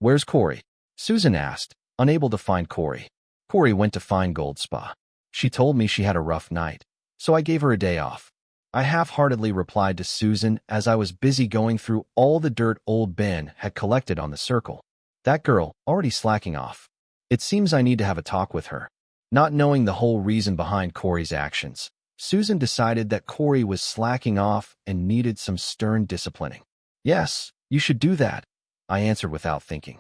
Where's Corey? Susan asked, unable to find Corey. Corey went to find Gold Spa. She told me she had a rough night, so I gave her a day off. I half-heartedly replied to Susan as I was busy going through all the dirt old Ben had collected on the circle. That girl, already slacking off. It seems I need to have a talk with her. Not knowing the whole reason behind Corey's actions, Susan decided that Corey was slacking off and needed some stern disciplining. Yes, you should do that, I answered without thinking.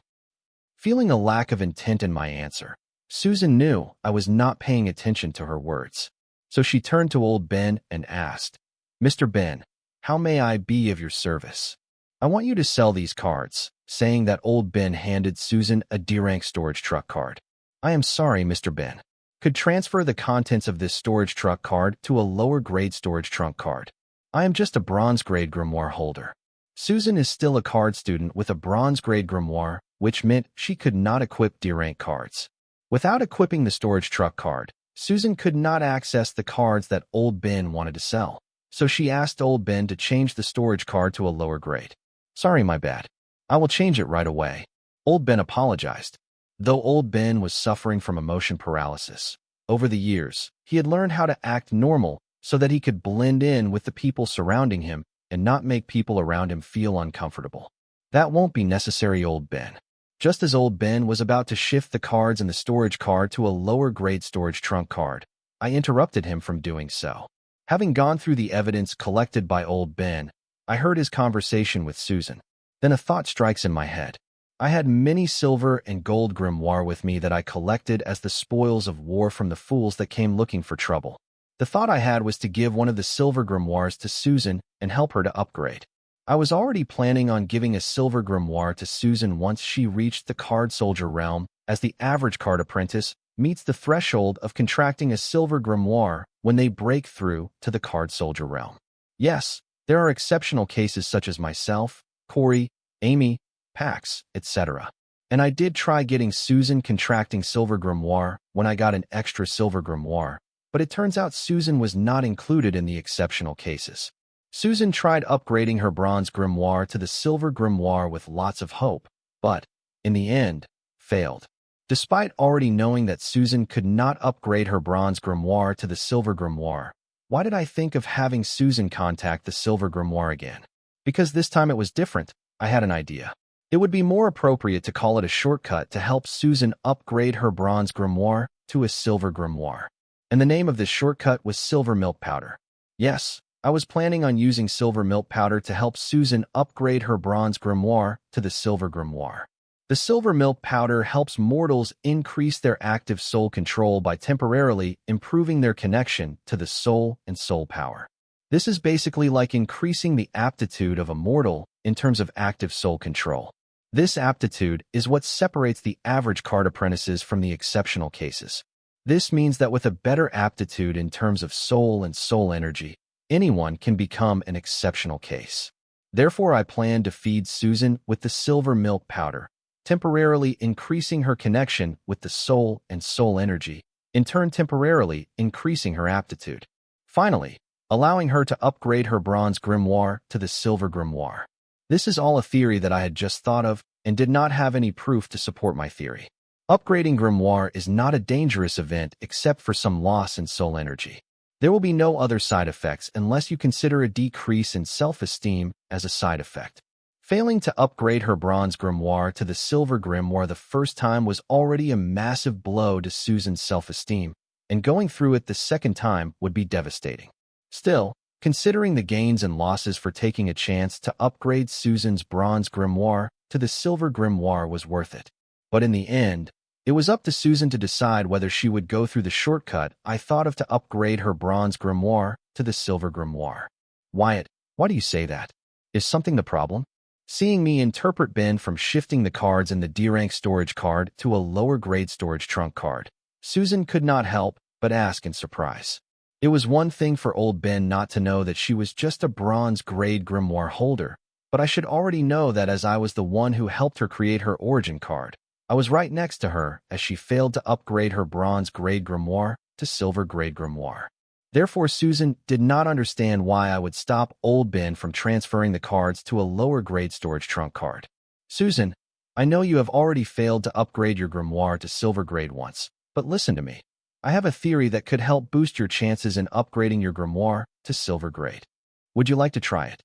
Feeling a lack of intent in my answer, Susan knew I was not paying attention to her words. So she turned to old Ben and asked, Mr. Ben, how may I be of your service? I want you to sell these cards, saying that old Ben handed Susan a D-rank storage truck card. I am sorry, Mr. Ben. Could transfer the contents of this storage truck card to a lower grade storage trunk card. I am just a bronze grade grimoire holder. Susan is still a card student with a bronze grade grimoire, which meant she could not equip D-rank cards. Without equipping the storage truck card, Susan could not access the cards that old Ben wanted to sell, so she asked old Ben to change the storage card to a lower grade. Sorry, my bad. I will change it right away. Old Ben apologized. Though old Ben was suffering from emotion paralysis, over the years, he had learned how to act normal so that he could blend in with the people surrounding him and not make people around him feel uncomfortable. That won't be necessary, old Ben. Just as old Ben was about to shift the cards in the storage card to a lower grade storage trunk card, I interrupted him from doing so. Having gone through the evidence collected by old Ben, I heard his conversation with Susan. Then a thought strikes in my head. I had many silver and gold grimoire with me that I collected as the spoils of war from the fools that came looking for trouble. The thought I had was to give one of the silver grimoires to Susan and help her to upgrade. I was already planning on giving a silver grimoire to Susan once she reached the card soldier realm, as the average card apprentice meets the threshold of contracting a silver grimoire when they break through to the card soldier realm. Yes, there are exceptional cases such as myself, Corey, Amy, Pax, etc. And I did try getting Susan contracting silver grimoire when I got an extra silver grimoire, but it turns out Susan was not included in the exceptional cases. Susan tried upgrading her bronze grimoire to the silver grimoire with lots of hope, but, in the end, failed. Despite already knowing that Susan could not upgrade her bronze grimoire to the silver grimoire, why did I think of having Susan contact the silver grimoire again? Because this time it was different, I had an idea. It would be more appropriate to call it a shortcut to help Susan upgrade her bronze grimoire to a silver grimoire. And the name of this shortcut was silver milk powder. Yes, I was planning on using silver milk powder to help Susan upgrade her bronze grimoire to the silver grimoire. The silver milk powder helps mortals increase their active soul control by temporarily improving their connection to the soul and soul power. This is basically like increasing the aptitude of a mortal in terms of active soul control. This aptitude is what separates the average card apprentices from the exceptional cases. This means that with a better aptitude in terms of soul and soul energy, anyone can become an exceptional case. Therefore, I plan to feed Susan with the silver milk powder, temporarily increasing her connection with the soul and soul energy, in turn temporarily increasing her aptitude. Finally, allowing her to upgrade her bronze grimoire to the silver grimoire. This is all a theory that I had just thought of and did not have any proof to support my theory. Upgrading grimoire is not a dangerous event except for some loss in soul energy. There will be no other side effects unless you consider a decrease in self-esteem as a side effect. Failing to upgrade her bronze grimoire to the silver grimoire the first time was already a massive blow to Susan's self-esteem, and going through it the second time would be devastating. Still, considering the gains and losses for taking a chance to upgrade Susan's bronze grimoire to the silver grimoire was worth it. But in the end, it was up to Susan to decide whether she would go through the shortcut I thought of to upgrade her bronze grimoire to the silver grimoire. Wyatt, why do you say that? Is something the problem? Seeing me interpret Ben from shifting the cards in the D-rank storage card to a lower grade storage trunk card, Susan could not help but ask in surprise. It was one thing for old Ben not to know that she was just a bronze grade grimoire holder, but I should already know that as I was the one who helped her create her origin card. I was right next to her as she failed to upgrade her bronze grade grimoire to silver grade grimoire. Therefore, Susan did not understand why I would stop old Ben from transferring the cards to a lower grade storage trunk card. Susan, I know you have already failed to upgrade your grimoire to silver grade once, but listen to me. I have a theory that could help boost your chances in upgrading your grimoire to silver grade. Would you like to try it?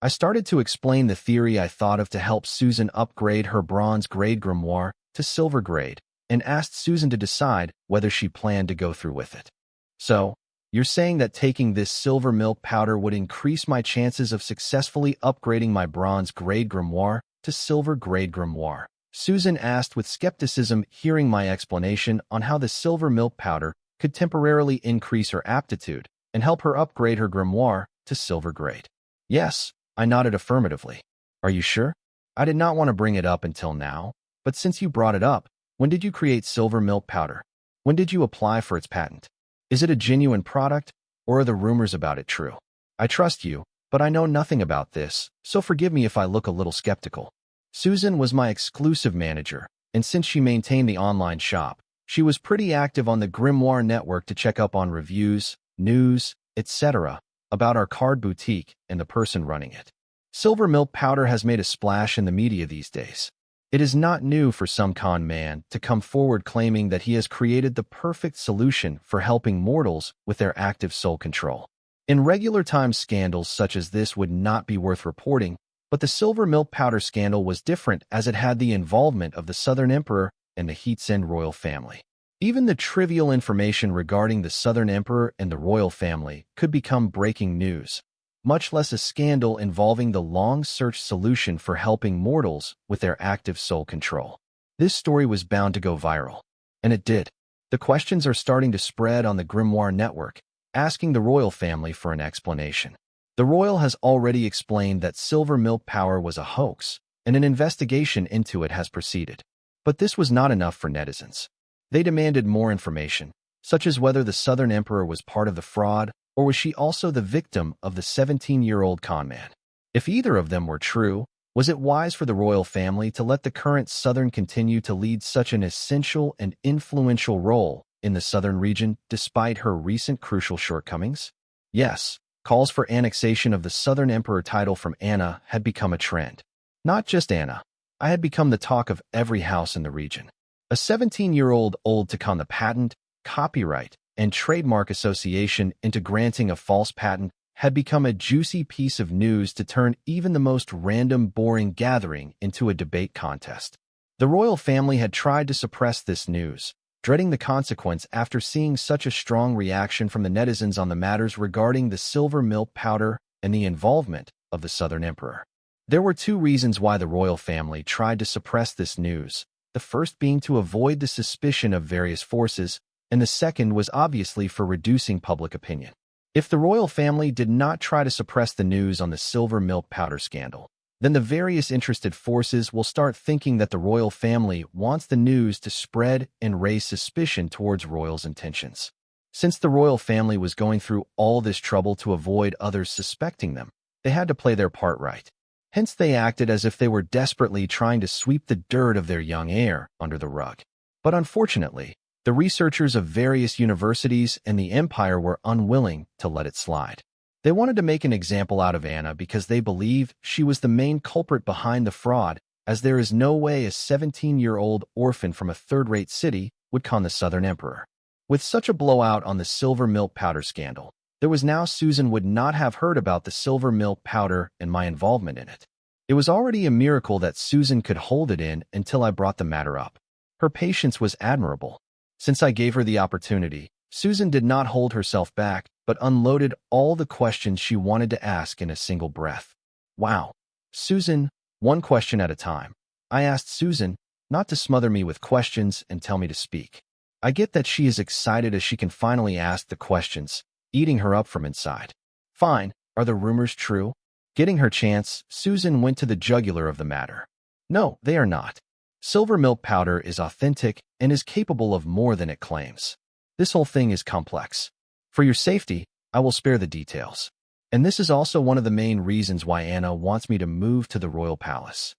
I started to explain the theory I thought of to help Susan upgrade her bronze grade grimoire to silver grade, and asked Susan to decide whether she planned to go through with it. So, you're saying that taking this silver milk powder would increase my chances of successfully upgrading my bronze grade grimoire to silver grade grimoire? Susan asked with skepticism, hearing my explanation on how the silver milk powder could temporarily increase her aptitude and help her upgrade her grimoire to silver grade. Yes, I nodded affirmatively. Are you sure? I did not want to bring it up until now, but since you brought it up, when did you create silver milk powder? When did you apply for its patent? Is it a genuine product, or are the rumors about it true? I trust you, but I know nothing about this, so forgive me if I look a little skeptical. Susan was my exclusive manager, and since she maintained the online shop, she was pretty active on the Grimoire network to check up on reviews, news, etc., about our card boutique and the person running it. Silver milk powder has made a splash in the media these days. It is not new for some con man to come forward claiming that he has created the perfect solution for helping mortals with their active soul control. In regular time, scandals such as this would not be worth reporting, but the silver milk powder scandal was different as it had the involvement of the Southern Emperor and the Heatsend royal family. Even the trivial information regarding the Southern Emperor and the royal family could become breaking news, much less a scandal involving the long-searched solution for helping mortals with their active soul control. This story was bound to go viral, and it did. The questions are starting to spread on the Grimoire network, asking the royal family for an explanation. The royal has already explained that silver milk powder was a hoax, and an investigation into it has proceeded. But this was not enough for netizens. They demanded more information, such as whether the Southern Emperor was part of the fraud, or was she also the victim of the 17-year-old conman? If either of them were true, was it wise for the royal family to let the current Southern continue to lead such an essential and influential role in the Southern region despite her recent crucial shortcomings? Yes, calls for annexation of the Southern Emperor title from Anna had become a trend. Not just Anna. I had become the talk of every house in the region. A 17-year-old old to con the patent, copyright, and trademark association into granting a false patent had become a juicy piece of news to turn even the most random, boring gathering into a debate contest. The royal family had tried to suppress this news, dreading the consequence after seeing such a strong reaction from the netizens on the matters regarding the silver milk powder and the involvement of the Southern Emperor. There were two reasons why the royal family tried to suppress this news, the first being to avoid the suspicion of various forces, and the second was obviously for reducing public opinion. If the royal family did not try to suppress the news on the silver milk powder scandal, then the various interested forces will start thinking that the royal family wants the news to spread and raise suspicion towards royals' intentions. Since the royal family was going through all this trouble to avoid others suspecting them, they had to play their part right. Hence they acted as if they were desperately trying to sweep the dirt of their young heir under the rug. But unfortunately, the researchers of various universities and the empire were unwilling to let it slide. They wanted to make an example out of Anna because they believe she was the main culprit behind the fraud, as there is no way a 17-year-old orphan from a third-rate city would con the Southern Emperor. With such a blowout on the silver milk powder scandal, there was now Susan would not have heard about the silver milk powder and my involvement in it. It was already a miracle that Susan could hold it in until I brought the matter up. Her patience was admirable. Since I gave her the opportunity, Susan did not hold herself back, but unloaded all the questions she wanted to ask in a single breath. Wow. Susan, one question at a time. I asked Susan not to smother me with questions and tell me to speak. I get that she is excited as she can finally ask the questions, eating her up from inside. Fine, are the rumors true? Getting her chance, Susan went to the jugular of the matter. No, they are not. Silver milk powder is authentic and is capable of more than it claims. This whole thing is complex. For your safety, I will spare the details. And this is also one of the main reasons why Anna wants me to move to the royal palace.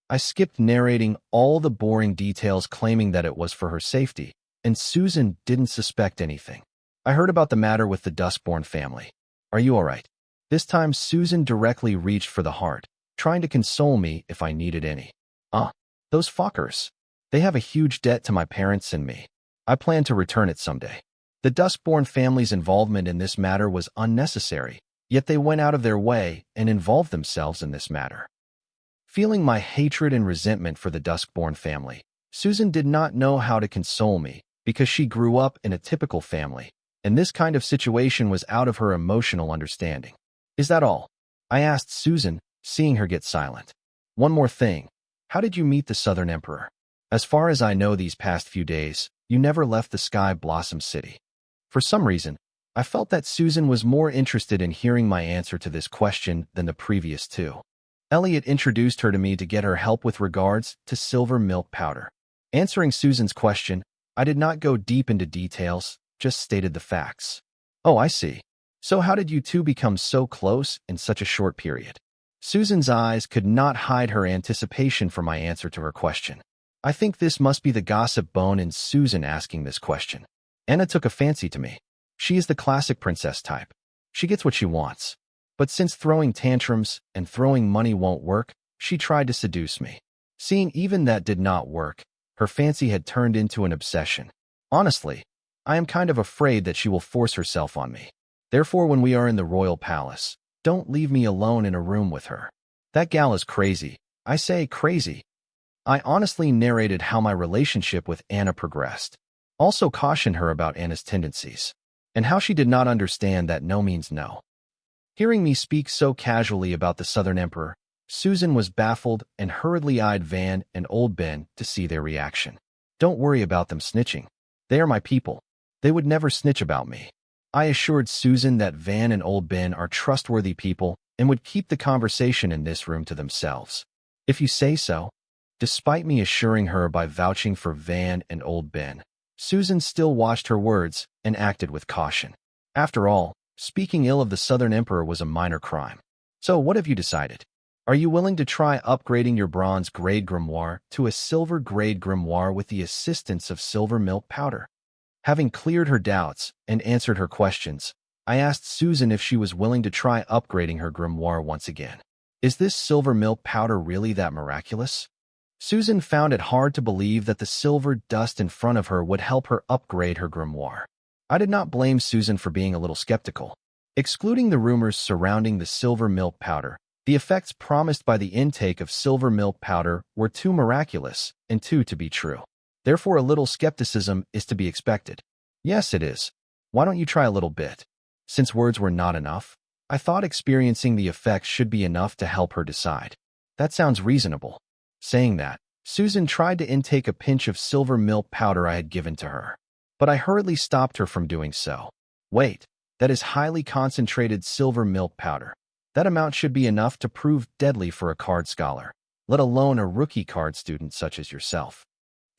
I skipped narrating all the boring details claiming that it was for her safety, and Susan didn't suspect anything. I heard about the matter with the Duskborn family. Are you all right? This time Susan directly reached for the heart, trying to console me if I needed any. Those fuckers. They have a huge debt to my parents and me. I plan to return it someday. The Duskborn family's involvement in this matter was unnecessary, yet they went out of their way and involved themselves in this matter. Feeling my hatred and resentment for the Duskborn family, Susan did not know how to console me because she grew up in a typical family, and this kind of situation was out of her emotional understanding. Is that all? I asked Susan, seeing her get silent. One more thing. How did you meet the Southern Emperor? As far as I know these past few days, you never left the Sky Blossom City. For some reason, I felt that Susan was more interested in hearing my answer to this question than the previous two. Elliot introduced her to me to get her help with regards to silver milk powder. Answering Susan's question, I did not go deep into details, just stated the facts. Oh, I see. So how did you two become so close in such a short period? Susan's eyes could not hide her anticipation for my answer to her question. I think this must be the gossip bone in Susan asking this question. Anna took a fancy to me. She is the classic princess type. She gets what she wants. But since throwing tantrums and throwing money won't work, she tried to seduce me. Seeing even that did not work, her fancy had turned into an obsession. Honestly, I am kind of afraid that she will force herself on me. Therefore, when we are in the royal palace, don't leave me alone in a room with her. That gal is crazy. I say crazy. I honestly narrated how my relationship with Anna progressed. Also cautioned her about Anna's tendencies, and how she did not understand that no means no. Hearing me speak so casually about the Southern Emperor, Susan was baffled and hurriedly eyed Van and Old Ben to see their reaction. Don't worry about them snitching. They are my people. They would never snitch about me. I assured Susan that Van and Old Ben are trustworthy people and would keep the conversation in this room to themselves. If you say so. Despite me assuring her by vouching for Van and Old Ben, Susan still watched her words and acted with caution. After all, speaking ill of the Southern Emperor was a minor crime. So what have you decided? Are you willing to try upgrading your bronze-grade grimoire to a silver-grade grimoire with the assistance of silver milk powder? Having cleared her doubts and answered her questions, I asked Susan if she was willing to try upgrading her grimoire once again. Is this silver milk powder really that miraculous? Susan found it hard to believe that the silver dust in front of her would help her upgrade her grimoire. I did not blame Susan for being a little skeptical. Excluding the rumors surrounding the silver milk powder, the effects promised by the intake of silver milk powder were too miraculous and too to be true. Therefore, a little skepticism is to be expected. Yes, it is. Why don't you try a little bit? Since words were not enough, I thought experiencing the effects should be enough to help her decide. That sounds reasonable. Saying that, Susan tried to intake a pinch of silver milk powder I had given to her, but I hurriedly stopped her from doing so. Wait, that is highly concentrated silver milk powder. That amount should be enough to prove deadly for a card scholar, let alone a rookie card student such as yourself.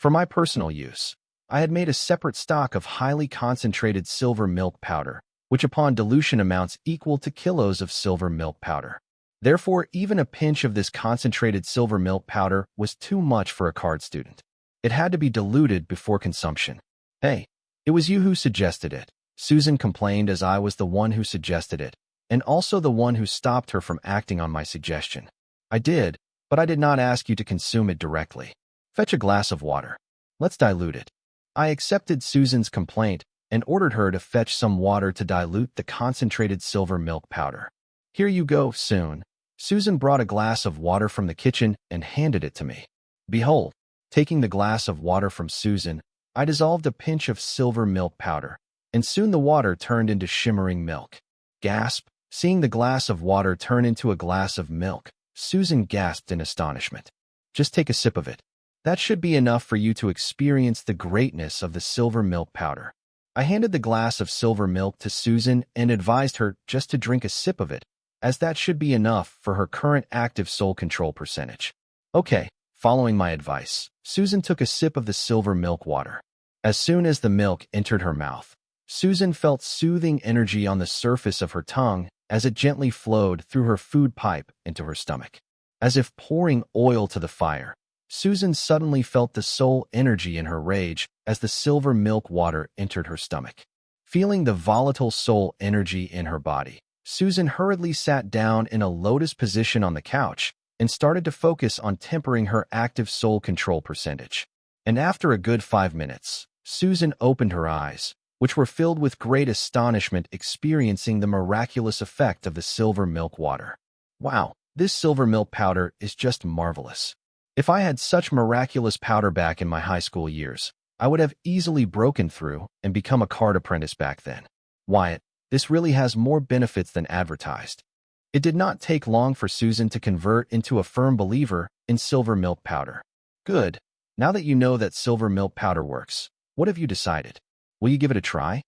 For my personal use, I had made a separate stock of highly concentrated silver milk powder, which upon dilution amounts equal to kilos of silver milk powder. Therefore, even a pinch of this concentrated silver milk powder was too much for a card student. It had to be diluted before consumption. Hey, it was you who suggested it, Susan complained, as I was the one who suggested it, and also the one who stopped her from acting on my suggestion. I did, but I did not ask you to consume it directly. Fetch a glass of water. Let's dilute it. I accepted Susan's complaint and ordered her to fetch some water to dilute the concentrated silver milk powder. Here you go, soon. Susan brought a glass of water from the kitchen and handed it to me. Behold, taking the glass of water from Susan, I dissolved a pinch of silver milk powder, and soon the water turned into shimmering milk. Gasp! Seeing the glass of water turn into a glass of milk, Susan gasped in astonishment. Just take a sip of it. That should be enough for you to experience the greatness of the silver milk powder. I handed the glass of silver milk to Susan and advised her just to drink a sip of it, as that should be enough for her current active soul control percentage. Okay, following my advice, Susan took a sip of the silver milk water. As soon as the milk entered her mouth, Susan felt soothing energy on the surface of her tongue as it gently flowed through her food pipe into her stomach. As if pouring oil to the fire, Susan suddenly felt the soul energy in her rage as the silver milk water entered her stomach. Feeling the volatile soul energy in her body, Susan hurriedly sat down in a lotus position on the couch and started to focus on tempering her active soul control percentage. And after a good 5 minutes, Susan opened her eyes, which were filled with great astonishment experiencing the miraculous effect of the silver milk water. Wow, this silver milk powder is just marvelous. If I had such miraculous powder back in my high school years, I would have easily broken through and become a card apprentice back then. Wyatt, this really has more benefits than advertised. It did not take long for Susan to convert into a firm believer in silver milk powder. Good. Now that you know that silver milk powder works, what have you decided? Will you give it a try?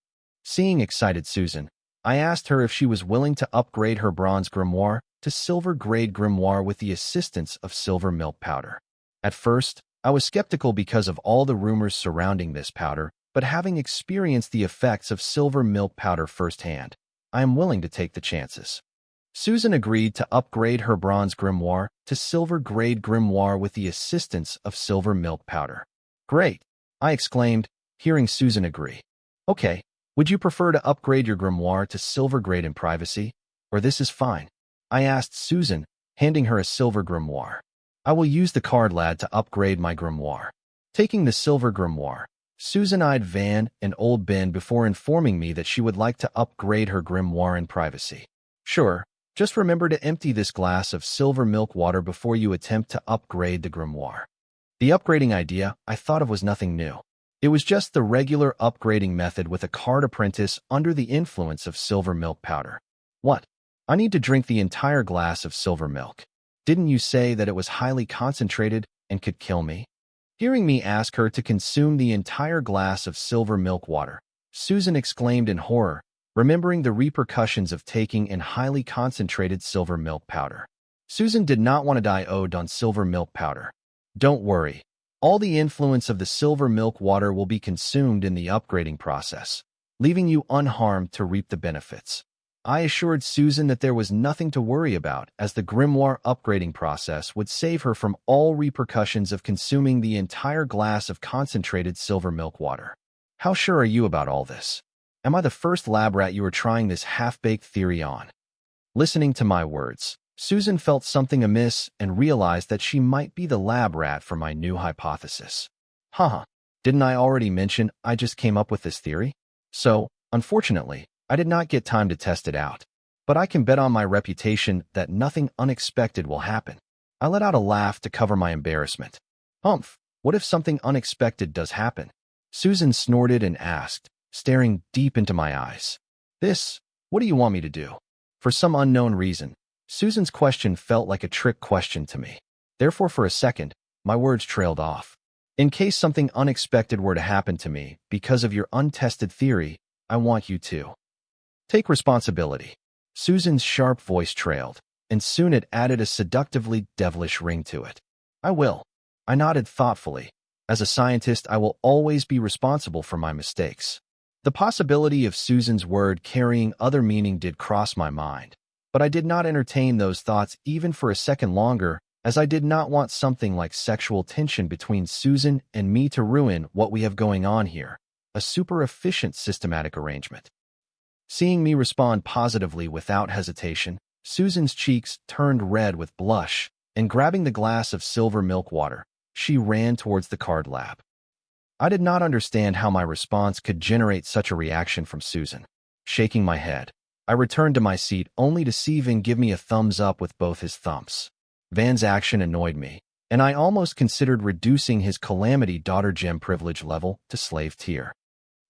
Seeing excited Susan, I asked her if she was willing to upgrade her bronze grimoire to silver-grade grimoire with the assistance of silver milk powder. At first, I was skeptical because of all the rumors surrounding this powder, but having experienced the effects of silver milk powder firsthand, I am willing to take the chances. Susan agreed to upgrade her bronze grimoire to silver-grade grimoire with the assistance of silver milk powder. Great, I exclaimed, hearing Susan agree. Okay, would you prefer to upgrade your grimoire to silver-grade in privacy, or this is fine? I asked Susan, handing her a silver grimoire. I will use the card lad to upgrade my grimoire. Taking the silver grimoire, Susan eyed Van and old Ben before informing me that she would like to upgrade her grimoire in privacy. Sure, just remember to empty this glass of silver milk water before you attempt to upgrade the grimoire. The upgrading idea I thought of was nothing new. It was just the regular upgrading method with a card apprentice under the influence of silver milk powder. What? I need to drink the entire glass of silver milk. Didn't you say that it was highly concentrated and could kill me? Hearing me ask her to consume the entire glass of silver milk water, Susan exclaimed in horror, remembering the repercussions of taking in highly concentrated silver milk powder. Susan did not want to die owed on silver milk powder. Don't worry. All the influence of the silver milk water will be consumed in the upgrading process, leaving you unharmed to reap the benefits. I assured Susan that there was nothing to worry about, as the grimoire upgrading process would save her from all repercussions of consuming the entire glass of concentrated silver milk water. How sure are you about all this? Am I the first lab rat you are trying this half-baked theory on? Listening to my words, Susan felt something amiss and realized that she might be the lab rat for my new hypothesis. Haha, didn't I already mention I just came up with this theory? So, unfortunately, I did not get time to test it out, but I can bet on my reputation that nothing unexpected will happen. I let out a laugh to cover my embarrassment. Humph, what if something unexpected does happen? Susan snorted and asked, staring deep into my eyes. What do you want me to do? For some unknown reason, Susan's question felt like a trick question to me. Therefore, for a second, my words trailed off. In case something unexpected were to happen to me because of your untested theory, I want you to take responsibility. Susan's sharp voice trailed, and soon it added a seductively devilish ring to it. I will. I nodded thoughtfully. As a scientist, I will always be responsible for my mistakes. The possibility of Susan's word carrying other meaning did cross my mind, but I did not entertain those thoughts even for a second longer, as I did not want something like sexual tension between Susan and me to ruin what we have going on here, a super efficient systematic arrangement. Seeing me respond positively without hesitation, Susan's cheeks turned red with blush, and grabbing the glass of silver milk water, she ran towards the card lab. I did not understand how my response could generate such a reaction from Susan. Shaking my head, I returned to my seat only to see Van give me a thumbs up with both his thumbs. Van's action annoyed me, and I almost considered reducing his Calamity Daughter Gem privilege level to slave tier.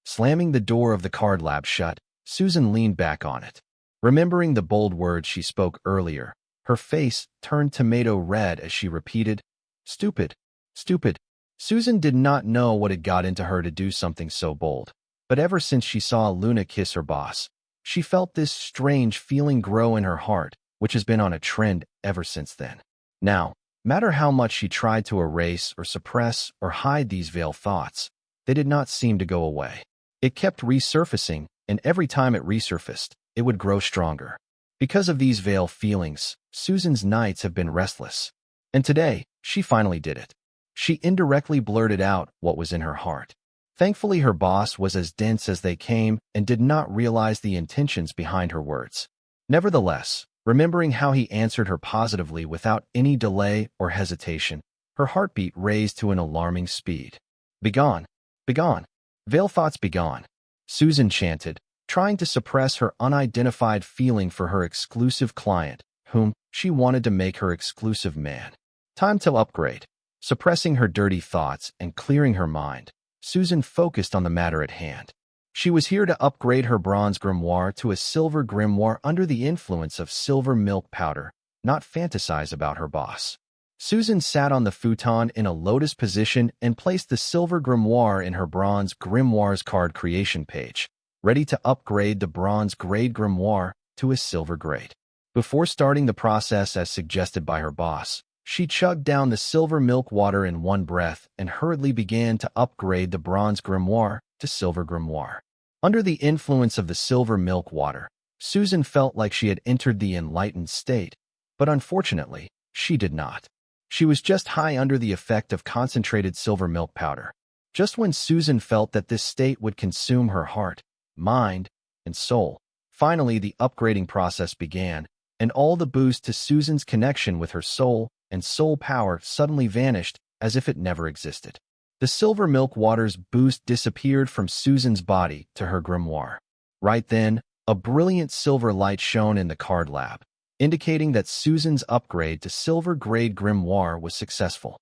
Slamming the door of the card lab shut, Susan leaned back on it. Remembering the bold words she spoke earlier, her face turned tomato red as she repeated, "Stupid, stupid." Susan did not know what had got into her to do something so bold, but ever since she saw Luna kiss her boss, she felt this strange feeling grow in her heart, which has been on a trend ever since then. Now, matter how much she tried to erase or suppress or hide these veiled thoughts, they did not seem to go away. It kept resurfacing, and every time it resurfaced, it would grow stronger. Because of these veiled feelings, Susan's nights have been restless. And today, she finally did it. She indirectly blurted out what was in her heart. Thankfully, her boss was as dense as they came and did not realize the intentions behind her words. Nevertheless, Remembering how he answered her positively without any delay or hesitation, her heartbeat raised to an alarming speed. Begone, begone, veil thoughts begone, Susan chanted, trying to suppress her unidentified feeling for her exclusive client, whom she wanted to make her exclusive man. Time to upgrade. Suppressing her dirty thoughts and clearing her mind, Susan focused on the matter at hand. She was here to upgrade her bronze grimoire to a silver grimoire under the influence of silver milk powder, not fantasize about her boss. Susan sat on the futon in a lotus position and placed the silver grimoire in her bronze grimoire's card creation page, ready to upgrade the bronze grade grimoire to a silver grade. Before starting the process as suggested by her boss, she chugged down the silver milk water in one breath and hurriedly began to upgrade the bronze grimoire to silver grimoire. Under the influence of the silver milk water, Susan felt like she had entered the enlightened state, but unfortunately, she did not. She was just high under the effect of concentrated silver milk powder. Just when Susan felt that this state would consume her heart, mind, and soul, finally the upgrading process began, and all the boost to Susan's connection with her soul and soul power suddenly vanished as if it never existed. The silver milk water's boost disappeared from Susan's body to her grimoire. Right then, a brilliant silver light shone in the card lab, indicating that Susan's upgrade to silver grade grimoire was successful.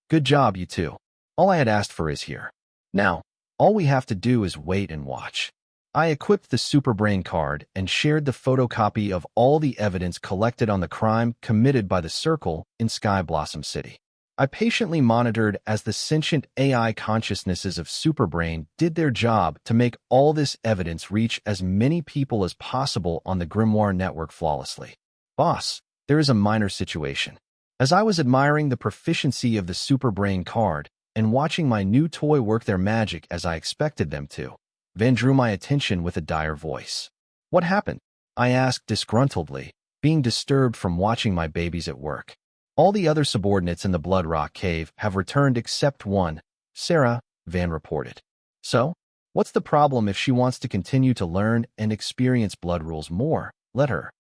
Good job, you two. All I had asked for is here. Now, all we have to do is wait and watch. I equipped the Superbrain card and shared the photocopy of all the evidence collected on the crime committed by the Circle in Sky Blossom City. I patiently monitored as the sentient AI consciousnesses of Superbrain did their job to make all this evidence reach as many people as possible on the Grimoire network flawlessly. Boss, there is a minor situation. As I was admiring the proficiency of the Superbrain card and watching my new toy work their magic as I expected them to, Van drew my attention with a dire voice. What happened? I asked disgruntledly, being disturbed from watching my babies at work. All the other subordinates in the Blood Rock Cave have returned except one, Sarah, Van reported. So, what's the problem if she wants to continue to learn and experience blood rules more? Let her.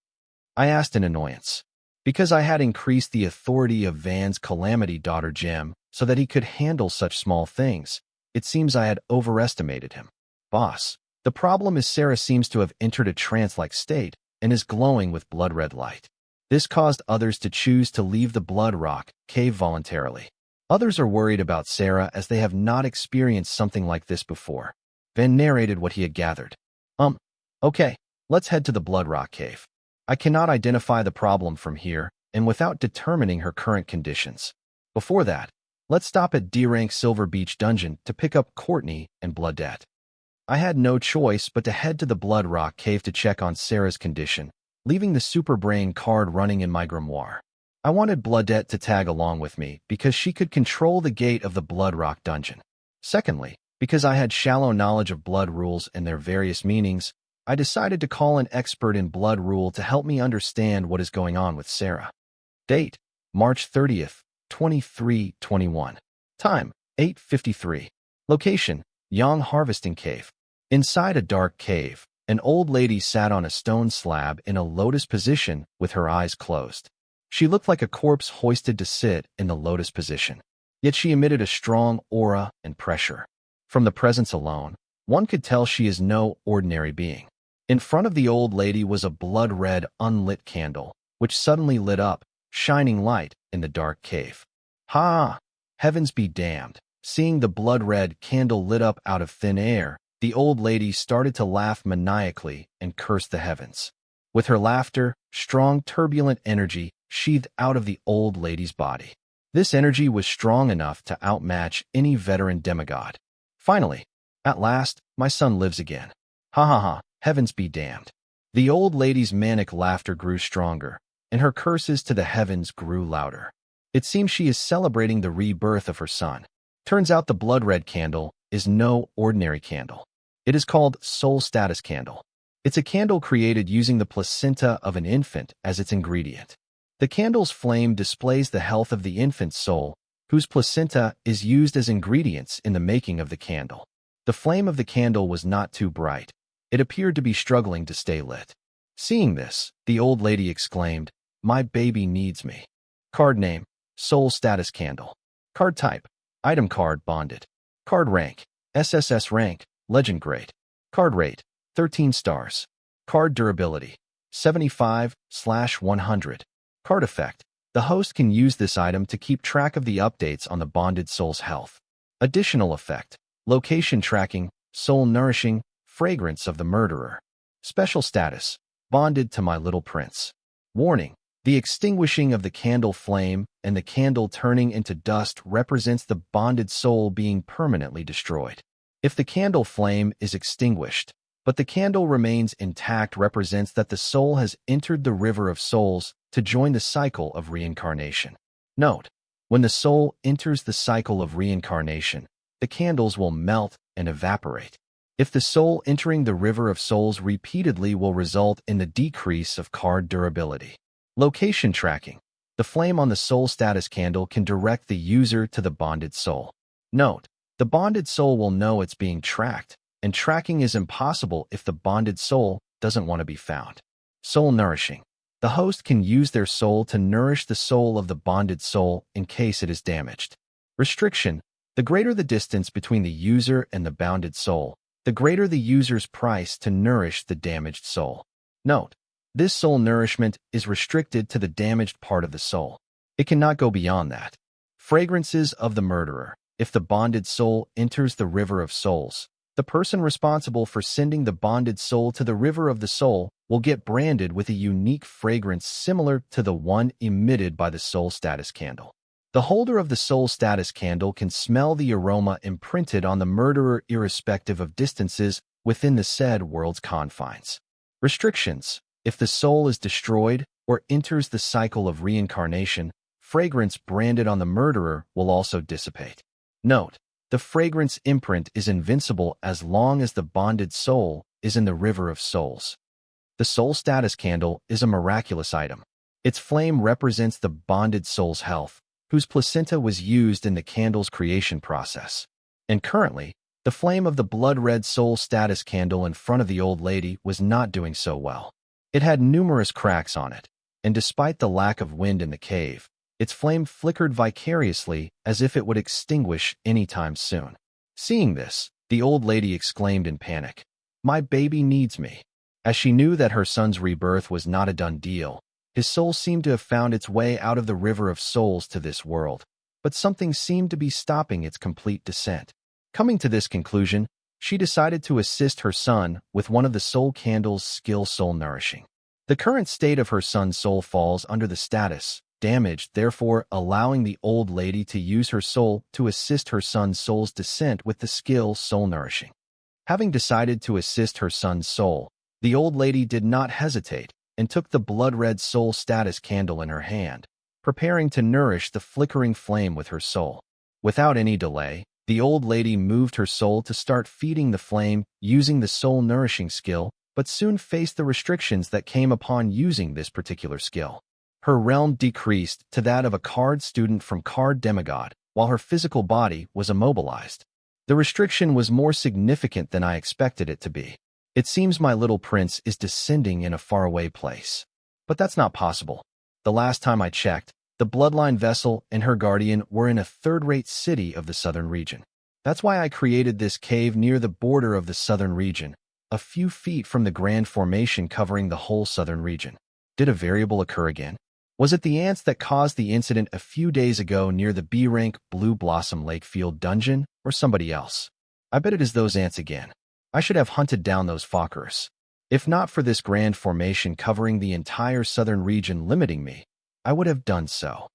I asked in annoyance. Because I had increased the authority of Van's calamity daughter Gem so that he could handle such small things, it seems I had overestimated him. Boss, the problem is Sarah seems to have entered a trance-like state and is glowing with blood-red light. This caused others to choose to leave the Blood Rock Cave voluntarily. Others are worried about Sarah as they have not experienced something like this before. Van narrated what he had gathered. Okay, let's head to the Blood Rock Cave. I cannot identify the problem from here and without determining her current conditions. Before that, let's stop at D-Rank Silver Beach Dungeon to pick up Courtney and Bloodette. I had no choice but to head to the Blood Rock Cave to check on Sarah's condition, leaving the Superbrain card running in my grimoire. I wanted Bloodette to tag along with me because she could control the gate of the Blood Rock dungeon. Secondly, because I had shallow knowledge of blood rules and their various meanings, I decided to call an expert in blood rule to help me understand what is going on with Sarah. Date, March 30th, 2321. Time, 8:53. Location, Yang Harvesting Cave. Inside a dark cave, an old lady sat on a stone slab in a lotus position with her eyes closed. She looked like a corpse hoisted to sit in the lotus position, yet she emitted a strong aura and pressure. From the presence alone, one could tell she is no ordinary being. In front of the old lady was a blood-red, unlit candle, which suddenly lit up, shining light in the dark cave. Ha! Heavens be damned. Seeing the blood-red candle lit up out of thin air, the old lady started to laugh maniacally and curse the heavens. With her laughter, strong, turbulent energy sheathed out of the old lady's body. This energy was strong enough to outmatch any veteran demigod. Finally, at last, my son lives again. Ha ha ha, heavens be damned. The old lady's manic laughter grew stronger, and her curses to the heavens grew louder. It seems she is celebrating the rebirth of her son. Turns out the blood-red candle is no ordinary candle. It is called Soul Status Candle. It's a candle created using the placenta of an infant as its ingredient. The candle's flame displays the health of the infant's soul, whose placenta is used as ingredients in the making of the candle. The flame of the candle was not too bright. It appeared to be struggling to stay lit. Seeing this, the old lady exclaimed, "My baby needs me." Card name, Soul Status Candle. Card type, Item card bonded. Card rank, SSS rank, Legend grade. Card rate, 13 stars. Card durability, 75/100. Card effect, the host can use this item to keep track of the updates on the bonded soul's health. Additional effect, location tracking, soul nourishing, fragrance of the murderer. Special status, bonded to my little prince. Warning, the extinguishing of the candle flame and the candle turning into dust represents the bonded soul being permanently destroyed. If the candle flame is extinguished, but the candle remains intact, represents that the soul has entered the river of souls to join the cycle of reincarnation. Note, when the soul enters the cycle of reincarnation, the candles will melt and evaporate. If the soul entering the river of souls repeatedly will result in the decrease of card durability. Location tracking. The flame on the soul status candle can direct the user to the bonded soul. Note, the bonded soul will know it's being tracked, and tracking is impossible if the bonded soul doesn't want to be found. Soul nourishing. The host can use their soul to nourish the soul of the bonded soul in case it is damaged. Restriction. The greater the distance between the user and the bounded soul, the greater the user's price to nourish the damaged soul. Note, this soul nourishment is restricted to the damaged part of the soul. It cannot go beyond that. Fragrances of the murderer. If the bonded soul enters the river of souls, the person responsible for sending the bonded soul to the river of the soul will get branded with a unique fragrance similar to the one emitted by the soul status candle. The holder of the soul status candle can smell the aroma imprinted on the murderer irrespective of distances within the said world's confines. Restrictions. If the soul is destroyed or enters the cycle of reincarnation, fragrance branded on the murderer will also dissipate. Note, the fragrance imprint is invincible as long as the bonded soul is in the river of souls. The soul status candle is a miraculous item. Its flame represents the bonded soul's health, whose placenta was used in the candle's creation process. And currently, the flame of the blood-red soul status candle in front of the old lady was not doing so well. It had numerous cracks on it, and despite the lack of wind in the cave, its flame flickered vicariously as if it would extinguish anytime soon. Seeing this, the old lady exclaimed in panic, "My baby needs me." As she knew that her son's rebirth was not a done deal, his soul seemed to have found its way out of the river of souls to this world, but something seemed to be stopping its complete descent. Coming to this conclusion, she decided to assist her son with one of the soul candle's skill soul nourishing. The current state of her son's soul falls under the status damaged, therefore allowing the old lady to use her soul to assist her son's soul's descent with the skill soul nourishing. Having decided to assist her son's soul, the old lady did not hesitate and took the blood-red soul status candle in her hand, preparing to nourish the flickering flame with her soul. Without any delay, the old lady moved her soul to start feeding the flame using the soul nourishing skill, but soon faced the restrictions that came upon using this particular skill. Her realm decreased to that of a card student from card demigod, while her physical body was immobilized. The restriction was more significant than I expected it to be. It seems my little prince is descending in a faraway place. But that's not possible. The last time I checked, the bloodline vessel and her guardian were in a third-rate city of the southern region. That's why I created this cave near the border of the southern region, a few feet from the grand formation covering the whole southern region. Did a variable occur again? Was it the ants that caused the incident a few days ago near the B-rank Blue Blossom Lakefield dungeon, or somebody else? I bet it is those ants again. I should have hunted down those Fokkers. If not for this grand formation covering the entire southern region limiting me, I would have done so.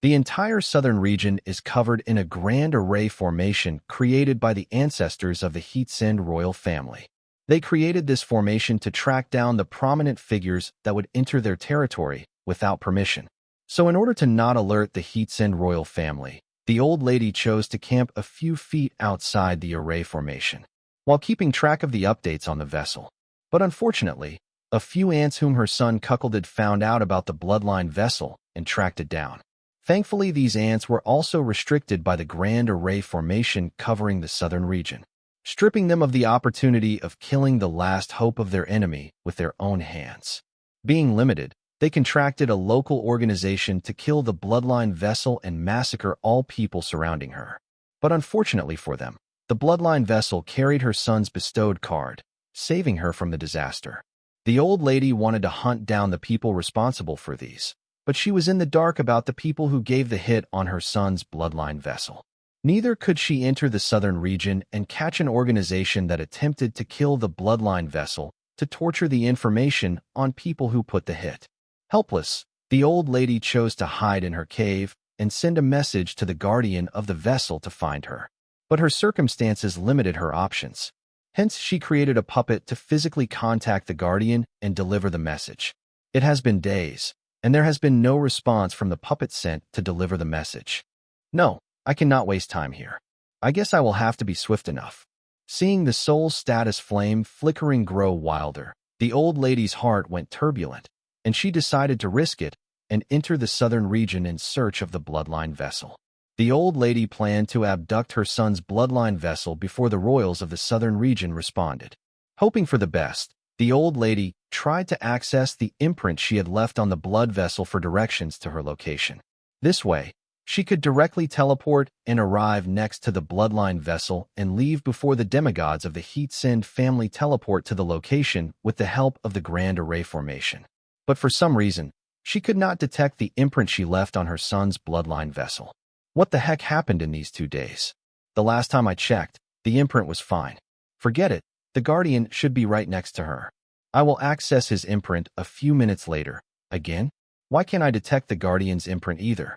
The entire southern region is covered in a grand array formation created by the ancestors of the Heatsend royal family. They created this formation to track down the prominent figures that would enter their territory without permission. So in order to not alert the Heatsend royal family, the old lady chose to camp a few feet outside the array formation, while keeping track of the updates on the vessel. But unfortunately, a few ants whom her son cuckolded found out about the bloodline vessel and tracked it down. Thankfully, these ants were also restricted by the grand array formation covering the southern region, stripping them of the opportunity of killing the last hope of their enemy with their own hands. Being limited, they contracted a local organization to kill the bloodline vessel and massacre all people surrounding her. But unfortunately for them, the bloodline vessel carried her son's bestowed card, saving her from the disaster. The old lady wanted to hunt down the people responsible for these, but she was in the dark about the people who gave the hit on her son's bloodline vessel. Neither could she enter the southern region and catch an organization that attempted to kill the bloodline vessel to torture the information on people who put the hit. Helpless, the old lady chose to hide in her cave and send a message to the guardian of the vessel to find her. But her circumstances limited her options. Hence, she created a puppet to physically contact the guardian and deliver the message. It has been days, and there has been no response from the puppet sent to deliver the message. No, I cannot waste time here. I guess I will have to be swift enough. Seeing the soul status flame flickering grow wilder, the old lady's heart went turbulent, and she decided to risk it and enter the southern region in search of the bloodline vessel. The old lady planned to abduct her son's bloodline vessel before the royals of the southern region responded. Hoping for the best, the old lady tried to access the imprint she had left on the blood vessel for directions to her location. This way, she could directly teleport and arrive next to the bloodline vessel and leave before the demigods of the Heat-Send family teleport to the location with the help of the Grand Array formation. But for some reason, she could not detect the imprint she left on her son's bloodline vessel. What the heck happened in these 2 days? The last time I checked, the imprint was fine. Forget it, the guardian should be right next to her. I will access his imprint a few minutes later. Again? Why can't I detect the guardian's imprint either?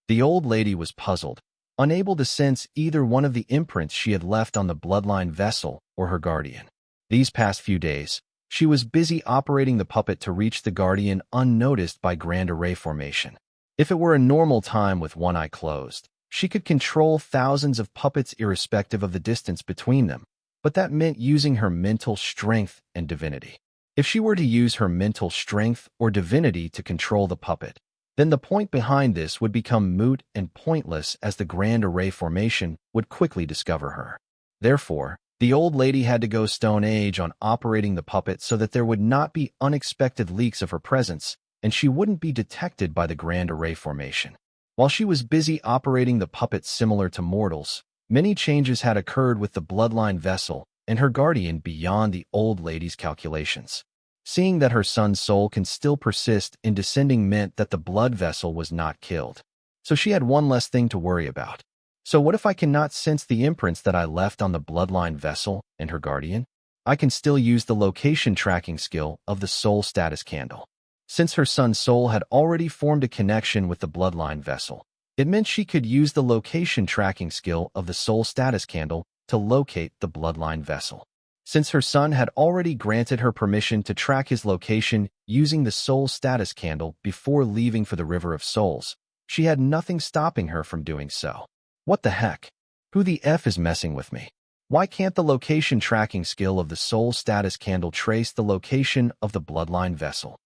The old lady was puzzled, unable to sense either one of the imprints she had left on the bloodline vessel or her guardian. These past few days, she was busy operating the puppet to reach the guardian unnoticed by Grand Array formation. If it were a normal time with one eye closed, she could control thousands of puppets irrespective of the distance between them, but that meant using her mental strength and divinity. If she were to use her mental strength or divinity to control the puppet, then the point behind this would become moot and pointless as the Grand Array formation would quickly discover her. Therefore, the old lady had to go Stone Age on operating the puppet so that there would not be unexpected leaks of her presence, and she wouldn't be detected by the Grand Array formation. While she was busy operating the puppet similar to mortals, many changes had occurred with the bloodline vessel and her guardian beyond the old lady's calculations. Seeing that her son's soul can still persist in descending meant that the blood vessel was not killed. So she had one less thing to worry about. So what if I cannot sense the imprints that I left on the bloodline vessel and her guardian? I can still use the location tracking skill of the soul status candle. Since her son's soul had already formed a connection with the bloodline vessel, it meant she could use the location tracking skill of the soul status candle to locate the bloodline vessel. Since her son had already granted her permission to track his location using the soul status candle before leaving for the River of Souls, she had nothing stopping her from doing so. What the heck? Who the F is messing with me? Why can't the location tracking skill of the soul status candle trace the location of the bloodline vessel?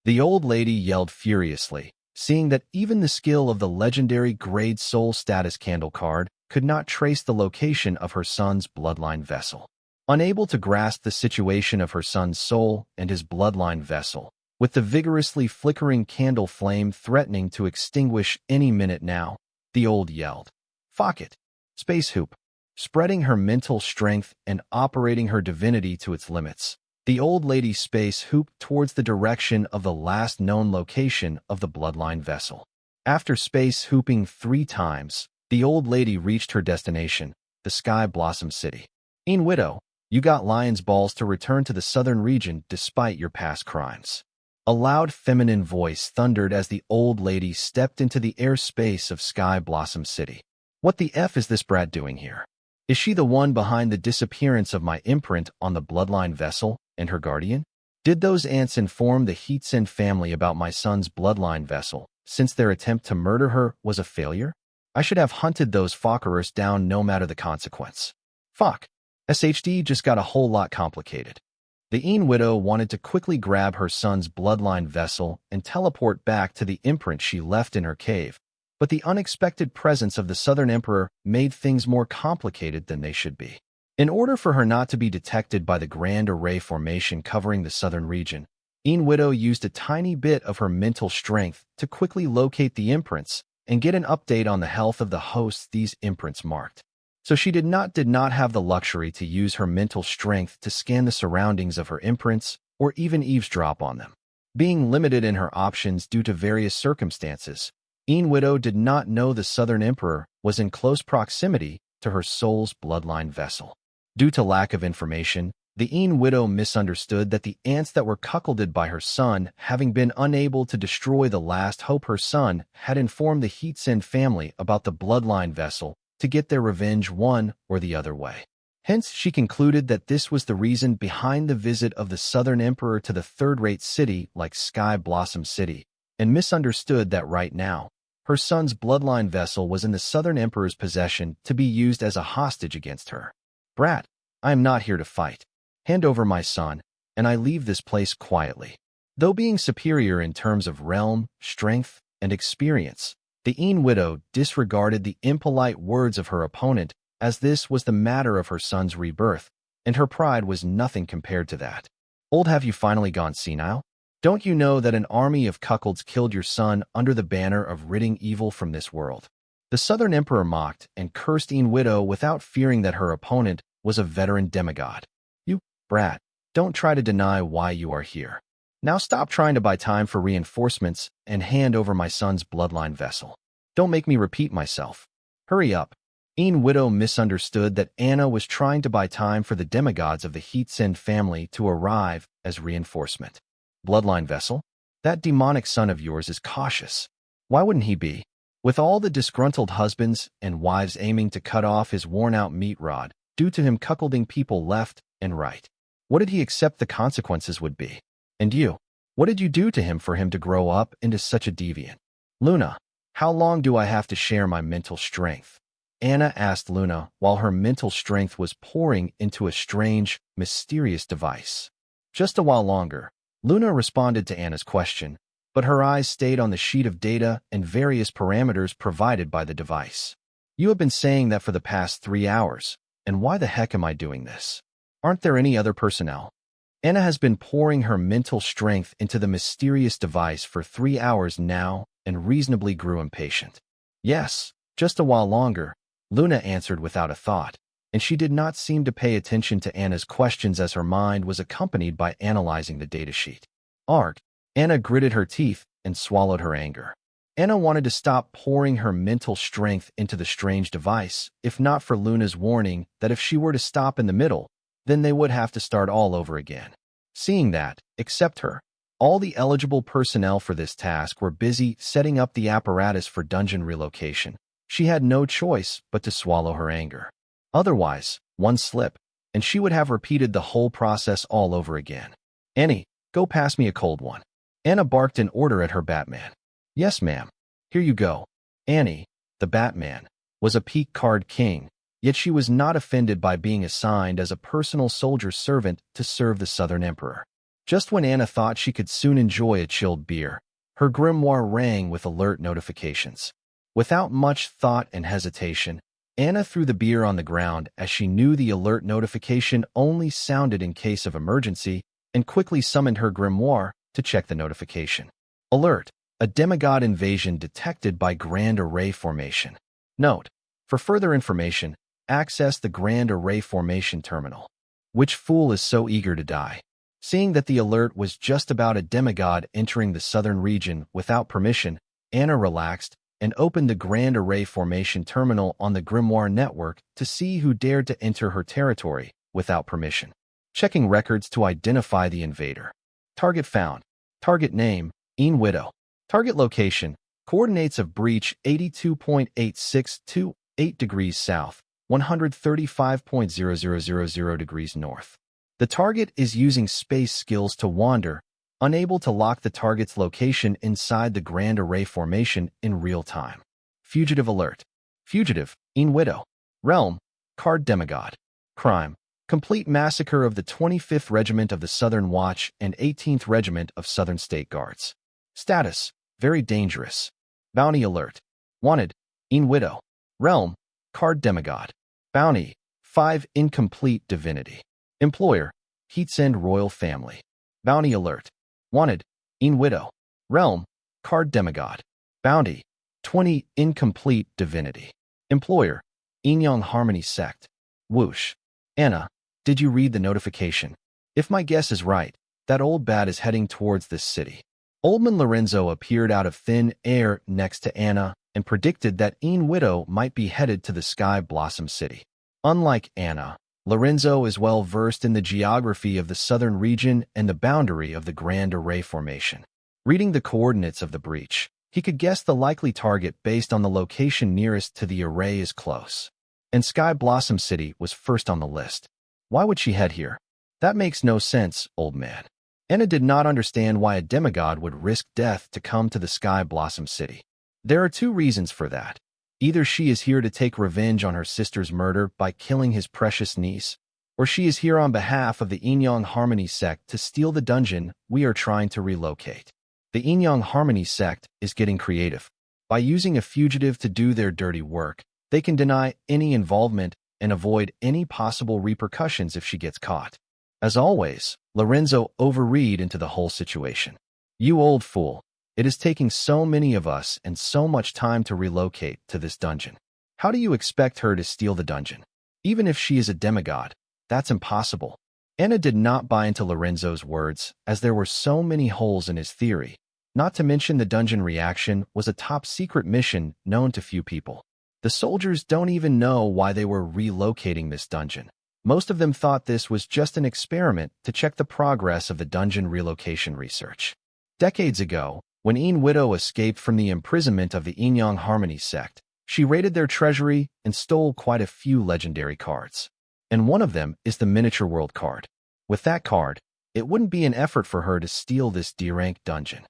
The old lady yelled furiously, seeing that even the skill of the legendary grade soul status candle card could not trace the location of her son's bloodline vessel. Unable to grasp the situation of her son's soul and his bloodline vessel, with the vigorously flickering candle flame threatening to extinguish any minute now, the old yelled, "Fuck it! Space hoop!" Spreading her mental strength and operating her divinity to its limits, the old lady space hooped towards the direction of the last known location of the bloodline vessel. After space hooping 3 times, the old lady reached her destination, the Sky Blossom City. Widow, you got lion's balls to return to the southern region despite your past crimes. A loud feminine voice thundered as the old lady stepped into the airspace of Sky Blossom City. What the F is this brat doing here? Is she the one behind the disappearance of my imprint on the bloodline vessel and her guardian? Did those ants inform the Heat-Send family about my son's bloodline vessel, since their attempt to murder her was a failure? I should have hunted those fuckers down no matter the consequence. Fuck. SHD just got a whole lot complicated. The widow wanted to quickly grab her son's bloodline vessel and teleport back to the imprint she left in her cave, but the unexpected presence of the Southern Emperor made things more complicated than they should be. In order for her not to be detected by the Grand Array formation covering the southern region, Een Widow used a tiny bit of her mental strength to quickly locate the imprints and get an update on the health of the hosts these imprints marked. So she did not have the luxury to use her mental strength to scan the surroundings of her imprints or even eavesdrop on them. Being limited in her options due to various circumstances, Een Widow did not know the Southern Emperor was in close proximity to her soul's bloodline vessel. Due to lack of information, the Een Widow misunderstood that the ants that were cuckolded by her son, having been unable to destroy the last hope her son, had informed the Heatsen family about the bloodline vessel to get their revenge one or the other way. Hence, she concluded that this was the reason behind the visit of the Southern Emperor to the third-rate city like Sky Blossom City, and misunderstood that right now, her son's bloodline vessel was in the Southern Emperor's possession to be used as a hostage against her. Brat, I am not here to fight. Hand over my son, and I leave this place quietly. Though being superior in terms of realm, strength, and experience, the Een Widow disregarded the impolite words of her opponent, as this was the matter of her son's rebirth, and her pride was nothing compared to that. Old, have you finally gone senile? Don't you know that an army of cuckolds killed your son under the banner of ridding evil from this world? The Southern Emperor mocked and cursed Een Widow without fearing that her opponent was a veteran demigod. You, brat, don't try to deny why you are here. Now stop trying to buy time for reinforcements and hand over my son's bloodline vessel. Don't make me repeat myself. Hurry up. Een Widow misunderstood that Anna was trying to buy time for the demigods of the Heatsen family to arrive as reinforcement. Bloodline vessel? That demonic son of yours is cautious. Why wouldn't he be? With all the disgruntled husbands and wives aiming to cut off his worn-out meat rod due to him cuckolding people left and right. What did he accept the consequences would be? And you? What did you do to him for him to grow up into such a deviant? Luna, how long do I have to share my mental strength? Anna asked Luna while her mental strength was pouring into a strange, mysterious device. Just a while longer, Luna responded to Anna's question, but her eyes stayed on the sheet of data and various parameters provided by the device. You have been saying that for the past 3 hours, and why the heck am I doing this? Aren't there any other personnel? Anna has been pouring her mental strength into the mysterious device for 3 hours now and reasonably grew impatient. Yes, just a while longer, Luna answered without a thought, and she did not seem to pay attention to Anna's questions as her mind was accompanied by analyzing the datasheet. Arg! Anna gritted her teeth and swallowed her anger. Anna wanted to stop pouring her mental strength into the strange device, if not for Luna's warning that if she were to stop in the middle, then they would have to start all over again. Seeing that, except her, all the eligible personnel for this task were busy setting up the apparatus for dungeon relocation. She had no choice but to swallow her anger. Otherwise, one slip, and she would have repeated the whole process all over again. Annie, go pass me a cold one. Anna barked an order at her Batman. Yes, ma'am. Here you go. Annie, the Batman, was a peak card king, yet she was not offended by being assigned as a personal soldier servant to serve the Southern Emperor. Just when Anna thought she could soon enjoy a chilled beer, her grimoire rang with alert notifications. Without much thought and hesitation, Anna threw the beer on the ground as she knew the alert notification only sounded in case of emergency and quickly summoned her grimoire to check the notification. Alert! A demigod invasion detected by Grand Array Formation. Note: for further information, access the Grand Array Formation terminal. Which fool is so eager to die? Seeing that the alert was just about a demigod entering the southern region without permission, Anna relaxed and opened the Grand Array Formation terminal on the Grimoire network to see who dared to enter her territory without permission. Checking records to identify the invader. Target found. Target name, Een Widow. Target location, coordinates of breach 82.8628 degrees south, 135.0000 degrees north. The target is using space skills to wander, unable to lock the target's location inside the Grand Array Formation in real time. Fugitive alert. Fugitive, Een Widow. Realm, card demigod. Crime, complete massacre of the 25th Regiment of the Southern Watch and 18th Regiment of Southern State Guards. Status, very dangerous. Bounty alert. Wanted, Een Widow. Realm, card demigod. Bounty, 5 incomplete divinity. Employer, Heatsen royal family. Bounty alert. Wanted, Een Widow. Realm, Card Demigod. Bounty, 20 Incomplete Divinity. Employer, Enyang Harmony Sect. Whoosh. Anna, did you read the notification? If my guess is right, that old bat is heading towards this city. Oldman Lorenzo appeared out of thin air next to Anna and predicted that Een Widow might be headed to the Sky Blossom City. Unlike Anna, Lorenzo is well versed in the geography of the southern region and the boundary of the Grand Array Formation. Reading the coordinates of the breach, he could guess the likely target based on the location nearest to the array is close. And Sky Blossom City was first on the list. Why would she head here? That makes no sense, old man. Anna did not understand why a demigod would risk death to come to the Sky Blossom City. There are two reasons for that. Either she is here to take revenge on her sister's murder by killing his precious niece, or she is here on behalf of the Enyang Harmony Sect to steal the dungeon we are trying to relocate. The Enyang Harmony Sect is getting creative. By using a fugitive to do their dirty work, they can deny any involvement and avoid any possible repercussions if she gets caught. As always, Lorenzo overread into the whole situation. You old fool. It is taking so many of us and so much time to relocate to this dungeon. How do you expect her to steal the dungeon? Even if she is a demigod, that's impossible. Anna did not buy into Lorenzo's words, as there were so many holes in his theory. Not to mention the dungeon reaction was a top-secret mission known to few people. The soldiers don't even know why they were relocating this dungeon. Most of them thought this was just an experiment to check the progress of the dungeon relocation research. Decades ago, when Een Widow escaped from the imprisonment of the Enyang Harmony Sect, she raided their treasury and stole quite a few legendary cards. And one of them is the Miniature World card. With that card, it wouldn't be an effort for her to steal this D-rank dungeon.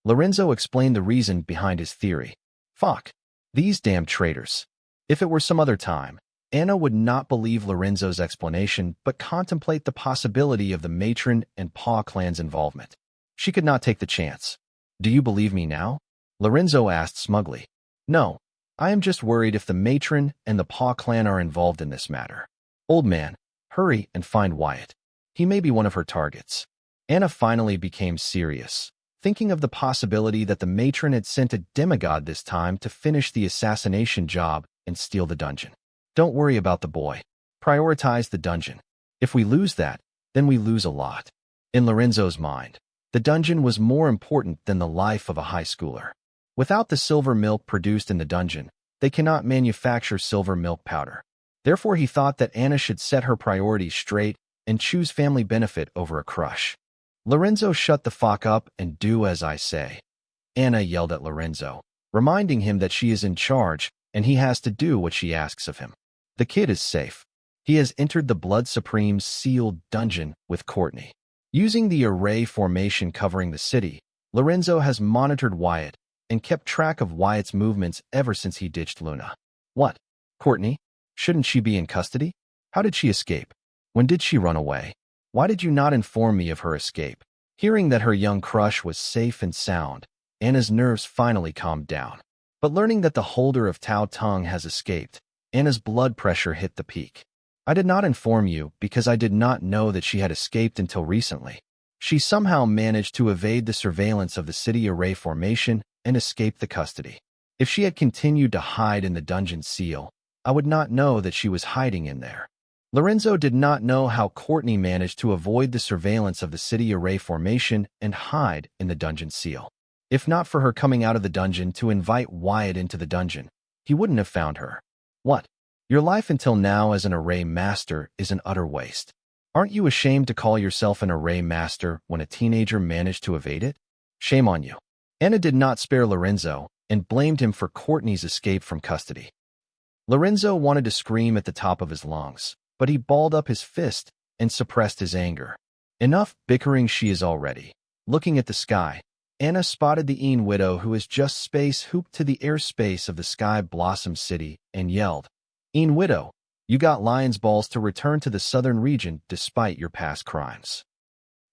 Lorenzo explained the reason behind his theory. Fuck. These damn traitors. If it were some other time, Anna would not believe Lorenzo's explanation but contemplate the possibility of the matron and Paw clan's involvement. She could not take the chance. Do you believe me now? Lorenzo asked smugly. No, I am just worried if the matron and the Paw clan are involved in this matter. Old man, hurry and find Wyatt. He may be one of her targets. Anna finally became serious, thinking of the possibility that the matron had sent a demigod this time to finish the assassination job and steal the dungeon. Don't worry about the boy. Prioritize the dungeon. If we lose that, then we lose a lot. In Lorenzo's mind, the dungeon was more important than the life of a high schooler. Without the silver milk produced in the dungeon, they cannot manufacture silver milk powder. Therefore, he thought that Anna should set her priorities straight and choose family benefit over a crush. Lorenzo, shut the fuck up and do as I say. Anna yelled at Lorenzo, reminding him that she is in charge and he has to do what she asks of him. The kid is safe. He has entered the Blood Supreme's sealed dungeon with Courtney. Using the array formation covering the city, Lorenzo has monitored Wyatt and kept track of Wyatt's movements ever since he ditched Luna. What? Courtney? Shouldn't she be in custody? How did she escape? When did she run away? Why did you not inform me of her escape? Hearing that her young crush was safe and sound, Anna's nerves finally calmed down. But learning that the holder of Tao Tung has escaped, Anna's blood pressure hit the peak. I did not inform you because I did not know that she had escaped until recently. She somehow managed to evade the surveillance of the city array formation and escape the custody. If she had continued to hide in the dungeon seal, I would not know that she was hiding in there. Lorenzo did not know how Courtney managed to avoid the surveillance of the city array formation and hide in the dungeon seal. If not for her coming out of the dungeon to invite Wyatt into the dungeon, he wouldn't have found her. What? Your life until now as an array master is an utter waste. Aren't you ashamed to call yourself an array master when a teenager managed to evade it? Shame on you. Anna did not spare Lorenzo and blamed him for Courtney's escape from custody. Lorenzo wanted to scream at the top of his lungs, but he balled up his fist and suppressed his anger. Enough bickering, she is already. Looking at the sky, Anna spotted the Een Widow, who has just space-hooped to the airspace of the Sky Blossom City and yelled, Een Widow, you got lion's balls to return to the southern region despite your past crimes.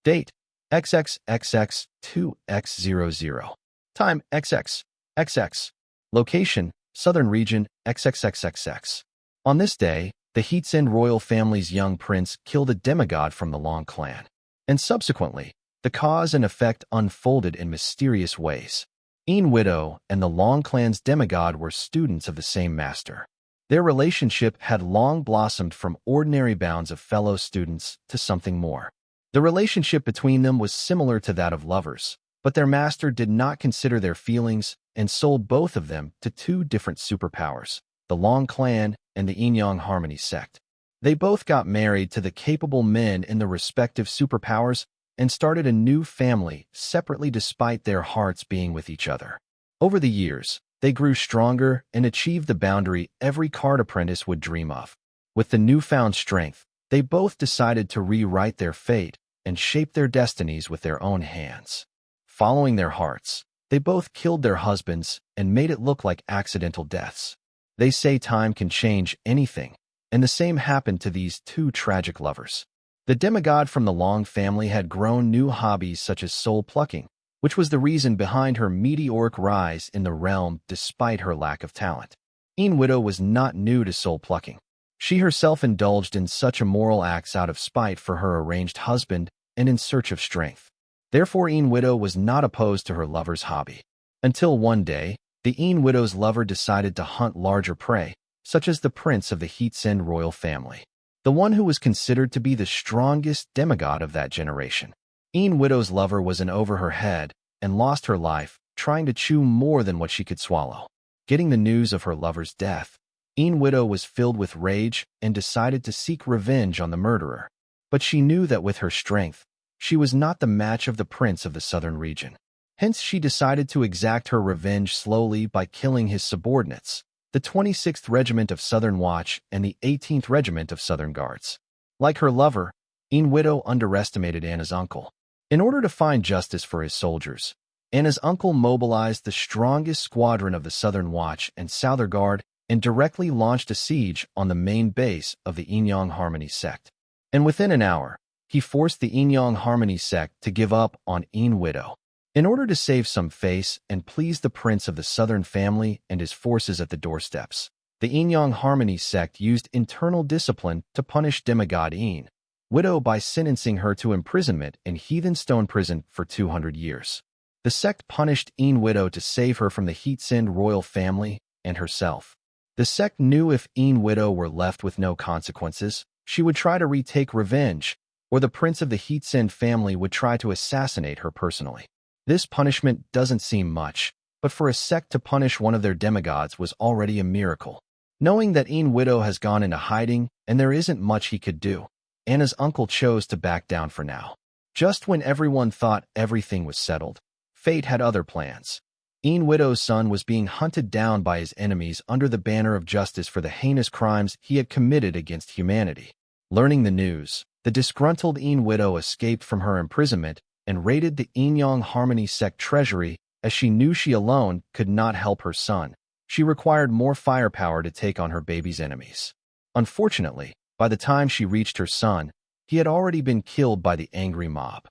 Date, XXXX2X00. Time, XXXX. Location, southern region, XXXXX. On this day, the Heatsend royal family's young prince killed a demigod from the Long clan. And subsequently, The cause and effect unfolded in mysterious ways. Een Widow and the Long Clan's demigod were students of the same master. Their relationship had long blossomed from ordinary bounds of fellow students to something more. The relationship between them was similar to that of lovers, but their master did not consider their feelings and sold both of them to two different superpowers, the Long Clan and the Yin-Yang Harmony sect. They both got married to the capable men in the respective superpowers and started a new family separately despite their hearts being with each other. Over the years, they grew stronger and achieved the boundary every card apprentice would dream of. With the newfound strength, they both decided to rewrite their fate and shape their destinies with their own hands. Following their hearts, they both killed their husbands and made it look like accidental deaths. They say time can change anything, and the same happened to these two tragic lovers. The demigod from the Long family had grown new hobbies such as soul plucking, which was the reason behind her meteoric rise in the realm despite her lack of talent. Een Widow was not new to soul plucking. She herself indulged in such immoral acts out of spite for her arranged husband and in search of strength. Therefore, Een Widow was not opposed to her lover's hobby. Until one day, the Een Widow's lover decided to hunt larger prey, such as the prince of the Heatsend royal family, the one who was considered to be the strongest demigod of that generation. Een Widow's lover was in over her head and lost her life trying to chew more than what she could swallow. Getting the news of her lover's death, Een Widow was filled with rage and decided to seek revenge on the murderer. But she knew that with her strength, she was not the match of the prince of the southern region. Hence, she decided to exact her revenge slowly by killing his subordinates, the 26th Regiment of Southern Watch and the 18th Regiment of Southern Guards. Like her lover, Een Widow underestimated Anna's uncle. In order to find justice for his soldiers, Anna's uncle mobilized the strongest squadron of the Southern Watch and Southern Guard and directly launched a siege on the main base of the Yin-Yang Harmony sect. And within an hour, he forced the Yin-Yang Harmony sect to give up on Een Widow. In order to save some face and please the prince of the Southern family and his forces at the doorsteps, the Yin-Yang Harmony sect used internal discipline to punish demigod Een Widow by sentencing her to imprisonment in Heathen Stone Prison for 200 years. The sect punished Een Widow to save her from the Heatsend royal family and herself. The sect knew if Een Widow were left with no consequences, she would try to retake revenge, or the prince of the Heatsend family would try to assassinate her personally. This punishment doesn't seem much, but for a sect to punish one of their demigods was already a miracle. Knowing that Een Widow has gone into hiding and there isn't much he could do, Anna's uncle chose to back down for now. Just when everyone thought everything was settled, fate had other plans. Een Widow's son was being hunted down by his enemies under the banner of justice for the heinous crimes he had committed against humanity. Learning the news, the disgruntled Een Widow escaped from her imprisonment and raided the Yin-Yang Harmony sect treasury as she knew she alone could not help her son. She required more firepower to take on her baby's enemies. Unfortunately, by the time she reached her son, he had already been killed by the angry mob.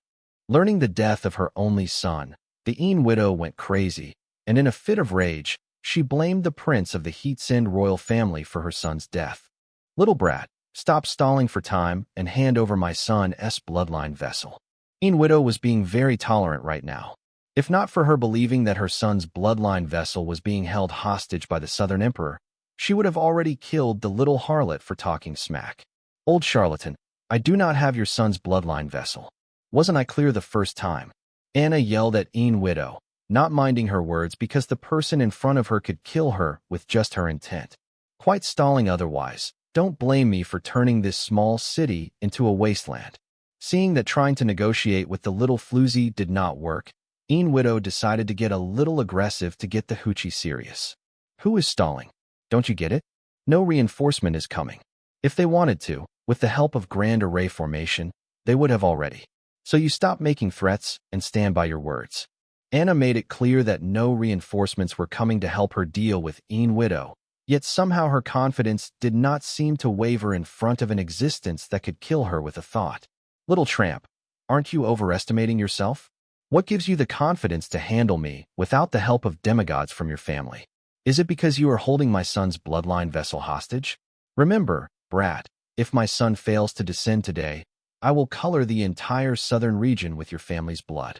Learning the death of her only son, the Een Widow went crazy, and in a fit of rage, she blamed the prince of the Heatsend royal family for her son's death. "Little brat, stop stalling for time and hand over my son's bloodline vessel." Een Widow was being very tolerant right now. If not for her believing that her son's bloodline vessel was being held hostage by the Southern Emperor, she would have already killed the little harlot for talking smack. "Old charlatan, I do not have your son's bloodline vessel. Wasn't I clear the first time?" Anna yelled at Een Widow, not minding her words because the person in front of her could kill her with just her intent. Quite stalling otherwise, don't blame me for turning this small city into a wasteland. Seeing that trying to negotiate with the little floozy did not work, Een Widow decided to get a little aggressive to get the hoochie serious. "Who is stalling? Don't you get it? No reinforcement is coming. If they wanted to, with the help of Grand Array formation, they would have already. So you stop making threats and stand by your words." Anna made it clear that no reinforcements were coming to help her deal with Een Widow, yet somehow her confidence did not seem to waver in front of an existence that could kill her with a thought. "Little tramp, aren't you overestimating yourself? What gives you the confidence to handle me without the help of demigods from your family? Is it because you are holding my son's bloodline vessel hostage? Remember, brat, if my son fails to descend today, I will color the entire southern region with your family's blood."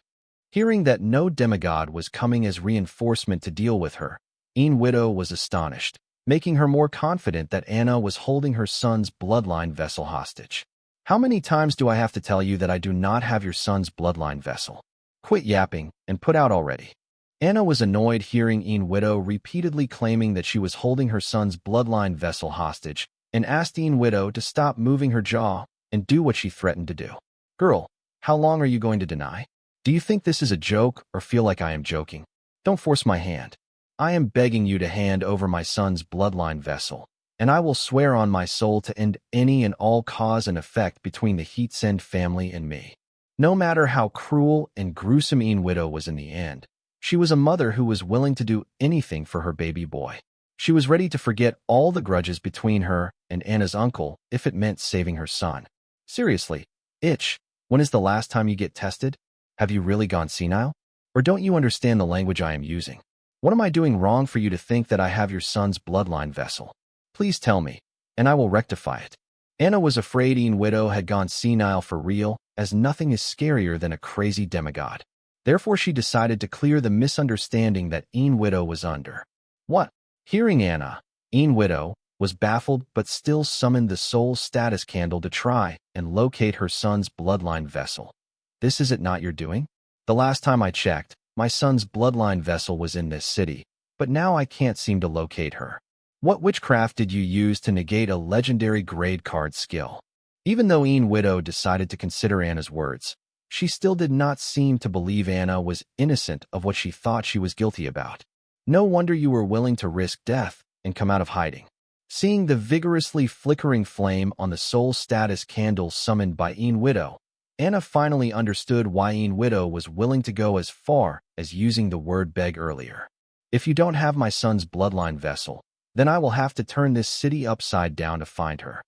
Hearing that no demigod was coming as reinforcement to deal with her, Widow was astonished, making her more confident that Anna was holding her son's bloodline vessel hostage. "How many times do I have to tell you that I do not have your son's bloodline vessel? Quit yapping and put out already." Anna was annoyed hearing Widow repeatedly claiming that she was holding her son's bloodline vessel hostage and asked Widow to stop moving her jaw and do what she threatened to do. "Girl, how long are you going to deny? Do you think this is a joke or feel like I am joking? Don't force my hand. I am begging you to hand over my son's bloodline vessel, and I will swear on my soul to end any and all cause and effect between the Heatsend family and me." No matter how cruel and gruesome Widow was in the end, she was a mother who was willing to do anything for her baby boy. She was ready to forget all the grudges between her and Anna's uncle if it meant saving her son. "Seriously, Itch, when is the last time you get tested? Have you really gone senile? Or don't you understand the language I am using? What am I doing wrong for you to think that I have your son's bloodline vessel? Please tell me, and I will rectify it." Anna was afraid Widow had gone senile for real, as nothing is scarier than a crazy demigod. Therefore, she decided to clear the misunderstanding that Widow was under. "What?" Hearing Anna, Widow was baffled but still summoned the soul status candle to try and locate her son's bloodline vessel. "This is it not your doing? The last time I checked, my son's bloodline vessel was in this city, but now I can't seem to locate her. What witchcraft did you use to negate a legendary grade card skill?" Even though Widow decided to consider Anna's words, she still did not seem to believe Anna was innocent of what she thought she was guilty about. "No wonder you were willing to risk death and come out of hiding." Seeing the vigorously flickering flame on the soul status candle summoned by Widow, Anna finally understood why Widow was willing to go as far as using the word beg earlier. "If you don't have my son's bloodline vessel, then I will have to turn this city upside down to find her."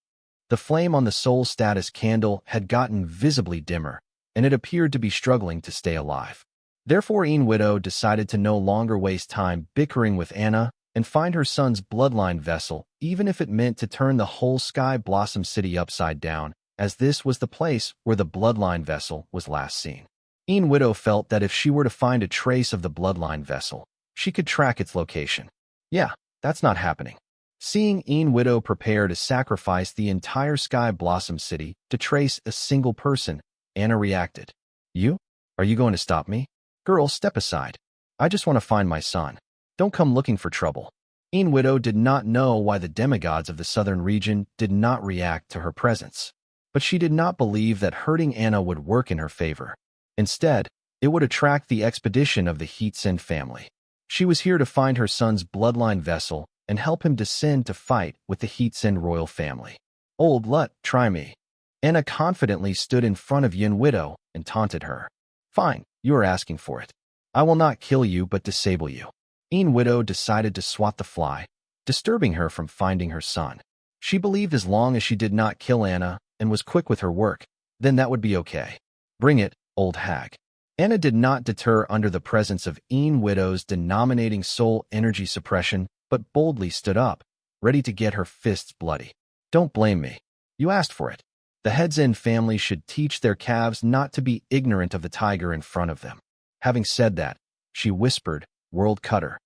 The flame on the soul status candle had gotten visibly dimmer, and it appeared to be struggling to stay alive. Therefore, Widow decided to no longer waste time bickering with Anna and find her son's bloodline vessel, even if it meant to turn the whole Sky Blossom City upside down, as this was the place where the bloodline vessel was last seen. Widow felt that if she were to find a trace of the bloodline vessel, she could track its location. Yeah, that's not happening. Seeing Widow prepare to sacrifice the entire Sky Blossom City to trace a single person, Anna reacted. "You? Are you going to stop me? Girl, step aside. I just want to find my son. Don't come looking for trouble." Widow did not know why the demigods of the southern region did not react to her presence, but she did not believe that hurting Anna would work in her favor. Instead, it would attract the expedition of the Heatsend family. She was here to find her son's bloodline vessel and help him descend to fight with the Heatsend royal family. "Old Lut, try me." Anna confidently stood in front of Widow and taunted her. "Fine, you are asking for it. I will not kill you but disable you." Widow decided to swat the fly, disturbing her from finding her son. She believed as long as she did not kill Anna and was quick with her work, then that would be okay. "Bring it, old hag." Anna did not deter under the presence of Widow's denominating soul energy suppression, but boldly stood up, ready to get her fists bloody. "Don't blame me. You asked for it. The Headsend family should teach their calves not to be ignorant of the tiger in front of them." Having said that, she whispered, "World Cutter."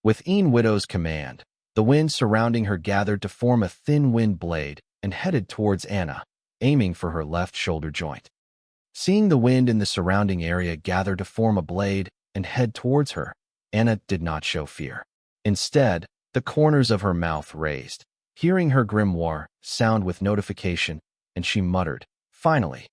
With Widow's command, the wind surrounding her gathered to form a thin wind blade and headed towards Anna, aiming for her left shoulder joint. Seeing the wind in the surrounding area gather to form a blade and head towards her, Anna did not show fear. Instead, the corners of her mouth raised, hearing her grimoire sound with notification, and she muttered, "Finally.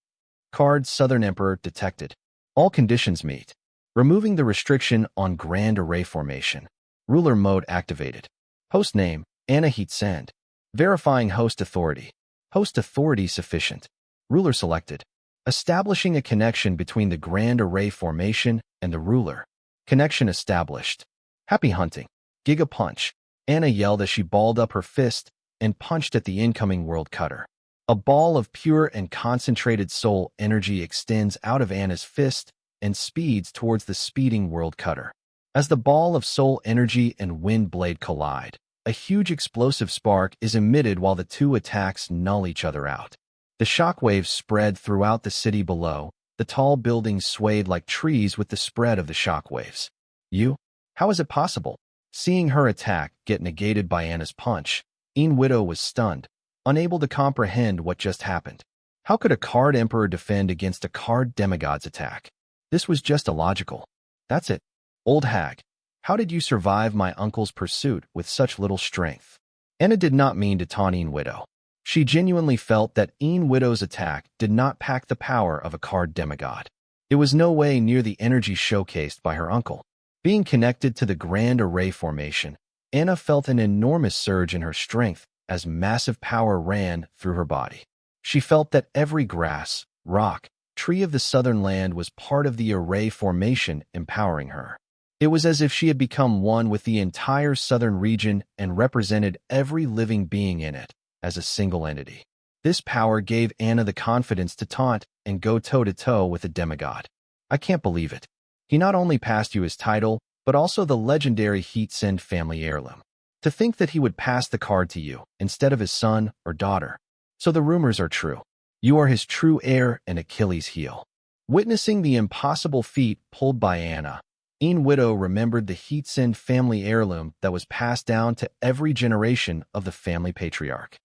Card Southern Emperor detected. All conditions meet. Removing the restriction on Grand Array Formation. Ruler mode activated. Host name, Anna Heatsend. Verifying host authority. Host authority sufficient. Ruler selected. Establishing a connection between the Grand Array Formation and the ruler. Connection established. Happy hunting. Giga Punch." Anna yelled as she balled up her fist and punched at the incoming World Cutter. A ball of pure and concentrated soul energy extends out of Anna's fist and speeds towards the speeding World Cutter. As the ball of soul energy and wind blade collide, a huge explosive spark is emitted while the two attacks null each other out. The shockwaves spread throughout the city below. The tall buildings swayed like trees with the spread of the shockwaves. You? How is it possible? Seeing her attack get negated by Anna's punch, Widow was stunned, unable to comprehend what just happened. How could a card emperor defend against a card demigod's attack? This was just illogical. That's it. Old hag, how did you survive my uncle's pursuit with such little strength? Anna did not mean to taunt Widow. She genuinely felt that Widow's attack did not pack the power of a card demigod. It was no way near the energy showcased by her uncle. Being connected to the Grand Array formation, Anna felt an enormous surge in her strength as massive power ran through her body. She felt that every grass, rock, tree of the southern land was part of the Array formation, empowering her. It was as if she had become one with the entire southern region and represented every living being in it as a single entity. This power gave Anna the confidence to taunt and go toe-to-toe with a demigod. I can't believe it. He not only passed you his title, but also the legendary Heat-Send family heirloom. To think that he would pass the card to you instead of his son or daughter. So the rumors are true. You are his true heir and Achilles' heel. Witnessing the impossible feat pulled by Anna, Widow remembered the Heat-Send family heirloom that was passed down to every generation of the family patriarch.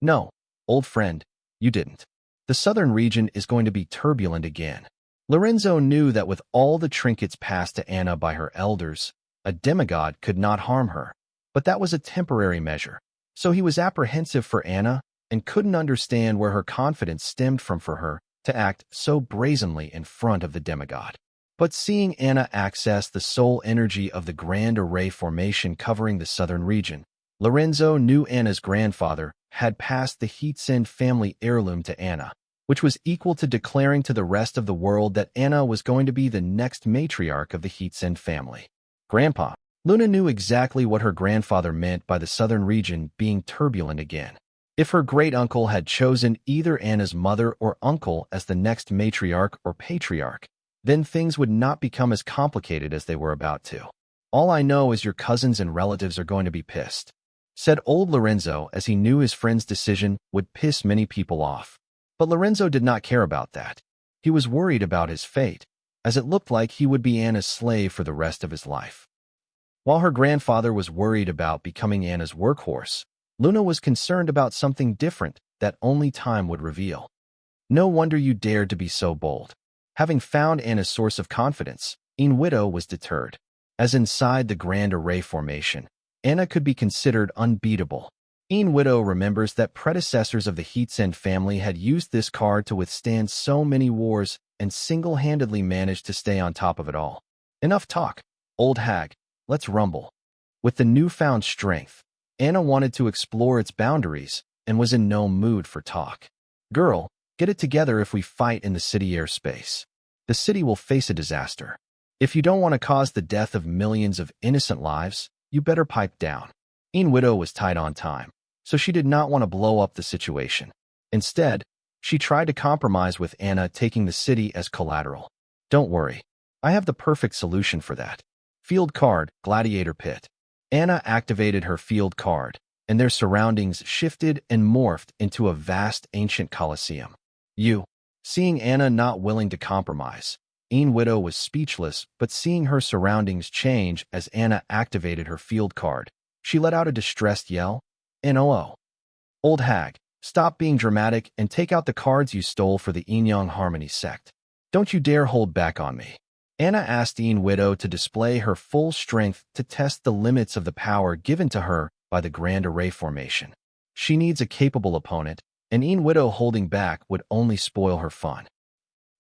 No, old friend, you didn't. The southern region is going to be turbulent again. Lorenzo knew that with all the trinkets passed to Anna by her elders, a demigod could not harm her. But that was a temporary measure. So he was apprehensive for Anna and couldn't understand where her confidence stemmed from for her to act so brazenly in front of the demigod. But seeing Anna access the soul energy of the Grand Array formation covering the southern region, Lorenzo knew Anna's grandfather had passed the Heat-Send family heirloom to Anna, which was equal to declaring to the rest of the world that Anna was going to be the next matriarch of the Heat-Send family. Grandpa. Luna knew exactly what her grandfather meant by the southern region being turbulent again. If her great-uncle had chosen either Anna's mother or uncle as the next matriarch or patriarch, then things would not become as complicated as they were about to. All I know is your cousins and relatives are going to be pissed, said old Lorenzo as he knew his friend's decision would piss many people off. But Lorenzo did not care about that. He was worried about his fate, as it looked like he would be Anna's slave for the rest of his life. While her grandfather was worried about becoming Anna's workhorse, Luna was concerned about something different that only time would reveal. No wonder you dared to be so bold. Having found Anna's source of confidence, Widow was deterred. As inside the Grand Array formation, Anna could be considered unbeatable. Widow remembers that predecessors of the Heat-Send family had used this card to withstand so many wars and single-handedly managed to stay on top of it all. Enough talk, old hag. Let's rumble. With the newfound strength, Anna wanted to explore its boundaries and was in no mood for talk. Girl, get it together if we fight in the city airspace. The city will face a disaster. If you don't want to cause the death of millions of innocent lives, you better pipe down. Widow was tight on time, so she did not want to blow up the situation. Instead, she tried to compromise with Anna taking the city as collateral. Don't worry, I have the perfect solution for that. Field card, Gladiator Pit. Anna activated her field card, and their surroundings shifted and morphed into a vast ancient coliseum. Seeing Anna not willing to compromise, Widow was speechless, but seeing her surroundings change as Anna activated her field card, she let out a distressed yell. No. Old hag, stop being dramatic and take out the cards you stole for the Inyang Harmony sect. Don't you dare hold back on me. Anna asked Widow to display her full strength to test the limits of the power given to her by the Grand Array formation. She needs a capable opponent, and Widow holding back would only spoil her fun.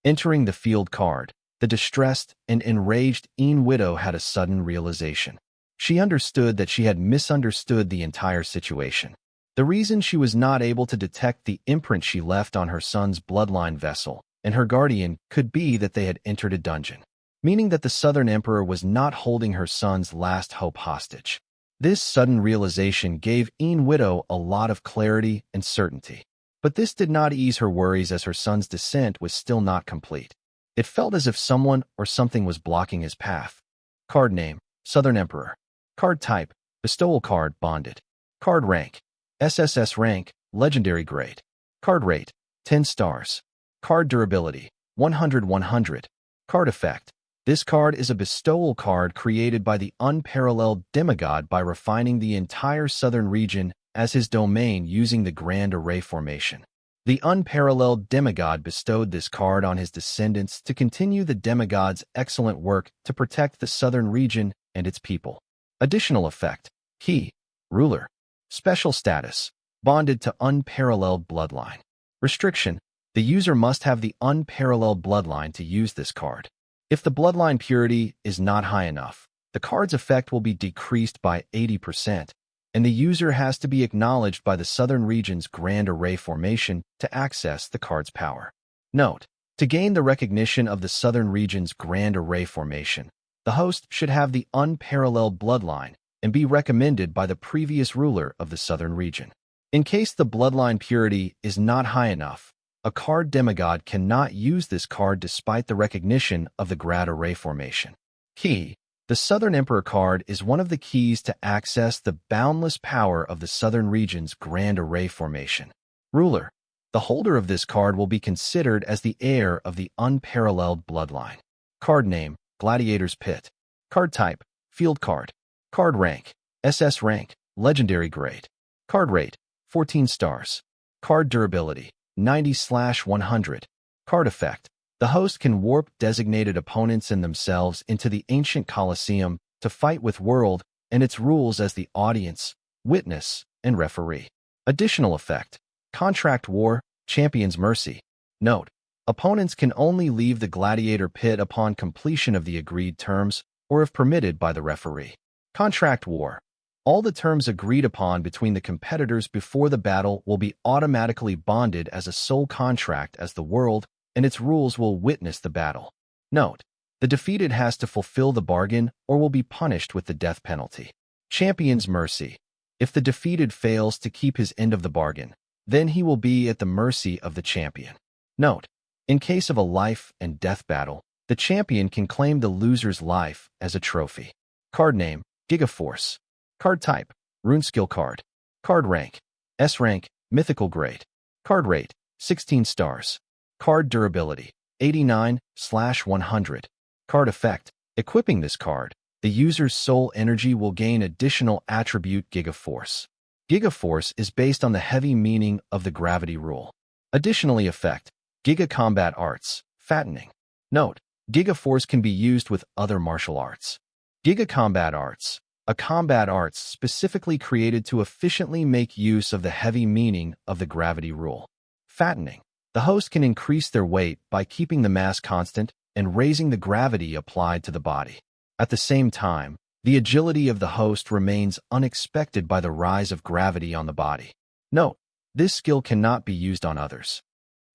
Entering the field card, the distressed and enraged Widow had a sudden realization. She understood that she had misunderstood the entire situation. The reason she was not able to detect the imprint she left on her son's bloodline vessel and her guardian could be that they had entered a dungeon, meaning that the Southern Emperor was not holding her son's last hope hostage. This sudden realization gave Widow a lot of clarity and certainty. But this did not ease her worries as her son's descent was still not complete. It felt as if someone or something was blocking his path. Card name, Southern Emperor. Card type, bestowal card, bonded. Card rank, SSS rank, legendary grade. Card rate, 10 stars. Card durability, 100/100. Card effect. This card is a bestowal card created by the unparalleled demigod by refining the entire southern region as his domain using the Grand Array formation. The unparalleled demigod bestowed this card on his descendants to continue the demigod's excellent work to protect the southern region and its people. Additional effect. He, ruler. Special status. Bonded to unparalleled bloodline. Restriction. The user must have the unparalleled bloodline to use this card. If the bloodline purity is not high enough, the card's effect will be decreased by 80%, and the user has to be acknowledged by the southern region's Grand Array formation to access the card's power. Note: to gain the recognition of the southern region's Grand Array formation, the host should have the unparalleled bloodline and be recommended by the previous ruler of the southern region. In case the bloodline purity is not high enough, a card demigod cannot use this card despite the recognition of the Grand Array formation. Key. The Southern Emperor card is one of the keys to access the boundless power of the southern region's Grand Array formation. Ruler. The holder of this card will be considered as the heir of the unparalleled bloodline. Card name, Gladiator's Pit. Card type, field card. Card rank, SS rank, legendary grade. Card rate, 14 stars. Card durability, 90/100. Card effect. The host can warp designated opponents and themselves into the ancient Colosseum to fight with world and its rules as the audience, witness, and referee. Additional effect. Contract war, champion's mercy. Note: opponents can only leave the gladiator pit upon completion of the agreed terms or if permitted by the referee. Contract war. All the terms agreed upon between the competitors before the battle will be automatically bonded as a sole contract as the world and its rules will witness the battle. Note: the defeated has to fulfill the bargain or will be punished with the death penalty. Champion's mercy. If the defeated fails to keep his end of the bargain, then he will be at the mercy of the champion. Note: in case of a life and death battle, the champion can claim the loser's life as a trophy. Card name, Gigaforce. Card type, rune skill card. Card rank, S rank, mythical grade. Card rate, 16 stars. Card durability, 89/100. Card effect. Equipping this card, the user's soul energy will gain additional attribute Gigaforce. Gigaforce is based on the heavy meaning of the gravity rule. Additionally effect. Giga combat arts, fattening. Note: Gigaforce can be used with other martial arts. Giga combat arts. A combat arts specifically created to efficiently make use of the heavy meaning of the gravity rule. Fattening. The host can increase their weight by keeping the mass constant and raising the gravity applied to the body. At the same time, the agility of the host remains unexpected by the rise of gravity on the body. Note: this skill cannot be used on others.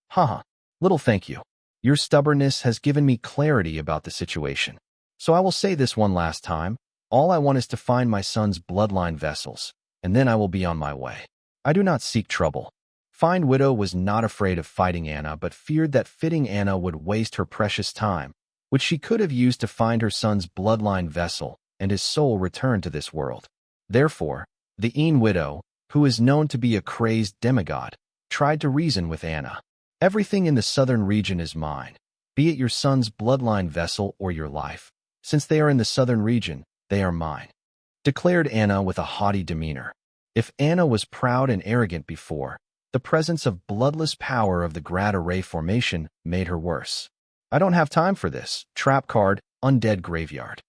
Haha. Little thank you. Your stubbornness has given me clarity about the situation. So I will say this one last time. All I want is to find my son's bloodline vessels, and then I will be on my way. I do not seek trouble. Fine Widow was not afraid of fighting Anna but feared that fitting Anna would waste her precious time, which she could have used to find her son's bloodline vessel and his soul return to this world. Therefore, the Een Widow, who is known to be a crazed demigod, tried to reason with Anna. Everything in the southern region is mine, be it your son's bloodline vessel or your life. Since they are in the southern region, they are mine, declared Anna with a haughty demeanor. If Anna was proud and arrogant before, the presence of bloodless power of the Grand Array formation made her worse. I don't have time for this. Trap card, Undead Graveyard.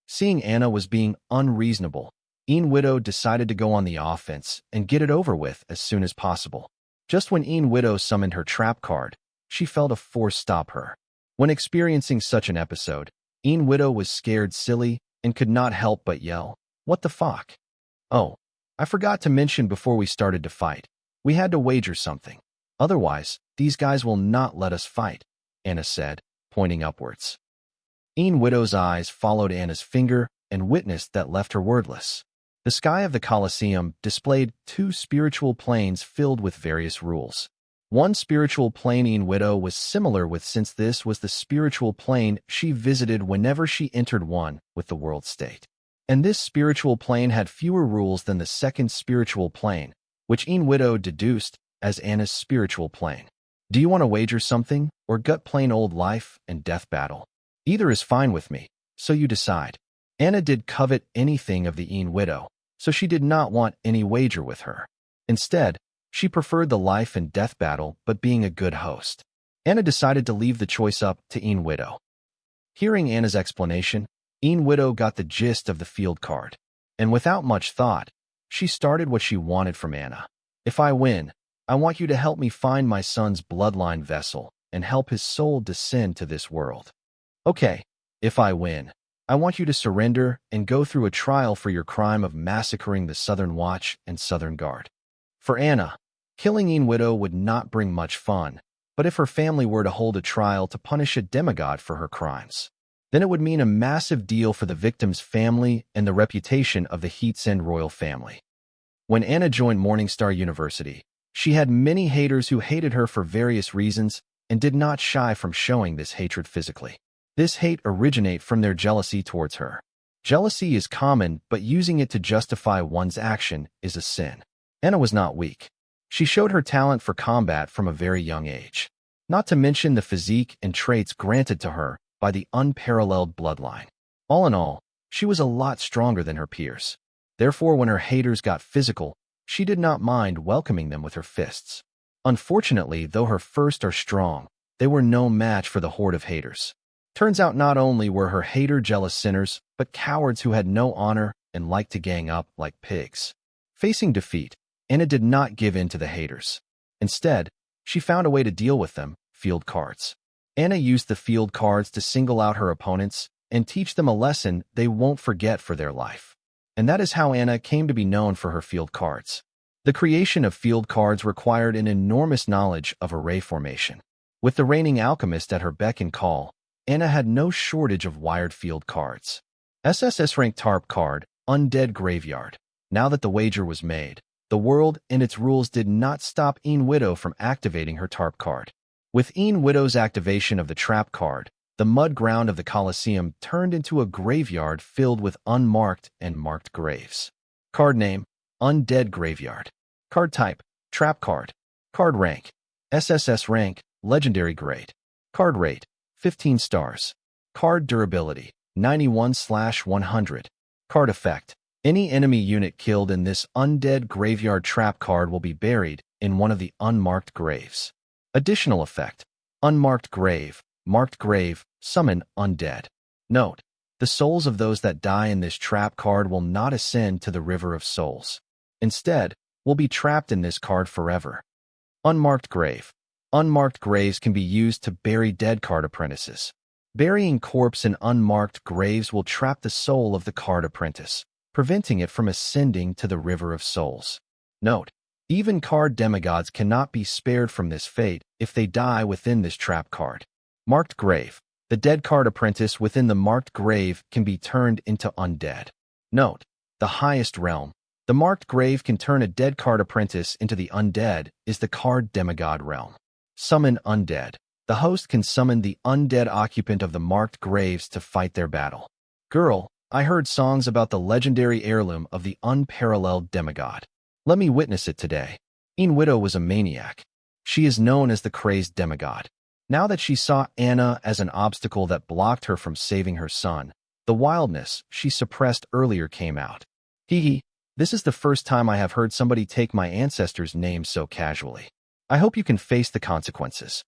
Seeing Anna was being unreasonable, Een Widow decided to go on the offense and get it over with as soon as possible. Just when Een Widow summoned her trap card, she felt a force stop her. When experiencing such an episode, Een Widow was scared silly and could not help but yell, "What the fuck?" Oh, I forgot to mention before we started to fight. We had to wager something. Otherwise, these guys will not let us fight, Anna said, pointing upwards. Een Widow's eyes followed Anna's finger and witnessed that left her wordless. The sky of the Colosseum displayed 2 spiritual planes filled with various rules. One spiritual plane Een Widow was similar with since this was the spiritual plane she visited whenever she entered one with the world state. And this spiritual plane had fewer rules than the second spiritual plane, which Een Widow deduced as Anna's spiritual plane. Do you want to wager something, or gut plain old life and death battle? Either is fine with me, so you decide. Anna did covet anything of the widow, so she did not want any wager with her. Instead, she preferred the life and death battle but being a good host. Anna decided to leave the choice up to widow. Hearing Anna's explanation, widow got the gist of the field card, and without much thought, she started what she wanted from Anna. If I win, I want you to help me find my son's bloodline vessel and help his soul descend to this world. Okay, if I win, I want you to surrender and go through a trial for your crime of massacring the Southern Watch and Southern Guard. For Anna, killing widow would not bring much fun, but if her family were to hold a trial to punish a demigod for her crimes, then it would mean a massive deal for the victim's family and the reputation of the Heat's End royal family. When Anna joined Morningstar University, she had many haters who hated her for various reasons and did not shy from showing this hatred physically. This hate originates from their jealousy towards her. Jealousy is common, but using it to justify one's action is a sin. Anna was not weak. She showed her talent for combat from a very young age, not to mention the physique and traits granted to her by the unparalleled bloodline. All in all, she was a lot stronger than her peers. Therefore, when her haters got physical, she did not mind welcoming them with her fists. Unfortunately, though her fists are strong, they were no match for the horde of haters. Turns out not only were her hater-jealous sinners, but cowards who had no honor and liked to gang up like pigs. Facing defeat, Anna did not give in to the haters. Instead, she found a way to deal with them: field cards. Anna used the field cards to single out her opponents and teach them a lesson they won't forget for their life. And that is how Anna came to be known for her field cards. The creation of field cards required an enormous knowledge of array formation. With the reigning alchemist at her beck and call, Anna had no shortage of wired field cards. SSS rank TARP card, Undead Graveyard. Now that the wager was made, the world and its rules did not stop widow from activating her TARP card. With widow's activation of the trap card, the mud ground of the Colosseum turned into a graveyard filled with unmarked and marked graves. Card name: Undead Graveyard. Card type: Trap card. Card rank: SSS rank, Legendary grade. Card rate: 15 stars. Card durability: 91/100. Card effect: any enemy unit killed in this Undead Graveyard trap card will be buried in one of the unmarked graves. Additional effect: unmarked grave, marked grave, summon undead. Note: the souls of those that die in this trap card will not ascend to the River of Souls. Instead, will be trapped in this card forever. Unmarked grave. Unmarked graves can be used to bury dead card apprentices. Burying corpse in unmarked graves will trap the soul of the card apprentice, preventing it from ascending to the River of Souls. Note: even card demigods cannot be spared from this fate if they die within this trap card. Marked grave. The dead card apprentice within the marked grave can be turned into undead. Note: the highest realm. The marked grave can turn a dead card apprentice into the undead is the card demigod realm. Summon undead. The host can summon the undead occupant of the marked graves to fight their battle. Girl, I heard songs about the legendary heirloom of the unparalleled demigod. Let me witness it today. Widow was a maniac. She is known as the crazed demigod. Now that she saw Anna as an obstacle that blocked her from saving her son, the wildness she suppressed earlier came out. Hee, this is the first time I have heard somebody take my ancestor's name so casually. I hope you can face the consequences.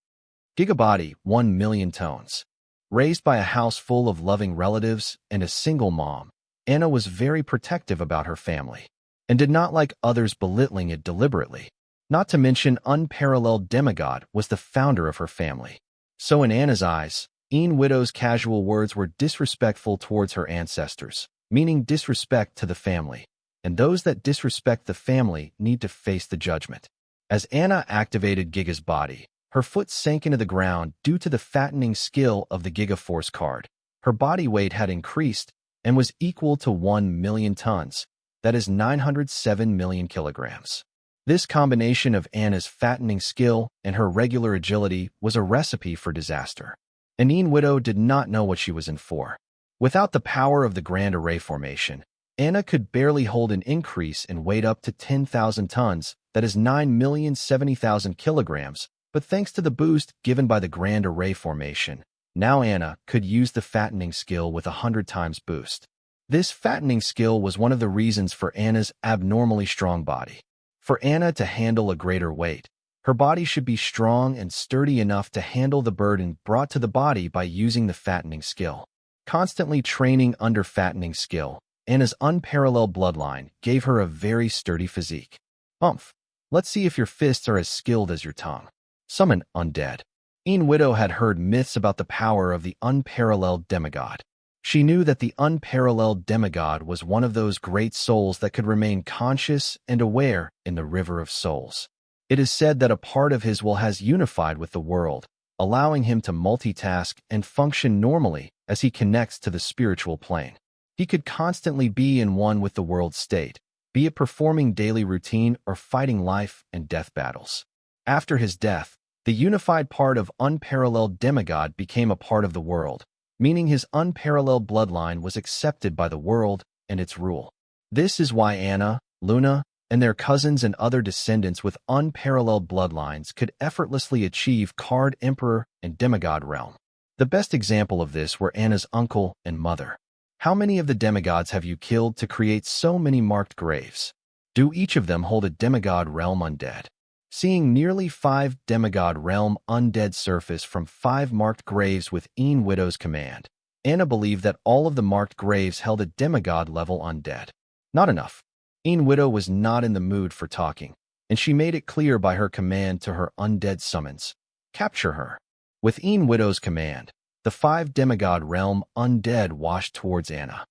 Gigabody, 1 million tones. Raised by a house full of loving relatives and a single mom, Anna was very protective about her family, and did not like others belittling it deliberately. Not to mention, unparalleled demigod was the founder of her family. So in Anna's eyes, widow's casual words were disrespectful towards her ancestors, meaning disrespect to the family, and those that disrespect the family need to face the judgment. As Anna activated Giga's body, her foot sank into the ground due to the fattening skill of the Giga Force card. Her body weight had increased and was equal to 1 million tons, that is 907 million kilograms. This combination of Anna's fattening skill and her regular agility was a recipe for disaster. And widow did not know what she was in for. Without the power of the Grand Array formation, Anna could barely hold an increase in weight up to 10,000 tons, that is 9,070,000 kilograms, But thanks to the boost given by the Grand Array formation, now Anna could use the fattening skill with 100 times boost. This fattening skill was one of the reasons for Anna's abnormally strong body. For Anna to handle a greater weight, her body should be strong and sturdy enough to handle the burden brought to the body by using the fattening skill. Constantly training under fattening skill, Anna's unparalleled bloodline gave her a very sturdy physique. Let's see if your fists are as skilled as your tongue. Summon undead. Widow had heard myths about the power of the unparalleled demigod. She knew that the unparalleled demigod was one of those great souls that could remain conscious and aware in the river of souls. It is said that a part of his will has unified with the world, allowing him to multitask and function normally as he connects to the spiritual plane. He could constantly be in one with the world state, be it performing daily routine or fighting life and death battles. After his death, the unified part of unparalleled demigod became a part of the world, meaning his unparalleled bloodline was accepted by the world and its rule. This is why Anna, Luna, and their cousins and other descendants with unparalleled bloodlines could effortlessly achieve card emperor and demigod realm. The best example of this were Anna's uncle and mother. How many of the demigods have you killed to create so many marked graves? Do each of them hold a demigod realm undead? Seeing nearly 5 demigod realm undead surface from 5 marked graves with Widow's command, Anna believed that all of the marked graves held a demigod level undead. Not enough. Widow was not in the mood for talking, and she made it clear by her command to her undead summons. Capture her. With Widow's command, the 5 demigod realm undead washed towards Anna.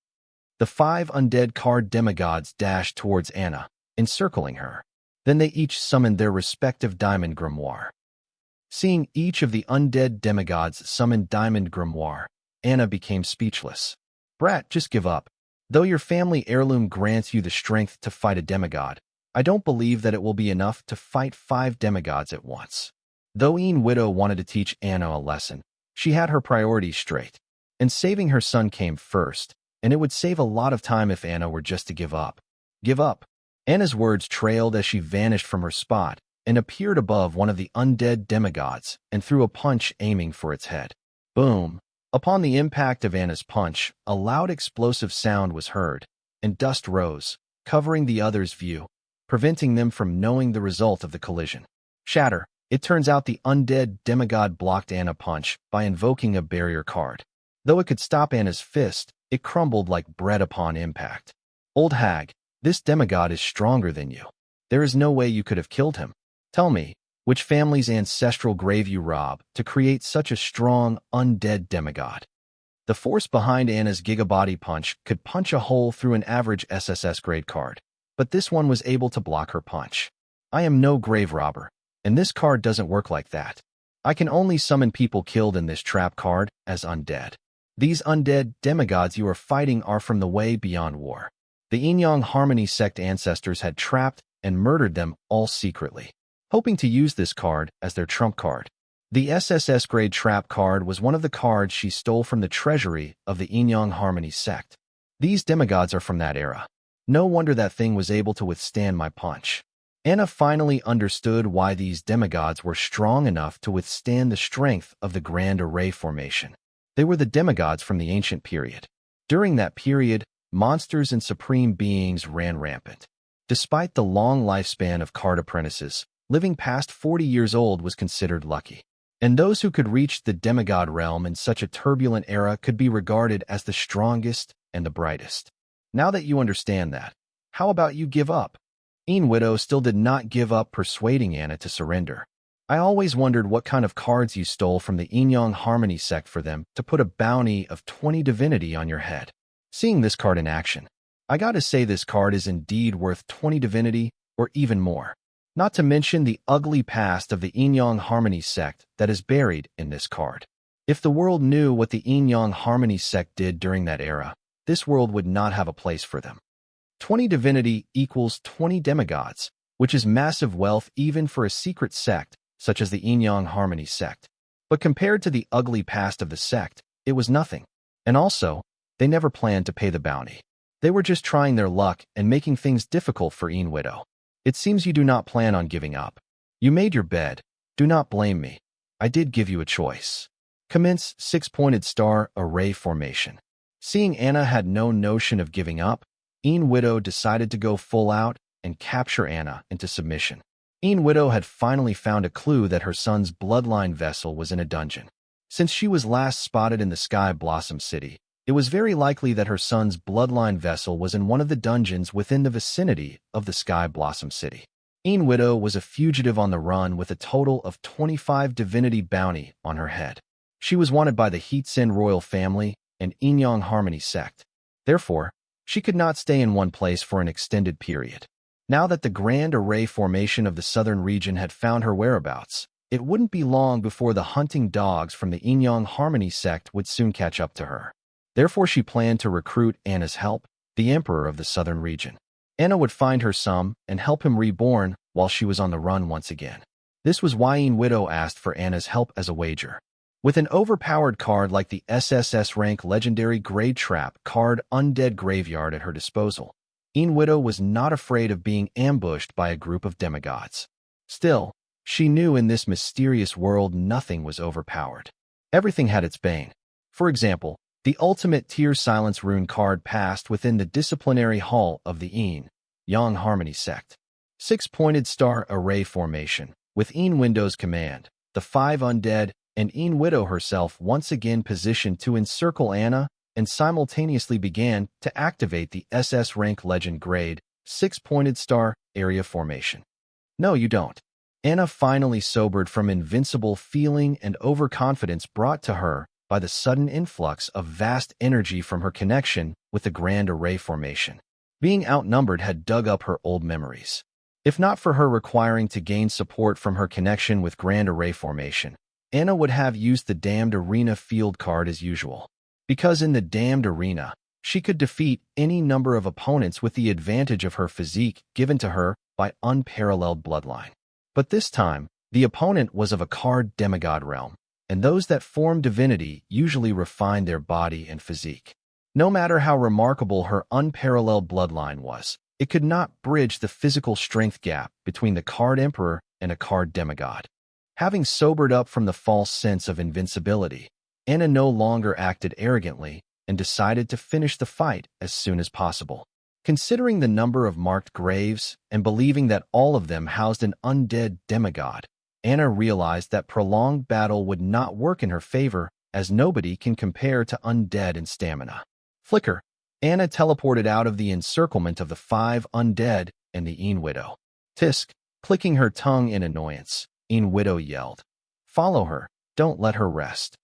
The 5 undead card demigods dashed towards Anna, encircling her. Then they each summoned their respective diamond grimoire. Seeing each of the undead demigods summon diamond grimoire, Anna became speechless. Brat, just give up. Though your family heirloom grants you the strength to fight a demigod, I don't believe that it will be enough to fight 5 demigods at once. Though Widow wanted to teach Anna a lesson, she had her priorities straight, and saving her son came first, and it would save a lot of time if Anna were just to give up. Give up. Anna's words trailed as she vanished from her spot and appeared above one of the undead demigods and threw a punch aiming for its head. Boom! Upon the impact of Anna's punch, a loud explosive sound was heard, and dust rose, covering the other's view, preventing them from knowing the result of the collision. Shatter! It turns out the undead demigod blocked Anna's punch by invoking a barrier card. Though it could stop Anna's fist, it crumbled like bread upon impact. Old hag, this demigod is stronger than you. There is no way you could have killed him. Tell me, which family's ancestral grave you rob to create such a strong, undead demigod? The force behind Anna's gigabody punch could punch a hole through an average SSS grade card, but this one was able to block her punch. I am no grave robber, and this card doesn't work like that. I can only summon people killed in this trap card as undead. These undead demigods you are fighting are from the way beyond war. The Yin-Yang Harmony sect ancestors had trapped and murdered them all secretly, hoping to use this card as their trump card. The SSS grade trap card was one of the cards she stole from the treasury of the Yin-Yang Harmony sect. These demigods are from that era. No wonder that thing was able to withstand my punch. Anna finally understood why these demigods were strong enough to withstand the strength of the Grand Array formation. They were the demigods from the ancient period. During that period, monsters and supreme beings ran rampant. Despite the long lifespan of card apprentices, living past 40 years old was considered lucky. And those who could reach the demigod realm in such a turbulent era could be regarded as the strongest and the brightest. Now that you understand that, how about you give up? Widow still did not give up persuading Anna to surrender. I always wondered what kind of cards you stole from the Yin-Yang Harmony sect for them to put a bounty of 20 divinity on your head. Seeing this card in action, I gotta say this card is indeed worth 20 divinity or even more. Not to mention the ugly past of the Yin-Yang Harmony sect that is buried in this card. If the world knew what the Yin-Yang Harmony sect did during that era, this world would not have a place for them. 20 divinity equals 20 demigods, which is massive wealth even for a secret sect such as the Yin-Yang Harmony sect. But compared to the ugly past of the sect, it was nothing. And also, they never planned to pay the bounty. They were just trying their luck and making things difficult for Widow. It seems you do not plan on giving up. You made your bed, Do not blame me. I did give you a choice. Commence six-pointed star array formation. Seeing Anna had no notion of giving up, Widow decided to go full out and capture Anna into submission. Widow had finally found a clue that her son's bloodline vessel was in a dungeon. Since she was last spotted in the Sky Blossom City, it was very likely that her son's bloodline vessel was in one of the dungeons within the vicinity of the Sky Blossom City. Widow was a fugitive on the run with a total of 25 divinity bounty on her head. She was wanted by the Heatsin royal family and Inyang Harmony sect. Therefore, she could not stay in one place for an extended period. Now that the Grand Array formation of the southern region had found her whereabouts, it wouldn't be long before the hunting dogs from the Inyang Harmony sect would soon catch up to her. Therefore, she planned to recruit Anna's help, the emperor of the southern region. Anna would find her some and help him reborn while she was on the run once again. This was why Widow asked for Anna's help as a wager. With an overpowered card like the SSS rank legendary Grade Trap card Undead Graveyard at her disposal, Widow was not afraid of being ambushed by a group of demigods. Still, she knew in this mysterious world nothing was overpowered. Everything had its bane. For example, the ultimate Tear Silence rune card passed within the disciplinary hall of the Yang Harmony sect. Six-pointed star array formation, with Window's command, the 5 undead, and Widow herself once again positioned to encircle Anna and simultaneously began to activate the SS rank legend grade, 6-pointed star area formation. No, you don't. Anna finally sobered from invincible feeling and overconfidence brought to her by the sudden influx of vast energy from her connection with the Grand Array formation. Being outnumbered had dug up her old memories. If not for her requiring to gain support from her connection with Grand Array formation, Anna would have used the Damned Arena field card as usual. Because in the Damned Arena, she could defeat any number of opponents with the advantage of her physique given to her by unparalleled bloodline. But this time, the opponent was of a card demigod realm, and those that form divinity usually refine their body and physique. No matter how remarkable her unparalleled bloodline was, it could not bridge the physical strength gap between the card emperor and a card demigod. Having sobered up from the false sense of invincibility, Anna no longer acted arrogantly and decided to finish the fight as soon as possible. Considering the number of marked graves and believing that all of them housed an undead demigod, Anna realized that prolonged battle would not work in her favor, as nobody can compare to undead in stamina. Flicker. Anna teleported out of the encirclement of the 5 undead and the Widow. Tisk, clicking her tongue in annoyance, Widow yelled. Follow her, don't let her rest.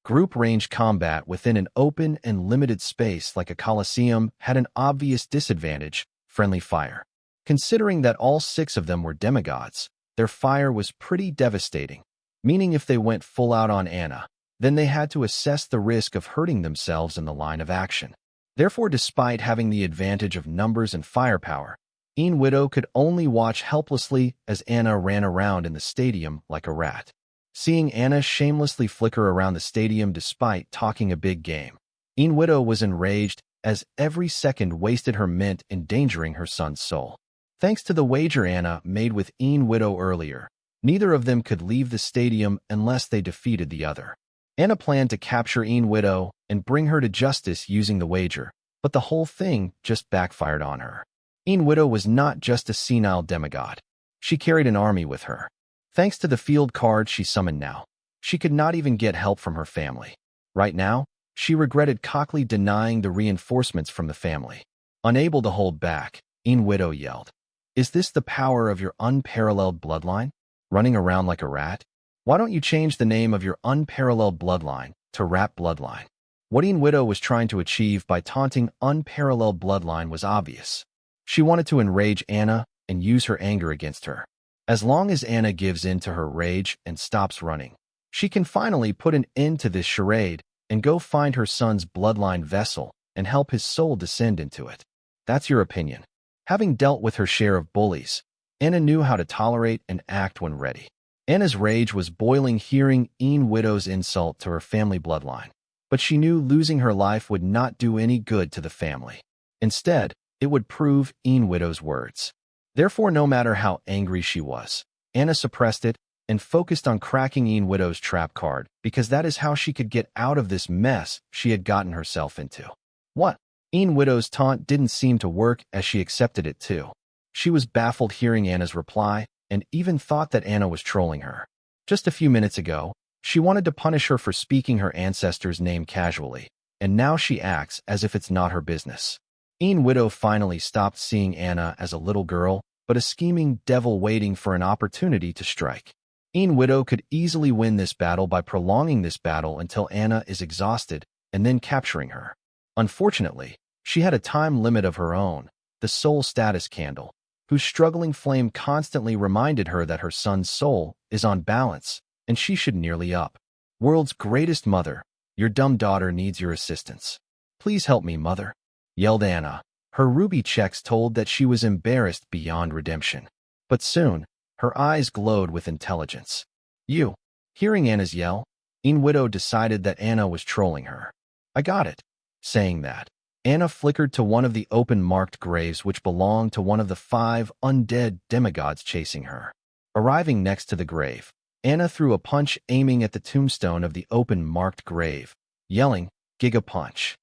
Group range combat within an open and limited space like a coliseum had an obvious disadvantage: friendly fire. Considering that all 6 of them were demigods, their fire was pretty devastating, meaning if they went full out on Anna, then they had to assess the risk of hurting themselves in the line of action. Therefore, despite having the advantage of numbers and firepower, Widow could only watch helplessly as Anna ran around in the stadium like a rat. Seeing Anna shamelessly flicker around the stadium despite talking a big game, Widow was enraged as every second wasted her meant endangering her son's soul. Thanks to the wager Anna made with Widow earlier, neither of them could leave the stadium unless they defeated the other. Anna planned to capture Widow and bring her to justice using the wager, but the whole thing just backfired on her. Widow was not just a senile demigod. She carried an army with her. Thanks to the field card she summoned now, she could not even get help from her family. Right now, she regretted cockily denying the reinforcements from the family. Unable to hold back, Widow yelled, "Is this the power of your unparalleled bloodline? Running around like a rat? Why don't you change the name of your unparalleled bloodline to Rat Bloodline?" What Widow was trying to achieve by taunting unparalleled bloodline was obvious. She wanted to enrage Anna and use her anger against her. As long as Anna gives in to her rage and stops running, she can finally put an end to this charade and go find her son's bloodline vessel and help his soul descend into it. That's your opinion. Having dealt with her share of bullies, Anna knew how to tolerate and act when ready. Anna's rage was boiling hearing Widow's insult to her family bloodline, but she knew losing her life would not do any good to the family. Instead, it would prove Widow's words. Therefore, no matter how angry she was, Anna suppressed it and focused on cracking Ian Widow's trap card because that is how she could get out of this mess she had gotten herself into. What? Ian Widow's taunt didn't seem to work as she accepted it too. She was baffled hearing Anna's reply and even thought that Anna was trolling her. Just a few minutes ago, she wanted to punish her for speaking her ancestor's name casually, and now she acts as if it's not her business. Ian Widow finally stopped seeing Anna as a little girl, but a scheming devil waiting for an opportunity to strike. Ian Widow could easily win this battle by prolonging this battle until Anna is exhausted and then capturing her. Unfortunately, she had a time limit of her own, the soul status candle, whose struggling flame constantly reminded her that her son's soul is on balance and she should nearly up. World's greatest mother, your dumb daughter needs your assistance. Please help me, mother, yelled Anna. Her ruby checks told that she was embarrassed beyond redemption. But soon, her eyes glowed with intelligence. You. Hearing Anna's yell, Ian Widow decided that Anna was trolling her. I got it. Saying that, Anna flickered to one of the open marked graves which belonged to one of the 5 undead demigods chasing her. Arriving next to the grave, Anna threw a punch aiming at the tombstone of the open marked grave, yelling, Giga Punch.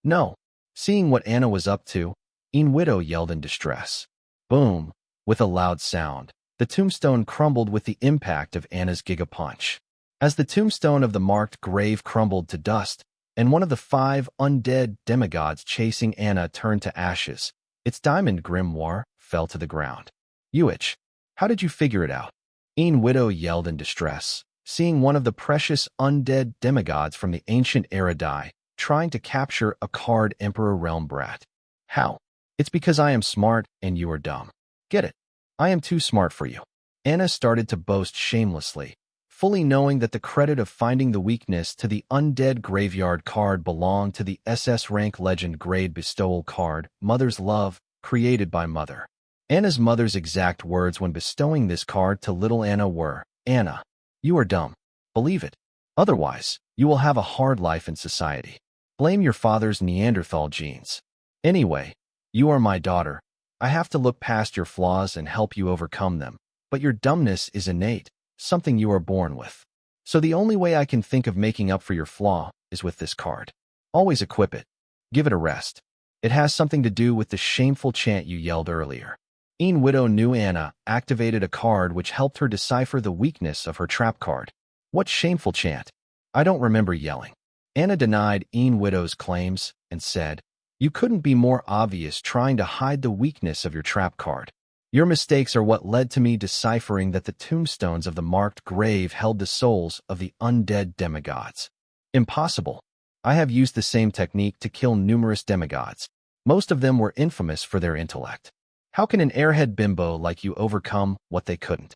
No. Seeing what Anna was up to, Ian Widow yelled in distress. Boom! With a loud sound, the tombstone crumbled with the impact of Anna's Giga Punch. As the tombstone of the marked grave crumbled to dust, and one of the 5 undead demigods chasing Anna turned to ashes, its diamond grimoire fell to the ground. Yuich, how did you figure it out? Ian Widow yelled in distress, seeing one of the precious undead demigods from the ancient era die, trying to capture a card Emperor Realm brat. How? It's because I am smart and you are dumb. Get it? I am too smart for you. Anna started to boast shamelessly, fully knowing that the credit of finding the weakness to the undead graveyard card belonged to the SS rank legend grade bestowal card, Mother's Love, created by Mother. Anna's mother's exact words when bestowing this card to little Anna were, Anna, you are dumb. Believe it. Otherwise, you will have a hard life in society. Blame your father's Neanderthal genes. Anyway, you are my daughter. I have to look past your flaws and help you overcome them. But your dumbness is innate, something you are born with. So the only way I can think of making up for your flaw is with this card. Always equip it. Give it a rest. It has something to do with the shameful chant you yelled earlier. Ian Widow knew Anna activated a card which helped her decipher the weakness of her trap card. What shameful chant? I don't remember yelling. Anna denied Ian Widow's claims and said, You couldn't be more obvious trying to hide the weakness of your trap card. Your mistakes are what led to me deciphering that the tombstones of the marked grave held the souls of the undead demigods. Impossible. I have used the same technique to kill numerous demigods. Most of them were infamous for their intellect. How can an airhead bimbo like you overcome what they couldn't?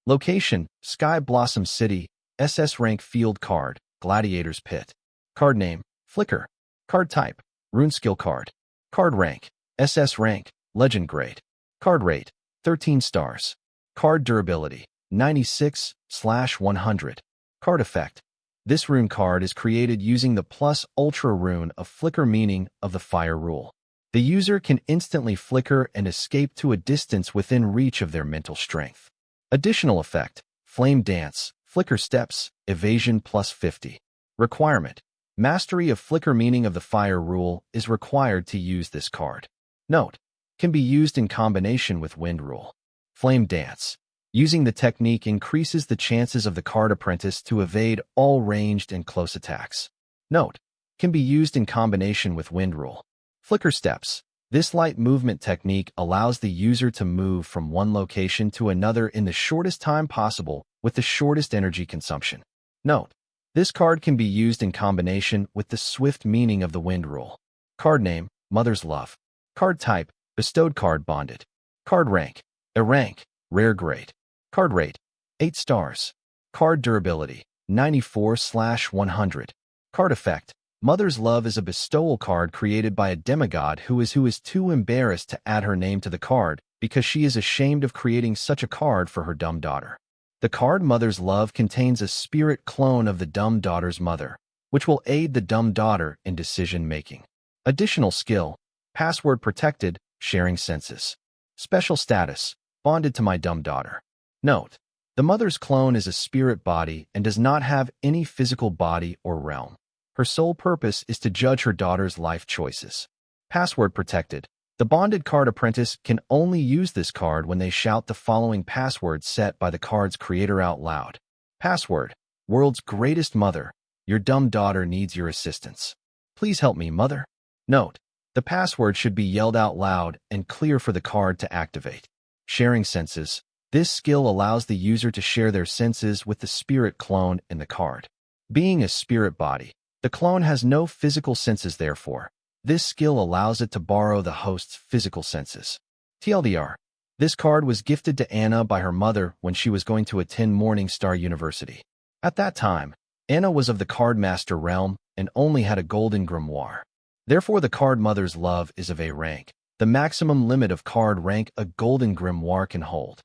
Location, Sky Blossom City, SS rank field card, Gladiator's Pit. Card name, Flicker. Card type, Rune skill card. Card rank, SS rank, Legend grade. Card rate, 13 stars. Card durability, 96/100. Card effect. This rune card is created using the plus ultra rune of Flicker, meaning of the fire rule. The user can instantly flicker and escape to a distance within reach of their mental strength. Additional effect, Flame Dance, Flicker Steps, Evasion plus 50. Requirement, Mastery of Flicker, meaning of the fire rule, is required to use this card. Note, can be used in combination with Wind rule. Flame Dance. Using the technique increases the chances of the card apprentice to evade all ranged and close attacks. Note, can be used in combination with Wind rule. Flicker Steps. This light movement technique allows the user to move from one location to another in the shortest time possible with the shortest energy consumption. Note, this card can be used in combination with the swift, meaning of the Wind rule. Card name, Mother's Love. Card type, bestowed card bonded. Card rank, a rank, rare grade. Card rate, 8 stars. Card durability, 94/100. Card effect, Mother's Love is a bestowal card created by a demigod who is too embarrassed to add her name to the card because she is ashamed of creating such a card for her dumb daughter. The card Mother's Love contains a spirit clone of the dumb daughter's mother, which will aid the dumb daughter in decision-making. Additional skill, password protected, sharing senses. Special status, bonded to my dumb daughter. Note, The mother's clone is a spirit body and does not have any physical body or realm. Her sole purpose is to judge her daughter's life choices. Password protected. The bonded card apprentice can only use this card when they shout the following password set by the card's creator out loud. Password: World's greatest mother. Your dumb daughter needs your assistance. Please help me, mother. Note: the password should be yelled out loud and clear for the card to activate. Sharing senses. This skill allows the user to share their senses with the spirit clone in the card. Being a spirit body, the clone has no physical senses therefore. This skill allows it to borrow the host's physical senses. TLDR. This card was gifted to Anna by her mother when she was going to attend Morningstar University. At that time, Anna was of the card master realm and only had a golden grimoire. Therefore, the card mother's love is of A rank, the maximum limit of card rank a golden grimoire can hold.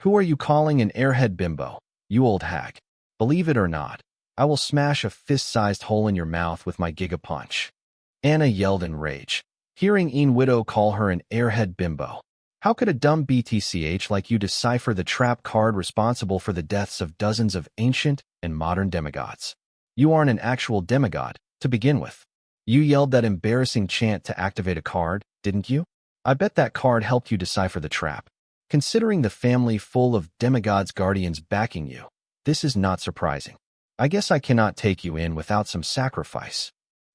Who are you calling an airhead bimbo, you old hag? Believe it or not, I will smash a fist-sized hole in your mouth with my giga-punch. Anna yelled in rage, hearing Een Widow call her an airhead bimbo. How could a dumb BTCH like you decipher the trap card responsible for the deaths of dozens of ancient and modern demigods? You aren't an actual demigod, to begin with. You yelled that embarrassing chant to activate a card, didn't you? I bet that card helped you decipher the trap. Considering the family full of demigods guardians backing you, this is not surprising. I guess I cannot take you in without some sacrifice.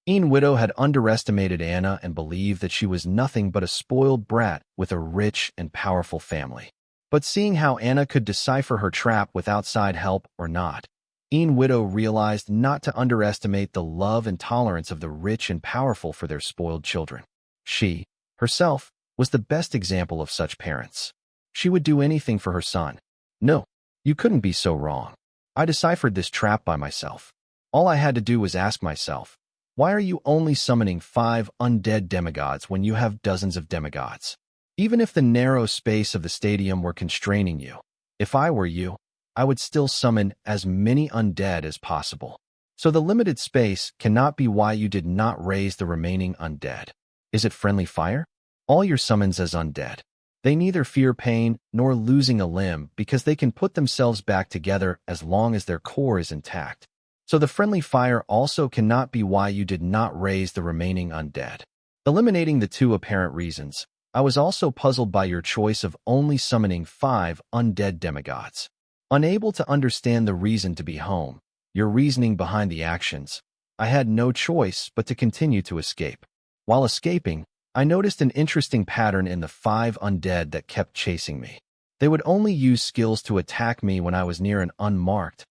Een Widow had underestimated Anna and believed that she was nothing but a spoiled brat with a rich and powerful family. But seeing how Anna could decipher her trap with outside help or not, Een Widow realized not to underestimate the love and tolerance of the rich and powerful for their spoiled children. She, herself, was the best example of such parents. She would do anything for her son. No, you couldn't be so wrong. I deciphered this trap by myself. All I had to do was ask myself, why are you only summoning 5 undead demigods when you have dozens of demigods? Even if the narrow space of the stadium were constraining you, if I were you, I would still summon as many undead as possible. So the limited space cannot be why you did not raise the remaining undead. Is it friendly fire? All your summons as undead. They neither fear pain nor losing a limb because they can put themselves back together as long as their core is intact. So the friendly fire also cannot be why you did not raise the remaining undead. Eliminating the 2 apparent reasons, I was also puzzled by your choice of only summoning 5 undead demigods. Unable to understand the reason to be home, your reasoning behind the actions, I had no choice but to continue to escape. While escaping, I noticed an interesting pattern in the 5 undead that kept chasing me. They would only use skills to attack me when I was near an marked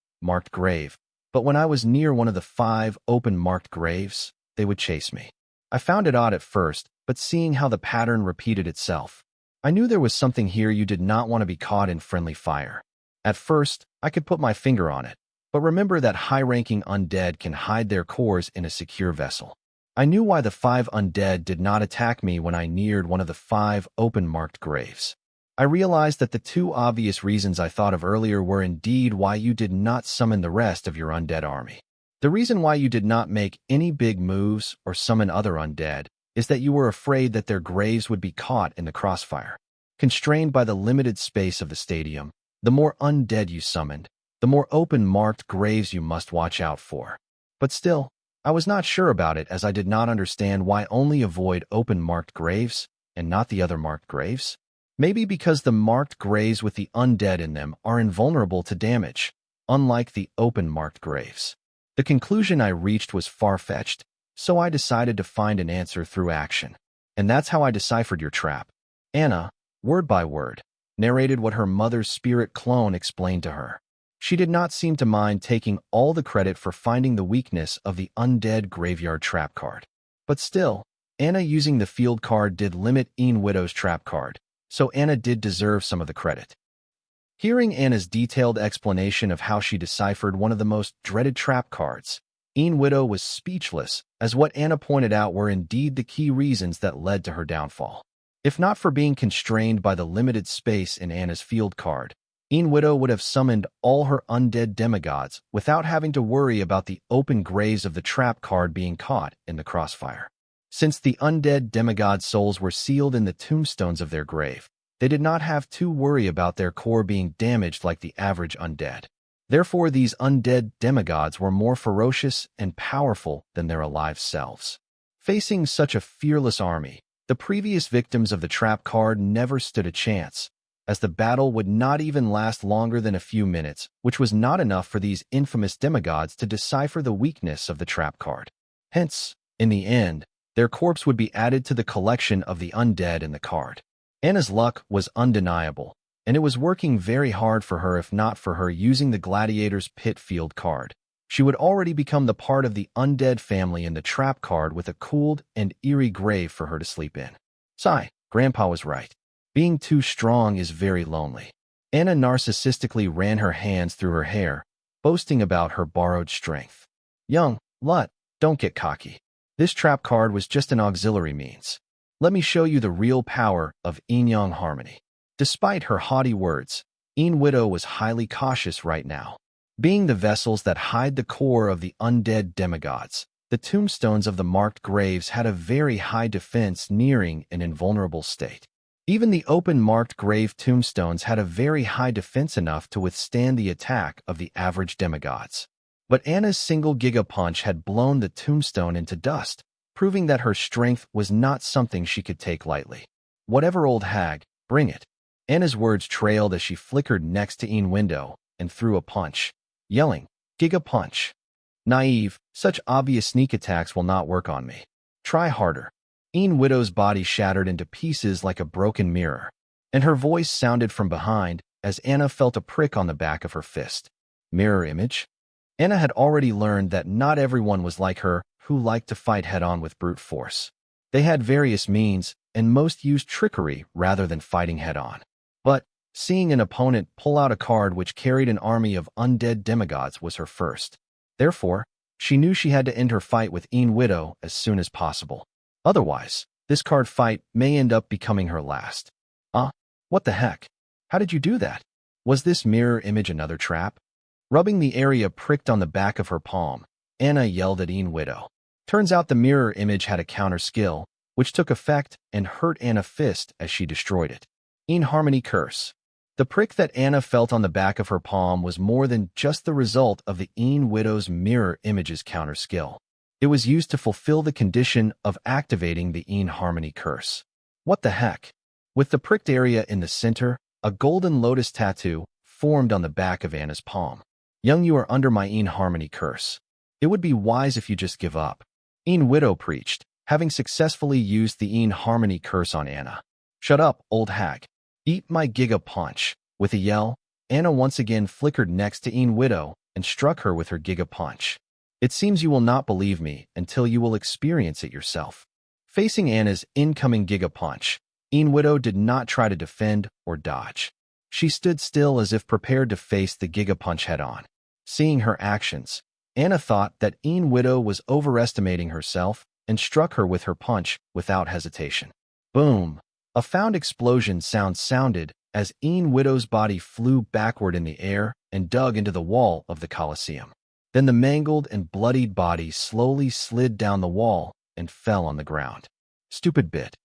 grave. But when I was near one of the 5 open marked graves, they would chase me. I found it odd at first, but seeing how the pattern repeated itself, I knew there was something here. You did not want to be caught in friendly fire. At first, I could put my finger on it, but remember that high-ranking undead can hide their cores in a secure vessel. I knew why the 5 undead did not attack me when I neared one of the 5 open marked graves. I realized that the 2 obvious reasons I thought of earlier were indeed why you did not summon the rest of your undead army. The reason why you did not make any big moves or summon other undead is that you were afraid that their graves would be caught in the crossfire. Constrained by the limited space of the stadium, the more undead you summoned, the more open marked graves you must watch out for. But still, I was not sure about it as I did not understand why only avoid open marked graves and not the other marked graves. Maybe because the marked graves with the undead in them are invulnerable to damage, unlike the open marked graves. The conclusion I reached was far-fetched, so I decided to find an answer through action. And that's how I deciphered your trap. Anna, word by word, narrated what her mother's spirit clone explained to her. She did not seem to mind taking all the credit for finding the weakness of the undead graveyard trap card. But still, Anna using the field card did limit Een Widow's trap card, so Anna did deserve some of the credit. Hearing Anna's detailed explanation of how she deciphered one of the most dreaded trap cards, Een Widow was speechless, as what Anna pointed out were indeed the key reasons that led to her downfall. If not for being constrained by the limited space in Anna's field card, Een Widow would have summoned all her undead demigods without having to worry about the open graves of the trap card being caught in the crossfire. Since the undead demigod souls were sealed in the tombstones of their grave, they did not have to worry about their core being damaged like the average undead. Therefore, these undead demigods were more ferocious and powerful than their alive selves. Facing such a fearless army, the previous victims of the trap card never stood a chance, as the battle would not even last longer than a few minutes, which was not enough for these infamous demigods to decipher the weakness of the trap card. Hence, in the end, their corpse would be added to the collection of the undead in the card. Anna's luck was undeniable, and it was working very hard for her if not for her using the Gladiator's Pit Field card. She would already become the part of the undead family in the trap card with a cooled and eerie grave for her to sleep in. Sigh, Grandpa was right. Being too strong is very lonely. Anna narcissistically ran her hands through her hair, boasting about her borrowed strength. Young Lut, don't get cocky. This trap card was just an auxiliary means. Let me show you the real power of yin-yang harmony. Despite her haughty words, Yin Widow was highly cautious right now. Being the vessels that hide the core of the undead demigods, the tombstones of the marked graves had a very high defense nearing an invulnerable state. Even the open marked grave tombstones had a very high defense enough to withstand the attack of the average demigods. But Anna's single Giga Punch had blown the tombstone into dust, proving that her strength was not something she could take lightly. Whatever, old hag, bring it. Anna's words trailed as she flickered next to Yin Window and threw a punch, yelling, Giga Punch. Naive, such obvious sneak attacks will not work on me. Try harder. Yin Widow's body shattered into pieces like a broken mirror, and her voice sounded from behind as Anna felt a prick on the back of her fist. Mirror image? Anna had already learned that not everyone was like her, who liked to fight head-on with brute force. They had various means, and most used trickery rather than fighting head-on. But seeing an opponent pull out a card which carried an army of undead demigods was her first. Therefore, she knew she had to end her fight with Yin Widow as soon as possible. Otherwise, this card fight may end up becoming her last. What the heck? How did you do that? Was this mirror image another trap? Rubbing the area pricked on the back of her palm, Anna yelled at Yin Widow. Turns out the mirror image had a counter skill, which took effect and hurt Anna's fist as she destroyed it. Yin Harmony Curse. The prick that Anna felt on the back of her palm was more than just the result of the Yin Widow's mirror image's counter skill. It was used to fulfill the condition of activating the Yin Harmony Curse. What the heck? With the pricked area in the center, a golden lotus tattoo formed on the back of Anna's palm. Young, you are under my Yin Harmony Curse. It would be wise if you just give up. Yin Widow preached, having successfully used the Yin Harmony Curse on Anna. Shut up, old hag. Eat my Giga Punch. With a yell, Anna once again flickered next to Yin Widow and struck her with her Giga Punch. It seems you will not believe me until you will experience it yourself. Facing Anna's incoming Giga Punch, Yin Widow did not try to defend or dodge. She stood still as if prepared to face the Giga Punch head-on. Seeing her actions, Anna thought that Yin Widow was overestimating herself and struck her with her punch without hesitation. Boom! A found explosion sound sounded as Yin Widow's body flew backward in the air and dug into the wall of the Colosseum. Then the mangled and bloodied body slowly slid down the wall and fell on the ground. Stupid bit.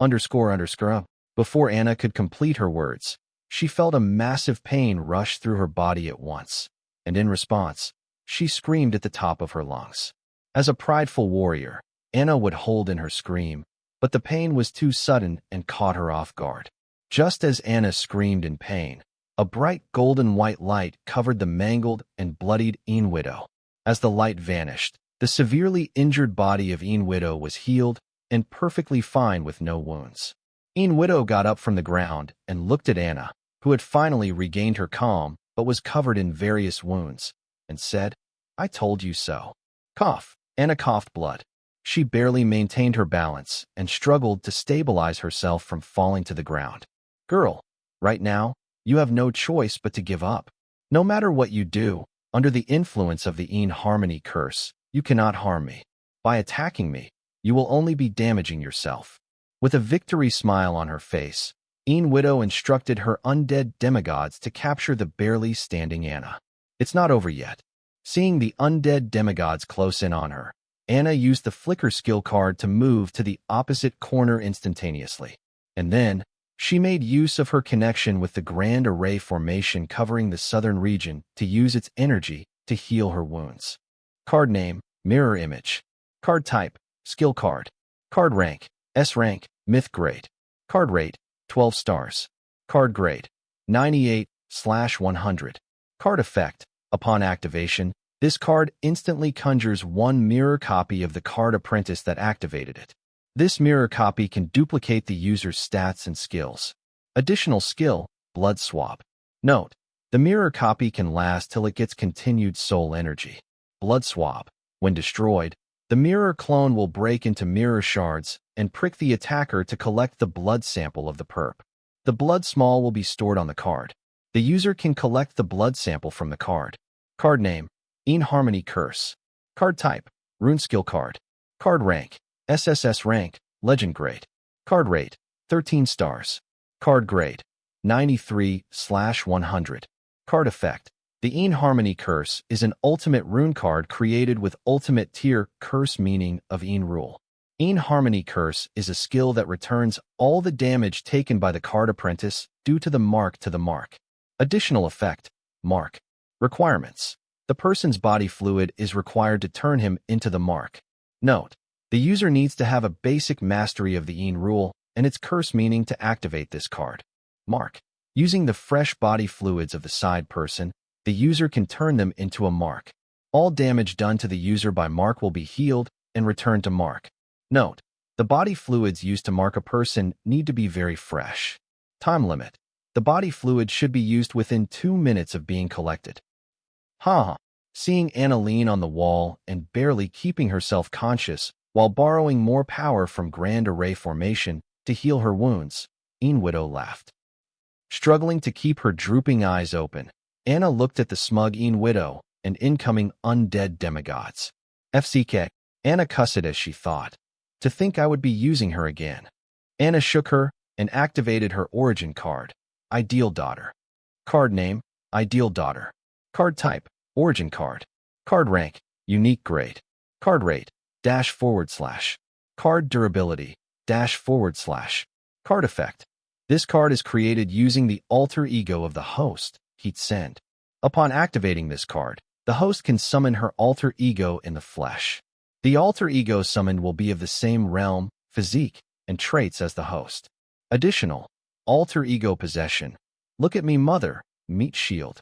__. Before Anna could complete her words, she felt a massive pain rush through her body at once, and in response, she screamed at the top of her lungs. As a prideful warrior, Anna would hold in her scream, but the pain was too sudden and caught her off guard. Just as Anna screamed in pain, a bright golden-white light covered the mangled and bloodied Yin Widow. As the light vanished, the severely injured body of Yin Widow was healed and perfectly fine with no wounds. Yin Widow got up from the ground and looked at Anna, who had finally regained her calm but was covered in various wounds, and said, I told you so. Cough. Anna coughed blood. She barely maintained her balance and struggled to stabilize herself from falling to the ground. Girl, right now, you have no choice but to give up. No matter what you do, under the influence of the Yin Harmony Curse, you cannot harm me. By attacking me, you will only be damaging yourself. With a victory smile on her face, Yin Widow instructed her undead demigods to capture the barely standing Anna. It's not over yet. Seeing the undead demigods close in on her, Anna used the flicker skill card to move to the opposite corner instantaneously. And then, She made use of her connection with the Grand Array formation covering the southern region to use its energy to heal her wounds. Card name, Mirror Image. Card type, Skill card. Card rank, S rank, Myth grade. Card rate, 12 stars. Card grade, 98/100. Card effect, upon activation, this card instantly conjures one mirror copy of the card apprentice that activated it. This mirror copy can duplicate the user's stats and skills. Additional skill, Blood Swap. Note, the mirror copy can last till it gets continued soul energy. Blood Swap. When destroyed, the mirror clone will break into mirror shards and prick the attacker to collect the blood sample of the perp. The blood small will be stored on the card. The user can collect the blood sample from the card. Card name, Harmony Curse. Card type, Rune Skill card. Card rank, SSS rank, Legend grade. Card rate, 13 stars. Card grade, 93/100. Card effect. The Harmony Curse is an ultimate rune card created with ultimate tier curse meaning of rule. Harmony Curse is a skill that returns all the damage taken by the card apprentice due to the mark to the mark. Additional effect, Mark. Requirements. The person's body fluid is required to turn him into the mark. Note, the user needs to have a basic mastery of the rule and its curse meaning to activate this card. Mark. Using the fresh body fluids of the side person, the user can turn them into a mark. All damage done to the user by mark will be healed and returned to mark. Note, the body fluids used to mark a person need to be very fresh. Time limit. The body fluid should be used within 2 minutes of being collected. Seeing Anna lean on the wall and barely keeping herself conscious while borrowing more power from Grand Array formation to heal her wounds, Widow laughed. Struggling to keep her drooping eyes open, Anna looked at the smug Widow and incoming undead demigods. FCK. Anna cussed as she thought. To think I would be using her again. Anna shook her and activated her origin card, Ideal Daughter. Card name, Ideal Daughter. Card type, Origin card. Card rank, Unique grade. Card rate, --. Card durability, --. Card effect. This card is created using the alter ego of the host, Heat Send. Upon activating this card, the host can summon her alter ego in the flesh. The alter ego summoned will be of the same realm, physique, and traits as the host. Additional, alter ego possession. Look at me, mother, meet shield.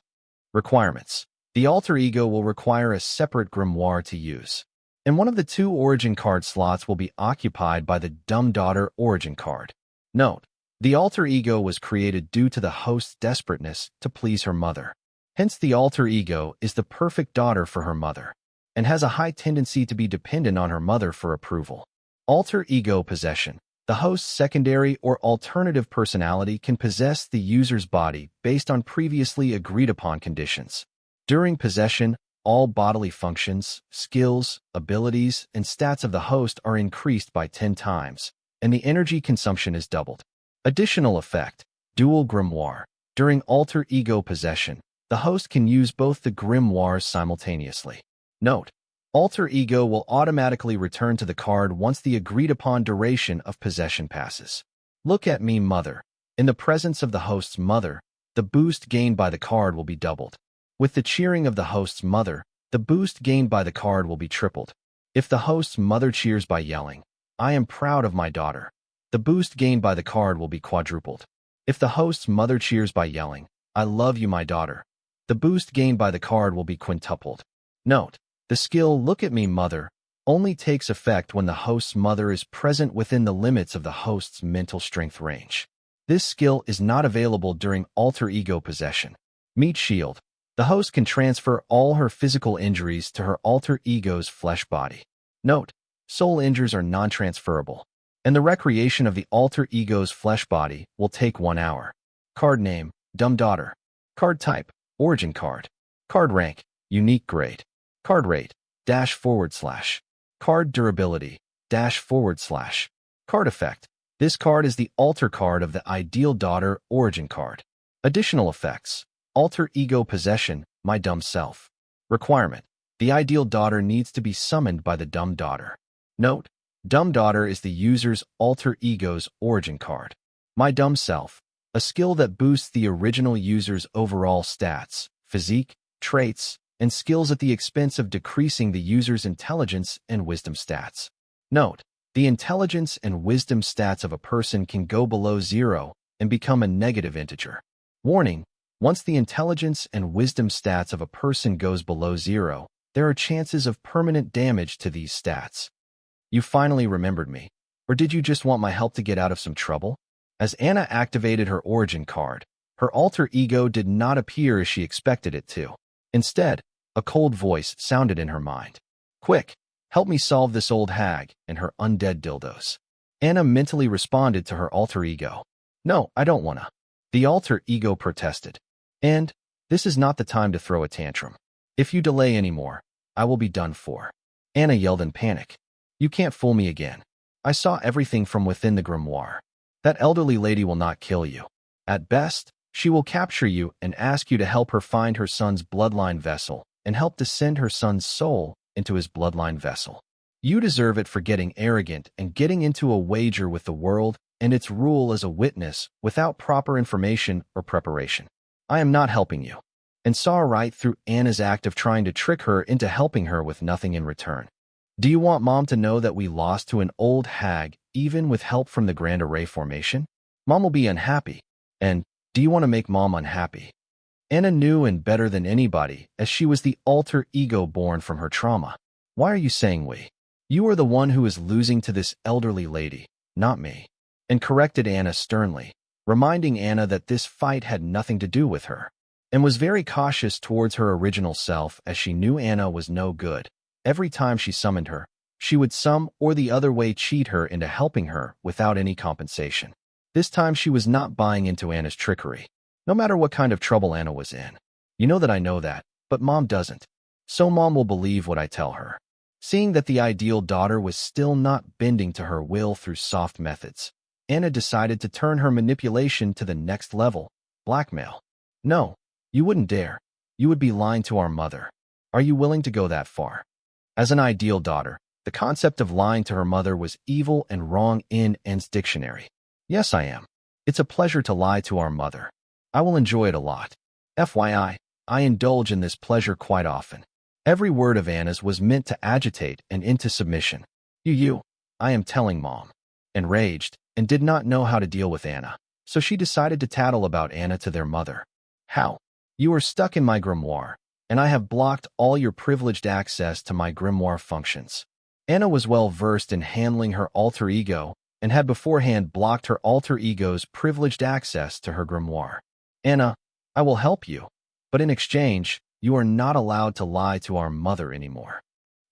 Requirements. The alter ego will require a separate grimoire to use, and one of the 2 origin card slots will be occupied by the Dumb Daughter origin card. Note, the alter ego was created due to the host's desperateness to please her mother. Hence, the alter ego is the perfect daughter for her mother, and has a high tendency to be dependent on her mother for approval. Alter ego possession. The host's secondary or alternative personality can possess the user's body based on previously agreed upon conditions. During possession, all bodily functions, skills, abilities, and stats of the host are increased by 10 times, and the energy consumption is doubled. Additional effect, dual grimoire. During alter ego possession, the host can use both the grimoires simultaneously. Note, alter ego will automatically return to the card once the agreed-upon duration of possession passes. Look at me, mother. In the presence of the host's mother, the boost gained by the card will be doubled. With the cheering of the host's mother, the boost gained by the card will be tripled. If the host's mother cheers by yelling, "I am proud of my daughter," the boost gained by the card will be quadrupled. If the host's mother cheers by yelling, "I love you, my daughter," the boost gained by the card will be quintupled. Note, the skill "Look at me, mother" only takes effect when the host's mother is present within the limits of the host's mental strength range. This skill is not available during alter ego possession. Meet shield. The host can transfer all her physical injuries to her alter ego's flesh body. Note, soul injuries are non-transferable, and the recreation of the alter ego's flesh body will take 1 hour. Card name, Dumb Daughter. Card type, Origin card. Card rank, Unique grade. Card rate, --. Card durability, --. Card effect. This card is the alter card of the Ideal Daughter origin card. Additional effects. Alter ego possession, my dumb self. Requirement. The Ideal Daughter needs to be summoned by the Dumb Daughter. Note, Dumb Daughter is the user's alter ego's origin card. My dumb self. A skill that boosts the original user's overall stats, physique, traits, and skills at the expense of decreasing the user's intelligence and wisdom stats. Note: the intelligence and wisdom stats of a person can go below 0 and become a negative integer. Warning: once the intelligence and wisdom stats of a person goes below 0, there are chances of permanent damage to these stats. You finally remembered me. Or did you just want my help to get out of some trouble? As Anna activated her origin card, her alter ego did not appear as she expected it to. Instead, a cold voice sounded in her mind. Quick, help me solve this old hag and her undead dildos. Anna mentally responded to her alter ego. No, I don't wanna. The alter ego protested. And this is not the time to throw a tantrum. If you delay anymore, I will be done for. Anna yelled in panic. You can't fool me again. I saw everything from within the grimoire. That elderly lady will not kill you. At best, she will capture you and ask you to help her find her son's bloodline vessel and help descend her son's soul into his bloodline vessel. You deserve it for getting arrogant and getting into a wager with the world and its rule as a witness without proper information or preparation. I am not helping you. And saw right through Anna's act of trying to trick her into helping her with nothing in return. Do you want Mom to know that we lost to an old hag even with help from the Grand Array formation? Mom will be unhappy. And do you want to make Mom unhappy? Anna knew and better than anybody, as she was the alter ego born from her trauma. Why are you saying we? You are the one who is losing to this elderly lady, not me. And corrected Anna sternly, reminding Anna that this fight had nothing to do with her. And was very cautious towards her original self as she knew Anna was no good. Every time she summoned her, she would some or the other way cheat her into helping her without any compensation. This time she was not buying into Anna's trickery, no matter what kind of trouble Anna was in. You know that I know that, but Mom doesn't. So Mom will believe what I tell her. Seeing that the ideal daughter was still not bending to her will through soft methods, Anna decided to turn her manipulation to the next level, blackmail. No, you wouldn't dare. You would be lying to our mother. Are you willing to go that far? As an ideal daughter, the concept of lying to her mother was evil and wrong in Anne's dictionary. Yes, I am. It's a pleasure to lie to our mother. I will enjoy it a lot. FYI, I indulge in this pleasure quite often. Every word of Anna's was meant to agitate and into submission. I am telling Mom. Enraged, and did not know how to deal with Anna, so she decided to tattle about Anna to their mother. How? You are stuck in my grimoire, and I have blocked all your privileged access to my grimoire functions. Anna was well versed in handling her alter ego and had beforehand blocked her alter ego's privileged access to her grimoire. Anna, I will help you, but in exchange, you are not allowed to lie to our mother anymore.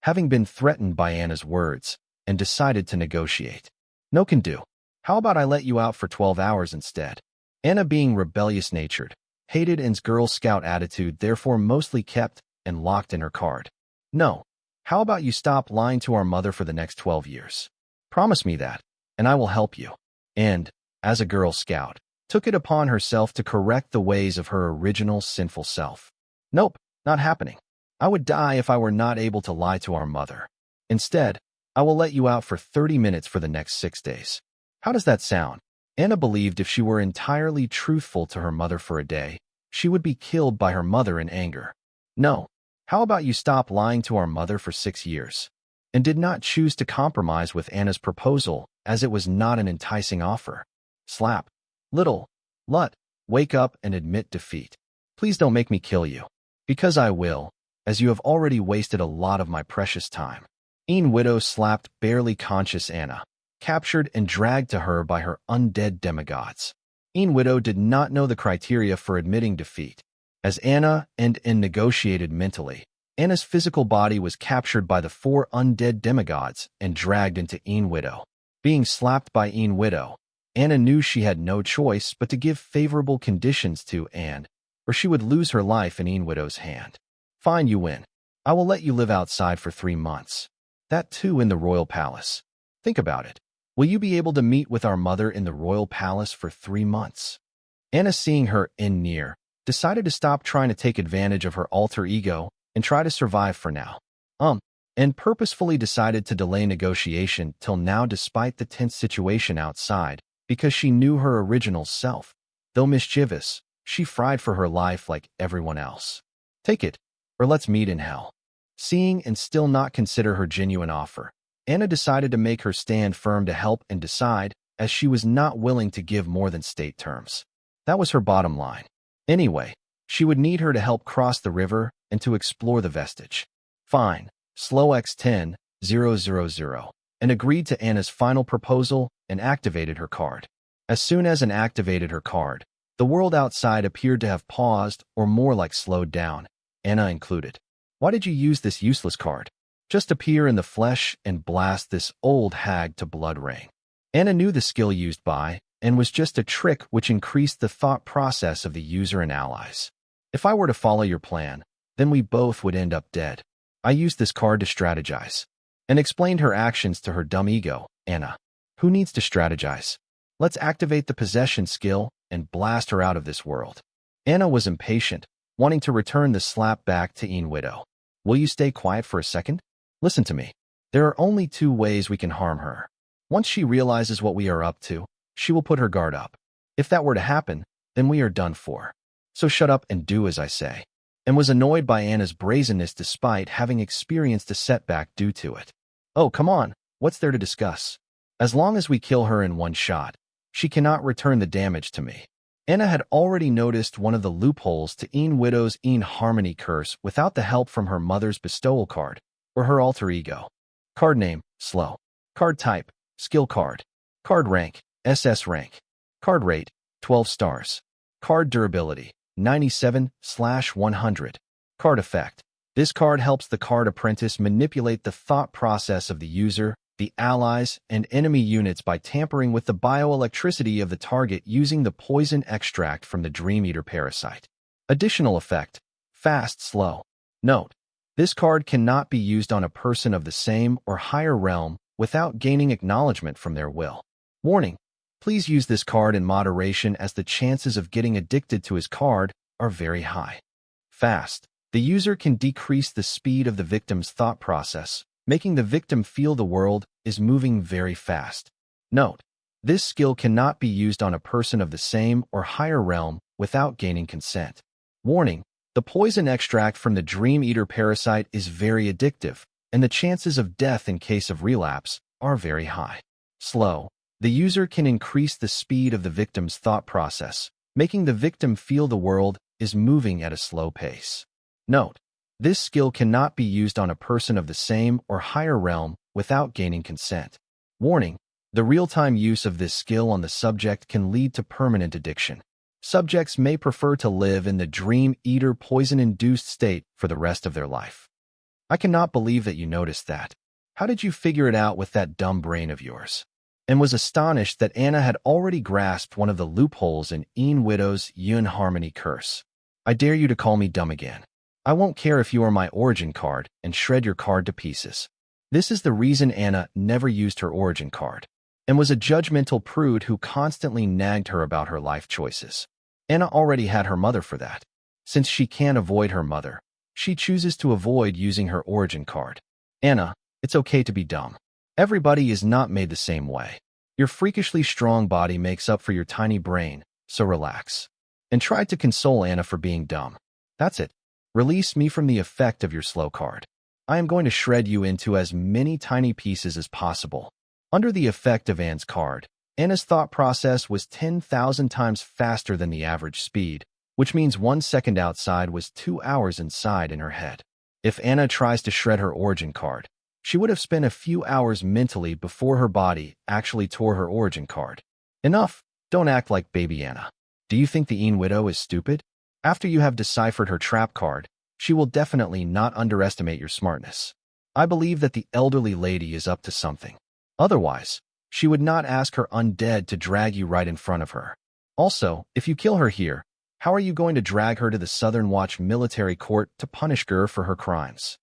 Having been threatened by Anna's words and decided to negotiate. No can do. How about I let you out for 12 hours instead? Anna, being rebellious-natured, hated Anne's Girl Scout attitude, therefore mostly kept and locked in her card. No. How about you stop lying to our mother for the next 12 years? Promise me that, and I will help you. And, as a Girl Scout, took it upon herself to correct the ways of her original sinful self. Nope, not happening. I would die if I were not able to lie to our mother. Instead, I will let you out for 30 minutes for the next 6 days. How does that sound? Anna believed if she were entirely truthful to her mother for a day, she would be killed by her mother in anger. No. How about you stop lying to our mother for 6 years? And did not choose to compromise with Anna's proposal, as it was not an enticing offer. Slap. Little. Lut. Wake up and admit defeat. Please don't make me kill you. Because I will, as you have already wasted a lot of my precious time. Een Widow slapped barely conscious Anna, captured and dragged to her by her undead demigods. Een Widow did not know the criteria for admitting defeat. As Anna and negotiated mentally, Anna's physical body was captured by the 4 undead demigods and dragged into Een Widow. Being slapped by Een Widow, Anna knew she had no choice but to give favorable conditions to Anne, or she would lose her life in Een Widow's hand. Fine, you win. I will let you live outside for 3 months. That too in the royal palace. Think about it. Will you be able to meet with our mother in the royal palace for 3 months? Anna, seeing her in near, decided to stop trying to take advantage of her alter ego and try to survive for now. And purposefully decided to delay negotiation till now despite the tense situation outside, because she knew her original self. Though mischievous, she fried for her life like everyone else. Take it, or let's meet in hell. Seeing and still not consider her genuine offer, Anna decided to make her stand firm to help and decide, as she was not willing to give more than state terms. That was her bottom line. Anyway, she would need her to help cross the river and to explore the vestige. Fine, Slow X10, 000, and agreed to Anna's final proposal and activated her card. As soon as Anna activated her card, the world outside appeared to have paused, or more like slowed down, Anna included. Why did you use this useless card? Just appear in the flesh and blast this old hag to blood rain. Anna knew the skill used by, and was just a trick which increased the thought process of the user and allies. If I were to follow your plan, then we both would end up dead. I used this card to strategize, and explained her actions to her dumb ego, Anna. Who needs to strategize? Let's activate the possession skill and blast her out of this world. Anna was impatient, wanting to return the slap back to Een Widow. Will you stay quiet for a second? Listen to me. There are only two ways we can harm her. Once she realizes what we are up to, she will put her guard up. If that were to happen, then we are done for. So shut up and do as I say. And was annoyed by Anna's brazenness despite having experienced a setback due to it. Oh, come on, what's there to discuss? As long as we kill her in one shot, she cannot return the damage to me. Anna had already noticed one of the loopholes to Een Widow's Een Harmony curse without the help from her mother's bestowal card, or her alter ego. Card name, slow. Card type, skill card. Card rank, SS rank. Card rate, 12 stars. Card durability, 97/100. Card effect. This card helps the card apprentice manipulate the thought process of the user, the allies, and enemy units by tampering with the bioelectricity of the target using the poison extract from the Dream Eater parasite. Additional effect, fast slow. Note, this card cannot be used on a person of the same or higher realm without gaining acknowledgement from their will. Warning, please use this card in moderation as the chances of getting addicted to his card are very high. Fast. The user can decrease the speed of the victim's thought process, making the victim feel the world is moving very fast. Note, this skill cannot be used on a person of the same or higher realm without gaining consent. Warning, the poison extract from the Dream Eater parasite is very addictive, and the chances of death in case of relapse are very high. Slow. The user can increase the speed of the victim's thought process, making the victim feel the world is moving at a slow pace. Note, this skill cannot be used on a person of the same or higher realm without gaining consent. Warning, the real-time use of this skill on the subject can lead to permanent addiction. Subjects may prefer to live in the Dream Eater poison-induced state for the rest of their life. I cannot believe that you noticed that. How did you figure it out with that dumb brain of yours? And was astonished that Anna had already grasped one of the loopholes in Een Widow's Een Harmony curse. I dare you to call me dumb again. I won't care if you are my origin card and shred your card to pieces. This is the reason Anna never used her origin card, and was a judgmental prude who constantly nagged her about her life choices. Anna already had her mother for that. Since she can't avoid her mother, she chooses to avoid using her origin card. Anna, it's okay to be dumb. Everybody is not made the same way. Your freakishly strong body makes up for your tiny brain, so relax. And try to console Anna for being dumb. That's it. Release me from the effect of your slow card. I am going to shred you into as many tiny pieces as possible. Under the effect of Anne's card, Anna's thought process was 10,000 times faster than the average speed, which means 1 second outside was 2 hours inside in her head. If Anna tries to shred her origin card, she would have spent a few hours mentally before her body actually tore her origin card. Enough, don't act like baby Anna. Do you think the Een Widow is stupid? After you have deciphered her trap card, she will definitely not underestimate your smartness. I believe that the elderly lady is up to something. Otherwise, she would not ask her undead to drag you right in front of her. Also, if you kill her here, how are you going to drag her to the Southern Watch military court to punish her for her crimes?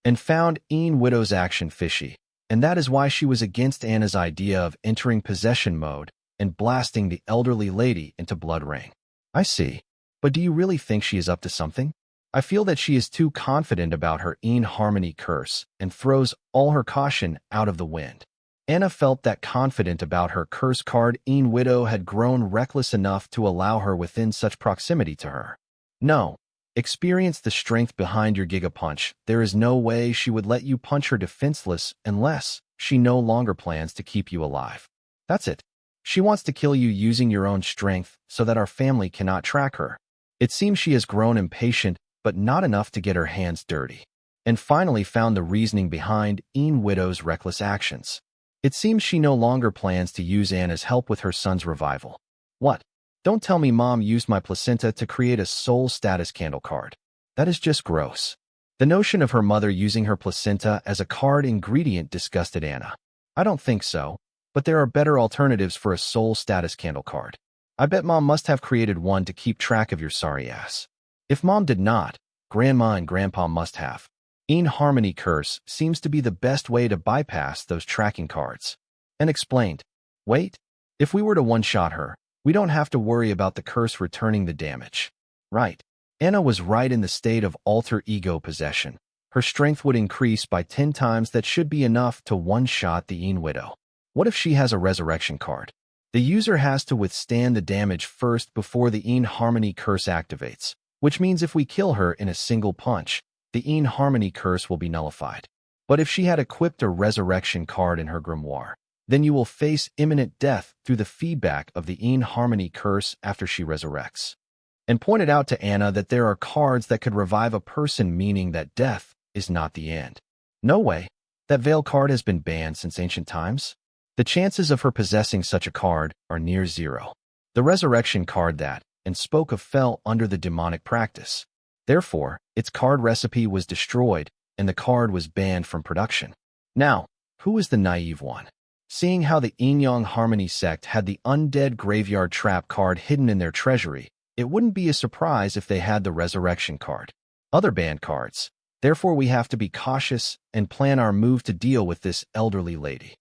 And found Een Widow's action fishy, and that is why she was against Anna's idea of entering possession mode and blasting the elderly lady into blood rain. I see. But do you really think she is up to something? I feel that she is too confident about her Een Harmony curse and throws all her caution out of the wind. Anna felt that confident about her curse card, Widow had grown reckless enough to allow her within such proximity to her. No. Experience the strength behind your Giga Punch. There is no way she would let you punch her defenseless unless she no longer plans to keep you alive. That's it. She wants to kill you using your own strength so that our family cannot track her. It seems she has grown impatient, but not enough to get her hands dirty. And finally found the reasoning behind Widow's reckless actions. It seems she no longer plans to use Anna's help with her son's revival. What? Don't tell me Mom used my placenta to create a soul status candle card. That is just gross. The notion of her mother using her placenta as a card ingredient disgusted Anna. I don't think so, but there are better alternatives for a soul status candle card. I bet Mom must have created one to keep track of your sorry ass. If Mom did not, Grandma and Grandpa must have. Harmony curse seems to be the best way to bypass those tracking cards. And explained. Wait, if we were to one-shot her, we don't have to worry about the curse returning the damage. Right. Anna was right in the state of alter ego possession. Her strength would increase by 10 times. That should be enough to one-shot the Widow. What if she has a resurrection card? The user has to withstand the damage first before the Harmony curse activates, which means if we kill her in a single punch, the Harmony curse will be nullified. But if she had equipped a resurrection card in her grimoire, then you will face imminent death through the feedback of the Harmony curse after she resurrects. And pointed out to Anna that there are cards that could revive a person, meaning that death is not the end. No way. That veil card has been banned since ancient times. The chances of her possessing such a card are near zero. The resurrection card that, and spoke of, fell under the demonic practice. Therefore, its card recipe was destroyed, and the card was banned from production. Now, who is the naive one? Seeing how the Yang Harmony sect had the Undead Graveyard Trap card hidden in their treasury, it wouldn't be a surprise if they had the resurrection card. Other banned cards. Therefore, we have to be cautious and plan our move to deal with this elderly lady.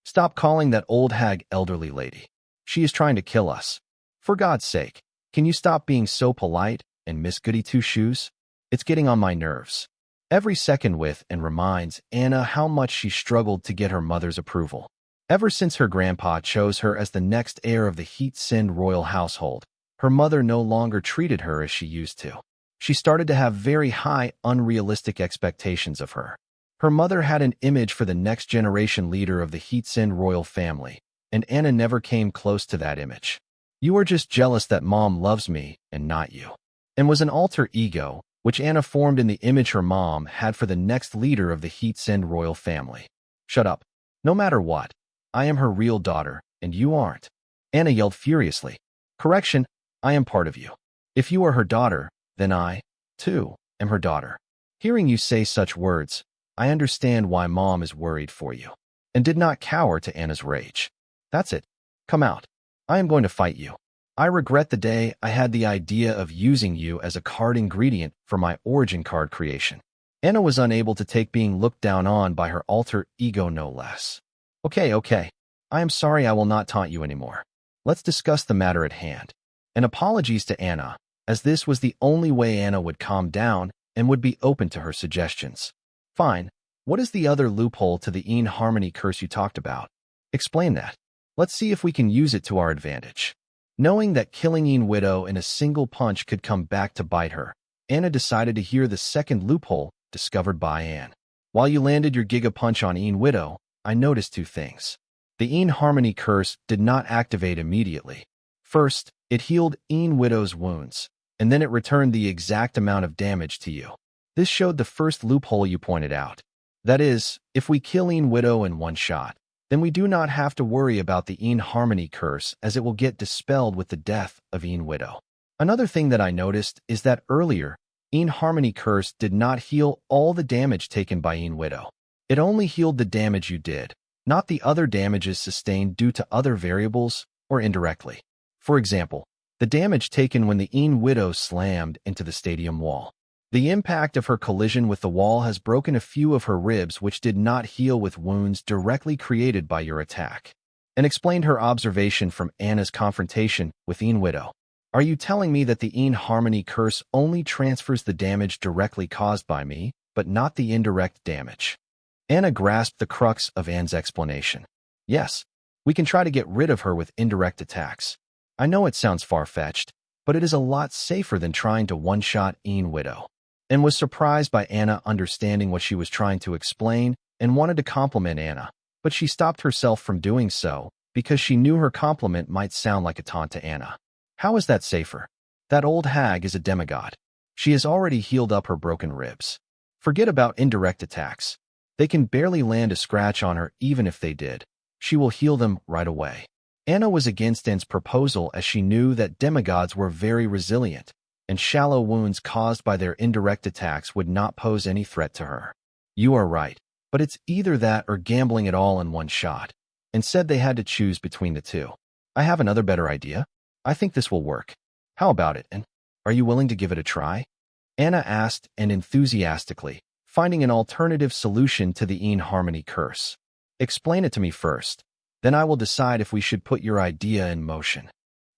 Stop calling that old hag elderly lady. She is trying to kill us. For God's sake, can you stop being so polite and Miss Goody Two-Shoes? It's getting on my nerves. Every second with and reminds Anna how much she struggled to get her mother's approval. Ever since her grandpa chose her as the next heir of the Heat-Send royal household, her mother no longer treated her as she used to. She started to have very high, unrealistic expectations of her. Her mother had an image for the next generation leader of the Heat-Send royal family, and Anna never came close to that image. You are just jealous that Mom loves me and not you. And was an alter ego, which Anna formed in the image her mom had for the next leader of the Heat-Send royal family. Shut up. No matter what, I am her real daughter, and you aren't. Anna yelled furiously. Correction, I am part of you. If you are her daughter, then I, too, am her daughter. Hearing you say such words, I understand why Mom is worried for you, and did not cower to Anna's rage. That's it. Come out. I am going to fight you. I regret the day I had the idea of using you as a card ingredient for my origin card creation. Anna was unable to take being looked down on by her alter ego, no less. Okay. I am sorry, I will not taunt you anymore. Let's discuss the matter at hand. And apologies to Anna, as this was the only way Anna would calm down and would be open to her suggestions. Fine. What is the other loophole to the Harmony curse you talked about? Explain that. Let's see if we can use it to our advantage. Knowing that killing Widow in a single punch could come back to bite her, Anna decided to hear the second loophole discovered by Anne. While you landed your Giga Punch on Widow, I noticed two things. The Harmony curse did not activate immediately. First, it healed Widow's wounds, and then it returned the exact amount of damage to you. This showed the first loophole you pointed out. That is, if we kill Widow in one shot, then we do not have to worry about the Harmony curse, as it will get dispelled with the death of Widow. Another thing that I noticed is that earlier, Harmony curse did not heal all the damage taken by Widow. It only healed the damage you did, not the other damages sustained due to other variables or indirectly. For example, the damage taken when the Widow slammed into the stadium wall. The impact of her collision with the wall has broken a few of her ribs, which did not heal with wounds directly created by your attack. And explained her observation from Anna's confrontation with Widow. Are you telling me that the Harmony curse only transfers the damage directly caused by me, but not the indirect damage? Anna grasped the crux of Anne's explanation. Yes, we can try to get rid of her with indirect attacks. I know it sounds far-fetched, but it is a lot safer than trying to one-shot Ian Widow. And was surprised by Anna understanding what she was trying to explain and wanted to compliment Anna, but she stopped herself from doing so because she knew her compliment might sound like a taunt to Anna. How is that safer? That old hag is a demigod. She has already healed up her broken ribs. Forget about indirect attacks. They can barely land a scratch on her even if they did. She will heal them right away. Anna was against Anne's proposal as she knew that demigods were very resilient, and shallow wounds caused by their indirect attacks would not pose any threat to her. You are right, but it's either that or gambling it all in one shot, and said they had to choose between the two. I have another better idea. I think this will work. How about it, Anne? Are you willing to give it a try? Anna asked, and enthusiastically, finding an alternative solution to the inharmony curse. Explain it to me first. Then I will decide if we should put your idea in motion.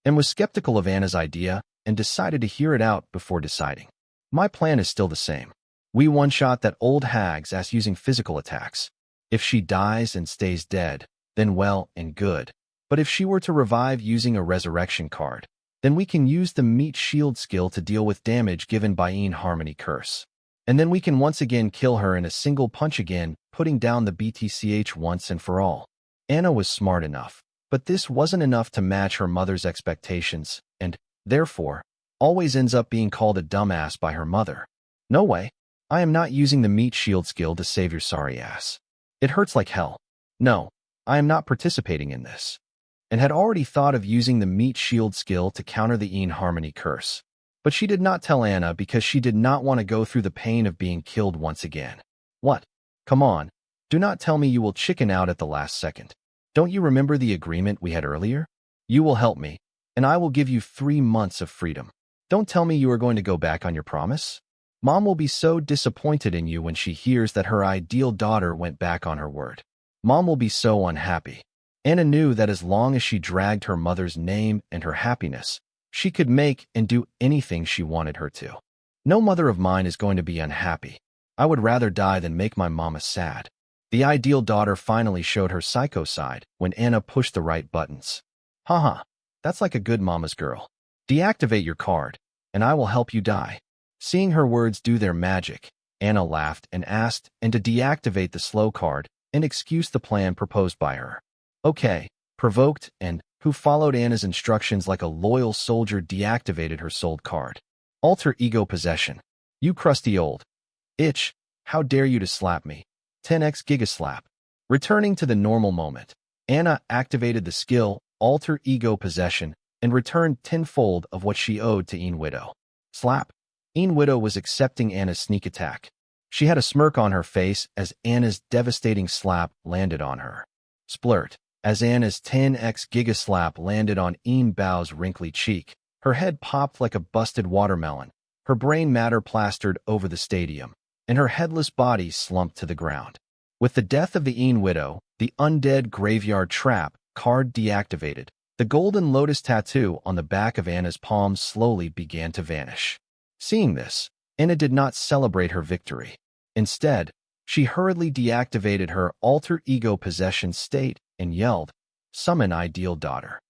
Anne was skeptical of Anna's idea and decided to hear it out before deciding. My plan is still the same. We one-shot that old hag's ass using physical attacks. If she dies and stays dead, then well and good. But if she were to revive using a resurrection card, then we can use the meat shield skill to deal with damage given by inharmony curse. And then we can once again kill her in a single punch again, putting down the BTCH once and for all. Anna was smart enough, but this wasn't enough to match her mother's expectations, and, therefore, always ends up being called a dumbass by her mother. No way. I am not using the meat shield skill to save your sorry ass. It hurts like hell. No, I am not participating in this. And had already thought of using the meat shield skill to counter the inharmony curse. But she did not tell Anna because she did not want to go through the pain of being killed once again. What? Come on. Do not tell me you will chicken out at the last second. Don't you remember the agreement we had earlier? You will help me, and I will give you 3 months of freedom. Don't tell me you are going to go back on your promise. Mom will be so disappointed in you when she hears that her ideal daughter went back on her word. Mom will be so unhappy. Anna knew that as long as she dragged her mother's name and her happiness, she could make and do anything she wanted her to. No mother of mine is going to be unhappy. I would rather die than make my mama sad. The ideal daughter finally showed her psycho side when Anna pushed the right buttons. Haha, that's like a good mama's girl. Deactivate your card, and I will help you die. Seeing her words do their magic, Anna laughed and asked and to deactivate the slow card and excuse the plan proposed by her. Okay, provoked and, who followed Anna's instructions like a loyal soldier, deactivated her sold card. Alter ego possession. You crusty old itch, how dare you to slap me? 10x gigaslap. Returning to the normal moment, Anna activated the skill Alter Ego Possession and returned tenfold of what she owed to Ian Widow. Slap. Ian Widow was accepting Anna's sneak attack. She had a smirk on her face as Anna's devastating slap landed on her. Splurt. As Anna's 10x gigaslap landed on Ian Bao's wrinkly cheek, her head popped like a busted watermelon, her brain matter plastered over the stadium, and her headless body slumped to the ground. With the death of the Ian Widow, the undead graveyard trap card deactivated, the golden lotus tattoo on the back of Anna's palm slowly began to vanish. Seeing this, Anna did not celebrate her victory. Instead, she hurriedly deactivated her alter ego possession state and yelled, "Summon ideal daughter."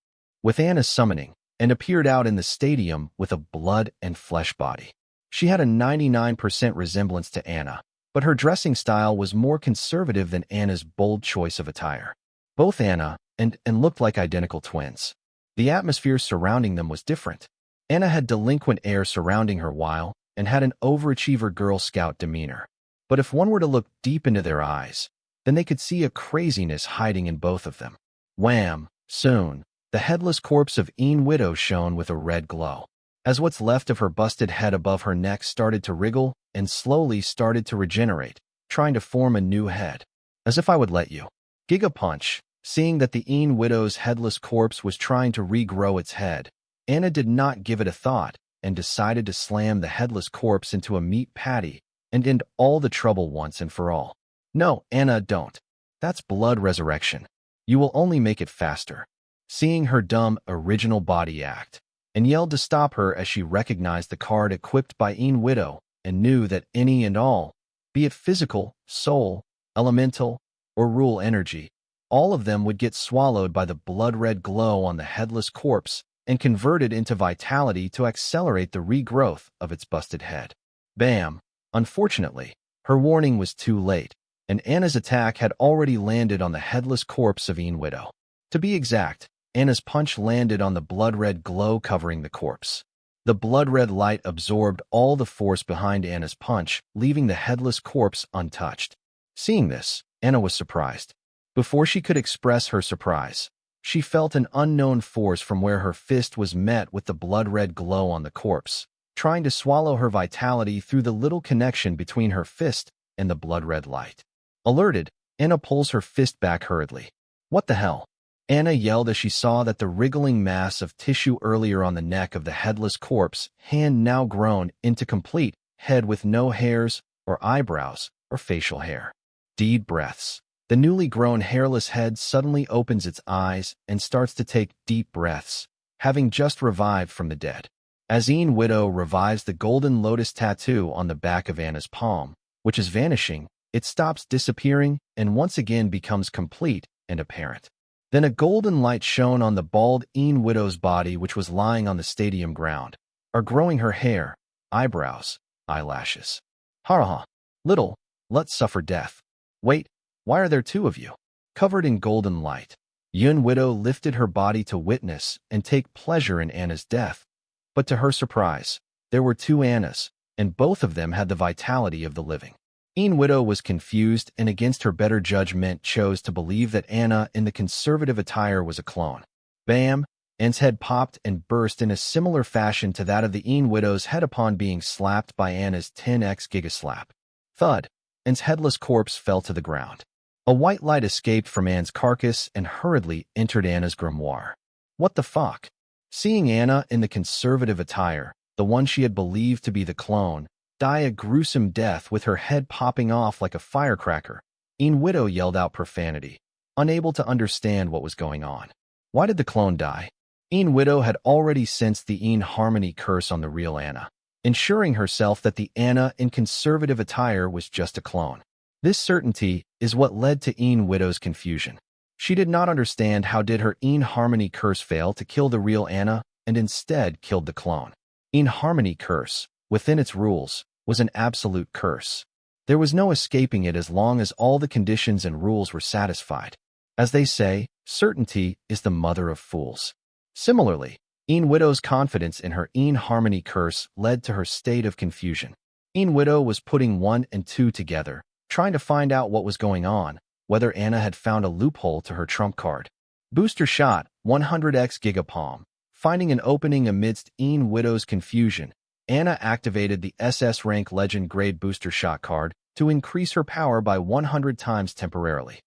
With Anna's summoning, and appeared out in the stadium with a blood and flesh body. She had a 99% resemblance to Anna, but her dressing style was more conservative than Anna's bold choice of attire. Both Anna and looked like identical twins. The atmosphere surrounding them was different. Anna had delinquent air surrounding her while and had an overachiever Girl Scout demeanor. But if one were to look deep into their eyes, then they could see a craziness hiding in both of them. Wham! Soon, the headless corpse of Ian Widow shone with a red glow. As what's left of her busted head above her neck started to wriggle and slowly started to regenerate, trying to form a new head. As if I would let you. Giga Punch, seeing that the Ian Widow's headless corpse was trying to regrow its head, Anna did not give it a thought and decided to slam the headless corpse into a meat patty and end all the trouble once and for all. No, Anna, don't. That's blood resurrection. You will only make it faster. Seeing her dumb, original body act, and yelled to stop her as she recognized the card equipped by Ian Widow and knew that any and all, be it physical, soul, elemental, or rule energy, all of them would get swallowed by the blood-red glow on the headless corpse and converted into vitality to accelerate the regrowth of its busted head. Bam! Unfortunately, her warning was too late, and Anna's attack had already landed on the headless corpse of Ian Widow. To be exact, Anna's punch landed on the blood-red glow covering the corpse. The blood-red light absorbed all the force behind Anna's punch, leaving the headless corpse untouched. Seeing this, Anna was surprised. Before she could express her surprise, she felt an unknown force from where her fist was met with the blood-red glow on the corpse, trying to swallow her vitality through the little connection between her fist and the blood-red light. Alerted, Anna pulls her fist back hurriedly. What the hell? Anna yelled as she saw that the wriggling mass of tissue earlier on the neck of the headless corpse had now grown into complete head with no hairs or eyebrows or facial hair. Deep breaths. The newly grown hairless head suddenly opens its eyes and starts to take deep breaths, having just revived from the dead. As Ian Widow revives the golden lotus tattoo on the back of Anna's palm, which is vanishing, it stops disappearing and once again becomes complete and apparent. Then a golden light shone on the bald Ian Widow's body, which was lying on the stadium ground, are growing her hair, eyebrows, eyelashes. Ha! Little, let's suffer death. Wait, why are there two of you? Covered in golden light, Ian Widow lifted her body to witness and take pleasure in Anna's death. But to her surprise, there were two Annas, and both of them had the vitality of the living. Ian Widow was confused and against her better judgment chose to believe that Anna in the conservative attire was a clone. Bam! Anne's head popped and burst in a similar fashion to that of the Ian Widow's head upon being slapped by Anna's 10x gigaslap. Thud! Anne's headless corpse fell to the ground. A white light escaped from Anne's carcass and hurriedly entered Anna's grimoire. What the fuck? Seeing Anna in the conservative attire, the one she had believed to be the clone, die a gruesome death with her head popping off like a firecracker, Ian Widow yelled out profanity, unable to understand what was going on. Why did the clone die? Ian Widow had already sensed the Ian Harmony curse on the real Anna, ensuring herself that the Anna in conservative attire was just a clone. This certainty is what led to Ian Widow's confusion. She did not understand how did her Ian Harmony curse fail to kill the real Anna and instead killed the clone. Ian Harmony curse, within its rules, was an absolute curse. There was no escaping it as long as all the conditions and rules were satisfied. As they say, certainty is the mother of fools. Similarly, Ian Widow's confidence in her Ian Harmony curse led to her state of confusion. Ian Widow was putting 1 and 2 together, trying to find out what was going on, whether Anna had found a loophole to her trump card. Booster shot, 100x gigapalm. Finding an opening amidst Ian Widow's confusion, Anna activated the SS rank legend grade booster shot card to increase her power by 100 times temporarily.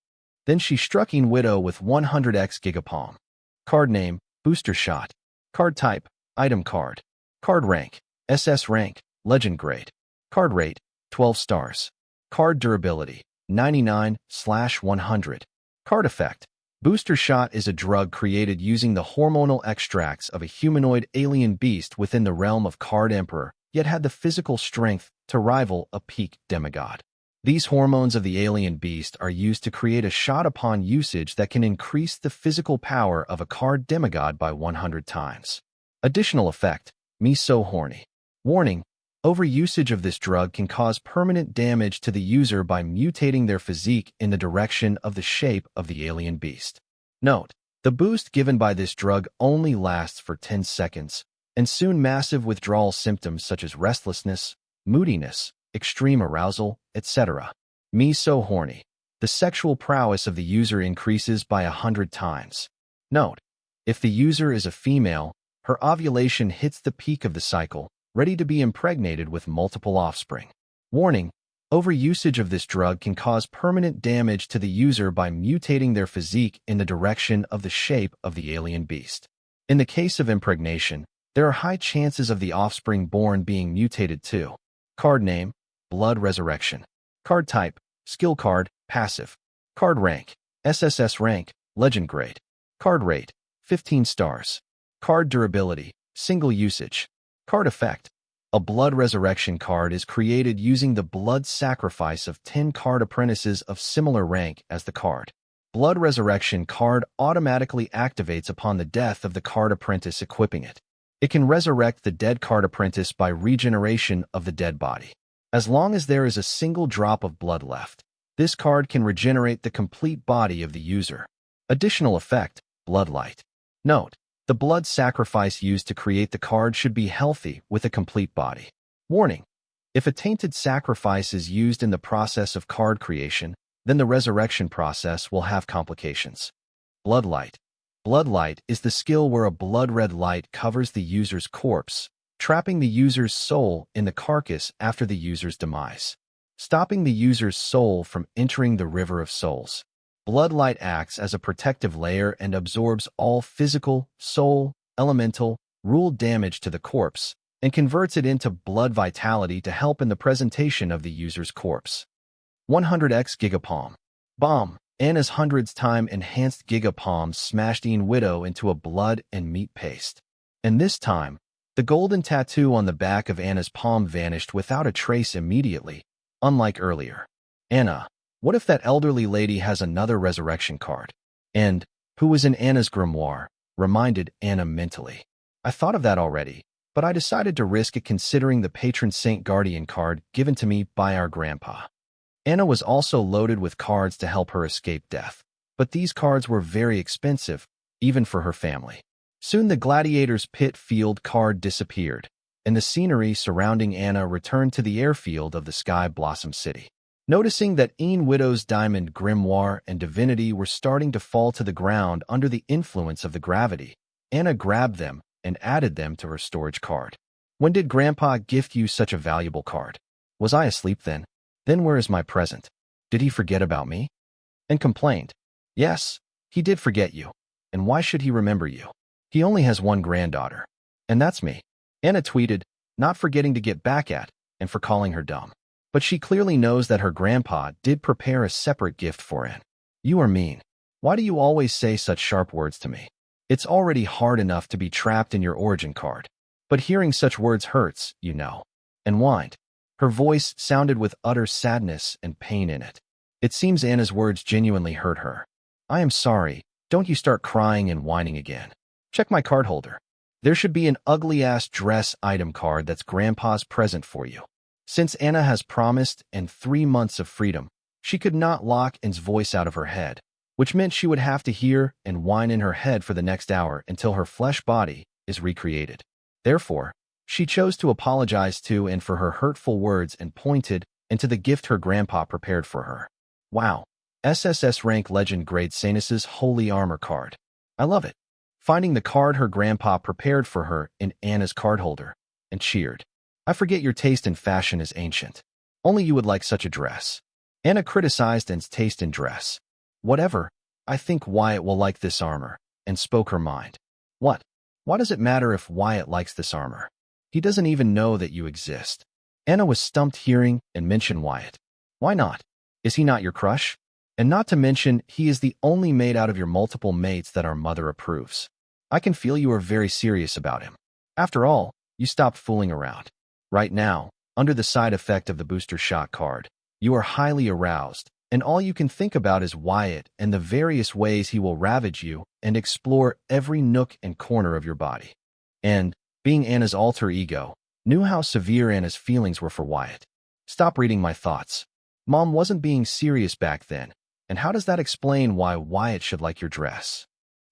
Then she struck Ian Widow with 100x gigapalm. Card name, booster shot. Card type, item card. Card rank, SS rank, legend grade. Card rate, 12 stars. Card durability, 99/100. Card effect. Booster shot is a drug created using the hormonal extracts of a humanoid alien beast within the realm of Card Emperor, yet had the physical strength to rival a peak demigod. These hormones of the alien beast are used to create a shot upon usage that can increase the physical power of a card demigod by 100 times. Additional effect, me so horny. Warning, overusage of this drug can cause permanent damage to the user by mutating their physique in the direction of the shape of the alien beast. Note, the boost given by this drug only lasts for 10 seconds, and soon massive withdrawal symptoms such as restlessness, moodiness, extreme arousal, etc. Me so horny. The sexual prowess of the user increases by 100 times. Note, if the user is a female, her ovulation hits the peak of the cycle, ready to be impregnated with multiple offspring. Warning, overusage of this drug can cause permanent damage to the user by mutating their physique in the direction of the shape of the alien beast. In the case of impregnation, there are high chances of the offspring born being mutated too. Card name, Blood Resurrection. Card type, skill card, passive. Card rank, SSS rank, legend grade. Card rate, 15 stars. Card durability, single usage. Card effect. A Blood Resurrection card is created using the blood sacrifice of 10 card apprentices of similar rank as the card. Blood Resurrection card automatically activates upon the death of the card apprentice equipping it. It can resurrect the dead card apprentice by regeneration of the dead body. As long as there is a single drop of blood left, this card can regenerate the complete body of the user. Additional effect, Bloodlight. Note: the blood sacrifice used to create the card should be healthy with a complete body. Warning: if a tainted sacrifice is used in the process of card creation, then the resurrection process will have complications. Bloodlight. Bloodlight is the skill where a blood-red light covers the user's corpse, trapping the user's soul in the carcass after the user's demise, stopping the user's soul from entering the river of souls. Bloodlight acts as a protective layer and absorbs all physical, soul, elemental, ruled damage to the corpse, and converts it into blood vitality to help in the presentation of the user's corpse. 100x Gigapalm. Bomb. Anna's hundreds time enhanced Gigapalm smashed Ian Widow into a blood and meat paste. And this time, the golden tattoo on the back of Anna's palm vanished without a trace immediately, unlike earlier. Anna, what if that elderly lady has another resurrection card? And, who was in Anna's grimoire, reminded Anna mentally. I thought of that already, but I decided to risk it considering the patron saint guardian card given to me by our grandpa. Anna was also loaded with cards to help her escape death, but these cards were very expensive, even for her family. Soon the Gladiator's Pit field card disappeared, and the scenery surrounding Anna returned to the airfield of the Sky Blossom City. Noticing that Ian Widow's Diamond Grimoire and Divinity were starting to fall to the ground under the influence of the gravity, Anna grabbed them and added them to her storage card. When did Grandpa gift you such a valuable card? Was I asleep then? Then where is my present? Did he forget about me? And complained. Yes, he did forget you. And why should he remember you? He only has one granddaughter. And that's me. Anna tweeted, not forgetting to get back at, and for calling her dumb. But she clearly knows that her grandpa did prepare a separate gift for Anne. You are mean. Why do you always say such sharp words to me? It's already hard enough to be trapped in your origin card. But hearing such words hurts, you know. And whined. Her voice sounded with utter sadness and pain in it. It seems Anna's words genuinely hurt her. I am sorry. Don't you start crying and whining again. Check my card holder. There should be an ugly-ass dress item card that's Grandpa's present for you. Since Anna has promised and 3 months of freedom, she could not lock Anne's voice out of her head, which meant she would have to hear and whine in her head for the next hour until her flesh body is recreated. Therefore, she chose to apologize to Anne for her hurtful words and pointed into the gift her grandpa prepared for her. Wow. SSS rank legend grade Sanus's Holy Armor card. I love it. Finding the card her grandpa prepared for her in Anna's card holder, and cheered. I forget your taste in fashion is ancient. Only you would like such a dress. Anna criticized Anne's taste in dress. Whatever, I think Wyatt will like this armor, and spoke her mind. What? Why does it matter if Wyatt likes this armor? He doesn't even know that you exist. Anna was stumped hearing and mention Wyatt. Why not? Is he not your crush? And not to mention, he is the only mate out of your multiple mates that our mother approves. I can feel you are very serious about him. After all, you stopped fooling around. Right now, under the side effect of the booster shot card, you are highly aroused, and all you can think about is Wyatt and the various ways he will ravage you and explore every nook and corner of your body. And, being Anna's alter ego, knew how severe Anna's feelings were for Wyatt. Stop reading my thoughts. Mom wasn't being serious back then, and how does that explain why Wyatt should like your dress?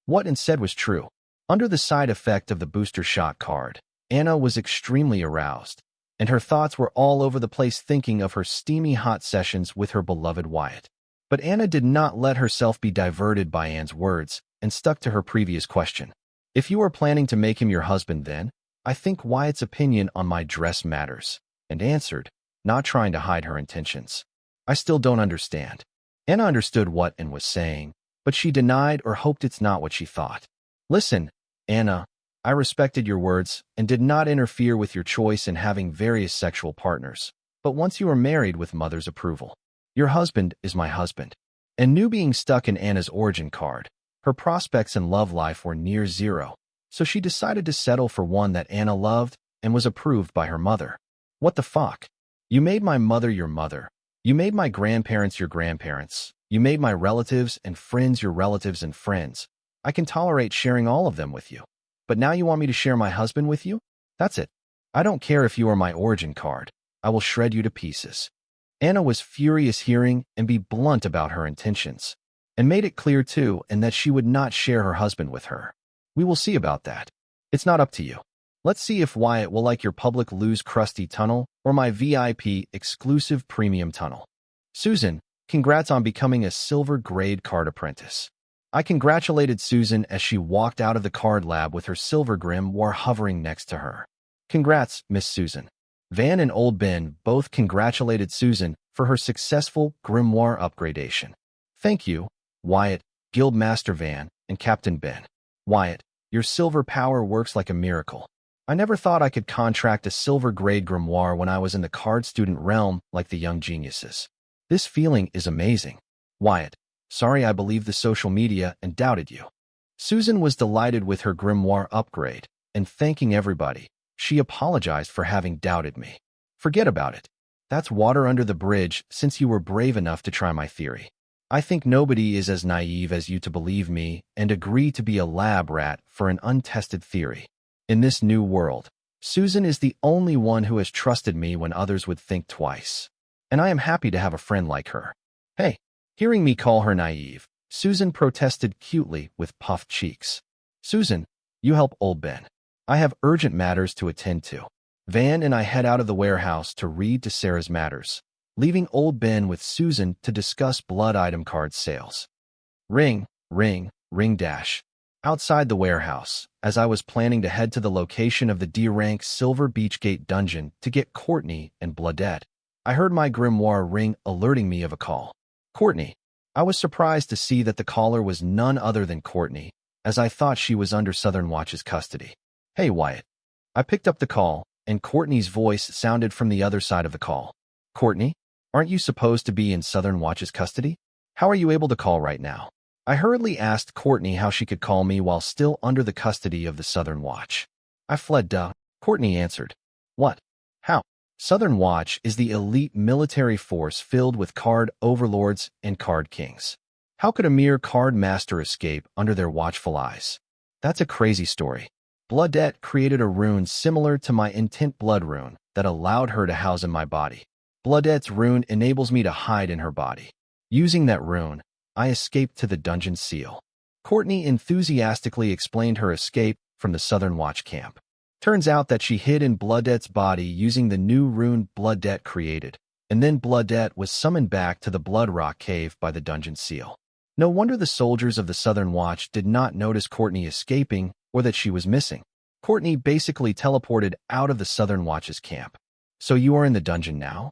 What Anne said was true. Under the side effect of the booster shot card, Anna was extremely aroused, and her thoughts were all over the place thinking of her steamy hot sessions with her beloved Wyatt. But Anna did not let herself be diverted by Anne's words and stuck to her previous question. If you are planning to make him your husband then, I think Wyatt's opinion on my dress matters, and answered, not trying to hide her intentions. I still don't understand. Anna understood what Anne was saying, but she denied or hoped it's not what she thought. Listen, Anna, I respected your words and did not interfere with your choice in having various sexual partners, but once you are married with mother's approval, your husband is my husband. And knew being stuck in Anna's origin card, her prospects in love life were near zero, so she decided to settle for one that Anna loved and was approved by her mother. What the fuck? You made my mother your mother. You made my grandparents your grandparents. You made my relatives and friends your relatives and friends. I can tolerate sharing all of them with you. But now you want me to share my husband with you? That's it. I don't care if you are my origin card. I will shred you to pieces. Anna was furious hearing and be blunt about her intentions, and made it clear too, and that she would not share her husband with her. We will see about that. It's not up to you. Let's see if Wyatt will like your public lose crusty tunnel or my VIP exclusive premium tunnel. Susan, congrats on becoming a silver grade card apprentice. I congratulated Susan as she walked out of the card lab with her silver grimoire hovering next to her. Congrats, Miss Susan. Van and Old Ben both congratulated Susan for her successful grimoire upgradation. Thank you, Wyatt, Guildmaster Van, and Captain Ben. Wyatt, your silver power works like a miracle. I never thought I could contract a silver-grade grimoire when I was in the card student realm like the young geniuses. This feeling is amazing. Wyatt, sorry I believed the social media and doubted you. Susan was delighted with her grimoire upgrade, and thanking everybody, she apologized for having doubted me. Forget about it. That's water under the bridge since you were brave enough to try my theory. I think nobody is as naive as you to believe me and agree to be a lab rat for an untested theory. In this new world, Susan is the only one who has trusted me when others would think twice. And I am happy to have a friend like her. Hey, hearing me call her naive, Susan protested cutely with puffed cheeks. Susan, you help Old Ben. I have urgent matters to attend to. Van and I head out of the warehouse to read to Sarah's matters, leaving Old Ben with Susan to discuss blood item card sales. Ring, ring, ring dash. Outside the warehouse, as I was planning to head to the location of the D-rank Silver Beach Gate dungeon to get Courtney and Bloodette, I heard my grimoire ring alerting me of a call. Courtney. I was surprised to see that the caller was none other than Courtney, as I thought she was under Southern Watch's custody. Hey, Wyatt. I picked up the call, and Courtney's voice sounded from the other side of the call. Courtney, aren't you supposed to be in Southern Watch's custody? How are you able to call right now? I hurriedly asked Courtney how she could call me while still under the custody of the Southern Watch. I fled duh. Courtney answered. What? How? Southern Watch is the elite military force filled with card overlords and card kings. How could a mere card master escape under their watchful eyes? That's a crazy story. Bloodette created a rune similar to my intent blood rune that allowed her to house in my body. Bloodette's rune enables me to hide in her body. Using that rune, I escaped to the dungeon seal. Courtney enthusiastically explained her escape from the Southern Watch camp. Turns out that she hid in Bloodette's body using the new rune Bloodette created, and then Bloodette was summoned back to the Blood Rock cave by the dungeon seal. No wonder the soldiers of the Southern Watch did not notice Courtney escaping or that she was missing. Courtney basically teleported out of the Southern Watch's camp. So you are in the dungeon now?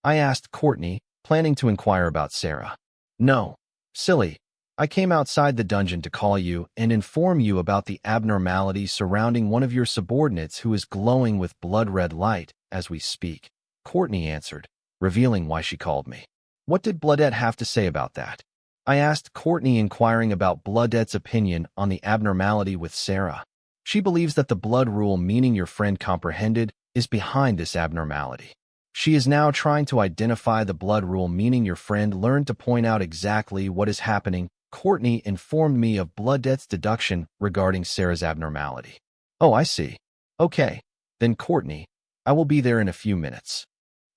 I asked Courtney, planning to inquire about Sarah. No. Silly. I came outside the dungeon to call you and inform you about the abnormality surrounding one of your subordinates who is glowing with blood-red light as we speak. Courtney answered, revealing why she called me. What did Bloodette have to say about that? I asked Courtney, inquiring about Bloodette's opinion on the abnormality with Sarah. She believes that the blood rule, meaning your friend comprehended, is behind this abnormality. She is now trying to identify the blood rule, meaning your friend learned to point out exactly what is happening. Courtney informed me of Bloodette's deduction regarding Sarah's abnormality. Oh, I see. Okay. Then Courtney, I will be there in a few minutes.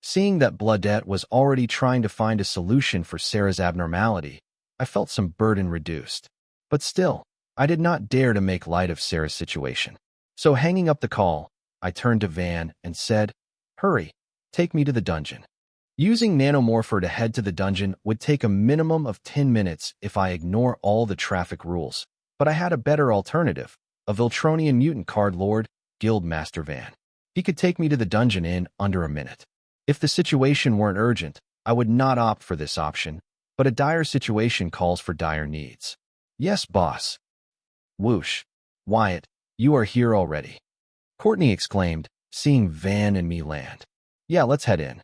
Seeing that Bloodette was already trying to find a solution for Sarah's abnormality, I felt some burden reduced. But still, I did not dare to make light of Sarah's situation. So hanging up the call, I turned to Van and said, hurry, take me to the dungeon. Using Nanomorpher to head to the dungeon would take a minimum of 10 minutes if I ignore all the traffic rules, but I had a better alternative, a Viltronian mutant card lord, Guildmaster Van. He could take me to the dungeon in under a minute. If the situation weren't urgent, I would not opt for this option, but a dire situation calls for dire needs. Yes, boss. Whoosh. Wyatt, you are here already. Courtney exclaimed, seeing Van and me land. Yeah, let's head in.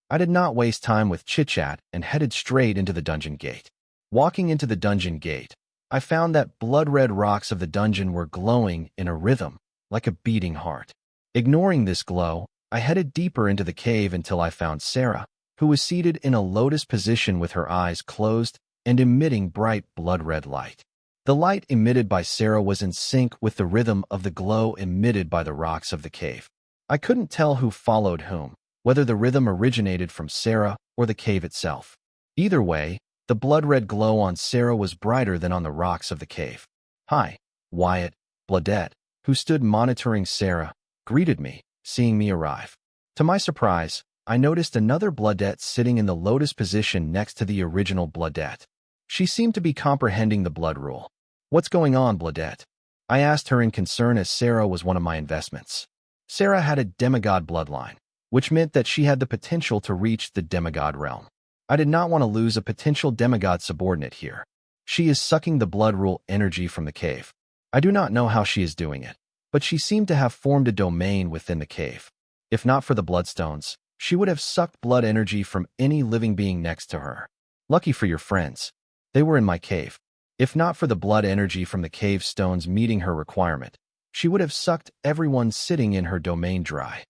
I did not waste time with chit-chat and headed straight into the dungeon gate. Walking into the dungeon gate, I found that blood-red rocks of the dungeon were glowing in a rhythm, like a beating heart. Ignoring this glow, I headed deeper into the cave until I found Sarah, who was seated in a lotus position with her eyes closed and emitting bright blood-red light. The light emitted by Sarah was in sync with the rhythm of the glow emitted by the rocks of the cave. I couldn't tell who followed whom, whether the rhythm originated from Sarah or the cave itself. Either way, the blood-red glow on Sarah was brighter than on the rocks of the cave. "Hi, Wyatt," Bladette, who stood monitoring Sarah, greeted me, seeing me arrive. To my surprise, I noticed another Bladette sitting in the lotus position next to the original Bladette. She seemed to be comprehending the blood rule. "What's going on, Bladette?" I asked her in concern, as Sarah was one of my investments. Sarah had a demigod bloodline, which meant that she had the potential to reach the demigod realm. I did not want to lose a potential demigod subordinate here. She is sucking the blood rule energy from the cave. I do not know how she is doing it, but she seemed to have formed a domain within the cave. If not for the bloodstones, she would have sucked blood energy from any living being next to her. Lucky for your friends, they were in my cave. If not for the blood energy from the cave stones meeting her requirement, she would have sucked everyone sitting in her domain dry.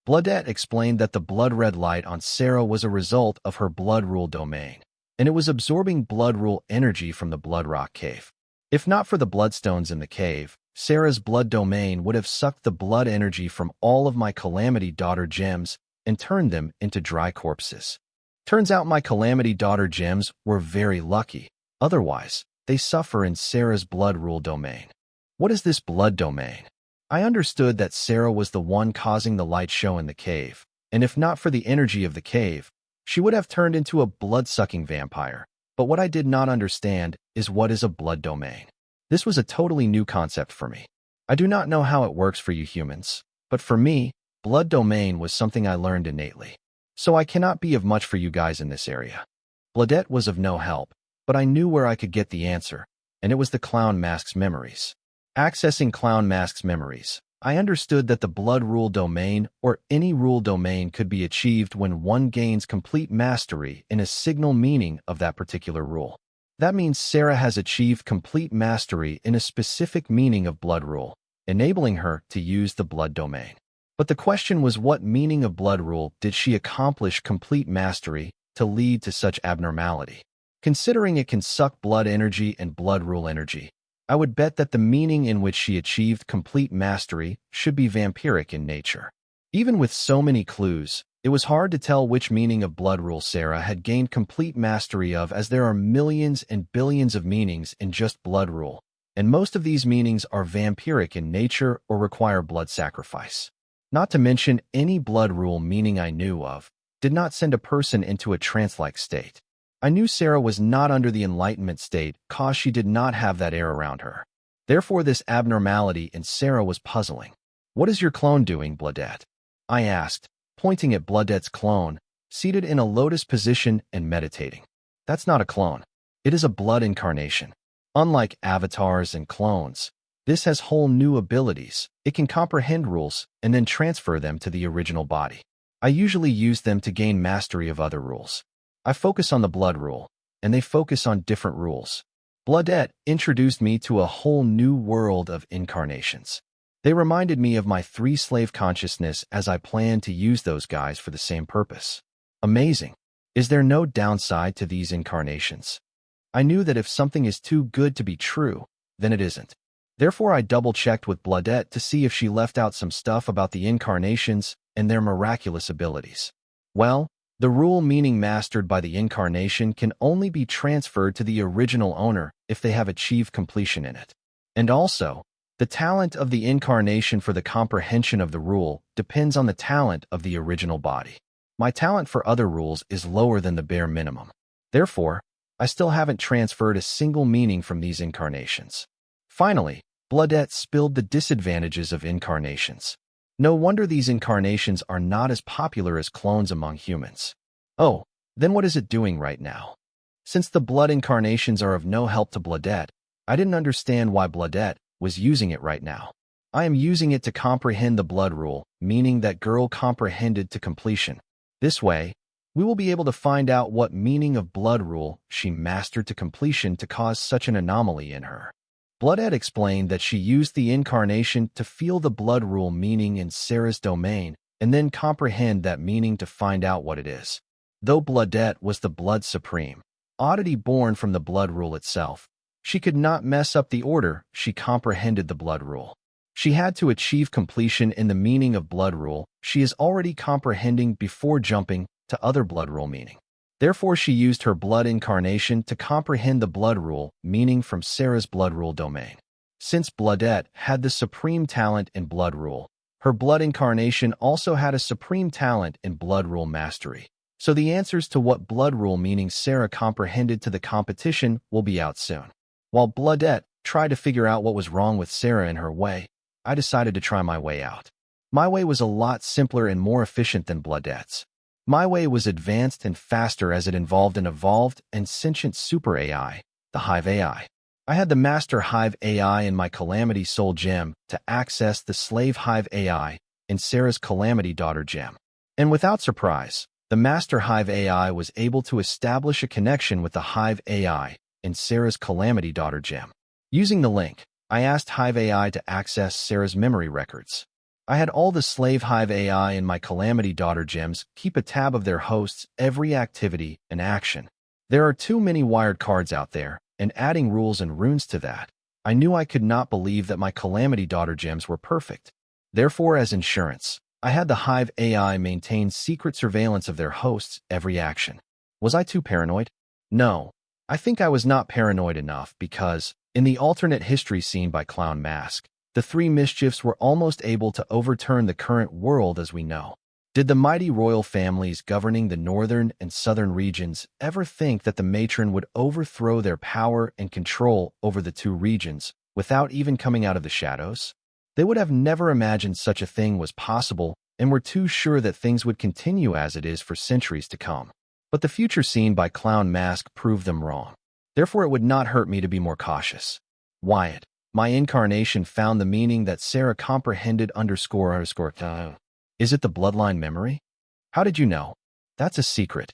Bladette explained that the blood-red light on Sarah was a result of her blood rule domain, and it was absorbing blood rule energy from the blood rock cave. If not for the bloodstones in the cave, Sarah's blood domain would have sucked the blood energy from all of my Calamity Daughter gems and turned them into dry corpses. Turns out my Calamity Daughter gems were very lucky. Otherwise, they suffer in Sarah's blood rule domain. What is this blood domain? I understood that Sarah was the one causing the light show in the cave, and if not for the energy of the cave, she would have turned into a blood-sucking vampire. But what I did not understand is what is a blood domain. This was a totally new concept for me. I do not know how it works for you humans, but for me, blood domain was something I learned innately. So I cannot be of much for you guys in this area. Bladette was of no help, but I knew where I could get the answer, and it was the Clown Mask's memories. Accessing Clown Mask's memories, I understood that the blood rule domain or any rule domain could be achieved when one gains complete mastery in a signal meaning of that particular rule. That means Sarah has achieved complete mastery in a specific meaning of blood rule, enabling her to use the blood domain. But the question was, what meaning of blood rule did she accomplish complete mastery to lead to such abnormality? Considering it can suck blood energy and blood rule energy, I would bet that the meaning in which she achieved complete mastery should be vampiric in nature. Even with so many clues, it was hard to tell which meaning of blood rule Sarah had gained complete mastery of, as there are millions and billions of meanings in just blood rule, and most of these meanings are vampiric in nature or require blood sacrifice. Not to mention, any blood rule meaning I knew of did not send a person into a trance-like state. I knew Sarah was not under the enlightenment state cause she did not have that air around her. Therefore, this abnormality in Sarah was puzzling. "What is your clone doing, Bladette?" I asked, pointing at Bladette's clone, seated in a lotus position and meditating. "That's not a clone. It is a blood incarnation. Unlike avatars and clones, this has whole new abilities. It can comprehend rules and then transfer them to the original body. I usually use them to gain mastery of other rules. I focus on the blood rule, and they focus on different rules." Bladette introduced me to a whole new world of incarnations. They reminded me of my 3-slave consciousness, as I planned to use those guys for the same purpose. Amazing. Is there no downside to these incarnations? I knew that if something is too good to be true, then it isn't. Therefore, I double-checked with Bladette to see if she left out some stuff about the incarnations and their miraculous abilities. Well, the rule meaning mastered by the incarnation can only be transferred to the original owner if they have achieved completion in it. And also, the talent of the incarnation for the comprehension of the rule depends on the talent of the original body. My talent for other rules is lower than the bare minimum. Therefore, I still haven't transferred a single meaning from these incarnations. Finally, Bladette spilled the disadvantages of incarnations. No wonder these incarnations are not as popular as clones among humans. Oh, then what is it doing right now? Since the blood incarnations are of no help to Bladette, I didn't understand why Bladette was using it right now. I am using it to comprehend the blood rule, meaning that girl comprehended to completion. This way, we will be able to find out what meaning of blood rule she mastered to completion to cause such an anomaly in her. Bladette explained that she used the incarnation to feel the blood rule meaning in Sarah's domain and then comprehend that meaning to find out what it is. Though Bladette was the blood supreme, oddity born from the blood rule itself. She could not mess up the order. She comprehended the blood rule. She had to achieve completion in the meaning of blood rule she is already comprehending before jumping to other blood rule meaning. Therefore, she used her blood incarnation to comprehend the blood rule meaning from Sarah's blood rule domain. Since Bloodette had the supreme talent in blood rule, her blood incarnation also had a supreme talent in blood rule mastery. So the answers to what blood rule meaning Sarah comprehended to the competition will be out soon. While Bloodette tried to figure out what was wrong with Sarah and her way, I decided to try my way out. My way was a lot simpler and more efficient than Bloodette's. My way was advanced and faster as it involved an evolved and sentient super AI, the Hive AI. I had the Master Hive AI in my Calamity Soul gem to access the Slave Hive AI in Sarah's Calamity Daughter gem. And without surprise, the Master Hive AI was able to establish a connection with the Hive AI in Sarah's Calamity Daughter gem. Using the link, I asked Hive AI to access Sarah's memory records. I had all the Slave Hive AI in my Calamity Daughter gems keep a tab of their hosts' every activity and action. There are too many wired cards out there, and adding rules and runes to that, I knew I could not believe that my Calamity Daughter gems were perfect. Therefore, as insurance, I had the Hive AI maintain secret surveillance of their hosts' every action. Was I too paranoid? No. I think I was not paranoid enough because, in the alternate history seen by Clown Mask, the three mischiefs were almost able to overturn the current world as we know. Did the mighty royal families governing the northern and southern regions ever think that the matron would overthrow their power and control over the two regions without even coming out of the shadows? They would have never imagined such a thing was possible and were too sure that things would continue as it is for centuries to come. But the future seen by Clown Mask proved them wrong. Therefore, it would not hurt me to be more cautious. Wyatt, my incarnation found the meaning that Sarah comprehended __. Is it the bloodline memory? How did you know? That's a secret.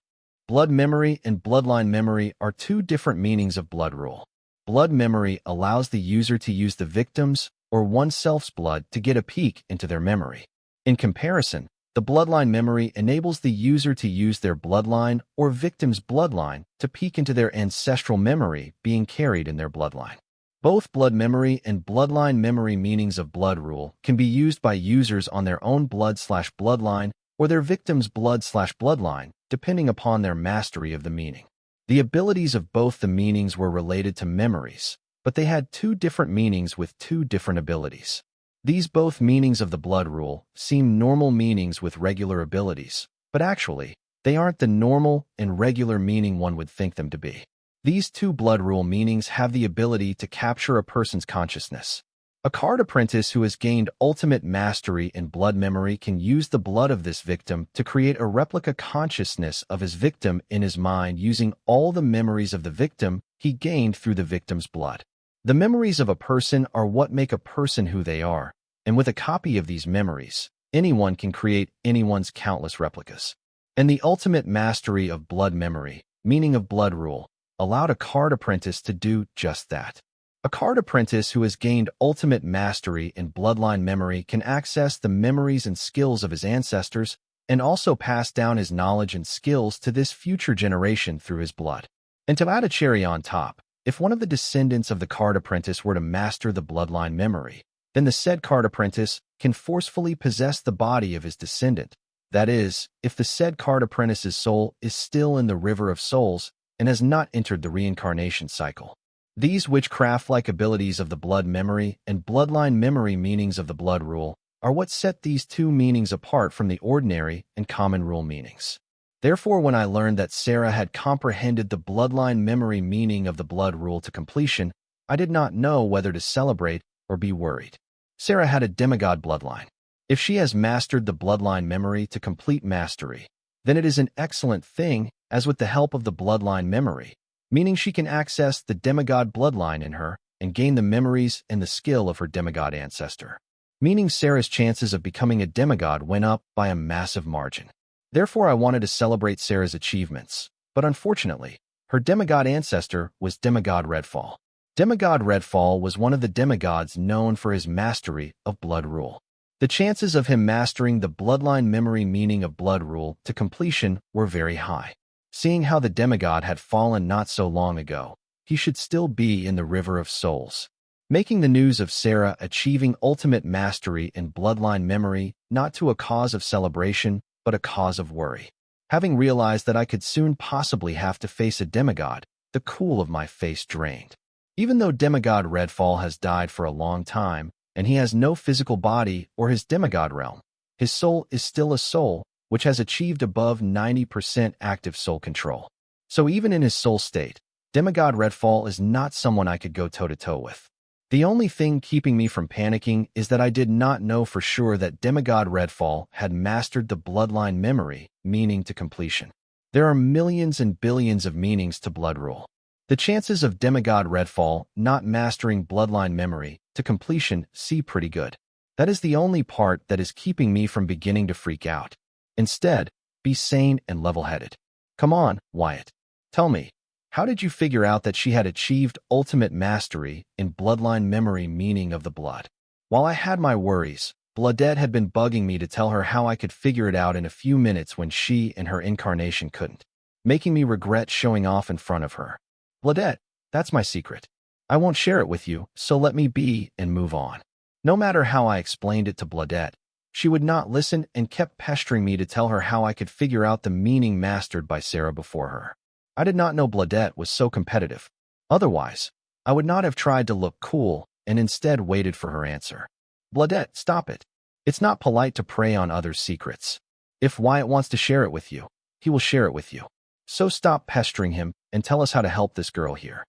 Blood memory and bloodline memory are two different meanings of blood rule. Blood memory allows the user to use the victim's or oneself's blood to get a peek into their memory. In comparison, the bloodline memory enables the user to use their bloodline or victim's bloodline to peek into their ancestral memory being carried in their bloodline. Both blood memory and bloodline memory meanings of blood rule can be used by users on their own blood/bloodline or their victim's blood/bloodline, depending upon their mastery of the meaning. The abilities of both the meanings were related to memories, but they had two different meanings with two different abilities. These both meanings of the blood rule seem normal meanings with regular abilities, but actually, they aren't the normal and regular meaning one would think them to be. These two blood rule meanings have the ability to capture a person's consciousness. A card apprentice who has gained ultimate mastery in blood memory can use the blood of this victim to create a replica consciousness of his victim in his mind using all the memories of the victim he gained through the victim's blood. The memories of a person are what make a person who they are, and with a copy of these memories, anyone can create anyone's countless replicas. And the ultimate mastery of blood memory, meaning of blood rule, allowed a card apprentice to do just that. A card apprentice who has gained ultimate mastery in bloodline memory can access the memories and skills of his ancestors and also pass down his knowledge and skills to this future generation through his blood. And to add a cherry on top, if one of the descendants of the card apprentice were to master the bloodline memory, then the said card apprentice can forcefully possess the body of his descendant. That is, if the said card apprentice's soul is still in the river of souls and has not entered the reincarnation cycle. These witchcraft-like abilities of the blood memory and bloodline memory meanings of the blood rule are what set these two meanings apart from the ordinary and common rule meanings. Therefore, when I learned that Sarah had comprehended the bloodline memory meaning of the blood rule to completion, I did not know whether to celebrate or be worried. Sarah had a demigod bloodline. If she has mastered the bloodline memory to complete mastery, then it is an excellent thing, as with the help of the bloodline memory, meaning she can access the demigod bloodline in her and gain the memories and the skill of her demigod ancestor. Meaning Sarah's chances of becoming a demigod went up by a massive margin. Therefore, I wanted to celebrate Sarah's achievements, but unfortunately, her demigod ancestor was Demigod Redfall. Demigod Redfall was one of the demigods known for his mastery of blood rule. The chances of him mastering the bloodline memory meaning of blood rule to completion were very high. Seeing how the demigod had fallen not so long ago, he should still be in the River of Souls, making the news of Sarah achieving ultimate mastery in bloodline memory not to a cause of celebration, but a cause of worry. Having realized that I could soon possibly have to face a demigod, the cool of my face drained. Even though demigod Redfall has died for a long time, and he has no physical body or his demigod realm, his soul is still a soul, which has achieved above 90% active soul control. So even in his soul state, demigod Redfall is not someone I could go toe-to-toe with. The only thing keeping me from panicking is that I did not know for sure that demigod Redfall had mastered the bloodline memory, meaning to completion. There are millions and billions of meanings to blood rule. The chances of demigod Redfall not mastering bloodline memory to completion seem pretty good. That is the only part that is keeping me from beginning to freak out. Instead, be sane and level-headed. Come on, Wyatt. Tell me, how did you figure out that she had achieved ultimate mastery in bloodline memory meaning of the blood? While I had my worries, Bloodette had been bugging me to tell her how I could figure it out in a few minutes when she and her incarnation couldn't, making me regret showing off in front of her. Bloodette, that's my secret. I won't share it with you, so let me be and move on. No matter how I explained it to Bloodette, she would not listen and kept pestering me to tell her how I could figure out the meaning mastered by Sarah before her. I did not know Bloodette was so competitive. Otherwise, I would not have tried to look cool and instead waited for her answer. Bloodette, stop it. It's not polite to prey on others' secrets. If Wyatt wants to share it with you, he will share it with you. So stop pestering him and tell us how to help this girl here.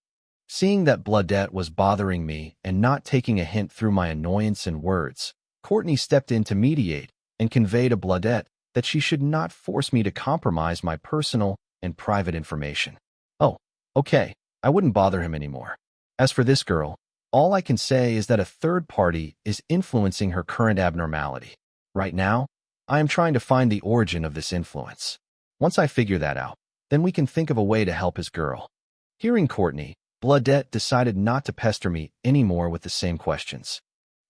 Seeing that Bloodette was bothering me and not taking a hint through my annoyance and words, Courtney stepped in to mediate and convey to Bloodette that she should not force me to compromise my personal and private information. Oh, okay, I wouldn't bother him anymore. As for this girl, all I can say is that a third party is influencing her current abnormality. Right now, I am trying to find the origin of this influence. Once I figure that out, then we can think of a way to help his girl. Hearing Courtney, Bloodette decided not to pester me anymore with the same questions.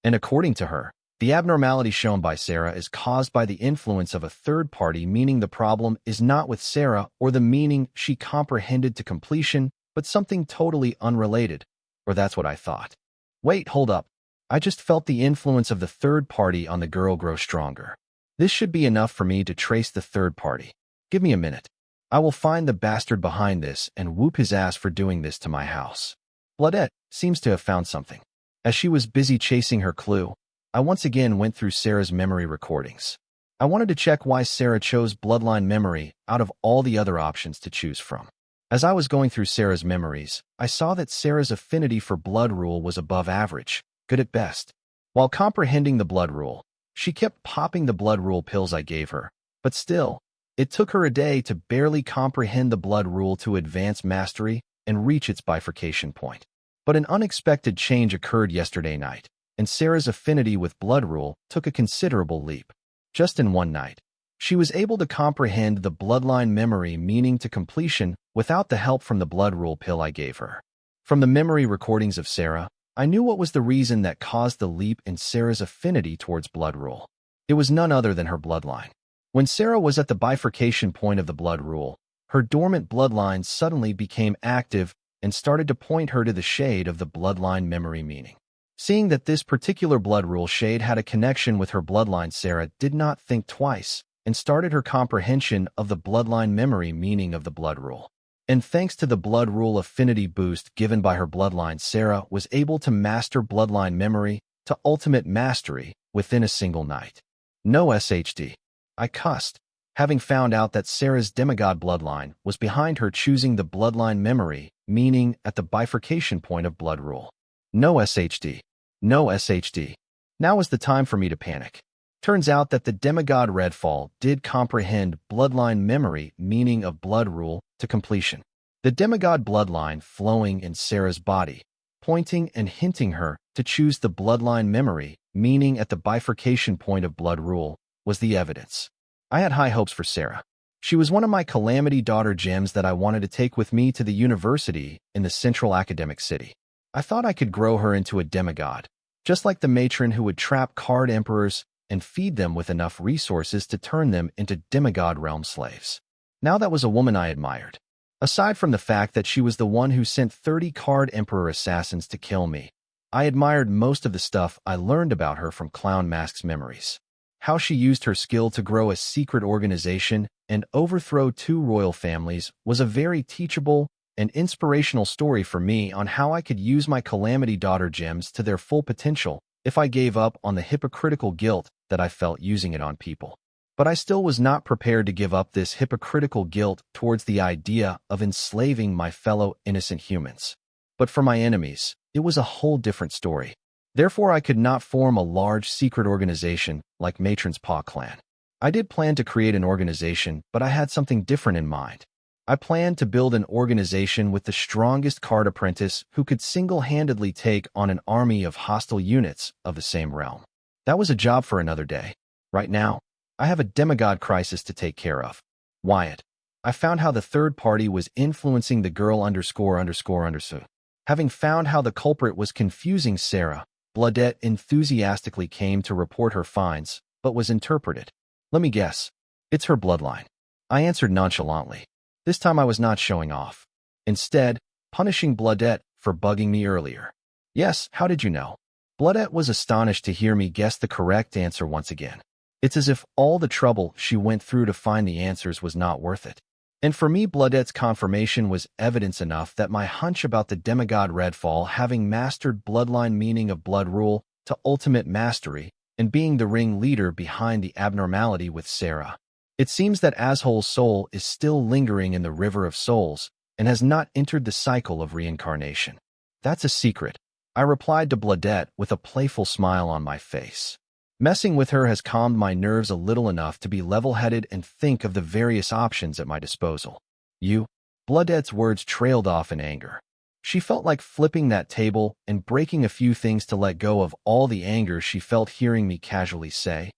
And according to her, the abnormality shown by Sarah is caused by the influence of a third party, meaning the problem is not with Sarah or the meaning she comprehended to completion, but something totally unrelated. Or that's what I thought. Wait, hold up. I just felt the influence of the third party on the girl grow stronger. This should be enough for me to trace the third party. Give me a minute. I will find the bastard behind this and whoop his ass for doing this to my house. Bloodette seems to have found something. As she was busy chasing her clue, I once again went through Sarah's memory recordings. I wanted to check why Sarah chose bloodline memory out of all the other options to choose from. As I was going through Sarah's memories, I saw that Sarah's affinity for blood rule was above average, good at best. While comprehending the blood rule, she kept popping the blood rule pills I gave her, but still, it took her a day to barely comprehend the blood rule to advance mastery and reach its bifurcation point. But an unexpected change occurred yesterday night, and Sarah's affinity with blood rule took a considerable leap. Just in one night, she was able to comprehend the bloodline memory meaning to completion without the help from the blood rule pill I gave her. From the memory recordings of Sarah, I knew what was the reason that caused the leap in Sarah's affinity towards blood rule. It was none other than her bloodline. When Sarah was at the bifurcation point of the blood rule, her dormant bloodline suddenly became active and started to point her to the shade of the bloodline memory meaning. Seeing that this particular blood rule shade had a connection with her bloodline, Sarah did not think twice and started her comprehension of the bloodline memory meaning of the blood rule. And thanks to the blood rule affinity boost given by her bloodline, Sarah was able to master bloodline memory to ultimate mastery within a single night. No SHD. I cussed, having found out that Sarah's demigod bloodline was behind her choosing the bloodline memory meaning at the bifurcation point of blood rule. No SHD. No SHD. Now is the time for me to panic. Turns out that the demigod Redfall did comprehend bloodline memory meaning of blood rule to completion. The demigod bloodline flowing in Sarah's body, pointing and hinting her to choose the bloodline memory meaning at the bifurcation point of blood rule was the evidence. I had high hopes for Sarah. She was one of my calamity daughter gems that I wanted to take with me to the university in the central academic city. I thought I could grow her into a demigod, just like the matron who would trap card emperors and feed them with enough resources to turn them into demigod realm slaves. Now that was a woman I admired. Aside from the fact that she was the one who sent 30 card emperor assassins to kill me, I admired most of the stuff I learned about her from Clown Mask's memories. How she used her skill to grow a secret organization and overthrow 2 royal families was a very teachable and inspirational story for me on how I could use my Calamity Daughter gems to their full potential if I gave up on the hypocritical guilt that I felt using it on people. But I still was not prepared to give up this hypocritical guilt towards the idea of enslaving my fellow innocent humans. But for my enemies, it was a whole different story. Therefore, I could not form a large secret organization like Matron's Paw Clan. I did plan to create an organization, but I had something different in mind. I planned to build an organization with the strongest card apprentice who could single-handedly take on an army of hostile units of the same realm. That was a job for another day. Right now, I have a demigod crisis to take care of. Wyatt. I found how the third party was influencing the girl ____. Having found how the culprit was confusing Sarah, Bloodette enthusiastically came to report her finds, but was interpreted. Let me guess. It's her bloodline. I answered nonchalantly. This time I was not showing off. Instead, punishing Bloodette for bugging me earlier. Yes, how did you know? Bloodette was astonished to hear me guess the correct answer once again. It's as if all the trouble she went through to find the answers was not worth it. And for me, Bloodette's confirmation was evidence enough that my hunch about the demigod Redfall having mastered bloodline meaning of blood rule to ultimate mastery and being the ringleader behind the abnormality with Sarah. It seems that Ashole's soul is still lingering in the River of Souls and has not entered the cycle of reincarnation. That's a secret, I replied to Bloodette with a playful smile on my face. Messing with her has calmed my nerves a little enough to be level-headed and think of the various options at my disposal. You? Bloodette's words trailed off in anger. She felt like flipping that table and breaking a few things to let go of all the anger she felt hearing me casually say,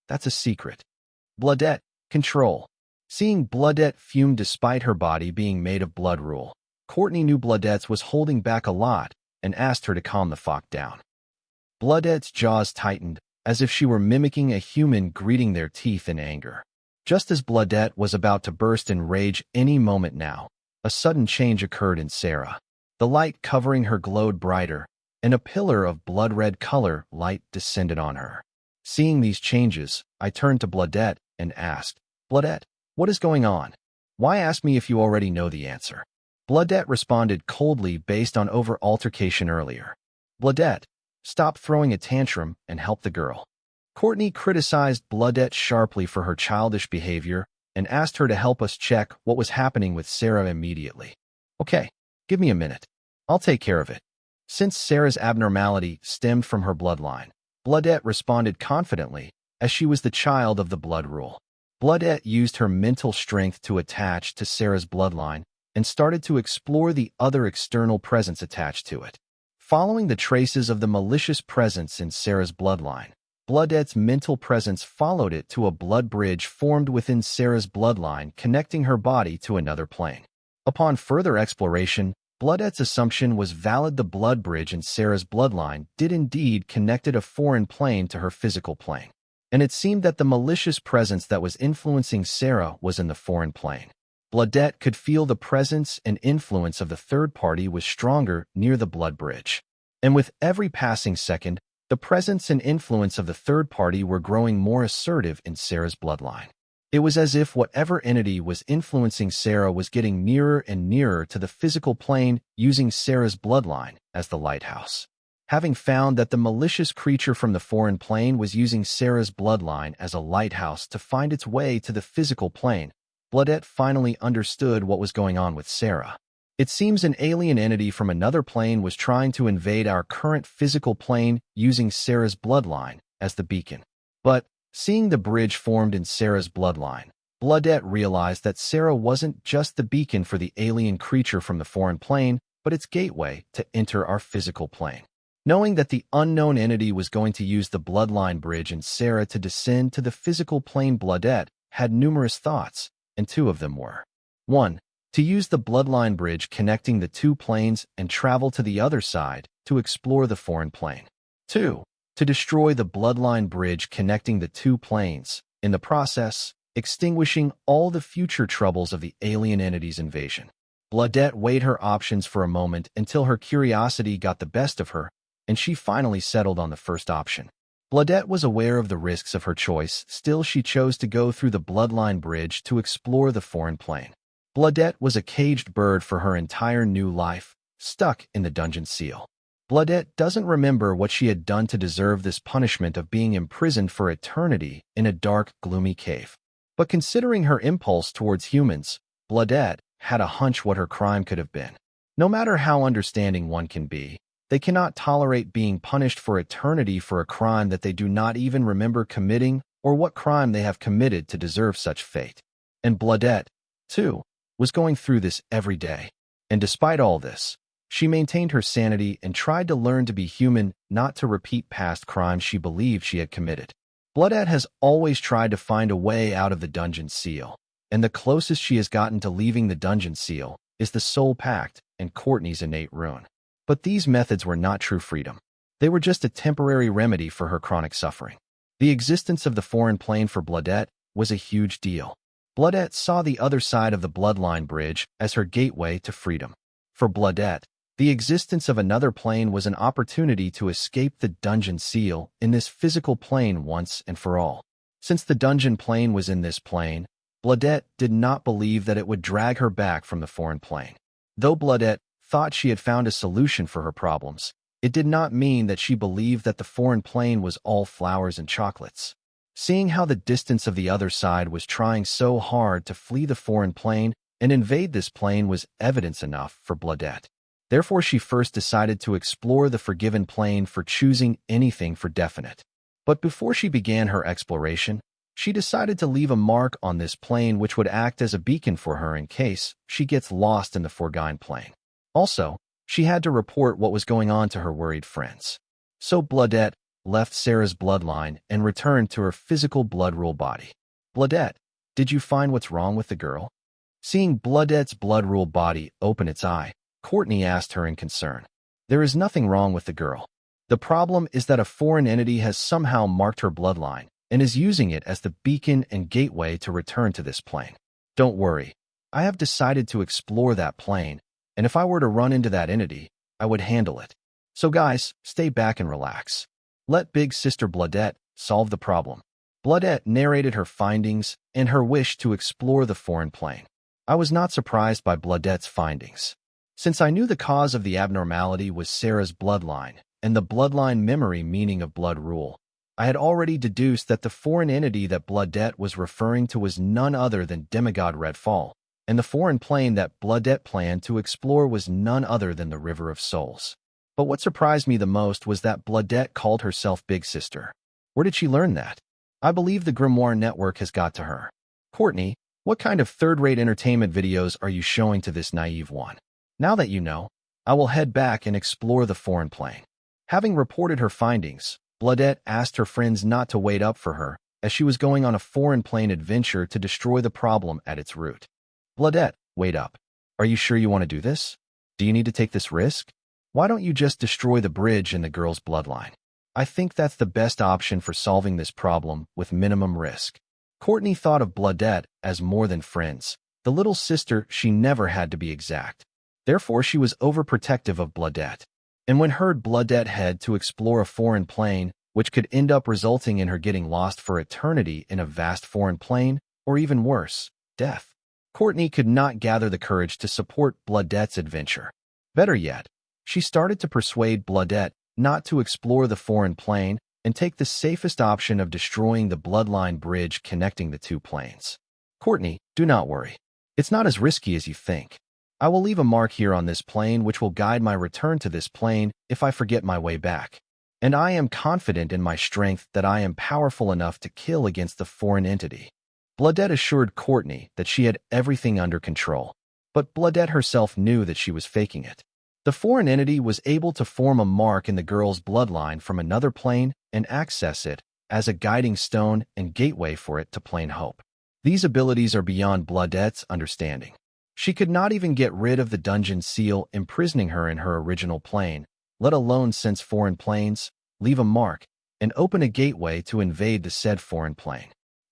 "That's a secret." Bloodette, control. Seeing Bloodette fume despite her body being made of blood rule, Courtney knew Bloodette's was holding back a lot and asked her to calm the fuck down. Bloodette's jaws tightened, as if she were mimicking a human gritting their teeth in anger. Just as Bloodette was about to burst in rage any moment now, a sudden change occurred in Sarah. The light covering her glowed brighter, and a pillar of blood-red color light descended on her. Seeing these changes, I turned to Bloodette and asked, "Bloodette, what is going on? Why ask me if you already know the answer?" Bloodette responded coldly based on altercation earlier. "Bloodette, stop throwing a tantrum and help the girl." Courtney criticized Bloodette sharply for her childish behavior and asked her to help us check what was happening with Sarah immediately. "Okay, give me a minute. I'll take care of it." Since Sarah's abnormality stemmed from her bloodline, Bloodette responded confidently, as she was the child of the blood rule. Bloodette used her mental strength to attach to Sarah's bloodline and started to explore the other external presence attached to it. Following the traces of the malicious presence in Sarah's bloodline, Bloodette's mental presence followed it to a blood bridge formed within Sarah's bloodline connecting her body to another plane. Upon further exploration, Bloodette's assumption was valid. The blood bridge in Sarah's bloodline did indeed connected a foreign plane to her physical plane. And it seemed that the malicious presence that was influencing Sarah was in the foreign plane. Bloodette could feel the presence and influence of the third party was stronger near the blood bridge. And with every passing second, the presence and influence of the third party were growing more assertive in Sarah's bloodline. It was as if whatever entity was influencing Sarah was getting nearer and nearer to the physical plane using Sarah's bloodline as the lighthouse. Having found that the malicious creature from the foreign plane was using Sarah's bloodline as a lighthouse to find its way to the physical plane, Bloodette finally understood what was going on with Sarah. It seems an alien entity from another plane was trying to invade our current physical plane using Sarah's bloodline as the beacon. But, seeing the bridge formed in Sarah's bloodline, Bloodette realized that Sarah wasn't just the beacon for the alien creature from the foreign plane, but its gateway to enter our physical plane. Knowing that the unknown entity was going to use the bloodline bridge in Sarah to descend to the physical plane, Bloodette had numerous thoughts, and two of them were: 1. To use the bloodline bridge connecting the two planes and travel to the other side to explore the foreign plane. 2. To destroy the bloodline bridge connecting the two planes, in the process, extinguishing all the future troubles of the alien entity's invasion. Bladette weighed her options for a moment until her curiosity got the best of her, and she finally settled on the first option. Bladette was aware of the risks of her choice, still she chose to go through the bloodline bridge to explore the foreign plane. Bladette was a caged bird for her entire new life, stuck in the dungeon seal. Bladette doesn't remember what she had done to deserve this punishment of being imprisoned for eternity in a dark, gloomy cave. But considering her impulse towards humans, Bladette had a hunch what her crime could have been. No matter how understanding one can be, they cannot tolerate being punished for eternity for a crime that they do not even remember committing or what crime they have committed to deserve such fate. And Bladette, too, was going through this every day. And despite all this, she maintained her sanity and tried to learn to be human, not to repeat past crimes she believed she had committed. Bladette has always tried to find a way out of the dungeon seal, and the closest she has gotten to leaving the dungeon seal is the Soul Pact and Courtney's innate rune. But these methods were not true freedom. They were just a temporary remedy for her chronic suffering. The existence of the foreign plane for Bladette was a huge deal. Bladette saw the other side of the bloodline bridge as her gateway to freedom. For Bladette, the existence of another plane was an opportunity to escape the dungeon seal in this physical plane once and for all. Since the dungeon plane was in this plane, Bladette did not believe that it would drag her back from the foreign plane. Though Bladette thought she had found a solution for her problems, it did not mean that she believed that the foreign plane was all flowers and chocolates. Seeing how the distance of the other side was trying so hard to flee the foreign plane and invade this plane was evidence enough for Bladette. Therefore, she first decided to explore the forgiven plane for choosing anything for definite. But before she began her exploration, she decided to leave a mark on this plane which would act as a beacon for her in case she gets lost in the foregone plane. Also, she had to report what was going on to her worried friends. So Bladette left Sarah's bloodline and returned to her physical blood rule body. Bladette, did you find what's wrong with the girl? Seeing Bladette's blood rule body open its eye, Courtney asked her in concern. There is nothing wrong with the girl. The problem is that a foreign entity has somehow marked her bloodline and is using it as the beacon and gateway to return to this plane. Don't worry. I have decided to explore that plane, and if I were to run into that entity, I would handle it. So guys, stay back and relax. Let Big Sister Bladette solve the problem. Bladette narrated her findings and her wish to explore the foreign plane. I was not surprised by Bladette's findings. Since I knew the cause of the abnormality was Sarah's bloodline and the bloodline memory meaning of blood rule, I had already deduced that the foreign entity that Bladette was referring to was none other than demigod Redfall, and the foreign plane that Bladette planned to explore was none other than the River of Souls. But what surprised me the most was that Bladette called herself Big Sister. Where did she learn that? I believe the Grimoire Network has got to her. Courtney, what kind of third-rate entertainment videos are you showing to this naive one? Now that you know, I will head back and explore the foreign plane. Having reported her findings, Bladette asked her friends not to wait up for her, as she was going on a foreign plane adventure to destroy the problem at its root. Bladette, wait up. Are you sure you want to do this? Do you need to take this risk? Why don't you just destroy the bridge in the girl's bloodline? I think that's the best option for solving this problem with minimum risk. Courtney thought of Bladette as more than friends. The little sister she never had to be exact. Therefore, she was overprotective of Bladette. And when heard Bladette head to explore a foreign plane, which could end up resulting in her getting lost for eternity in a vast foreign plane, or even worse, death, Courtney could not gather the courage to support Bladette's adventure. Better yet, she started to persuade Bladette not to explore the foreign plane and take the safest option of destroying the bloodline bridge connecting the two planes. Courtney, do not worry. It's not as risky as you think. I will leave a mark here on this plane which will guide my return to this plane if I forget my way back. And I am confident in my strength that I am powerful enough to kill against the foreign entity. Bladette assured Courtney that she had everything under control, but Bladette herself knew that she was faking it. The foreign entity was able to form a mark in the girl's bloodline from another plane and access it as a guiding stone and gateway for it to plane hope. These abilities are beyond Bladette's understanding. She could not even get rid of the dungeon seal imprisoning her in her original plane, let alone sense foreign planes, leave a mark, and open a gateway to invade the said foreign plane.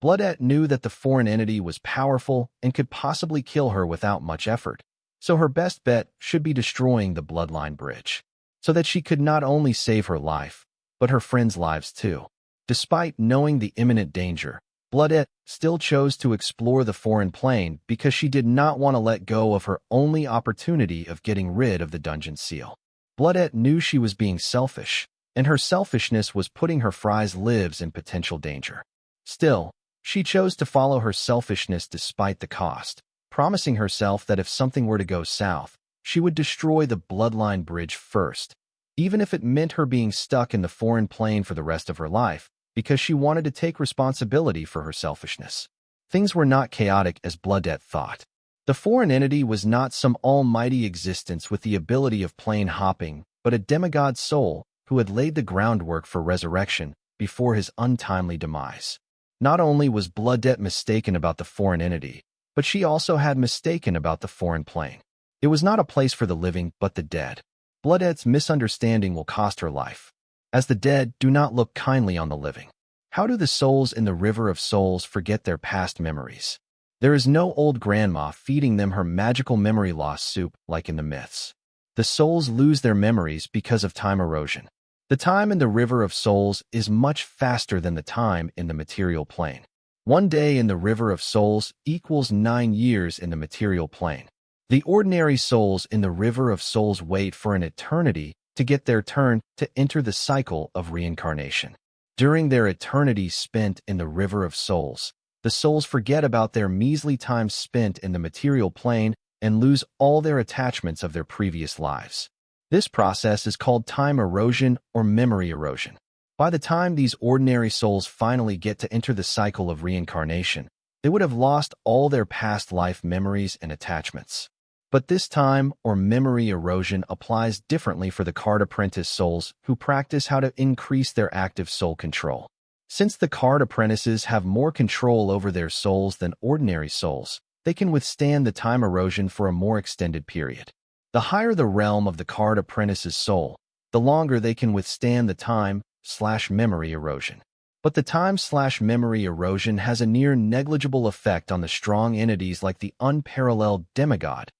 Bloodette knew that the foreign entity was powerful and could possibly kill her without much effort, so her best bet should be destroying the bloodline bridge, so that she could not only save her life, but her friends' lives too. Despite knowing the imminent danger, Bloodette still chose to explore the foreign plane because she did not want to let go of her only opportunity of getting rid of the dungeon seal. Bloodette knew she was being selfish, and her selfishness was putting her friends' lives in potential danger. Still, she chose to follow her selfishness despite the cost, promising herself that if something were to go south, she would destroy the bloodline bridge first, even if it meant her being stuck in the foreign plane for the rest of her life, because she wanted to take responsibility for her selfishness. Things were not chaotic as Bloodette thought. The foreign entity was not some almighty existence with the ability of plane hopping, but a demigod soul who had laid the groundwork for resurrection before his untimely demise. Not only was Bloodette mistaken about the foreign entity, but she also had mistaken about the foreign plane. It was not a place for the living but the dead. Bloodette's misunderstanding will cost her life, as the dead do not look kindly on the living. How do the souls in the river of souls forget their past memories? There is no old grandma feeding them her magical memory loss soup like in the myths. The souls lose their memories because of time erosion. The time in the river of souls is much faster than the time in the material plane. 1 day in the river of souls equals 9 years in the material plane. The ordinary souls in the river of souls wait for an eternity to get their turn to enter the cycle of reincarnation. During their eternity spent in the river of souls, the souls forget about their measly time spent in the material plane and lose all their attachments of their previous lives. This process is called time erosion or memory erosion. By the time these ordinary souls finally get to enter the cycle of reincarnation, they would have lost all their past life memories and attachments. But this time or memory erosion applies differently for the card apprentice souls who practice how to increase their active soul control. Since the card apprentices have more control over their souls than ordinary souls, they can withstand the time erosion for a more extended period. The higher the realm of the card apprentice's soul, the longer they can withstand the time/memory erosion. But the time/memory erosion has a near negligible effect on the strong entities like the unparalleled demigod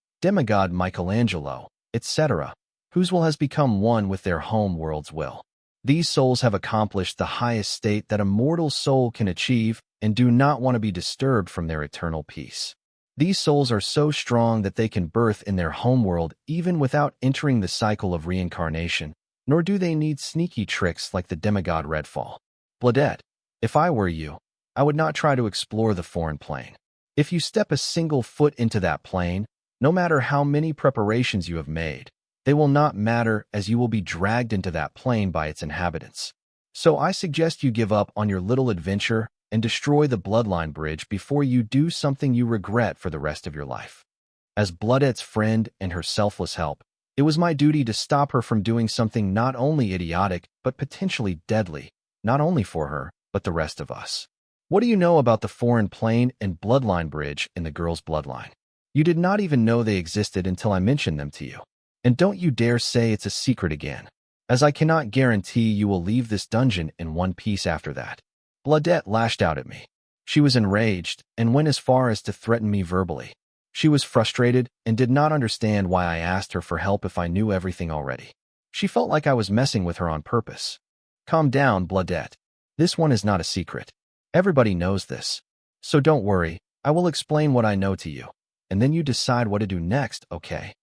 Michelangelo, etc., whose will has become one with their home world's will. These souls have accomplished the highest state that a mortal soul can achieve and do not want to be disturbed from their eternal peace. These souls are so strong that they can birth in their homeworld even without entering the cycle of reincarnation, nor do they need sneaky tricks like the demigod Redfall. Bloodette, if I were you, I would not try to explore the foreign plane. If you step a single foot into that plane, no matter how many preparations you have made, they will not matter as you will be dragged into that plane by its inhabitants. So I suggest you give up on your little adventure and destroy the bloodline bridge before you do something you regret for the rest of your life. As Bloodette's friend and her selfless help, it was my duty to stop her from doing something not only idiotic but potentially deadly, not only for her, but the rest of us. What do you know about the foreign plane and bloodline bridge in the girl's bloodline? You did not even know they existed until I mentioned them to you. And don't you dare say it's a secret again, as I cannot guarantee you will leave this dungeon in one piece after that. Bloodette lashed out at me. She was enraged and went as far as to threaten me verbally. She was frustrated and did not understand why I asked her for help if I knew everything already. She felt like I was messing with her on purpose. Calm down, Bloodette. This one is not a secret. Everybody knows this. So don't worry, I will explain what I know to you, and then you decide what to do next, okay?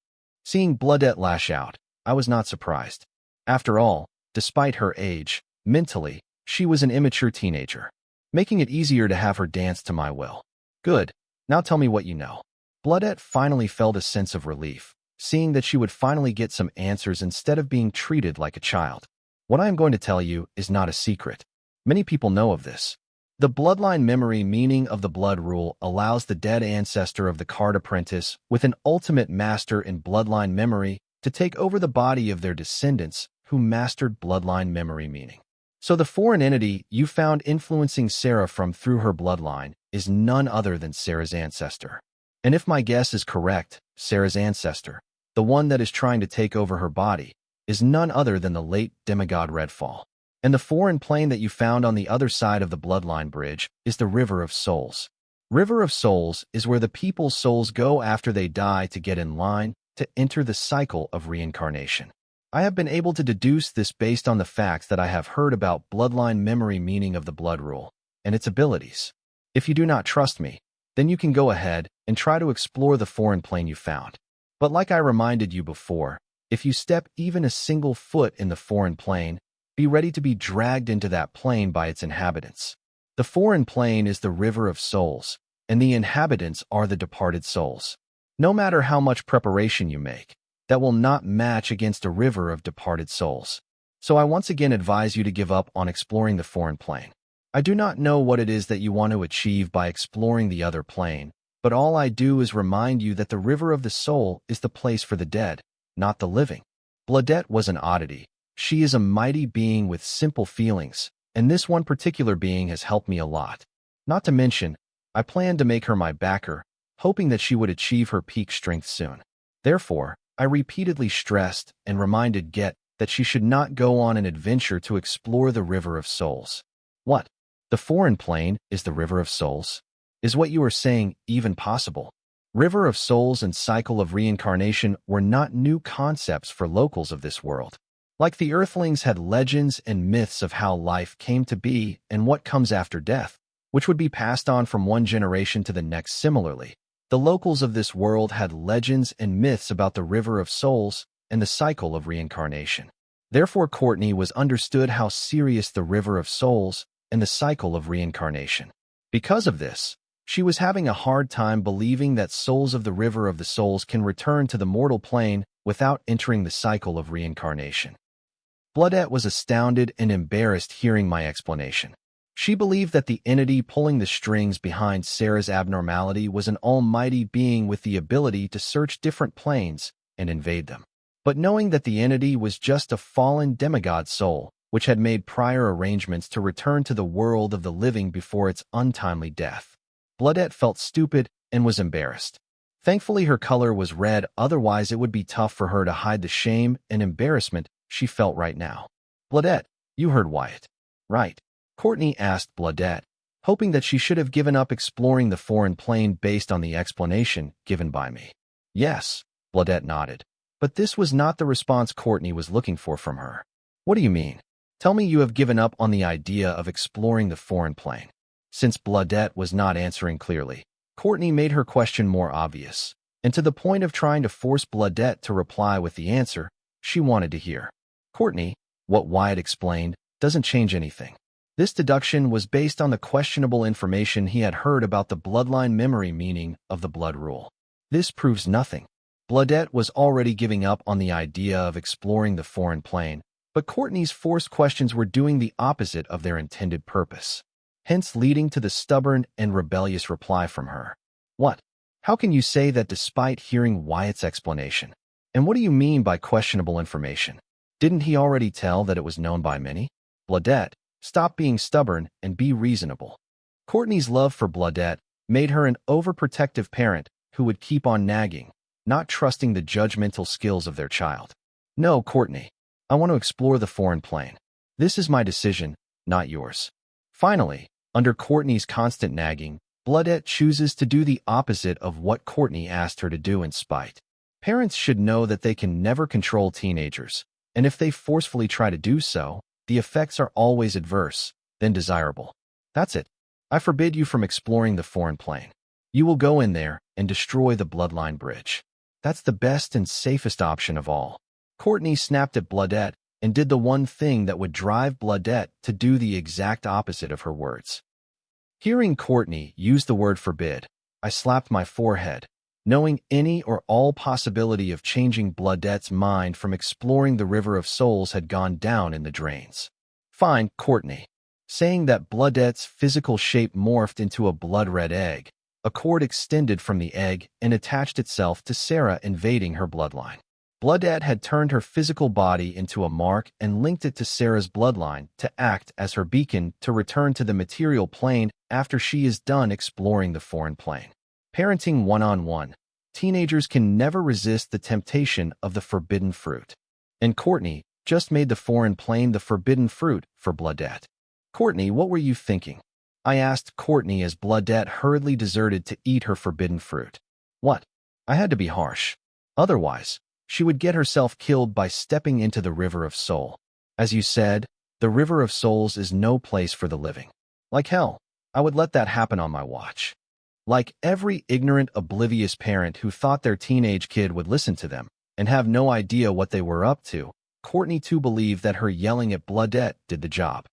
Seeing Bloodette lash out, I was not surprised. After all, despite her age, mentally, she was an immature teenager, making it easier to have her dance to my will. Good, now tell me what you know. Bloodette finally felt a sense of relief, seeing that she would finally get some answers instead of being treated like a child. What I am going to tell you is not a secret. Many people know of this. The bloodline memory meaning of the blood rule allows the dead ancestor of the card apprentice with an ultimate master in bloodline memory to take over the body of their descendants who mastered bloodline memory meaning. So the foreign entity you found influencing Sarah from through her bloodline is none other than Sarah's ancestor. And if my guess is correct, Sarah's ancestor, the one that is trying to take over her body, is none other than the late demigod Redfall. And the foreign plane that you found on the other side of the bloodline bridge is the River of Souls. River of Souls is where the people's souls go after they die to get in line to enter the cycle of reincarnation. I have been able to deduce this based on the facts that I have heard about bloodline memory meaning of the blood rule and its abilities. If you do not trust me, then you can go ahead and try to explore the foreign plane you found. But like I reminded you before, if you step even a single foot in the foreign plane, be ready to be dragged into that plane by its inhabitants. The foreign plane is the River of Souls, and the inhabitants are the departed souls. No matter how much preparation you make, that will not match against a river of departed souls. So I once again advise you to give up on exploring the foreign plane. I do not know what it is that you want to achieve by exploring the other plane, but all I do is remind you that the River of the Soul is the place for the dead, not the living. Bladette was an oddity. She is a mighty being with simple feelings, and this one particular being has helped me a lot. Not to mention, I planned to make her my backer, hoping that she would achieve her peak strength soon. Therefore, I repeatedly stressed and reminded Get that she should not go on an adventure to explore the River of Souls. What? The foreign plane is the River of Souls? Is what you are saying even possible? River of Souls and cycle of reincarnation were not new concepts for locals of this world. Like the Earthlings had legends and myths of how life came to be and what comes after death, which would be passed on from one generation to the next similarly. The locals of this world had legends and myths about the River of Souls and the cycle of reincarnation. Therefore, Courtney was understood how serious the River of Souls and the cycle of reincarnation. Because of this, she was having a hard time believing that souls of the River of the Souls can return to the mortal plane without entering the cycle of reincarnation. Bladette was astounded and embarrassed hearing my explanation. She believed that the entity pulling the strings behind Sarah's abnormality was an almighty being with the ability to search different planes and invade them. But knowing that the entity was just a fallen demigod soul, which had made prior arrangements to return to the world of the living before its untimely death, Bladette felt stupid and was embarrassed. Thankfully, her color was red, otherwise it would be tough for her to hide the shame and embarrassment she felt right now. Bladette, you heard Wyatt, right? Courtney asked Bladette, hoping that she should have given up exploring the foreign plane based on the explanation given by me. Yes, Bladette nodded. But this was not the response Courtney was looking for from her. What do you mean? Tell me you have given up on the idea of exploring the foreign plane. Since Bladette was not answering clearly, Courtney made her question more obvious, and to the point of trying to force Bladette to reply with the answer she wanted to hear. Courtney, what Wyatt explained, doesn't change anything. This deduction was based on the questionable information he had heard about the bloodline memory meaning of the blood rule. This proves nothing. Bladette was already giving up on the idea of exploring the foreign plane, but Courtney's forced questions were doing the opposite of their intended purpose, hence leading to the stubborn and rebellious reply from her. What? How can you say that despite hearing Wyatt's explanation? And what do you mean by questionable information? Didn't he already tell that it was known by many? Bladette, stop being stubborn and be reasonable. Courtney's love for Bladette made her an overprotective parent who would keep on nagging, not trusting the judgmental skills of their child. No, Courtney, I want to explore the foreign plane. This is my decision, not yours. Finally, under Courtney's constant nagging, Bladette chooses to do the opposite of what Courtney asked her to do in spite. Parents should know that they can never control teenagers, and if they forcefully try to do so, the effects are always adverse, then desirable. That's it. I forbid you from exploring the foreign plane. You will go in there and destroy the bloodline bridge. That's the best and safest option of all. Courtney snapped at Bladette and did the one thing that would drive Bladette to do the exact opposite of her words. Hearing Courtney use the word forbid, I slapped my forehead, knowing any or all possibility of changing Bladette's mind from exploring the River of Souls had gone down in the drains. Fine, Courtney. Saying that Bladette's physical shape morphed into a blood-red egg, a cord extended from the egg and attached itself to Sarah, invading her bloodline. Bladette had turned her physical body into a mark and linked it to Sarah's bloodline to act as her beacon to return to the material plane after she is done exploring the foreign plane. Parenting one-on-one. Teenagers can never resist the temptation of the forbidden fruit. And Courtney, just made the foreign plane the forbidden fruit for Bloodette. Courtney, what were you thinking? I asked Courtney as Bloodette hurriedly deserted to eat her forbidden fruit. What? I had to be harsh. Otherwise, she would get herself killed by stepping into the river of soul. As you said, the river of souls is no place for the living. Like hell, I would let that happen on my watch. Like every ignorant, oblivious parent who thought their teenage kid would listen to them and have no idea what they were up to, Courtney too believed that her yelling at Bloodette did the job.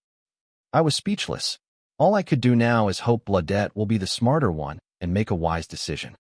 I was speechless. All I could do now is hope Bloodette will be the smarter one and make a wise decision.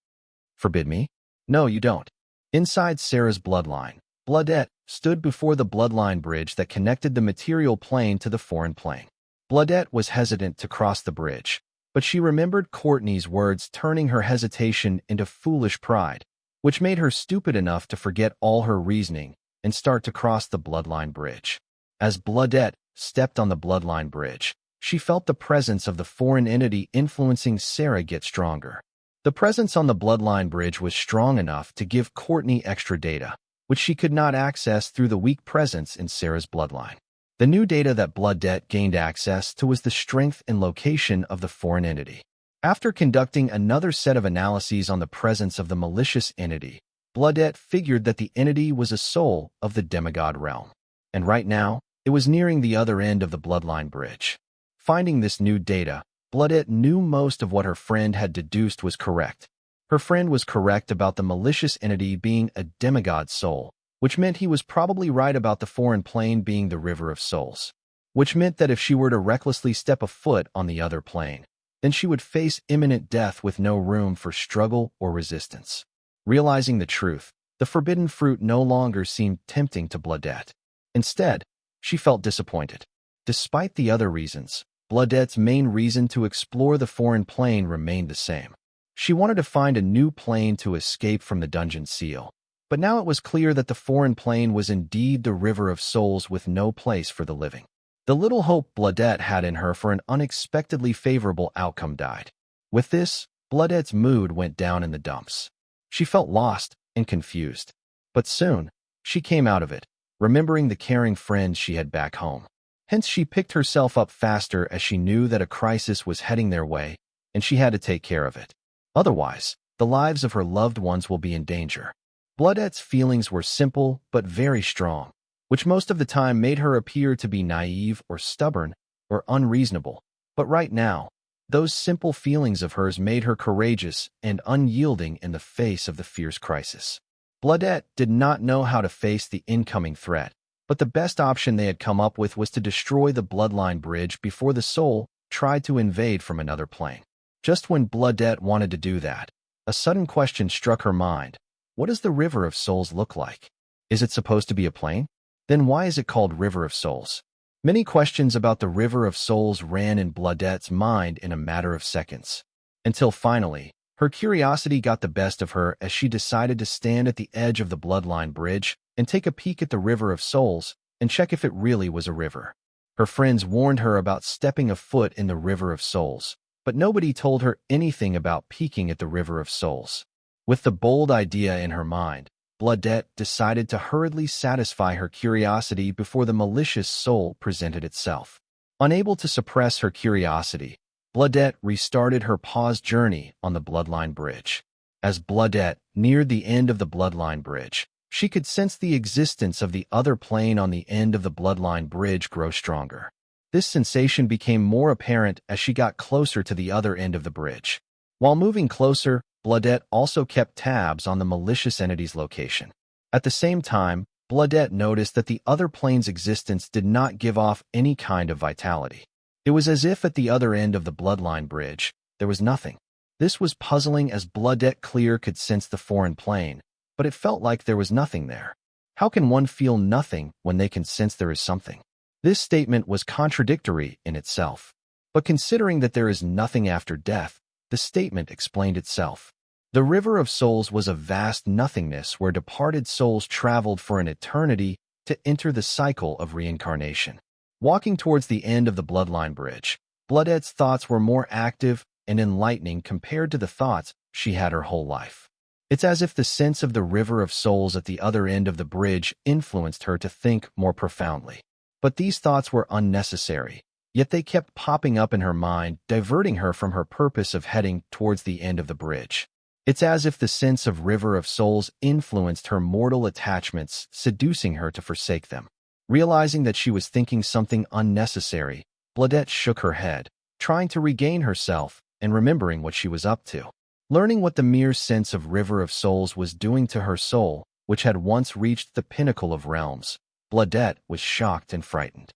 Forbid me? No, you don't. Inside Sarah's bloodline, Bloodette stood before the bloodline bridge that connected the material plane to the foreign plane. Bloodette was hesitant to cross the bridge, but she remembered Courtney's words, turning her hesitation into foolish pride, which made her stupid enough to forget all her reasoning and start to cross the bloodline bridge. As Bloodette stepped on the bloodline bridge, she felt the presence of the foreign entity influencing Sarah get stronger. The presence on the bloodline bridge was strong enough to give Courtney extra data, which she could not access through the weak presence in Sarah's bloodline. The new data that Bloodette gained access to was the strength and location of the foreign entity. After conducting another set of analyses on the presence of the malicious entity, Bloodette figured that the entity was a soul of the demigod realm. And right now, it was nearing the other end of the bloodline bridge. Finding this new data, Bloodette knew most of what her friend had deduced was correct. Her friend was correct about the malicious entity being a demigod soul, which meant he was probably right about the foreign plane being the river of souls, which meant that if she were to recklessly step a foot on the other plane, then she would face imminent death with no room for struggle or resistance. Realizing the truth, the forbidden fruit no longer seemed tempting to Bloodette. Instead, she felt disappointed. Despite the other reasons, Bloodette's main reason to explore the foreign plane remained the same. She wanted to find a new plane to escape from the dungeon seal. But now it was clear that the foreign plane was indeed the river of souls with no place for the living. The little hope Bloodette had in her for an unexpectedly favorable outcome died. With this, Bloodette's mood went down in the dumps. She felt lost and confused. But soon, she came out of it, remembering the caring friends she had back home. Hence, she picked herself up faster as she knew that a crisis was heading their way, and she had to take care of it. Otherwise, the lives of her loved ones will be in danger. Bloodette's feelings were simple but very strong, which most of the time made her appear to be naive or stubborn or unreasonable. But right now, those simple feelings of hers made her courageous and unyielding in the face of the fierce crisis. Bloodette did not know how to face the incoming threat, but the best option they had come up with was to destroy the bloodline bridge before the soul tried to invade from another plane. Just when Bloodette wanted to do that, a sudden question struck her mind. What does the River of Souls look like? Is it supposed to be a plane? Then why is it called River of Souls? Many questions about the River of Souls ran in Bloodette's mind in a matter of seconds. Until finally, her curiosity got the best of her as she decided to stand at the edge of the bloodline bridge and take a peek at the River of Souls and check if it really was a river. Her friends warned her about stepping a foot in the River of Souls, but nobody told her anything about peeking at the River of Souls. With the bold idea in her mind, Bloodette decided to hurriedly satisfy her curiosity before the malicious soul presented itself. Unable to suppress her curiosity, Bloodette restarted her paused journey on the bloodline bridge. As Bloodette neared the end of the bloodline bridge, she could sense the existence of the other plane on the end of the bloodline bridge grow stronger. This sensation became more apparent as she got closer to the other end of the bridge. While moving closer, Bloodette also kept tabs on the malicious entity's location. At the same time, Bloodette noticed that the other plane's existence did not give off any kind of vitality. It was as if at the other end of the bloodline bridge, there was nothing. This was puzzling as Bloodette clear could sense the foreign plane, but it felt like there was nothing there. How can one feel nothing when they can sense there is something? This statement was contradictory in itself. But considering that there is nothing after death, the statement explained itself. The River of Souls was a vast nothingness where departed souls traveled for an eternity to enter the cycle of reincarnation. Walking towards the end of the bloodline bridge, Bloodette's thoughts were more active and enlightening compared to the thoughts she had her whole life. It's as if the sense of the river of souls at the other end of the bridge influenced her to think more profoundly. But these thoughts were unnecessary, yet they kept popping up in her mind, diverting her from her purpose of heading towards the end of the bridge. It's as if the sense of river of souls influenced her mortal attachments, seducing her to forsake them. Realizing that she was thinking something unnecessary, Bladette shook her head, trying to regain herself and remembering what she was up to. Learning what the mere sense of river of souls was doing to her soul, which had once reached the pinnacle of realms, Bladette was shocked and frightened.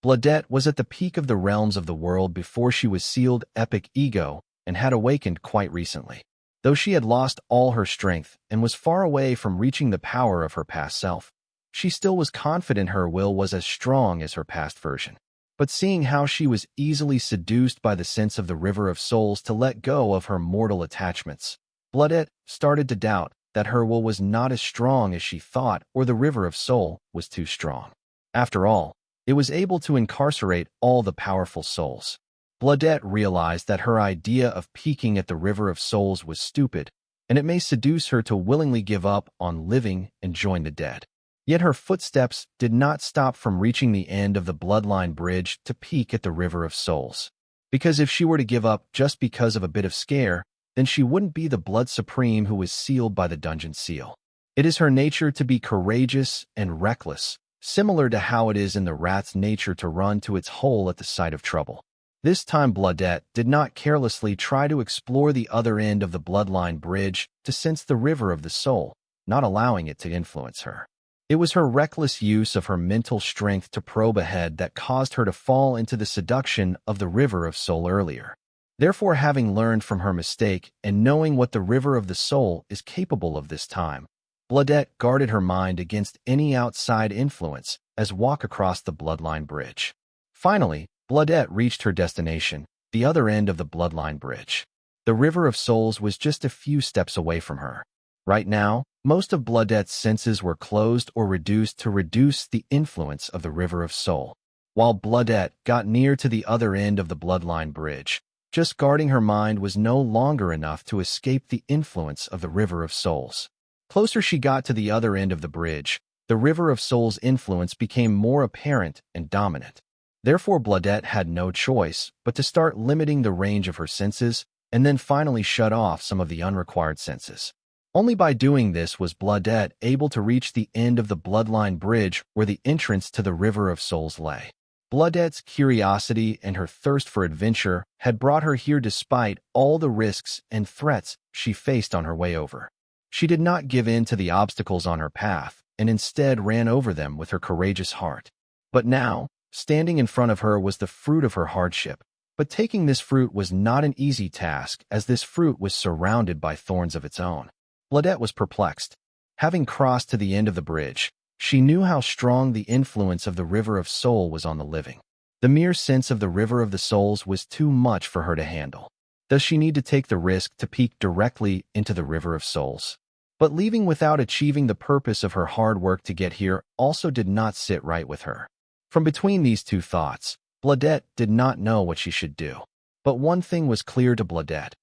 Bladette was at the peak of the realms of the world before she was sealed epic ego and had awakened quite recently. Though she had lost all her strength and was far away from reaching the power of her past self, she still was confident her will was as strong as her past version. But seeing how she was easily seduced by the sense of the river of souls to let go of her mortal attachments, Bladette started to doubt that her will was not as strong as she thought, or the river of soul was too strong. After all, it was able to incarcerate all the powerful souls. Bladette realized that her idea of peaking at the river of souls was stupid, and it may seduce her to willingly give up on living and join the dead. Yet her footsteps did not stop from reaching the end of the bloodline bridge to peak at the river of souls. Because if she were to give up just because of a bit of scare, then she wouldn't be the blood supreme who was sealed by the dungeon seal. It is her nature to be courageous and reckless, similar to how it is in the rat's nature to run to its hole at the sight of trouble. This time Bladette did not carelessly try to explore the other end of the bloodline bridge to sense the river of the soul, not allowing it to influence her. It was her reckless use of her mental strength to probe ahead that caused her to fall into the seduction of the river of soul earlier. Therefore, having learned from her mistake and knowing what the river of the soul is capable of this time, Bladette guarded her mind against any outside influence as walk across the bloodline bridge. Finally, Bladette reached her destination, the other end of the bloodline bridge. The river of souls was just a few steps away from her. Right now, most of Bladette's senses were closed or reduced to reduce the influence of the river of soul. While Bladette got near to the other end of the bloodline bridge, just guarding her mind was no longer enough to escape the influence of the river of souls. Closer she got to the other end of the bridge, the river of souls' influence became more apparent and dominant. Therefore, Bladette had no choice but to start limiting the range of her senses and then finally shut off some of the unrequired senses. Only by doing this was Bladette able to reach the end of the bloodline bridge where the entrance to the river of souls lay. Bladette's curiosity and her thirst for adventure had brought her here despite all the risks and threats she faced on her way over. She did not give in to the obstacles on her path and instead ran over them with her courageous heart. But now, standing in front of her was the fruit of her hardship. But taking this fruit was not an easy task, as this fruit was surrounded by thorns of its own. Bladette was perplexed. Having crossed to the end of the bridge, she knew how strong the influence of the river of soul was on the living. The mere sense of the river of the souls was too much for her to handle. Does she need to take the risk to peek directly into the river of souls? But leaving without achieving the purpose of her hard work to get here also did not sit right with her. From between these two thoughts, Bladette did not know what she should do. But one thing was clear to Bladette.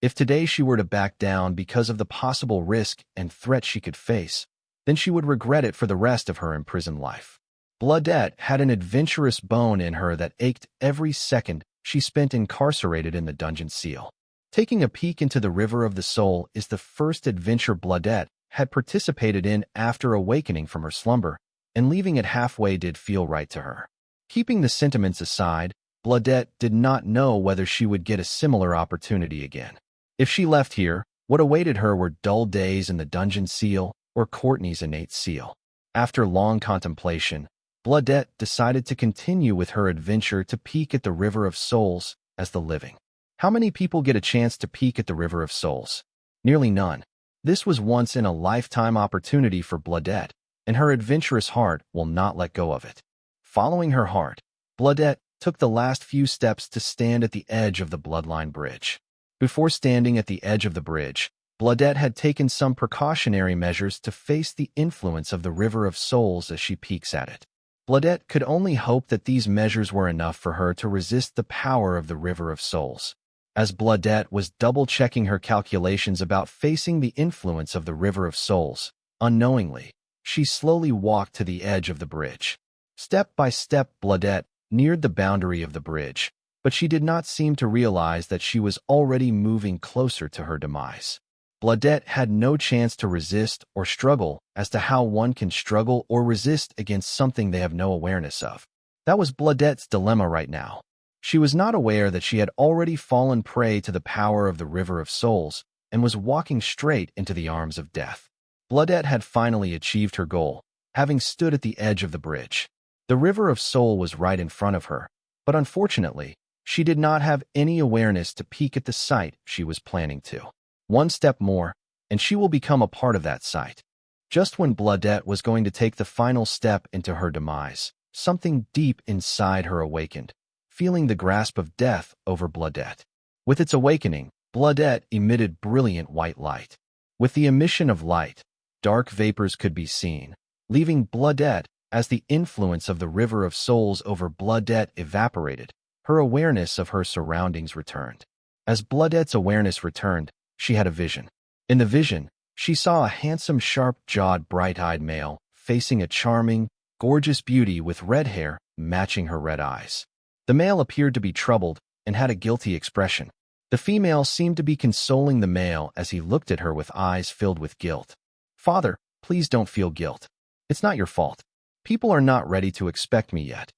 If today she were to back down because of the possible risk and threat she could face, then she would regret it for the rest of her imprisoned life. Bladette had an adventurous bone in her that ached every second she spent incarcerated in the dungeon seal. Taking a peek into the river of the soul is the first adventure Bladette had participated in after awakening from her slumber, and leaving it halfway did feel right to her. Keeping the sentiments aside, Bladette did not know whether she would get a similar opportunity again. If she left here, what awaited her were dull days in the dungeon seal or Courtney's innate seal. After long contemplation, Bladette decided to continue with her adventure to peek at the river of souls as the living. How many people get a chance to peek at the river of souls? Nearly none. This was once in a lifetime opportunity for Bladette, and her adventurous heart will not let go of it. Following her heart, Bladette took the last few steps to stand at the edge of the bloodline bridge. Before standing at the edge of the bridge, Bladette had taken some precautionary measures to face the influence of the river of souls as she peeks at it. Bladette could only hope that these measures were enough for her to resist the power of the river of souls. As Bloodette was double-checking her calculations about facing the influence of the River of Souls, unknowingly, she slowly walked to the edge of the bridge. Step by step, Bloodette neared the boundary of the bridge, but she did not seem to realize that she was already moving closer to her demise. Bloodette had no chance to resist or struggle as to how one can struggle or resist against something they have no awareness of. That was Bloodette's dilemma right now. She was not aware that she had already fallen prey to the power of the River of Souls and was walking straight into the arms of death. Bloodette had finally achieved her goal, having stood at the edge of the bridge. The River of Soul was right in front of her, but unfortunately, she did not have any awareness to peek at the sight she was planning to. One step more, and she will become a part of that sight. Just when Bloodette was going to take the final step into her demise, something deep inside her awakened, feeling the grasp of death over Bloodette. With its awakening, Bloodette emitted brilliant white light. With the emission of light, dark vapors could be seen, leaving Bloodette as the influence of the River of Souls over Bloodette evaporated. Her awareness of her surroundings returned. As Bloodette's awareness returned, she had a vision. In the vision, she saw a handsome, sharp-jawed, bright-eyed male facing a charming, gorgeous beauty with red hair matching her red eyes. The male appeared to be troubled and had a guilty expression. The female seemed to be consoling the male as he looked at her with eyes filled with guilt. "Father, please don't feel guilt. It's not your fault. People are not ready to expect me yet."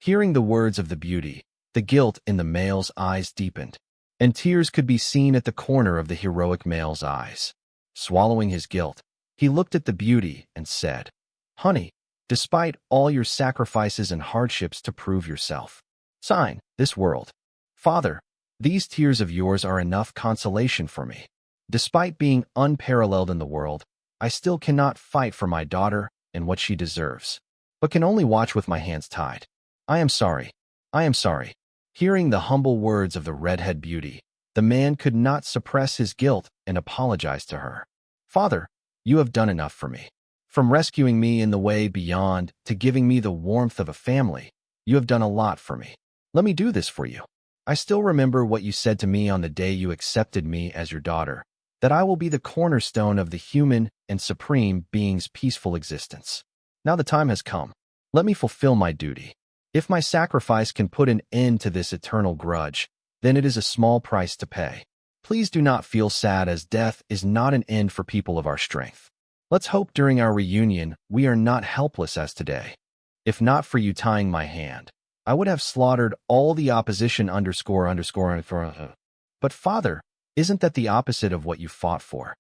Hearing the words of the beauty, the guilt in the male's eyes deepened, and tears could be seen at the corner of the heroic male's eyes. Swallowing his guilt, he looked at the beauty and said, "Honey, despite all your sacrifices and hardships to prove yourself, sign this world. Father, these tears of yours are enough consolation for me. Despite being unparalleled in the world, I still cannot fight for my daughter and what she deserves, but can only watch with my hands tied. I am sorry. I am sorry." Hearing the humble words of the redhead beauty, the man could not suppress his guilt and apologized to her. "Father, you have done enough for me. From rescuing me in the way beyond to giving me the warmth of a family, you have done a lot for me. Let me do this for you. I still remember what you said to me on the day you accepted me as your daughter, that I will be the cornerstone of the human and supreme being's peaceful existence. Now the time has come. Let me fulfill my duty. If my sacrifice can put an end to this eternal grudge, then it is a small price to pay. Please do not feel sad, as death is not an end for people of our strength. Let's hope during our reunion we are not helpless as today. If not for you tying my hand, I would have slaughtered all the opposition ____. But Father, isn't that the opposite of what you fought for?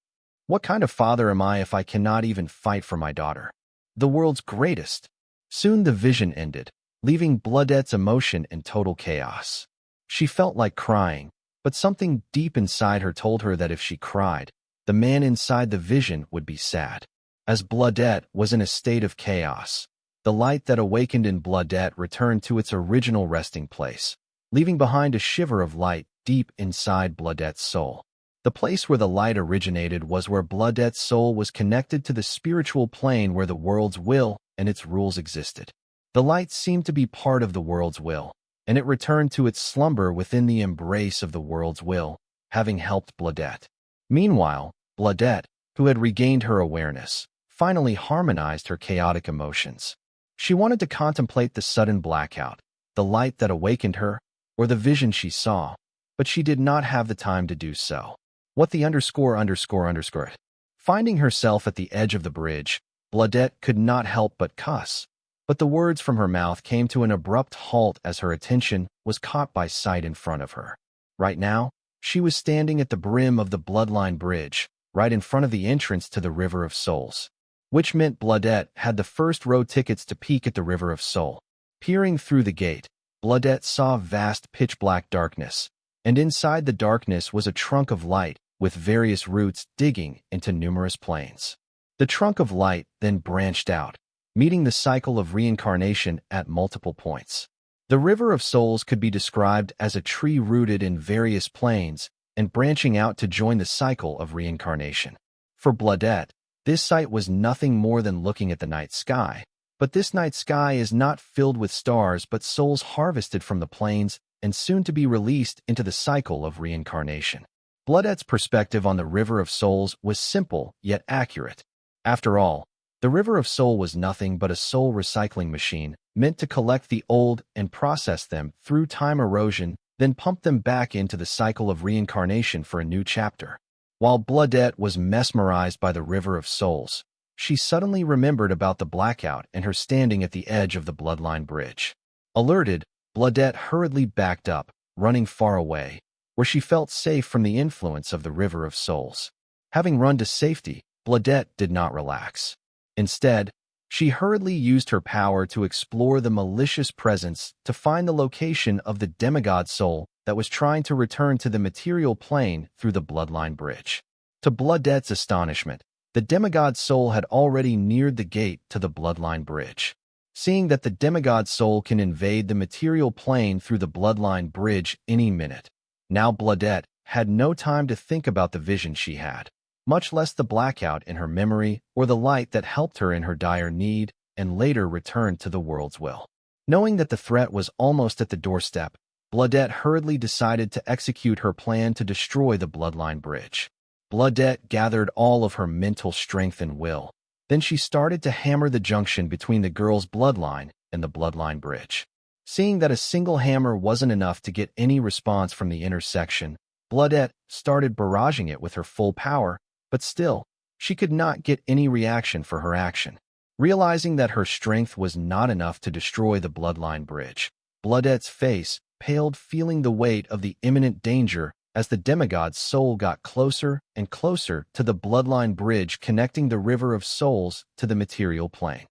What kind of father am I if I cannot even fight for my daughter, the world's greatest?" Soon the vision ended, leaving Bloodette's emotion in total chaos. She felt like crying, but something deep inside her told her that if she cried, the man inside the vision would be sad. As Bloodette was in a state of chaos, the light that awakened in Bloodette returned to its original resting place, leaving behind a shiver of light deep inside Bloodette's soul. The place where the light originated was where Bloodette's soul was connected to the spiritual plane where the world's will and its rules existed. The light seemed to be part of the world's will, and it returned to its slumber within the embrace of the world's will, having helped Bloodette. Meanwhile, Bloodette, who had regained her awareness, finally harmonized her chaotic emotions. She wanted to contemplate the sudden blackout, the light that awakened her, or the vision she saw, but she did not have the time to do so. What the ____. Finding herself at the edge of the bridge, Bloodette could not help but cuss. But the words from her mouth came to an abrupt halt as her attention was caught by sight in front of her. Right now, she was standing at the brim of the Bloodline Bridge, right in front of the entrance to the River of Souls, which meant Bloodette had the first row tickets to peek at the River of Soul. Peering through the gate, Bloodette saw vast pitch-black darkness, and inside the darkness was a trunk of light with various roots digging into numerous planes. The trunk of light then branched out, meeting the cycle of reincarnation at multiple points. The River of Souls could be described as a tree rooted in various planes and branching out to join the cycle of reincarnation. For Bloodette, this sight was nothing more than looking at the night sky, but this night sky is not filled with stars but souls harvested from the planes and soon to be released into the cycle of reincarnation. Bloodette's perspective on the River of Souls was simple yet accurate. After all, the River of Soul was nothing but a soul recycling machine meant to collect the old and process them through time erosion, then pump them back into the cycle of reincarnation for a new chapter. While Bloodette was mesmerized by the River of Souls, she suddenly remembered about the blackout and her standing at the edge of the bloodline bridge. Alerted, Bloodette hurriedly backed up, running far away, where she felt safe from the influence of the River of Souls. Having run to safety, Bloodette did not relax. Instead, she hurriedly used her power to explore the malicious presence to find the location of the demigod soul that was trying to return to the material plane through the bloodline bridge. To Bloodette's astonishment, the demigod soul had already neared the gate to the bloodline bridge. Seeing that the demigod soul can invade the material plane through the bloodline bridge any minute, now Bloodette had no time to think about the vision she had, much less the blackout in her memory or the light that helped her in her dire need and later returned to the world's will. Knowing that the threat was almost at the doorstep, Bloodette hurriedly decided to execute her plan to destroy the bloodline bridge. Bloodette gathered all of her mental strength and will. Then she started to hammer the junction between the girl's bloodline and the bloodline bridge. Seeing that a single hammer wasn't enough to get any response from the intersection, Bloodette started barraging it with her full power, but still, she could not get any reaction for her action. Realizing that her strength was not enough to destroy the bloodline bridge, Bloodette's face paled, feeling the weight of the imminent danger as the demigod's soul got closer and closer to the bloodline bridge connecting the River of Souls to the material plane.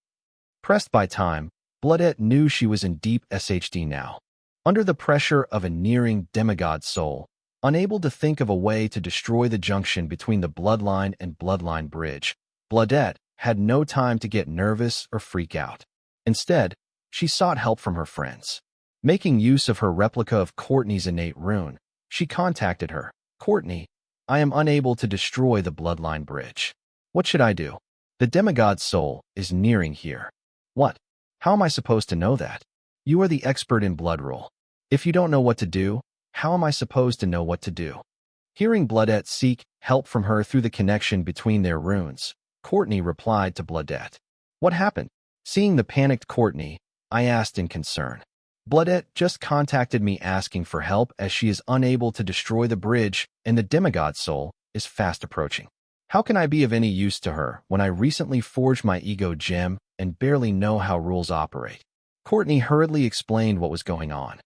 Pressed by time, Bloodette knew she was in deep SHD now. Under the pressure of a nearing demigod soul, unable to think of a way to destroy the junction between the bloodline and bloodline bridge, Bloodette had no time to get nervous or freak out. Instead, she sought help from her friends. Making use of her replica of Courtney's innate rune, she contacted her. "Courtney, I am unable to destroy the bloodline bridge. What should I do? The demigod soul is nearing here." "What? How am I supposed to know that? You are the expert in blood rule. If you don't know what to do, how am I supposed to know what to do?" Hearing Bloodette seek help from her through the connection between their runes, Courtney replied to Bloodette. "What happened?" Seeing the panicked Courtney, I asked in concern. "Bloodette just contacted me asking for help as she is unable to destroy the bridge and the demigod soul is fast approaching. How can I be of any use to her when I recently forged my ego gem and barely know how rules operate?" Courtney hurriedly explained what was going on.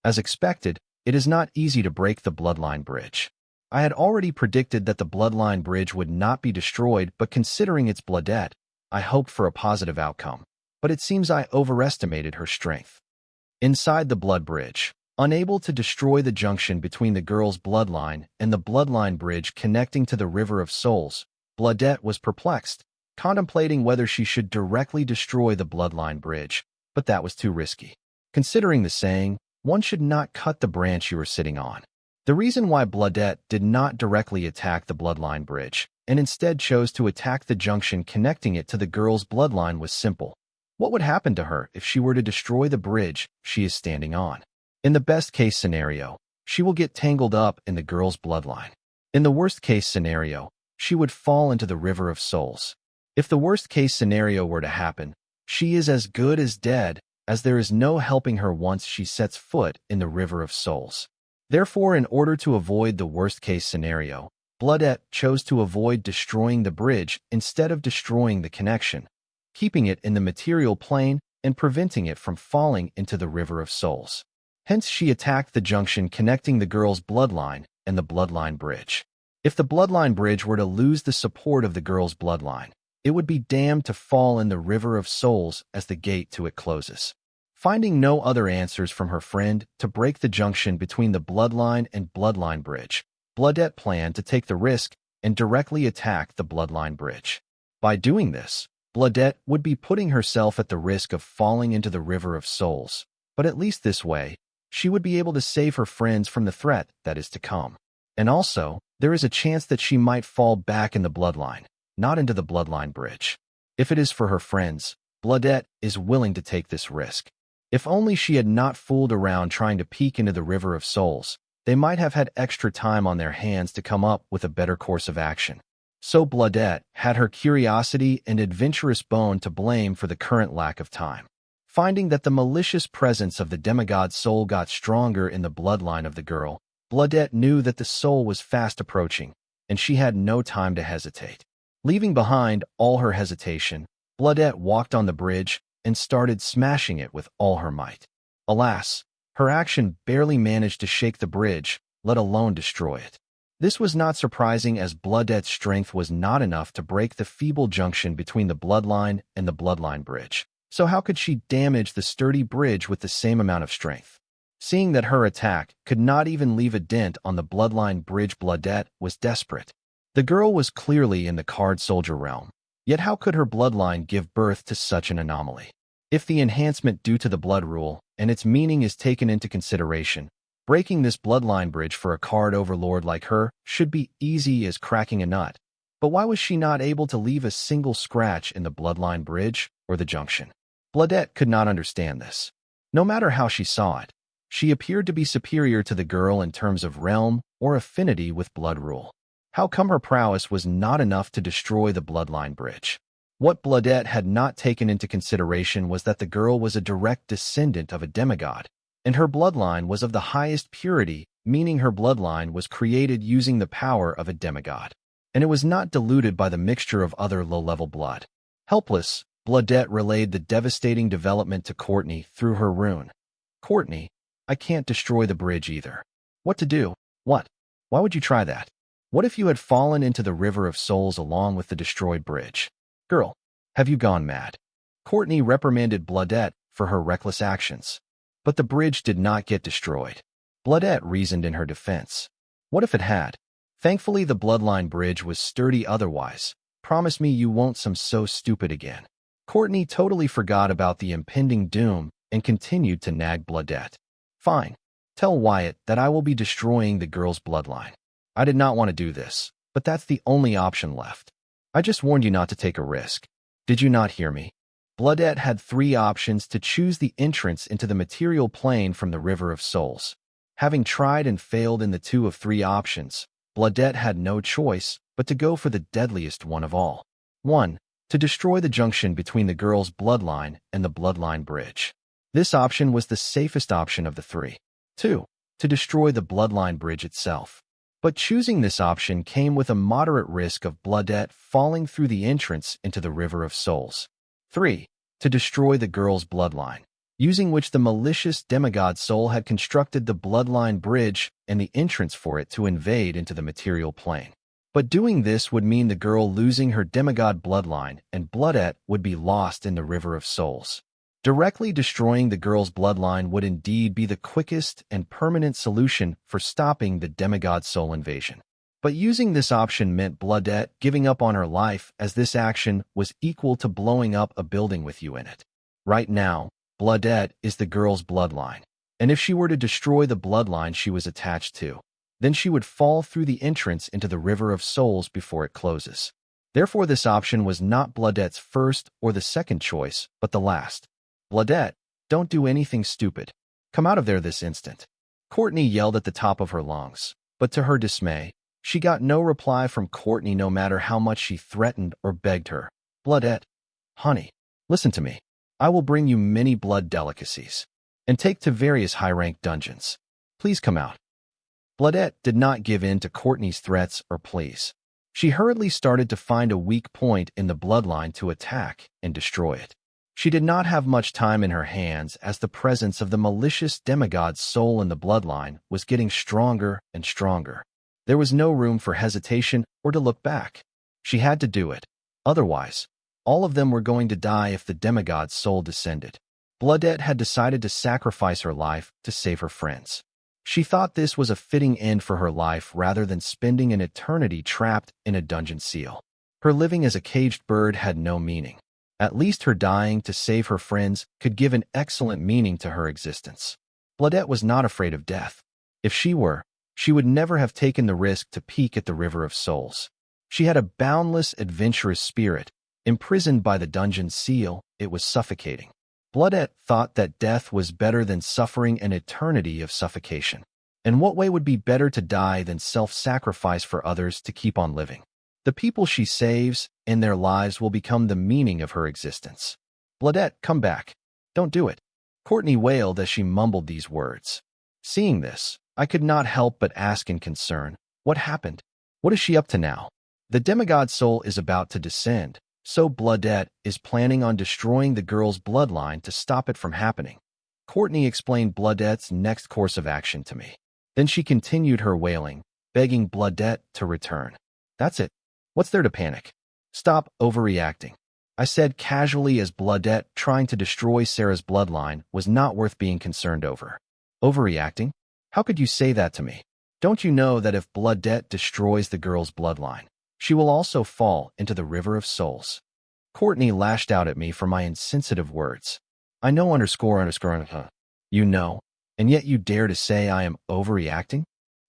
As expected, it is not easy to break the bloodline bridge. I had already predicted that the bloodline bridge would not be destroyed, but considering it's Bloodette, I hoped for a positive outcome. But it seems I overestimated her strength. Inside the blood bridge, unable to destroy the junction between the girl's bloodline and the bloodline bridge connecting to the River of Souls, Bloodette was perplexed, contemplating whether she should directly destroy the bloodline bridge, but that was too risky. Considering the saying, one should not cut the branch you are sitting on. The reason why Bloodette did not directly attack the bloodline bridge and instead chose to attack the junction connecting it to the girl's bloodline was simple. What would happen to her if she were to destroy the bridge she is standing on? In the best-case scenario, she will get tangled up in the girl's bloodline. In the worst-case scenario, she would fall into the River of Souls. If the worst-case scenario were to happen, she is as good as dead, as there is no helping her once she sets foot in the River of Souls. Therefore, in order to avoid the worst-case scenario, Bloodette chose to avoid destroying the bridge instead of destroying the connection, keeping it in the material plane and preventing it from falling into the River of Souls. Hence, she attacked the junction connecting the girl's bloodline and the bloodline bridge. If the bloodline bridge were to lose the support of the girl's bloodline, it would be damned to fall in the River of Souls as the gate to it closes. Finding no other answers from her friend to break the junction between the bloodline and bloodline bridge, Bloodette planned to take the risk and directly attack the bloodline bridge. By doing this, Bloodette would be putting herself at the risk of falling into the River of Souls, but at least this way, she would be able to save her friends from the threat that is to come. And also, there is a chance that she might fall back in the bloodline, not into the bloodline bridge. If it is for her friends, Bloodette is willing to take this risk. If only she had not fooled around trying to peek into the River of Souls, they might have had extra time on their hands to come up with a better course of action. So Bloodette had her curiosity and adventurous bone to blame for the current lack of time. Finding that the malicious presence of the demigod soul got stronger in the bloodline of the girl, Bloodette knew that the soul was fast approaching, and she had no time to hesitate. Leaving behind all her hesitation, Bloodette walked on the bridge and started smashing it with all her might. Alas, her action barely managed to shake the bridge, let alone destroy it. This was not surprising, as Bloodette's strength was not enough to break the feeble junction between the bloodline and the bloodline bridge. So how could she damage the sturdy bridge with the same amount of strength? Seeing that her attack could not even leave a dent on the bloodline bridge, Bloodette was desperate. The girl was clearly in the card soldier realm, yet how could her bloodline give birth to such an anomaly? If the enhancement due to the blood rule and its meaning is taken into consideration, breaking this bloodline bridge for a card overlord like her should be easy as cracking a nut. But why was she not able to leave a single scratch in the bloodline bridge or the junction? Bloodette could not understand this. No matter how she saw it, she appeared to be superior to the girl in terms of realm or affinity with blood rule. How come her prowess was not enough to destroy the bloodline bridge? What Bloodette had not taken into consideration was that the girl was a direct descendant of a demigod, and her bloodline was of the highest purity, meaning her bloodline was created using the power of a demigod, and it was not diluted by the mixture of other low-level blood. Helpless, Bloodette relayed the devastating development to Courtney through her rune. "Courtney, I can't destroy the bridge either. What to do? What? Why would you try that? What if you had fallen into the River of Souls along with the destroyed bridge? Girl, have you gone mad?" Courtney reprimanded Bloodette for her reckless actions. But the bridge did not get destroyed. Bloodette reasoned in her defense. What if it had? Thankfully, the bloodline bridge was sturdy otherwise. Promise me you won't some so stupid again. Courtney totally forgot about the impending doom and continued to nag Bloodette. Fine. Tell Wyatt that I will be destroying the girl's bloodline. I did not want to do this, but that's the only option left. I just warned you not to take a risk. Did you not hear me? Bloodette had 3 options to choose: the entrance into the material plane from the River of Souls. Having tried and failed in the 2 of 3 options, Bloodette had no choice but to go for the deadliest one of all. 1. To destroy the junction between the girl's bloodline and the bloodline bridge. This option was the safest option of the 3. 2. To destroy the bloodline bridge itself. But choosing this option came with a moderate risk of Bloodette falling through the entrance into the River of Souls. 3. To destroy the girl's bloodline, using which the malicious demigod soul had constructed the bloodline bridge and the entrance for it to invade into the material plane. But doing this would mean the girl losing her demigod bloodline, and Bloodette would be lost in the River of Souls. Directly destroying the girl's bloodline would indeed be the quickest and permanent solution for stopping the demigod soul invasion. But using this option meant Bloodette giving up on her life, as this action was equal to blowing up a building with you in it. Right now, Bloodette is the girl's bloodline, and if she were to destroy the bloodline she was attached to, then she would fall through the entrance into the River of Souls before it closes. Therefore, this option was not Bloodette's first or the second choice, but the last. Bloodette, don't do anything stupid. Come out of there this instant. Courtney yelled at the top of her lungs, but to her dismay, she got no reply from Courtney no matter how much she threatened or begged her. Bloodette, honey, listen to me. I will bring you many blood delicacies and take to various high-ranked dungeons. Please come out. Bloodette did not give in to Courtney's threats or pleas. She hurriedly started to find a weak point in the bloodline to attack and destroy it. She did not have much time in her hands, as the presence of the malicious demigod's soul in the bloodline was getting stronger and stronger. There was no room for hesitation or to look back. She had to do it. Otherwise, all of them were going to die if the demigod's soul descended. Bloodette had decided to sacrifice her life to save her friends. She thought this was a fitting end for her life rather than spending an eternity trapped in a dungeon cell. Her living as a caged bird had no meaning. At least her dying to save her friends could give an excellent meaning to her existence. Bloodette was not afraid of death. If she were, she would never have taken the risk to peek at the River of Souls. She had a boundless, adventurous spirit. Imprisoned by the dungeon seal, it was suffocating. Bloodette thought that death was better than suffering an eternity of suffocation. And what way would be better to die than self-sacrifice for others to keep on living? The people she saves and their lives will become the meaning of her existence. Bloodette, come back. Don't do it. Courtney wailed as she mumbled these words. Seeing this, I could not help but ask in concern, what happened? What is she up to now? The demigod soul is about to descend, so Bloodette is planning on destroying the girl's bloodline to stop it from happening. Courtney explained Bloodette's next course of action to me. Then she continued her wailing, begging Bloodette to return. That's it. What's there to panic? Stop overreacting. I said casually as Bloodette trying to destroy Sarah's bloodline was not worth being concerned over. Overreacting? How could you say that to me? Don't you know that if Bloodette destroys the girl's bloodline, she will also fall into the river of souls? Courtney lashed out at me for my insensitive words. I know __. You know, and yet you dare to say I am overreacting?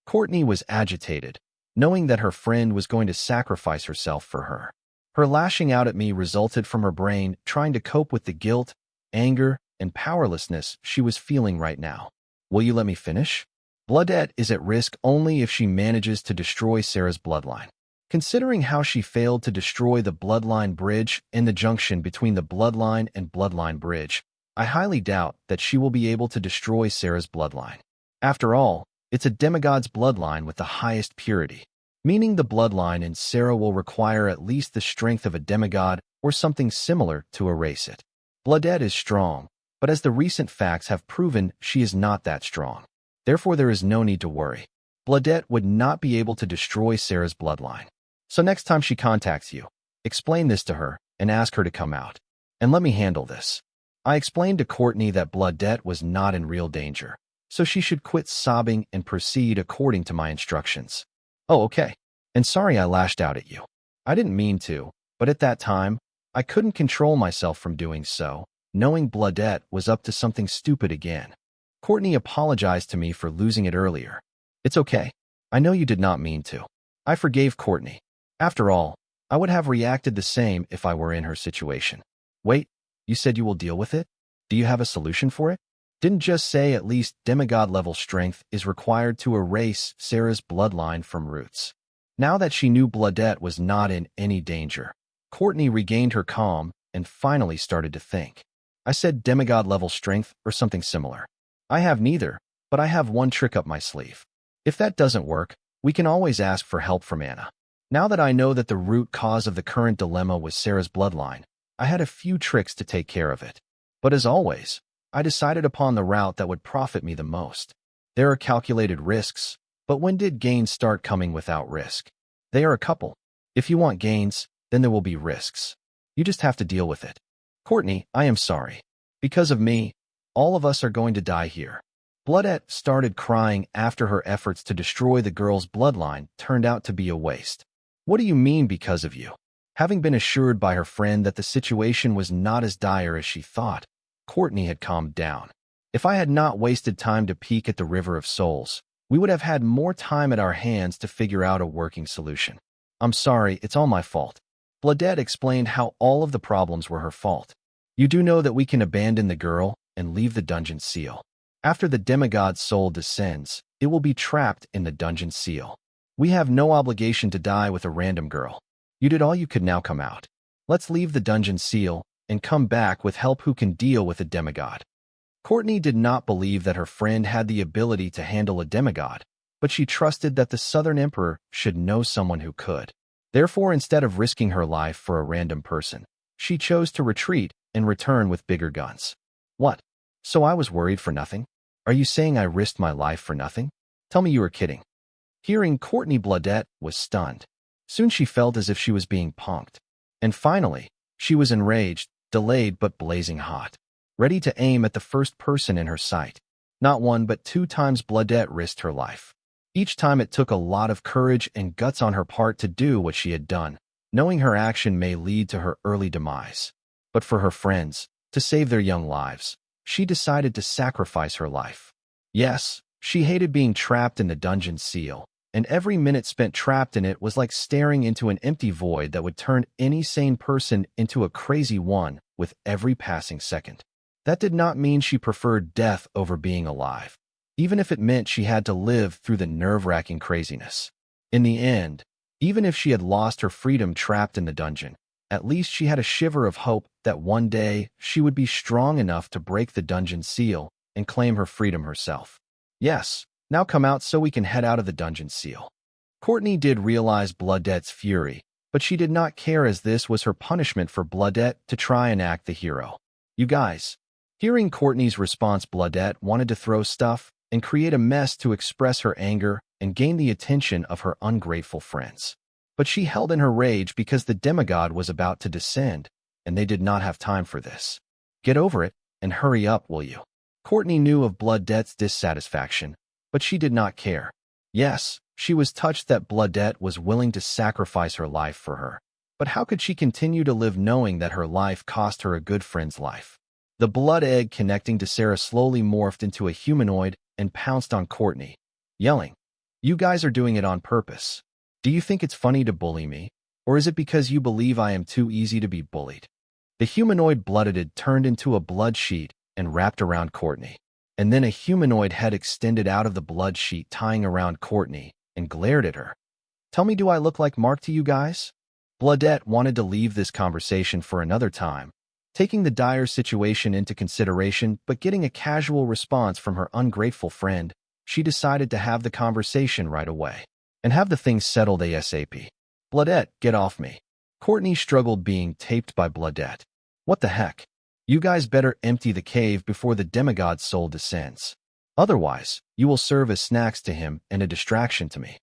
Courtney was agitated, knowing that her friend was going to sacrifice herself for her. Her lashing out at me resulted from her brain trying to cope with the guilt, anger, and powerlessness she was feeling right now. Will you let me finish? Bloodette is at risk only if she manages to destroy Sarah's bloodline. Considering how she failed to destroy the bloodline bridge and the junction between the bloodline and bloodline bridge, I highly doubt that she will be able to destroy Sarah's bloodline. After all, it's a demigod's bloodline with the highest purity, meaning the bloodline in Sarah will require at least the strength of a demigod or something similar to erase it. Bloodette is strong, but as the recent facts have proven, she is not that strong. Therefore, there is no need to worry. Bloodette would not be able to destroy Sarah's bloodline. So next time she contacts you, explain this to her and ask her to come out. And let me handle this. I explained to Courtney that Bloodette was not in real danger, so she should quit sobbing and proceed according to my instructions. Oh, okay. And sorry I lashed out at you. I didn't mean to, but at that time, I couldn't control myself from doing so, knowing Bloodette was up to something stupid again. Courtney apologized to me for losing it earlier. It's okay. I know you did not mean to. I forgave Courtney. After all, I would have reacted the same if I were in her situation. Wait, you said you will deal with it? Do you have a solution for it? Didn't just say at least demigod-level strength is required to erase Sarah's bloodline from roots. Now that she knew Bloodette was not in any danger, Courtney regained her calm and finally started to think. I said demigod-level strength or something similar. I have neither, but I have one trick up my sleeve. If that doesn't work, we can always ask for help from Anna. Now that I know that the root cause of the current dilemma was Sarah's bloodline, I had a few tricks to take care of it. But as always, I decided upon the route that would profit me the most. There are calculated risks, but when did gains start coming without risk? They are a couple. If you want gains, then there will be risks. You just have to deal with it. Courtney, I am sorry. Because of me, all of us are going to die here. Bloodette started crying after her efforts to destroy the girl's bloodline turned out to be a waste. What do you mean because of you? Having been assured by her friend that the situation was not as dire as she thought, Courtney had calmed down. If I had not wasted time to peek at the River of Souls, we would have had more time at our hands to figure out a working solution. I'm sorry, it's all my fault. Bloodette explained how all of the problems were her fault. You do know that we can abandon the girl and leave the dungeon seal. After the demigod's soul descends, it will be trapped in the dungeon seal. We have no obligation to die with a random girl. You did all you could, now come out. Let's leave the dungeon seal and come back with help who can deal with a demigod. Courtney did not believe that her friend had the ability to handle a demigod, but she trusted that the Southern Emperor should know someone who could. Therefore, instead of risking her life for a random person, she chose to retreat and return with bigger guns. What? So I was worried for nothing? Are you saying I risked my life for nothing? Tell me you were kidding. Hearing Courtney, Bloodette was stunned. Soon she felt as if she was being punked. And finally, she was enraged, delayed but blazing hot, ready to aim at the first person in her sight. Not one but 2 times Bloodette risked her life. Each time it took a lot of courage and guts on her part to do what she had done, knowing her action may lead to her early demise. But for her friends, to save their young lives, she decided to sacrifice her life. Yes, she hated being trapped in the dungeon seal, and every minute spent trapped in it was like staring into an empty void that would turn any sane person into a crazy one with every passing second. That did not mean she preferred death over being alive, even if it meant she had to live through the nerve-wracking craziness. In the end, even if she had lost her freedom trapped in the dungeon, at least she had a shiver of hope that one day she would be strong enough to break the dungeon seal and claim her freedom herself. Yes, now come out so we can head out of the dungeon seal. Courtney did realize Bloodette's fury, but she did not care as this was her punishment for Bloodette to try and act the hero. You guys. Hearing Courtney's response, Bloodette wanted to throw stuff and create a mess to express her anger and gain the attention of her ungrateful friends. But she held in her rage because the demigod was about to descend, and they did not have time for this. Get over it, and hurry up, will you? Courtney knew of Bloodette's dissatisfaction, but she did not care. Yes, she was touched that Bloodette was willing to sacrifice her life for her. But how could she continue to live knowing that her life cost her a good friend's life? The blood egg connecting to Sarah slowly morphed into a humanoid and pounced on Courtney, yelling, "You guys are doing it on purpose. Do you think it's funny to bully me, or is it because you believe I am too easy to be bullied?" The humanoid blooded turned into a blood sheet and wrapped around Courtney, and then a humanoid head extended out of the blood sheet tying around Courtney and glared at her. "Tell me, do I look like Mark to you guys?" Bloodette wanted to leave this conversation for another time, taking the dire situation into consideration, but getting a casual response from her ungrateful friend, she decided to have the conversation right away and have the thing settled ASAP. "Bloodette, get off me." Courtney struggled being taped by Bloodette. "What the heck? You guys better empty the cave before the demigod's soul descends. Otherwise, you will serve as snacks to him and a distraction to me."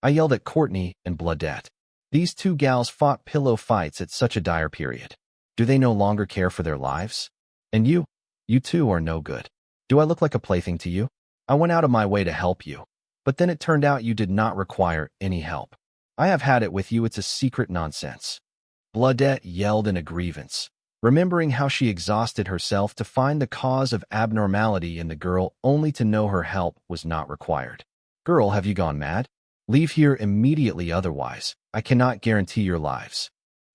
I yelled at Courtney and Bloodette. These two gals fought pillow fights at such a dire period. Do they no longer care for their lives? And you two are no good. Do I look like a plaything to you? I went out of my way to help you, but then it turned out you did not require any help. I have had it with you, it's a secret nonsense. Bloodette yelled in a grievance, remembering how she exhausted herself to find the cause of abnormality in the girl only to know her help was not required. "Girl, have you gone mad? Leave here immediately, otherwise I cannot guarantee your lives."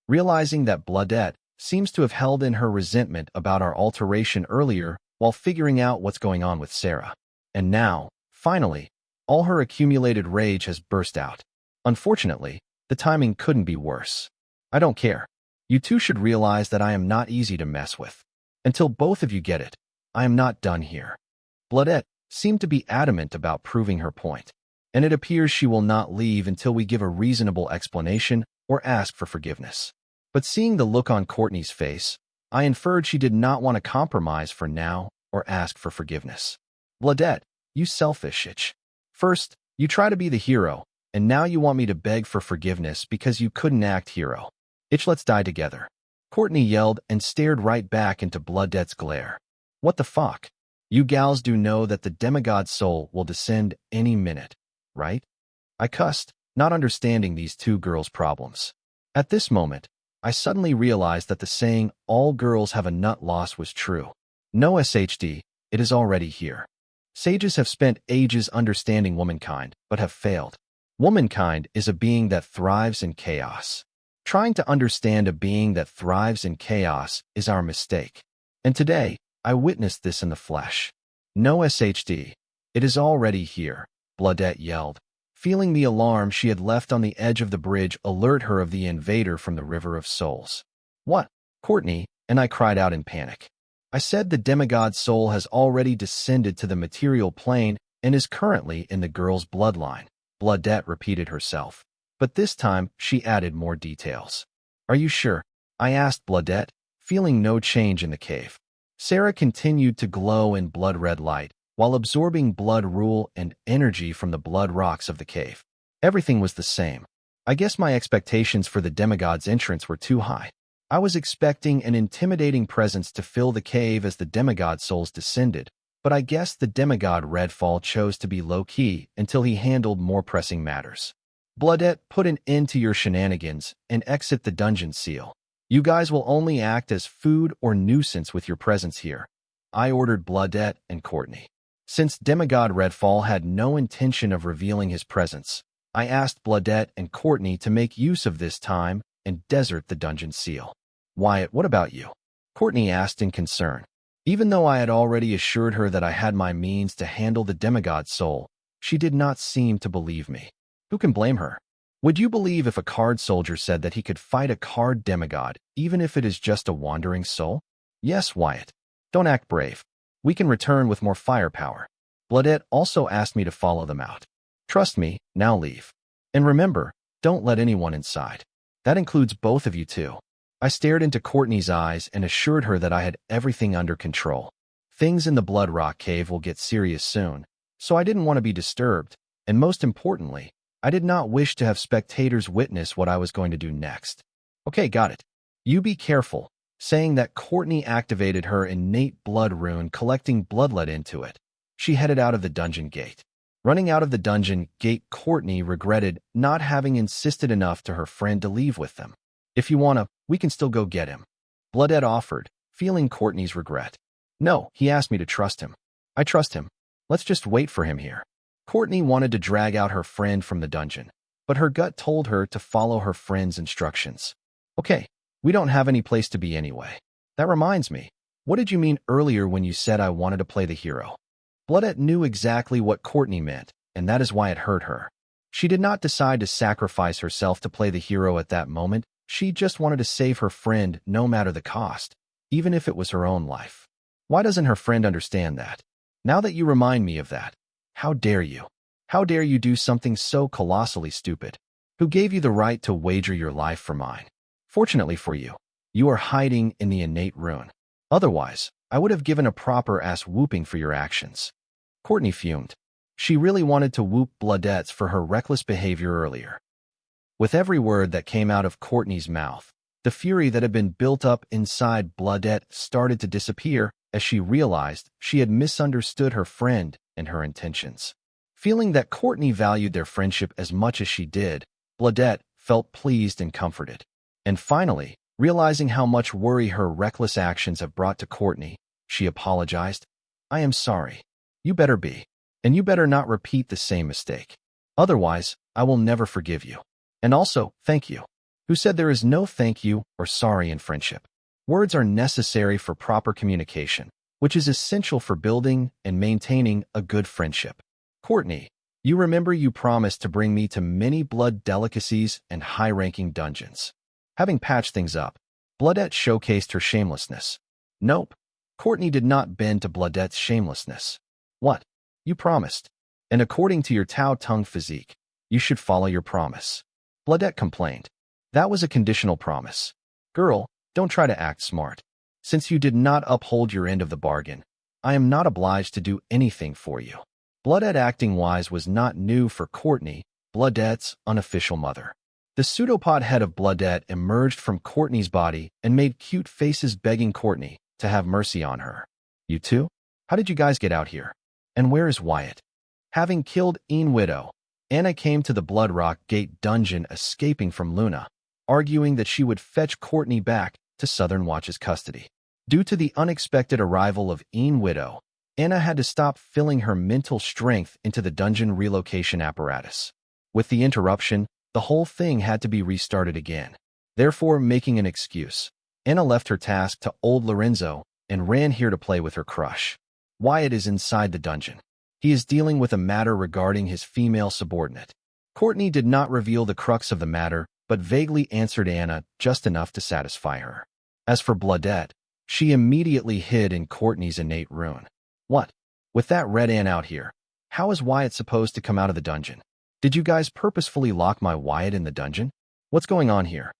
Realizing that Bloodette seems to have held in her resentment about our alteration earlier while figuring out what's going on with Sarah. And now, finally, all her accumulated rage has burst out. Unfortunately, the timing couldn't be worse. "I don't care. You two should realize that I am not easy to mess with. Until both of you get it, I am not done here." Bloodette seemed to be adamant about proving her point, and it appears she will not leave until we give a reasonable explanation or ask for forgiveness. But seeing the look on Courtney's face, I inferred she did not want to compromise for now or ask for forgiveness. "Bloodette, you selfish itch. First, you try to be the hero, and now you want me to beg for forgiveness because you couldn't act hero. Itch, let's die together." Courtney yelled and stared right back into Bloodette's glare. "What the fuck? You gals do know that the demigod's soul will descend any minute, right?" I cussed, not understanding these two girls' problems. At this moment, I suddenly realized that the saying, "all girls have a nut loss," was true. No SHD, it is already here. Sages have spent ages understanding womankind, but have failed. Womankind is a being that thrives in chaos. Trying to understand a being that thrives in chaos is our mistake. And today, I witnessed this in the flesh. No SHD, it is already here, Bloodette yelled, feeling the alarm she had left on the edge of the bridge alert her of the invader from the River of Souls. "What?" Courtney and I cried out in panic. "I said the demigod's soul has already descended to the material plane and is currently in the girl's bloodline," Bloodette repeated herself. But this time, she added more details. "Are you sure?" I asked Bloodette, feeling no change in the cave. Sarah continued to glow in blood-red light, while absorbing blood rule and energy from the blood rocks of the cave. Everything was the same. I guess my expectations for the demigod's entrance were too high. I was expecting an intimidating presence to fill the cave as the demigod souls descended, but I guess the demigod Redfall chose to be low-key until he handled more pressing matters. "Bloodette, put an end to your shenanigans and exit the dungeon seal. You guys will only act as food or nuisance with your presence here," I ordered Bloodette and Courtney. Since demigod Redfall had no intention of revealing his presence, I asked Bloodette and Courtney to make use of this time and desert the dungeon seal. "Wyatt, what about you?" Courtney asked in concern. Even though I had already assured her that I had my means to handle the demigod soul, she did not seem to believe me. Who can blame her? Would you believe if a card soldier said that he could fight a card demigod, even if it is just a wandering soul? Yes, Wyatt. Don't act brave. We can return with more firepower. Bloodette also asked me to follow them out. Trust me, now leave. And remember, don't let anyone inside. That includes both of you too. I stared into Courtney's eyes and assured her that I had everything under control. Things in the Blood Rock Cave will get serious soon, so I didn't want to be disturbed, and most importantly, I did not wish to have spectators witness what I was going to do next. Okay, got it. You be careful, saying that Courtney activated her innate blood rune, collecting bloodlet into it. She headed out of the dungeon gate. Running out of the dungeon gate, Courtney regretted not having insisted enough to her friend to leave with them. If you wanna, we can still go get him. Bloodette offered, feeling Courtney's regret. No, he asked me to trust him. I trust him. Let's just wait for him here. Courtney wanted to drag out her friend from the dungeon, but her gut told her to follow her friend's instructions. Okay, we don't have any place to be anyway. That reminds me, what did you mean earlier when you said I wanted to play the hero? Bloodette knew exactly what Courtney meant, and that is why it hurt her. She did not decide to sacrifice herself to play the hero at that moment. She just wanted to save her friend no matter the cost, even if it was her own life. Why doesn't her friend understand that? Now that you remind me of that, how dare you? How dare you do something so colossally stupid? Who gave you the right to wager your life for mine? Fortunately for you, you are hiding in the innate rune. Otherwise, I would have given a proper ass whooping for your actions. Courtney fumed. She really wanted to whoop Bloodette for her reckless behavior earlier. With every word that came out of Courtney's mouth, the fury that had been built up inside Bloodette started to disappear as she realized she had misunderstood her friend and her intentions. Feeling that Courtney valued their friendship as much as she did, Bloodette felt pleased and comforted. And finally, realizing how much worry her reckless actions have brought to Courtney, she apologized. I am sorry. You better be. And you better not repeat the same mistake. Otherwise, I will never forgive you. And also, thank you. Who said there is no thank you or sorry in friendship? Words are necessary for proper communication, which is essential for building and maintaining a good friendship. Courtney, you remember you promised to bring me to many blood delicacies and high-ranking dungeons. Having patched things up, Bloodette showcased her shamelessness. Nope. Courtney did not bend to Bloodette's shamelessness. What? You promised. And according to your Tao-tongue physique, you should follow your promise. Bloodette complained. That was a conditional promise. Girl, don't try to act smart. Since you did not uphold your end of the bargain, I am not obliged to do anything for you. Bloodette acting wise was not new for Courtney, Bloodette's unofficial mother. The pseudopod head of Bloodette emerged from Courtney's body and made cute faces begging Courtney to have mercy on her. You two? How did you guys get out here? And where is Wyatt? Having killed Ian Widow, Anna came to the Blood Rock Gate dungeon escaping from Luna, arguing that she would fetch Courtney back to Southern Watch's custody. Due to the unexpected arrival of Ian Widow, Anna had to stop filling her mental strength into the dungeon relocation apparatus. With the interruption, the whole thing had to be restarted again. Therefore, making an excuse, Anna left her task to old Lorenzo and ran here to play with her crush. Wyatt is inside the dungeon. He is dealing with a matter regarding his female subordinate. Courtney did not reveal the crux of the matter, but vaguely answered Anna just enough to satisfy her. As for Bloodette, she immediately hid in Courtney's innate rune. What? With that red ant out here, how is Wyatt supposed to come out of the dungeon? Did you guys purposefully lock my Wyatt in the dungeon? What's going on here?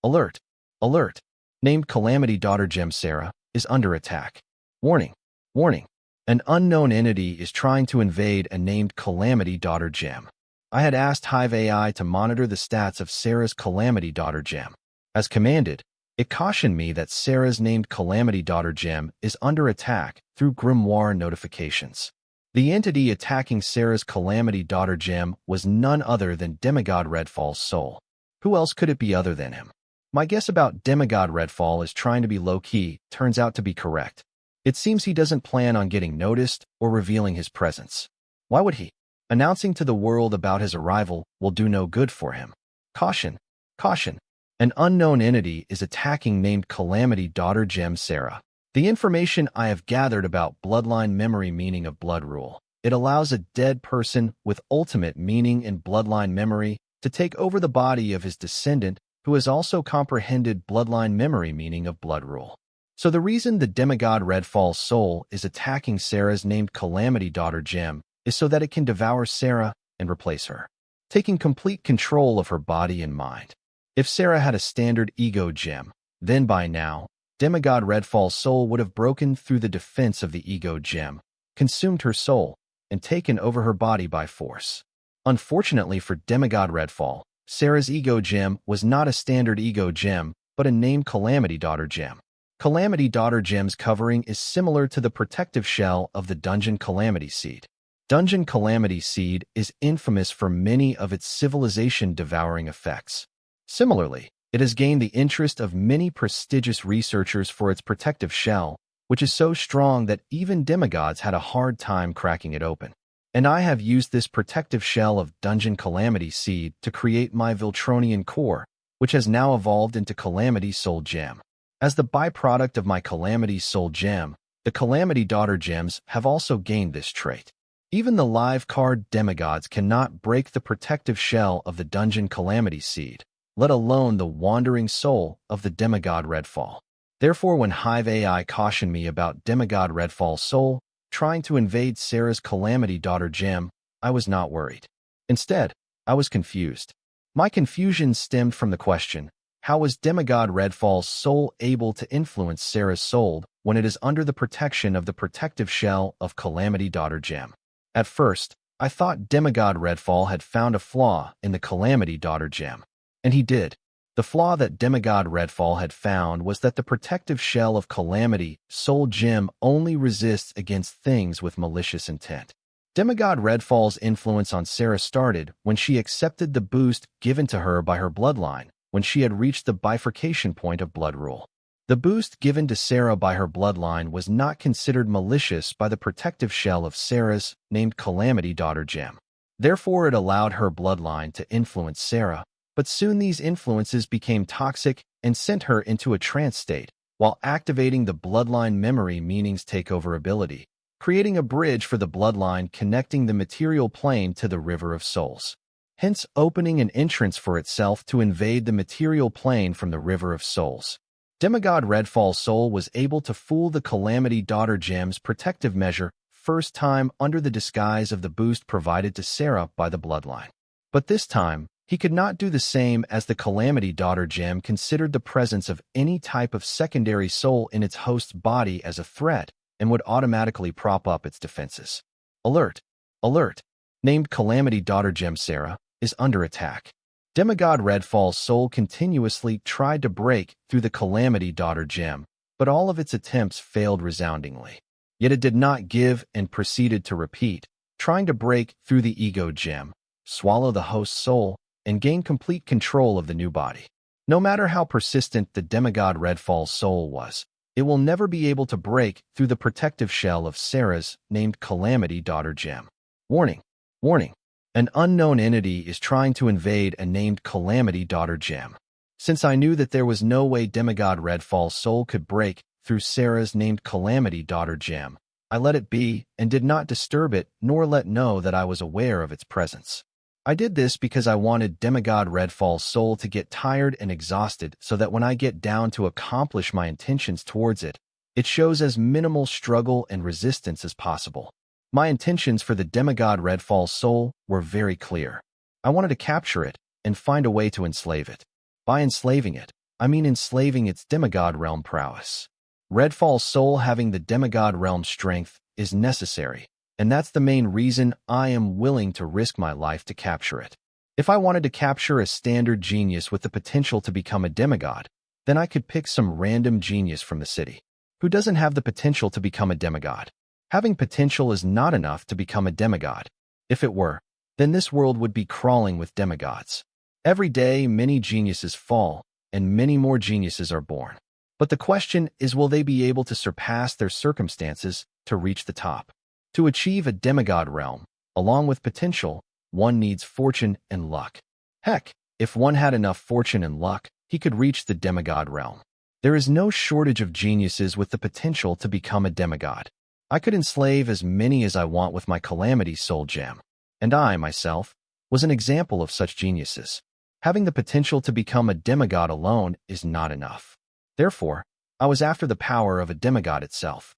Alert! Alert! Named Calamity Daughter Gem Sarah is under attack. Warning! Warning! An unknown entity is trying to invade a named Calamity Daughter Gem. I had asked Hive AI to monitor the stats of Sarah's Calamity Daughter Gem. As commanded, it cautioned me that Sarah's named Calamity Daughter Gem is under attack through grimoire notifications. The entity attacking Sarah's Calamity Daughter Gem was none other than Demigod Redfall's soul. Who else could it be other than him? My guess about Demigod Redfall is trying to be low-key turns out to be correct. It seems he doesn't plan on getting noticed or revealing his presence. Why would he? Announcing to the world about his arrival will do no good for him. Caution! Caution! An unknown entity is attacking named Calamity Daughter Gem Sarah. The information I have gathered about bloodline memory meaning of blood rule. It allows a dead person with ultimate meaning in bloodline memory to take over the body of his descendant who has also comprehended bloodline memory meaning of blood rule. So the reason the demigod Redfall's soul is attacking Sarah's named Calamity daughter Gem is so that it can devour Sarah and replace her, taking complete control of her body and mind. If Sarah had a standard ego gem, then by now, demigod Redfall's soul would have broken through the defense of the ego gem, consumed her soul, and taken over her body by force. Unfortunately for demigod Redfall, Sarah's ego gem was not a standard ego gem, but a named Calamity daughter gem. Calamity daughter gem's covering is similar to the protective shell of the Dungeon Calamity Seed. Dungeon Calamity Seed is infamous for many of its civilization-devouring effects. Similarly, it has gained the interest of many prestigious researchers for its protective shell, which is so strong that even demigods had a hard time cracking it open. And I have used this protective shell of Dungeon Calamity Seed to create my Viltronian core, which has now evolved into Calamity Soul Gem. As the byproduct of my Calamity Soul Gem, the Calamity Daughter Gems have also gained this trait. Even the live card demigods cannot break the protective shell of the Dungeon Calamity Seed, let alone the wandering soul of the demigod Redfall. Therefore, when Hive AI cautioned me about demigod Redfall's soul trying to invade Sarah's Calamity daughter Gem, I was not worried. Instead, I was confused. My confusion stemmed from the question, how was demigod Redfall's soul able to influence Sarah's soul when it is under the protection of the protective shell of Calamity daughter Gem? At first, I thought demigod Redfall had found a flaw in the Calamity daughter Gem. And he did. The flaw that demigod Redfall had found was that the protective shell of Calamity Soul Gem only resists against things with malicious intent. Demigod Redfall's influence on Sarah started when she accepted the boost given to her by her bloodline when she had reached the bifurcation point of blood rule. The boost given to Sarah by her bloodline was not considered malicious by the protective shell of Sarah's named Calamity daughter Gem. Therefore, it allowed her bloodline to influence Sarah. But soon these influences became toxic and sent her into a trance state, while activating the bloodline memory meanings takeover ability, creating a bridge for the bloodline connecting the material plane to the River of Souls, hence opening an entrance for itself to invade the material plane from the River of Souls. Demigod Redfall's soul was able to fool the Calamity daughter Gem's protective measure first time under the disguise of the boost provided to Sarah by the bloodline. But this time, he could not do the same as the Calamity daughter Gem considered the presence of any type of secondary soul in its host's body as a threat and would automatically prop up its defenses. Alert! Alert! Named Calamity daughter Gem Sarah is under attack. Demigod Redfall's soul continuously tried to break through the Calamity daughter Gem, but all of its attempts failed resoundingly. Yet it did not give and proceeded to repeat, trying to break through the ego gem, swallow the host's soul, and gain complete control of the new body. No matter how persistent the demigod Redfall's soul was, it will never be able to break through the protective shell of Sarah's named Calamity daughter Gem. Warning! Warning! An unknown entity is trying to invade a named Calamity daughter Gem. Since I knew that there was no way demigod Redfall's soul could break through Sarah's named Calamity daughter Gem, I let it be and did not disturb it nor let know that I was aware of its presence. I did this because I wanted demigod Redfall's soul to get tired and exhausted so that when I get down to accomplish my intentions towards it, it shows as minimal struggle and resistance as possible. My intentions for the demigod Redfall's soul were very clear. I wanted to capture it and find a way to enslave it. By enslaving it, I mean enslaving its demigod realm prowess. Redfall's soul having the demigod realm strength is necessary, and that's the main reason I am willing to risk my life to capture it. If I wanted to capture a standard genius with the potential to become a demigod, then I could pick some random genius from the city who doesn't have the potential to become a demigod. Having potential is not enough to become a demigod. If it were, then this world would be crawling with demigods. Every day, many geniuses fall, and many more geniuses are born. But the question is, will they be able to surpass their circumstances to reach the top? To achieve a demigod realm, along with potential, one needs fortune and luck. Heck, if one had enough fortune and luck, he could reach the demigod realm. There is no shortage of geniuses with the potential to become a demigod. I could enslave as many as I want with my calamity soul gem. And I, myself, was an example of such geniuses. Having the potential to become a demigod alone is not enough. Therefore, I was after the power of a demigod itself.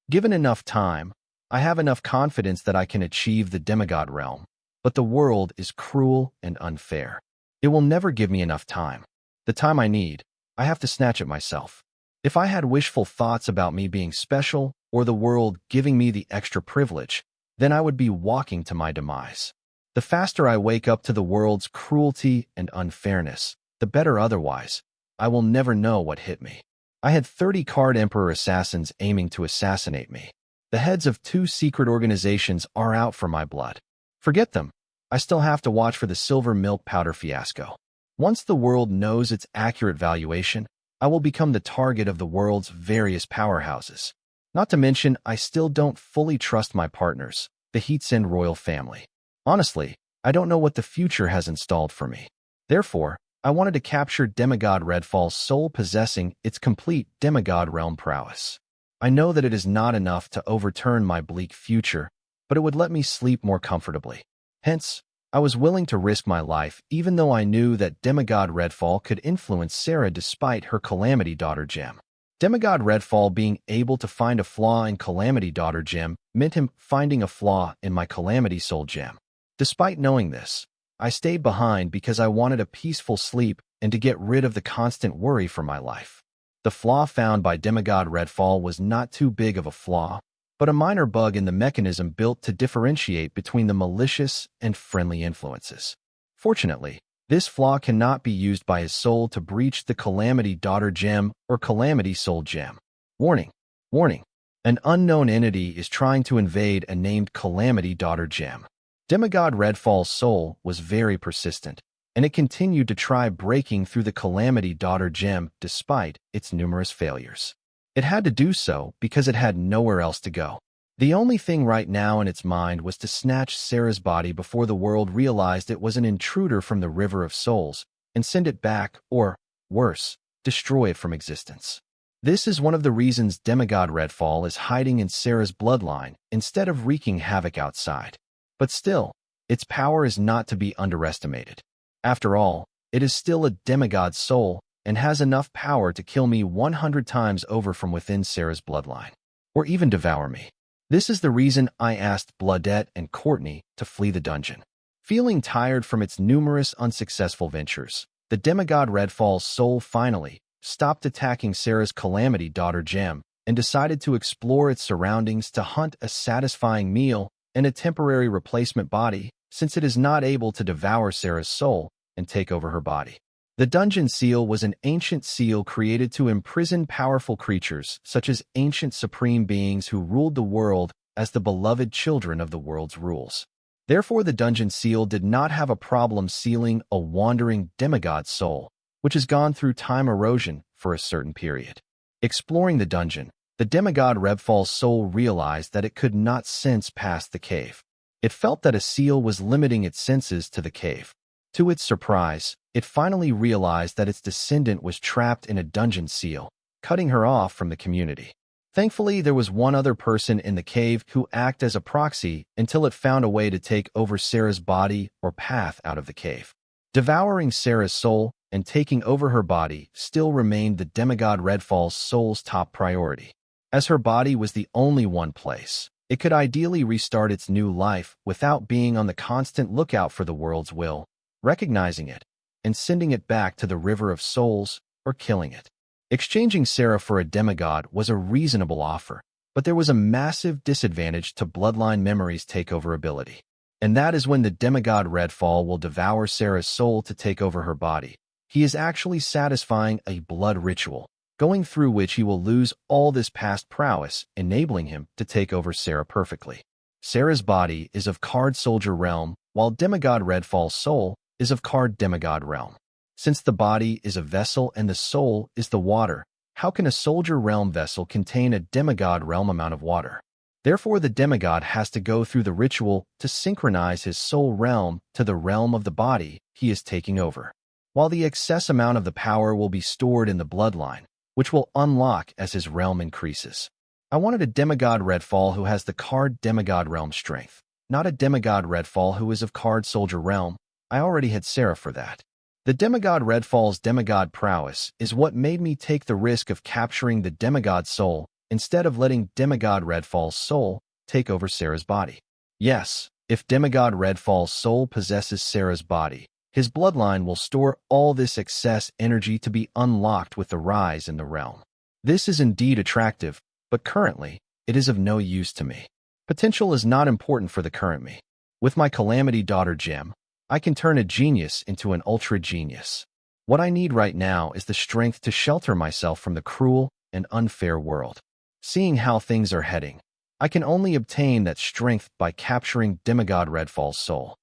Given enough time, I have enough confidence that I can achieve the demigod realm. But the world is cruel and unfair. It will never give me enough time. The time I need, I have to snatch it myself. If I had wishful thoughts about me being special or the world giving me the extra privilege, then I would be walking to my demise. The faster I wake up to the world's cruelty and unfairness, the better. Otherwise, I will never know what hit me. I had 30 card emperor assassins aiming to assassinate me. The heads of 2 secret organizations are out for my blood. Forget them. I still have to watch for the silver milk powder fiasco. Once the world knows its accurate valuation, I will become the target of the world's various powerhouses. Not to mention, I still don't fully trust my partners, the Heatsend royal family. Honestly, I don't know what the future has installed for me. Therefore, I wanted to capture demigod Redfall's soul possessing its complete demigod realm prowess. I know that it is not enough to overturn my bleak future, but it would let me sleep more comfortably. Hence, I was willing to risk my life even though I knew that demigod Redfall could influence Sarah despite her calamity daughter gem. Demigod Redfall being able to find a flaw in calamity daughter gem meant him finding a flaw in my calamity soul gem. Despite knowing this, I stayed behind because I wanted a peaceful sleep and to get rid of the constant worry for my life. The flaw found by demigod Redfall was not too big of a flaw, but a minor bug in the mechanism built to differentiate between the malicious and friendly influences. Fortunately, this flaw cannot be used by his soul to breach the calamity daughter gem or calamity soul gem. Warning! Warning! An unknown entity is trying to invade a named calamity daughter gem. Demigod Redfall's soul was very persistent, and it continued to try breaking through the calamity daughter gem despite its numerous failures. It had to do so because it had nowhere else to go. The only thing right now in its mind was to snatch Sarah's body before the world realized it was an intruder from the River of Souls and send it back or, worse, destroy it from existence. This is one of the reasons demigod Redfall is hiding in Sarah's bloodline instead of wreaking havoc outside. But still, its power is not to be underestimated. After all, it is still a demigod soul and has enough power to kill me 100 times over from within Sarah's bloodline, or even devour me. This is the reason I asked Bloodette and Courtney to flee the dungeon. Feeling tired from its numerous unsuccessful ventures, the demigod Redfall's soul finally stopped attacking Sarah's calamity daughter gem and decided to explore its surroundings to hunt a satisfying meal and a temporary replacement body, since it is not able to devour Sarah's soul and take over her body. The dungeon seal was an ancient seal created to imprison powerful creatures, such as ancient supreme beings who ruled the world as the beloved children of the world's rules. Therefore, the dungeon seal did not have a problem sealing a wandering demigod soul, which has gone through time erosion for a certain period. Exploring the dungeon, the demigod Redfall's soul realized that it could not sense past the cave. It felt that a seal was limiting its senses to the cave. To its surprise, it finally realized that its descendant was trapped in a dungeon seal, cutting her off from the community. Thankfully, there was one other person in the cave who acted as a proxy until it found a way to take over Sarah's body or path out of the cave. Devouring Sarah's soul and taking over her body still remained the demigod Redfall's soul's top priority. As her body was the only one place it could ideally restart its new life without being on the constant lookout for the world's will, recognizing it, and sending it back to the River of Souls or killing it. Exchanging Sarah for a demigod was a reasonable offer, but there was a massive disadvantage to Bloodline Memory's takeover ability. And that is when the demigod Redfall will devour Sarah's soul to take over her body. He is actually satisfying a blood ritual, going through which he will lose all this past prowess, enabling him to take over Sarah perfectly. Sarah's body is of Card Soldier realm, while demigod Redfall's soul is of Card Demigod realm. Since the body is a vessel and the soul is the water, how can a soldier realm vessel contain a demigod realm amount of water? Therefore, the demigod has to go through the ritual to synchronize his soul realm to the realm of the body he is taking over. While the excess amount of the power will be stored in the bloodline, which will unlock as his realm increases. I wanted a demigod Redfall who has the card demigod realm strength, not a demigod Redfall who is of card soldier realm. I already had Sarah for that. The demigod Redfall's demigod prowess is what made me take the risk of capturing the demigod soul instead of letting demigod Redfall's soul take over Sarah's body. Yes, if demigod Redfall's soul possesses Sarah's body, his bloodline will store all this excess energy to be unlocked with the rise in the realm. This is indeed attractive, but currently, it is of no use to me. Potential is not important for the current me. With my Calamity Daughter gem, I can turn a genius into an ultra genius. What I need right now is the strength to shelter myself from the cruel and unfair world. Seeing how things are heading, I can only obtain that strength by capturing demigod Redfall's soul.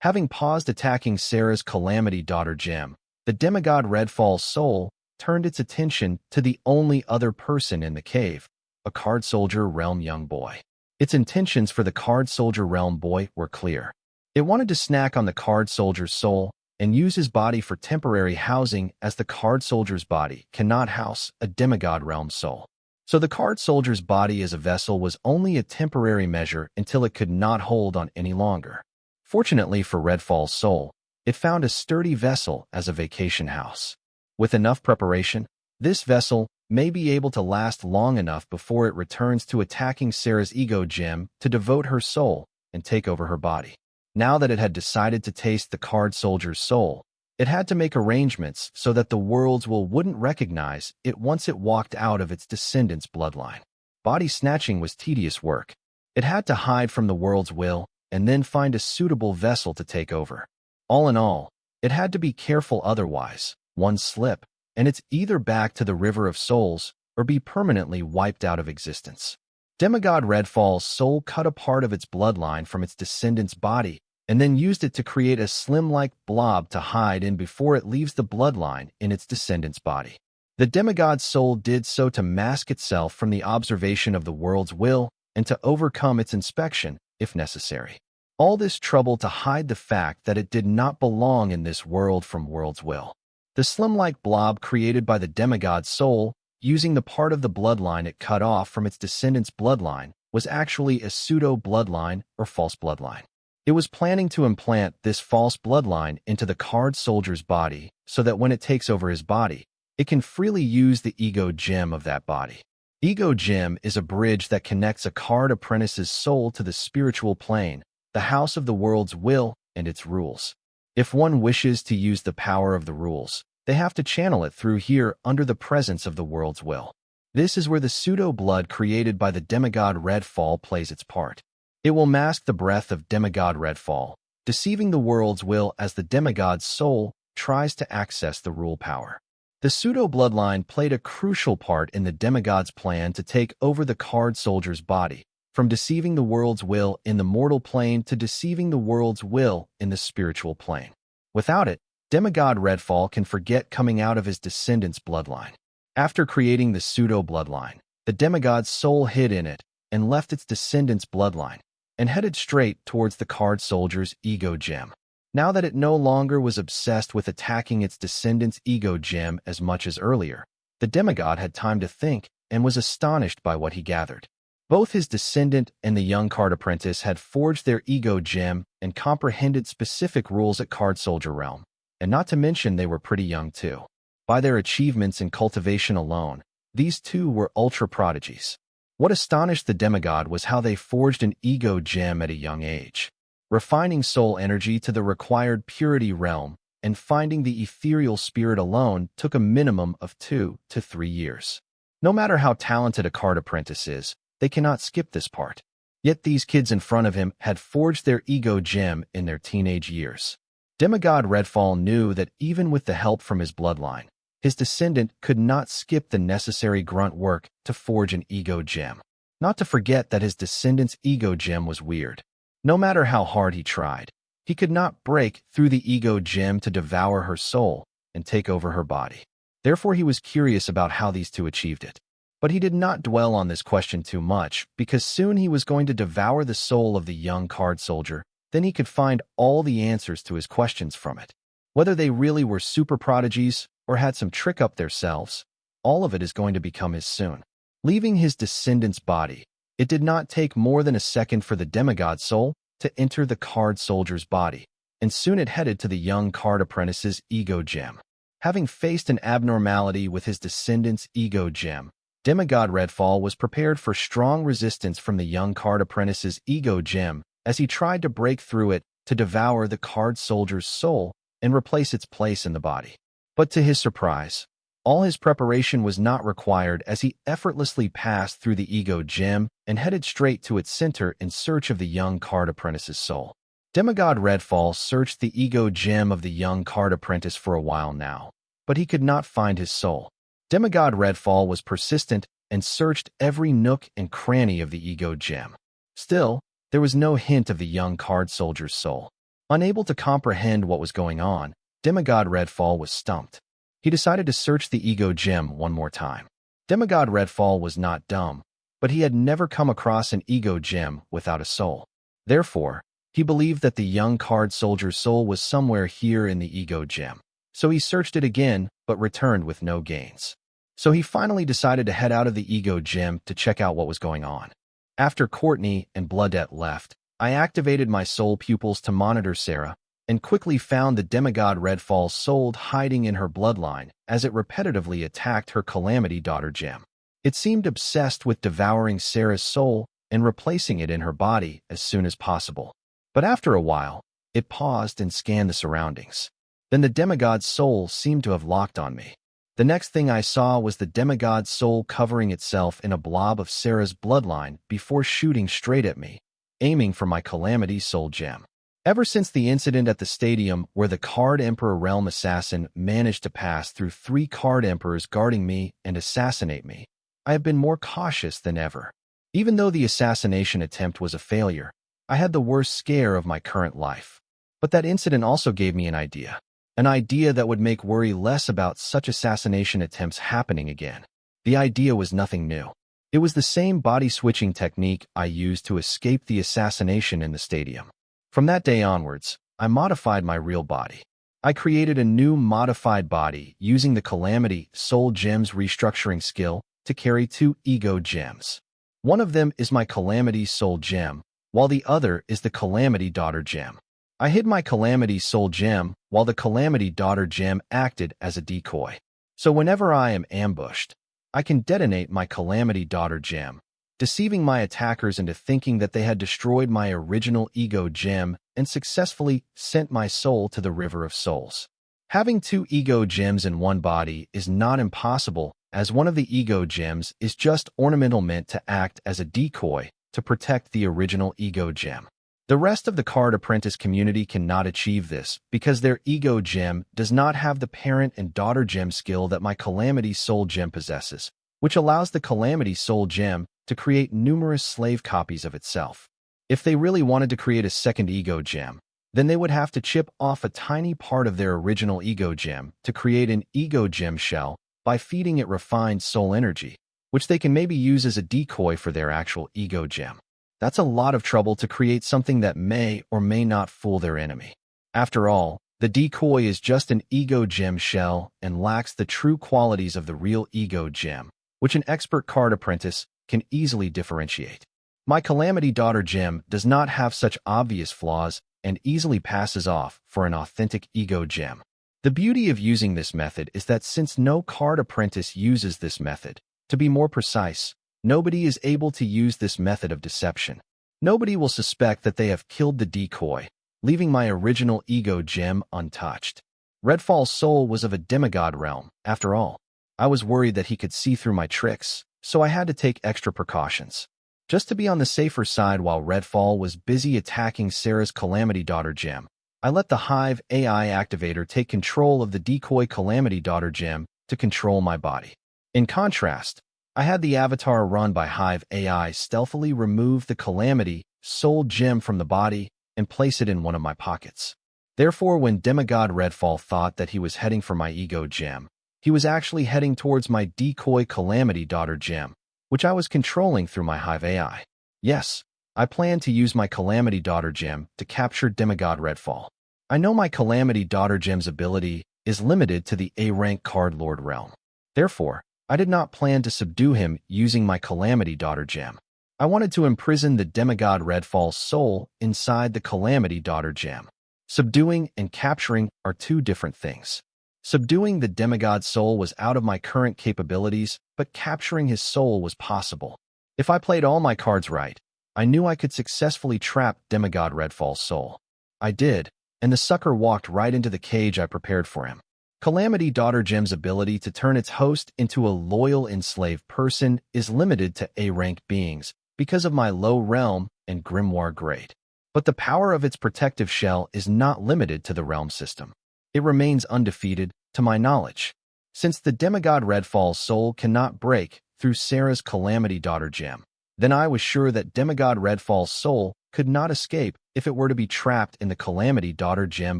Having paused attacking Sarah's Calamity Daughter gem, the demigod Redfall's soul turned its attention to the only other person in the cave, a card soldier realm young boy. Its intentions for the card soldier realm boy were clear. It wanted to snack on the card soldier's soul and use his body for temporary housing, as the card soldier's body cannot house a demigod realm soul. So the card soldier's body as a vessel was only a temporary measure until it could not hold on any longer. Fortunately for Redfall's soul, it found a sturdy vessel as a vacation house. With enough preparation, this vessel may be able to last long enough before it returns to attacking Sarah's ego gem to devote her soul and take over her body. Now that it had decided to taste the card soldier's soul, it had to make arrangements so that the world's will wouldn't recognize it once it walked out of its descendants' bloodline. Body snatching was tedious work. It had to hide from the world's will and then find a suitable vessel to take over. All in all, it had to be careful, otherwise, one slip, and it's either back to the River of Souls or be permanently wiped out of existence. Demigod Redfall's soul cut a part of its bloodline from its descendant's body and then used it to create a slim-like blob to hide in before it leaves the bloodline in its descendant's body. The demigod's soul did so to mask itself from the observation of the world's will and to overcome its inspection, if necessary. All this trouble to hide the fact that it did not belong in this world from world's will. The slim-like blob created by the demigod's soul, using the part of the bloodline it cut off from its descendant's bloodline, was actually a pseudo-bloodline or false bloodline. It was planning to implant this false bloodline into the card soldier's body so that when it takes over his body, it can freely use the ego gem of that body. Ego gem is a bridge that connects a card apprentice's soul to the spiritual plane, the house of the world's will and its rules. If one wishes to use the power of the rules, they have to channel it through here under the presence of the world's will. This is where the pseudo-blood created by the demigod Redfall plays its part. It will mask the breath of demigod Redfall, deceiving the world's will as the demigod's soul tries to access the rule power. The pseudo-bloodline played a crucial part in the demigod's plan to take over the card soldier's body, from deceiving the world's will in the mortal plane to deceiving the world's will in the spiritual plane. Without it, demigod Redfall can forget coming out of his descendant's bloodline. After creating the pseudo-bloodline, the demigod's soul hid in it and left its descendant's bloodline, and headed straight towards the card soldier's ego gem. Now that it no longer was obsessed with attacking its descendant's ego gem as much as earlier, the demigod had time to think and was astonished by what he gathered. Both his descendant and the young card apprentice had forged their ego gem and comprehended specific rules at card soldier realm, and not to mention they were pretty young too. By their achievements in cultivation alone, these two were ultra prodigies. What astonished the demigod was how they forged an ego gem at a young age, refining soul energy to the required purity realm and finding the ethereal spirit alone took a minimum of 2 to 3 years. No matter how talented a card apprentice is, they cannot skip this part. Yet these kids in front of him had forged their ego gem in their teenage years. Demigod Redfall knew that even with the help from his bloodline, his descendant could not skip the necessary grunt work to forge an ego gem. Not to forget that his descendant's ego gem was weird. No matter how hard he tried, he could not break through the ego gem to devour her soul and take over her body. Therefore, he was curious about how these two achieved it. But he did not dwell on this question too much, because soon he was going to devour the soul of the young card soldier. Then he could find all the answers to his questions from it. Whether they really were super prodigies or had some trick up their selves, all of it is going to become his soon. Leaving his descendant's body, it did not take more than a second for the demigod soul to enter the card soldier's body, and soon it headed to the young card apprentice's ego gem. Having faced an abnormality with his descendant's ego gem, demigod Redfall was prepared for strong resistance from the young card apprentice's ego gem as he tried to break through it to devour the card soldier's soul and replace its place in the body. But to his surprise, all his preparation was not required as he effortlessly passed through the ego gem and headed straight to its center in search of the young card apprentice's soul. Demigod Redfall searched the ego gem of the young card apprentice for a while now, but he could not find his soul. Demigod Redfall was persistent and searched every nook and cranny of the ego gem. Still, there was no hint of the young card soldier's soul. Unable to comprehend what was going on, Demigod Redfall was stumped. He decided to search the ego gem one more time. Demigod Redfall was not dumb, but he had never come across an ego gem without a soul. Therefore, he believed that the young card soldier's soul was somewhere here in the ego gem. So he searched it again, but returned with no gains. So he finally decided to head out of the ego gem to check out what was going on. After Courtney and Bloodette left, I activated my soul pupils to monitor Sarah, and quickly found the demigod Redfall's soul hiding in her bloodline as it repetitively attacked her Calamity Daughter gem. It seemed obsessed with devouring Sarah's soul and replacing it in her body as soon as possible. But after a while, it paused and scanned the surroundings. Then the demigod's soul seemed to have locked on me. The next thing I saw was the demigod's soul covering itself in a blob of Sarah's bloodline before shooting straight at me, aiming for my Calamity Soul gem. Ever since the incident at the stadium where the Card Emperor Realm Assassin managed to pass through 3 Card Emperors guarding me and assassinate me, I have been more cautious than ever. Even though the assassination attempt was a failure, I had the worst scare of my current life. But that incident also gave me an idea that would make worry less about such assassination attempts happening again. The idea was nothing new. It was the same body-switching technique I used to escape the assassination in the stadium. From that day onwards, I modified my real body. I created a new modified body using the Calamity Soul Gem's restructuring skill to carry 2 ego gems. One of them is my Calamity Soul Gem, while the other is the Calamity Daughter Gem. I hid my Calamity Soul Gem while the Calamity Daughter Gem acted as a decoy. So whenever I am ambushed, I can detonate my Calamity Daughter Gem, deceiving my attackers into thinking that they had destroyed my original ego gem and successfully sent my soul to the River of Souls. Having 2 ego gems in one body is not impossible, as one of the ego gems is just ornamental meant to act as a decoy to protect the original ego gem. The rest of the Card Apprentice community cannot achieve this because their ego gem does not have the parent and daughter gem skill that my Calamity Soul Gem possesses, which allows the Calamity Soul Gem to create numerous slave copies of itself. If they really wanted to create a second ego gem, then they would have to chip off a tiny part of their original ego gem to create an ego gem shell by feeding it refined soul energy, which they can maybe use as a decoy for their actual ego gem. That's a lot of trouble to create something that may or may not fool their enemy. After all, the decoy is just an ego gem shell and lacks the true qualities of the real ego gem, which an expert card apprentice can easily differentiate. My Calamity Daughter Gem does not have such obvious flaws and easily passes off for an authentic ego gem. The beauty of using this method is that since no card apprentice uses this method, to be more precise, nobody is able to use this method of deception. Nobody will suspect that they have killed the decoy, leaving my original ego gem untouched. Redfall's soul was of a demigod realm, after all. I was worried that he could see through my tricks, so I had to take extra precautions. Just to be on the safer side while Redfall was busy attacking Sarah's Calamity Daughter Gem, I let the Hive AI activator take control of the decoy Calamity Daughter Gem to control my body. In contrast, I had the avatar run by Hive AI stealthily remove the Calamity Soul Gem from the body and place it in one of my pockets. Therefore, when Demigod Redfall thought that he was heading for my ego gem, he was actually heading towards my decoy Calamity Daughter Gem, which I was controlling through my Hive AI. Yes, I plan to use my Calamity Daughter Gem to capture Demigod Redfall. I know my Calamity Daughter Gem's ability is limited to the A-rank Card Lord realm. Therefore, I did not plan to subdue him using my Calamity Daughter gem. I wanted to imprison the demigod Redfall's soul inside the Calamity Daughter gem. Subduing and capturing are two different things. Subduing the demigod's soul was out of my current capabilities, but capturing his soul was possible. If I played all my cards right, I knew I could successfully trap demigod Redfall's soul. I did, and the sucker walked right into the cage I prepared for him. Calamity Daughter Gem's ability to turn its host into a loyal enslaved person is limited to A-rank beings because of my low realm and grimoire grade. But the power of its protective shell is not limited to the realm system. It remains undefeated, to my knowledge. Since the demigod Redfall's soul cannot break through Sarah's Calamity Daughter gem, then I was sure that demigod Redfall's soul could not escape if it were to be trapped in the Calamity Daughter gem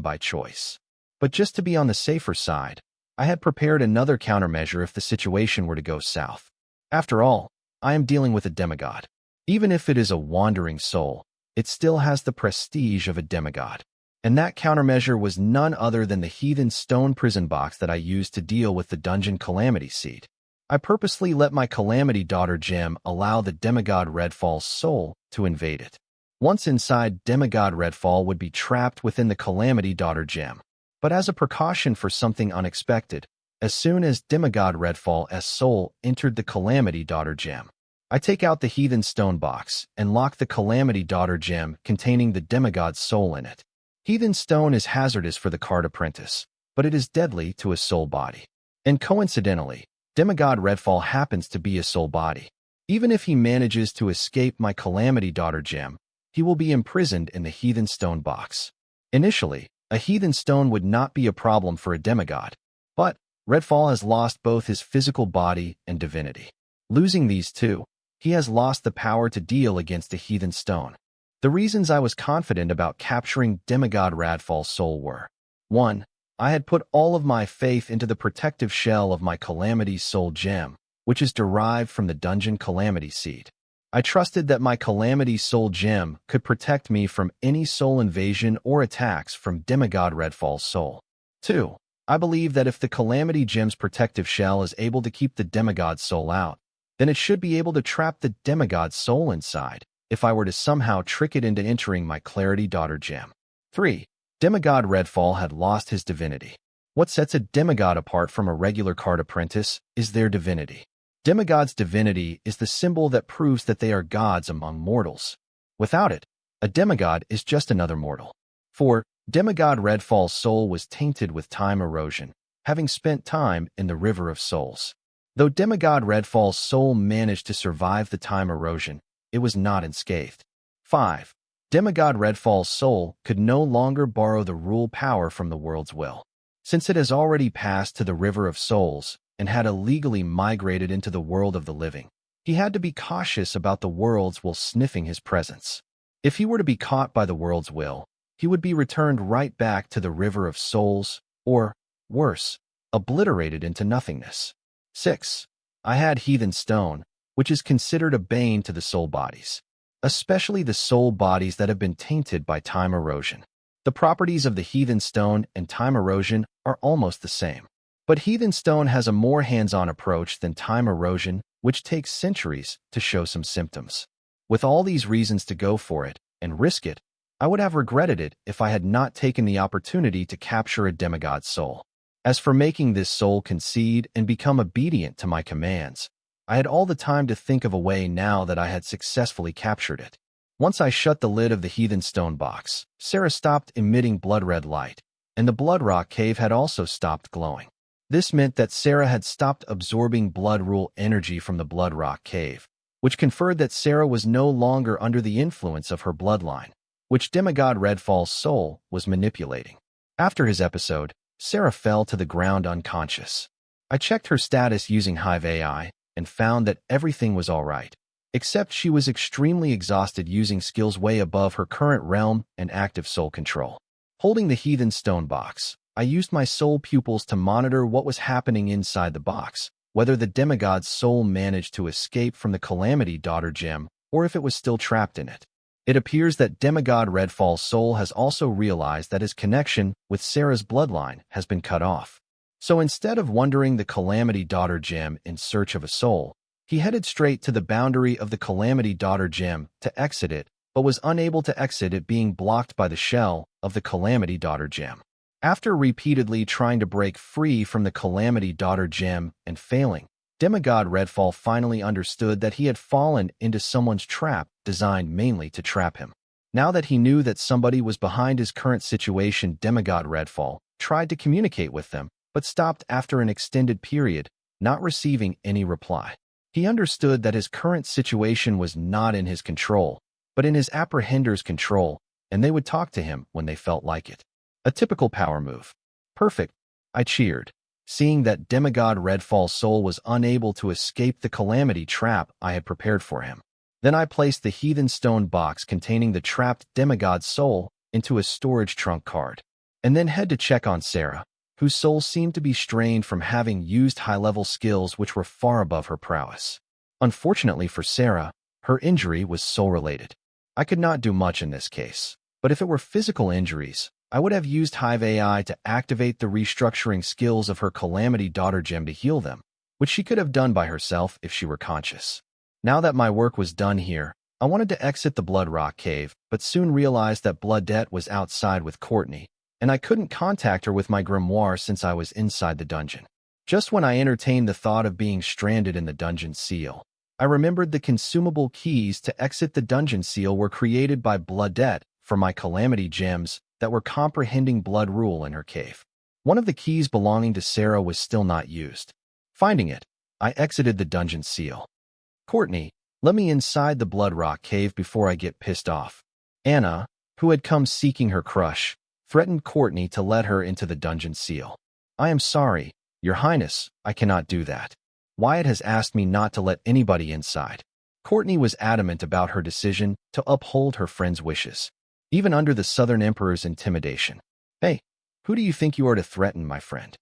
by choice. But just to be on the safer side, I had prepared another countermeasure if the situation were to go south. After all, I am dealing with a demigod. Even if it is a wandering soul, it still has the prestige of a demigod. And that countermeasure was none other than the heathen stone prison box that I used to deal with the dungeon Calamity Seed. I purposely let my Calamity Daughter gem allow the demigod Redfall's soul to invade it. Once inside, demigod Redfall would be trapped within the Calamity Daughter gem. But as a precaution for something unexpected, as soon as demigod Redfall's soul entered the Calamity Daughter gem, I take out the heathen stone box and lock the Calamity Daughter gem containing the demigod's soul in it. Heathen stone is hazardous for the card apprentice, but it is deadly to a soul body. And coincidentally, demigod Redfall happens to be a soul body. Even if he manages to escape my Calamity Daughter gem, he will be imprisoned in the heathen stone box. Initially, a heathen stone would not be a problem for a demigod, but Redfall has lost both his physical body and divinity. Losing these two, he has lost the power to deal against a heathen stone. The reasons I was confident about capturing demigod Redfall's soul were: 1. I had put all of my faith into the protective shell of my Calamity Soul gem, which is derived from the dungeon Calamity Seed. I trusted that my Calamity Soul gem could protect me from any soul invasion or attacks from demigod Redfall's soul. 2. I believe that if the Calamity gem's protective shell is able to keep the demigod's soul out, then it should be able to trap the demigod's soul inside if I were to somehow trick it into entering my Calamity Daughter gem. 3. Demigod Redfall had lost his divinity. What sets a demigod apart from a regular card apprentice is their divinity. Demigod's divinity is the symbol that proves that they are gods among mortals. Without it, a demigod is just another mortal. 4. Demigod Redfall's soul was tainted with time erosion, having spent time in the River of Souls. Though demigod Redfall's soul managed to survive the time erosion, it was not unscathed. 5. Demigod Redfall's soul could no longer borrow the rule power from the world's will. Since it has already passed to the River of Souls and had illegally migrated into the world of the living, he had to be cautious about the world's will sniffing his presence. If he were to be caught by the world's will, he would be returned right back to the River of Souls, or, worse, obliterated into nothingness. 6. I had heathen stone, which is considered a bane to the soul bodies, especially the soul bodies that have been tainted by time erosion. The properties of the heathen stone and time erosion are almost the same. But heathen stone has a more hands-on approach than time erosion, which takes centuries to show some symptoms. With all these reasons to go for it and risk it, I would have regretted it if I had not taken the opportunity to capture a demigod's soul. As for making this soul concede and become obedient to my commands, I had all the time to think of a way now that I had successfully captured it. Once I shut the lid of the heathen stone box, Sarah stopped emitting blood-red light, and the blood rock cave had also stopped glowing. This meant that Sarah had stopped absorbing blood rule energy from the blood rock cave, which conferred that Sarah was no longer under the influence of her bloodline, which demigod Redfall's soul was manipulating. After his episode, Sarah fell to the ground unconscious. I checked her status using Hive AI and found that everything was all right, except she was extremely exhausted using skills way above her current realm and active soul control. Holding the heathen stone box, I used my soul pupils to monitor what was happening inside the box, whether the demigod's soul managed to escape from the Calamity Daughter gem or if it was still trapped in it. It appears that demigod Redfall's soul has also realized that his connection with Sarah's bloodline has been cut off. So instead of wandering the Calamity Daughter Gem in search of a soul, he headed straight to the boundary of the Calamity Daughter Gem to exit it, but was unable to exit it being blocked by the shell of the Calamity Daughter Gem. After repeatedly trying to break free from the Calamity Daughter Gem and failing, Demigod Redfall finally understood that he had fallen into someone's trap designed mainly to trap him. Now that he knew that somebody was behind his current situation, Demigod Redfall tried to communicate with them, but stopped after an extended period, not receiving any reply. He understood that his current situation was not in his control, but in his apprehender's control, and they would talk to him when they felt like it. A typical power move. Perfect, I cheered, seeing that Demigod Redfall's soul was unable to escape the calamity trap I had prepared for him. Then I placed the heathen stone box containing the trapped demigod's soul into a storage trunk card, and then had to check on Sarah, whose soul seemed to be strained from having used high-level skills which were far above her prowess. Unfortunately for Sarah, her injury was soul-related. I could not do much in this case, but if it were physical injuries, I would have used Hive AI to activate the restructuring skills of her Calamity Daughter Gem to heal them, which she could have done by herself if she were conscious. Now that my work was done here, I wanted to exit the Blood Rock Cave, but soon realized that Bloodette was outside with Courtney, and I couldn't contact her with my grimoire since I was inside the dungeon. Just when I entertained the thought of being stranded in the dungeon seal, I remembered the consumable keys to exit the dungeon seal were created by Bloodette for my Calamity Gems that were comprehending blood rule in her cave. One of the keys belonging to Sarah was still not used. Finding it, I exited the dungeon seal. Courtney, let me inside the Blood Rock Cave before I get pissed off. Anna, who had come seeking her crush, threatened Courtney to let her into the dungeon seal. I am sorry, Your Highness, I cannot do that. Wyatt has asked me not to let anybody inside. Courtney was adamant about her decision to uphold her friend's wishes, even under the Southern Emperor's intimidation. Hey, who do you think you are to threaten, my friend?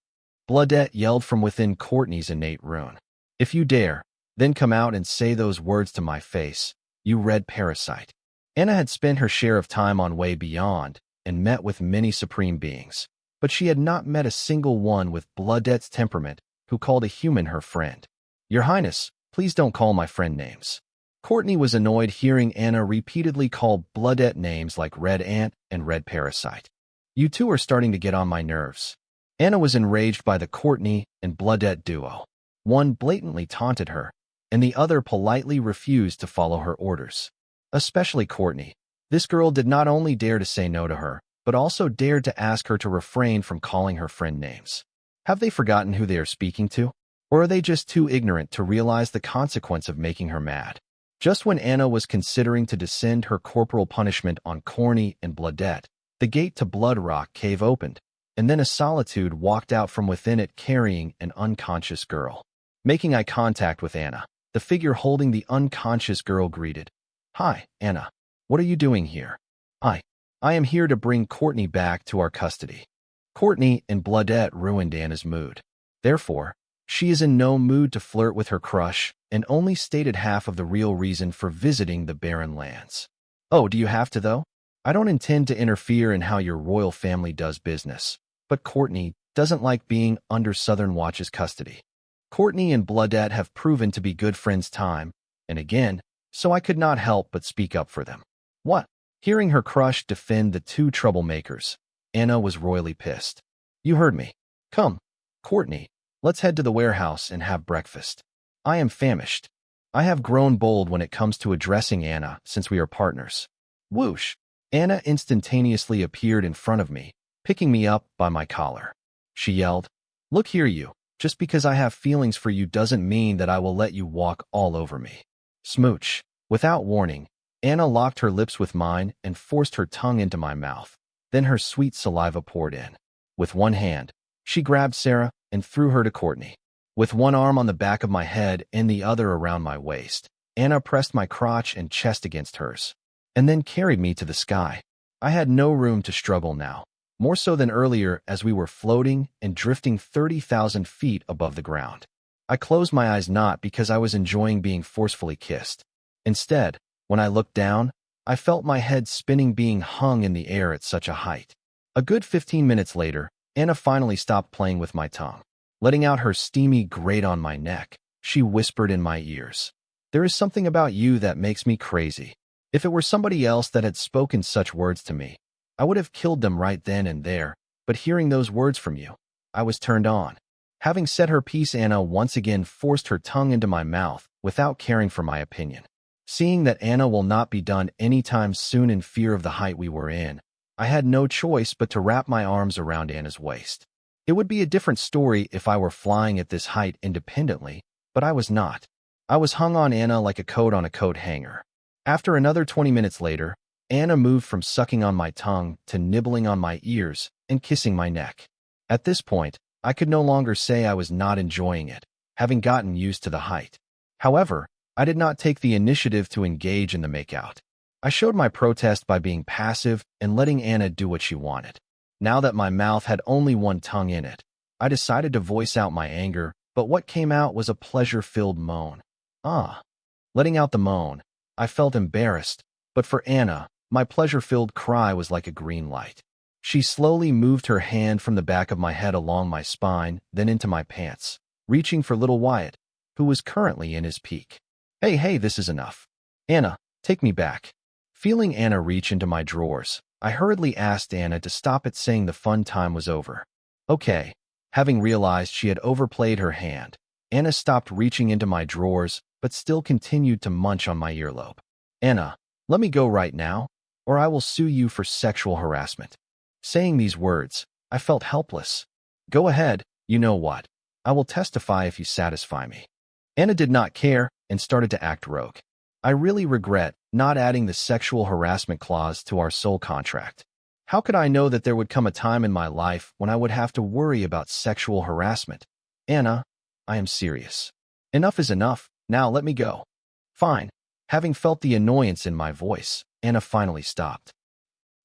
Bloodette yelled from within Courtney's innate rune. If you dare, then come out and say those words to my face, you red parasite. Anna had spent her share of time on Way Beyond and met with many supreme beings, but she had not met a single one with Bloodette's temperament who called a human her friend. Your Highness, please don't call my friend names. Courtney was annoyed hearing Anna repeatedly call Bloodette names like Red Ant and Red Parasite. You two are starting to get on my nerves. Anna was enraged by the Courtney and Bloodette duo. One blatantly taunted her, and the other politely refused to follow her orders. Especially Courtney. This girl did not only dare to say no to her, but also dared to ask her to refrain from calling her friend names. Have they forgotten who they are speaking to? Or are they just too ignorant to realize the consequence of making her mad? Just when Anna was considering to descend her corporal punishment on Courtney and Bloodette, the gate to Blood Rock Cave opened, and then a solitude walked out from within it carrying an unconscious girl. Making eye contact with Anna, the figure holding the unconscious girl greeted. Hi, Anna. What are you doing here? I am here to bring Courtney back to our custody. Courtney and Bloodette ruined Anna's mood. Therefore, she is in no mood to flirt with her crush and only stated half of the real reason for visiting the barren lands. Oh, do you have to, though? I don't intend to interfere in how your royal family does business, but Courtney doesn't like being under Southern Watch's custody. Courtney and Bloodette have proven to be good friends time and again, so I could not help but speak up for them. What? Hearing her crush defend the two troublemakers, Anna was royally pissed. You heard me. Come, Courtney, let's head to the warehouse and have breakfast. I am famished. I have grown bold when it comes to addressing Anna since we are partners. Whoosh! Anna instantaneously appeared in front of me, picking me up by my collar. She yelled, Look here, you. Just because I have feelings for you doesn't mean that I will let you walk all over me. Smooch. Without warning, Anna locked her lips with mine and forced her tongue into my mouth. Then her sweet saliva poured in. With one hand, she grabbed Sarah and threw her to Courtney. With one arm on the back of my head and the other around my waist, Anna pressed my crotch and chest against hers, and then carried me to the sky. I had no room to struggle now, more so than earlier as we were floating and drifting 30,000 feet above the ground. I closed my eyes not because I was enjoying being forcefully kissed. Instead, when I looked down, I felt my head spinning being hung in the air at such a height. A good 15 minutes later, Anna finally stopped playing with my tongue. Letting out her steamy grate on my neck, she whispered in my ears, "There is something about you that makes me crazy." If it were somebody else that had spoken such words to me, I would have killed them right then and there, but hearing those words from you, I was turned on. Having said her piece, Anna once again forced her tongue into my mouth without caring for my opinion. Seeing that Anna will not be done anytime soon in fear of the height we were in, I had no choice but to wrap my arms around Anna's waist. It would be a different story if I were flying at this height independently, but I was not. I was hung on Anna like a coat on a coat hanger. After another 20 minutes later, Anna moved from sucking on my tongue to nibbling on my ears and kissing my neck. At this point, I could no longer say I was not enjoying it, having gotten used to the height. However, I did not take the initiative to engage in the makeout. I showed my protest by being passive and letting Anna do what she wanted. Now that my mouth had only one tongue in it, I decided to voice out my anger, but what came out was a pleasure-filled moan. Ah. Letting out the moan, I felt embarrassed, but for Anna, my pleasure-filled cry was like a green light. She slowly moved her hand from the back of my head along my spine, then into my pants, reaching for little Wyatt, who was currently in his peak. Hey, this is enough. Anna, take me back." Feeling Anna reach into my drawers, I hurriedly asked Anna to stop it, saying the fun time was over. Okay. Having realized she had overplayed her hand, Anna stopped reaching into my drawers, but still continued to munch on my earlobe. "Anna, let me go right now, or I will sue you for sexual harassment." Saying these words, I felt helpless. "Go ahead, you know what? I will testify if you satisfy me." Anna did not care and started to act rogue. I really regret not adding the sexual harassment clause to our soul contract. How could I know that there would come a time in my life when I would have to worry about sexual harassment? "Anna, I am serious. Enough is enough, now let me go." "Fine." Having felt the annoyance in my voice, Anna finally stopped.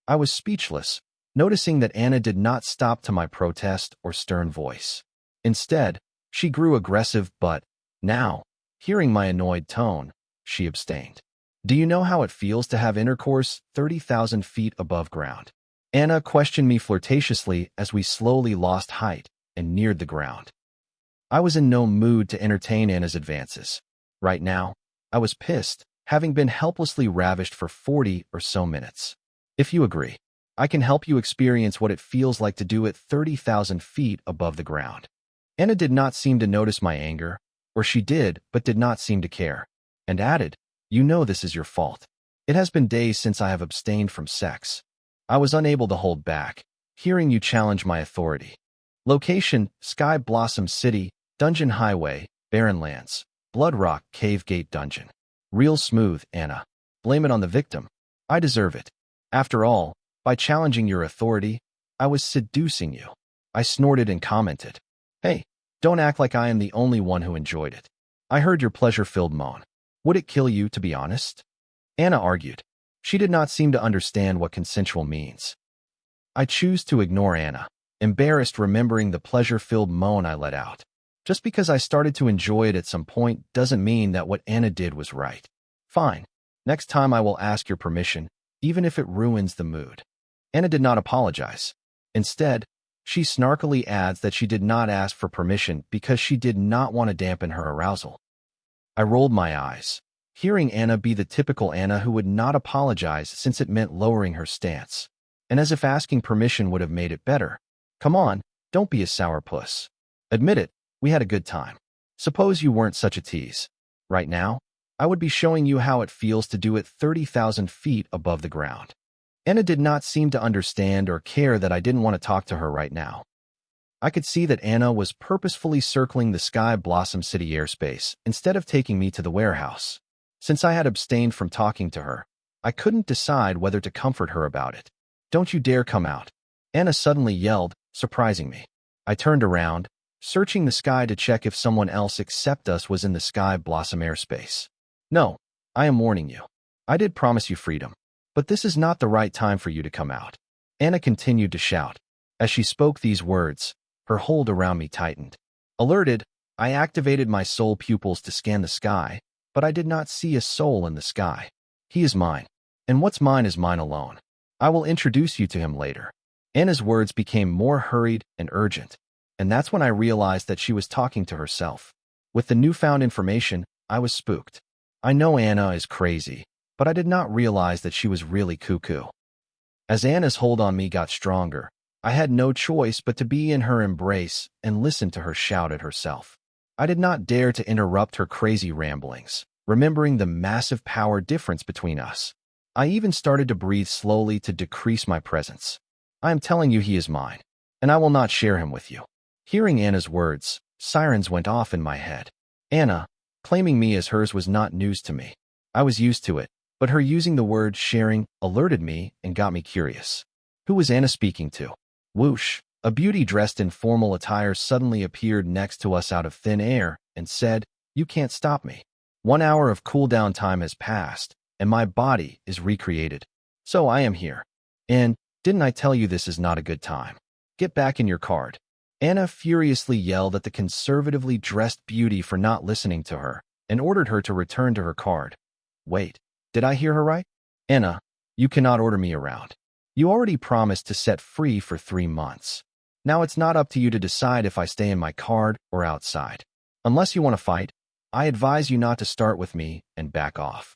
I was speechless, noticing that Anna did not stop to my protest or stern voice. Instead, she grew aggressive, but now, hearing my annoyed tone, she abstained. "Do you know how it feels to have intercourse 30,000 feet above ground?" Anna questioned me flirtatiously as we slowly lost height and neared the ground. I was in no mood to entertain Anna's advances. Right now, I was pissed, having been helplessly ravished for 40 or so minutes. "If you agree, I can help you experience what it feels like to do it 30,000 feet above the ground." Anna did not seem to notice my anger, or she did but did not seem to care, and added, "You know this is your fault. It has been days since I have abstained from sex." I was unable to hold back, hearing you challenge my authority. Location: Sky Blossom City, Dungeon Highway, Barren Lands, Blood Rock Cave Gate Dungeon. Real smooth, Anna. Blame it on the victim. I deserve it. After all, by challenging your authority, I was seducing you. I snorted and commented, "Hey, don't act like I am the only one who enjoyed it. I heard your pleasure-filled moan. Would it kill you, to be honest?" Anna argued. She did not seem to understand what consensual means. I choose to ignore Anna, embarrassed remembering the pleasure-filled moan I let out. Just because I started to enjoy it at some point doesn't mean that what Anna did was right. Fine. Next time I will ask your permission, even if it ruins the mood. Anna did not apologize. Instead, she snarkily adds that she did not ask for permission because she did not want to dampen her arousal. I rolled my eyes, hearing Anna be the typical Anna who would not apologize since it meant lowering her stance. And as if asking permission would have made it better. "Come on, don't be a sourpuss. Admit it, we had a good time. Suppose you weren't such a tease. Right now, I would be showing you how it feels to do it 30,000 feet above the ground." Anna did not seem to understand or care that I didn't want to talk to her right now. I could see that Anna was purposefully circling the Sky Blossom City airspace instead of taking me to the warehouse. Since I had abstained from talking to her, I couldn't decide whether to comfort her about it. "Don't you dare come out," Anna suddenly yelled, surprising me. I turned around, searching the sky to check if someone else except us was in the Sky Blossom airspace. "No, I am warning you. I did promise you freedom, but this is not the right time for you to come out," Anna continued to shout. As she spoke these words, her hold around me tightened. Alerted, I activated my soul pupils to scan the sky, but I did not see a soul in the sky. "He is mine, and what's mine is mine alone. I will introduce you to him later." Anna's words became more hurried and urgent. and that's when I realized that she was talking to herself. With the newfound information, I was spooked. I know Anna is crazy, but I did not realize that she was really cuckoo. As Anna's hold on me got stronger, I had no choice but to be in her embrace and listen to her shout at herself. I did not dare to interrupt her crazy ramblings, remembering the massive power difference between us. I even started to breathe slowly to decrease my presence. I am telling you he is mine, and I will not share him with you. Hearing Anna's words, sirens went off in my head. Anna, claiming me as hers was not news to me. I was used to it, but her using the word sharing alerted me and got me curious. Who was Anna speaking to? Whoosh! A beauty dressed in formal attire suddenly appeared next to us out of thin air and said, "You can't stop me. 1 hour of cooldown time has passed, and my body is recreated. So I am here. And didn't I tell you this is not a good time? Get back in your card." Anna furiously yelled at the conservatively dressed beauty for not listening to her and ordered her to return to her card. Wait, did I hear her right? Anna, you cannot order me around. You already promised to set free for 3 months. Now it's not up to you to decide if I stay in my card or outside. Unless you want to fight, I advise you not to start with me and back off.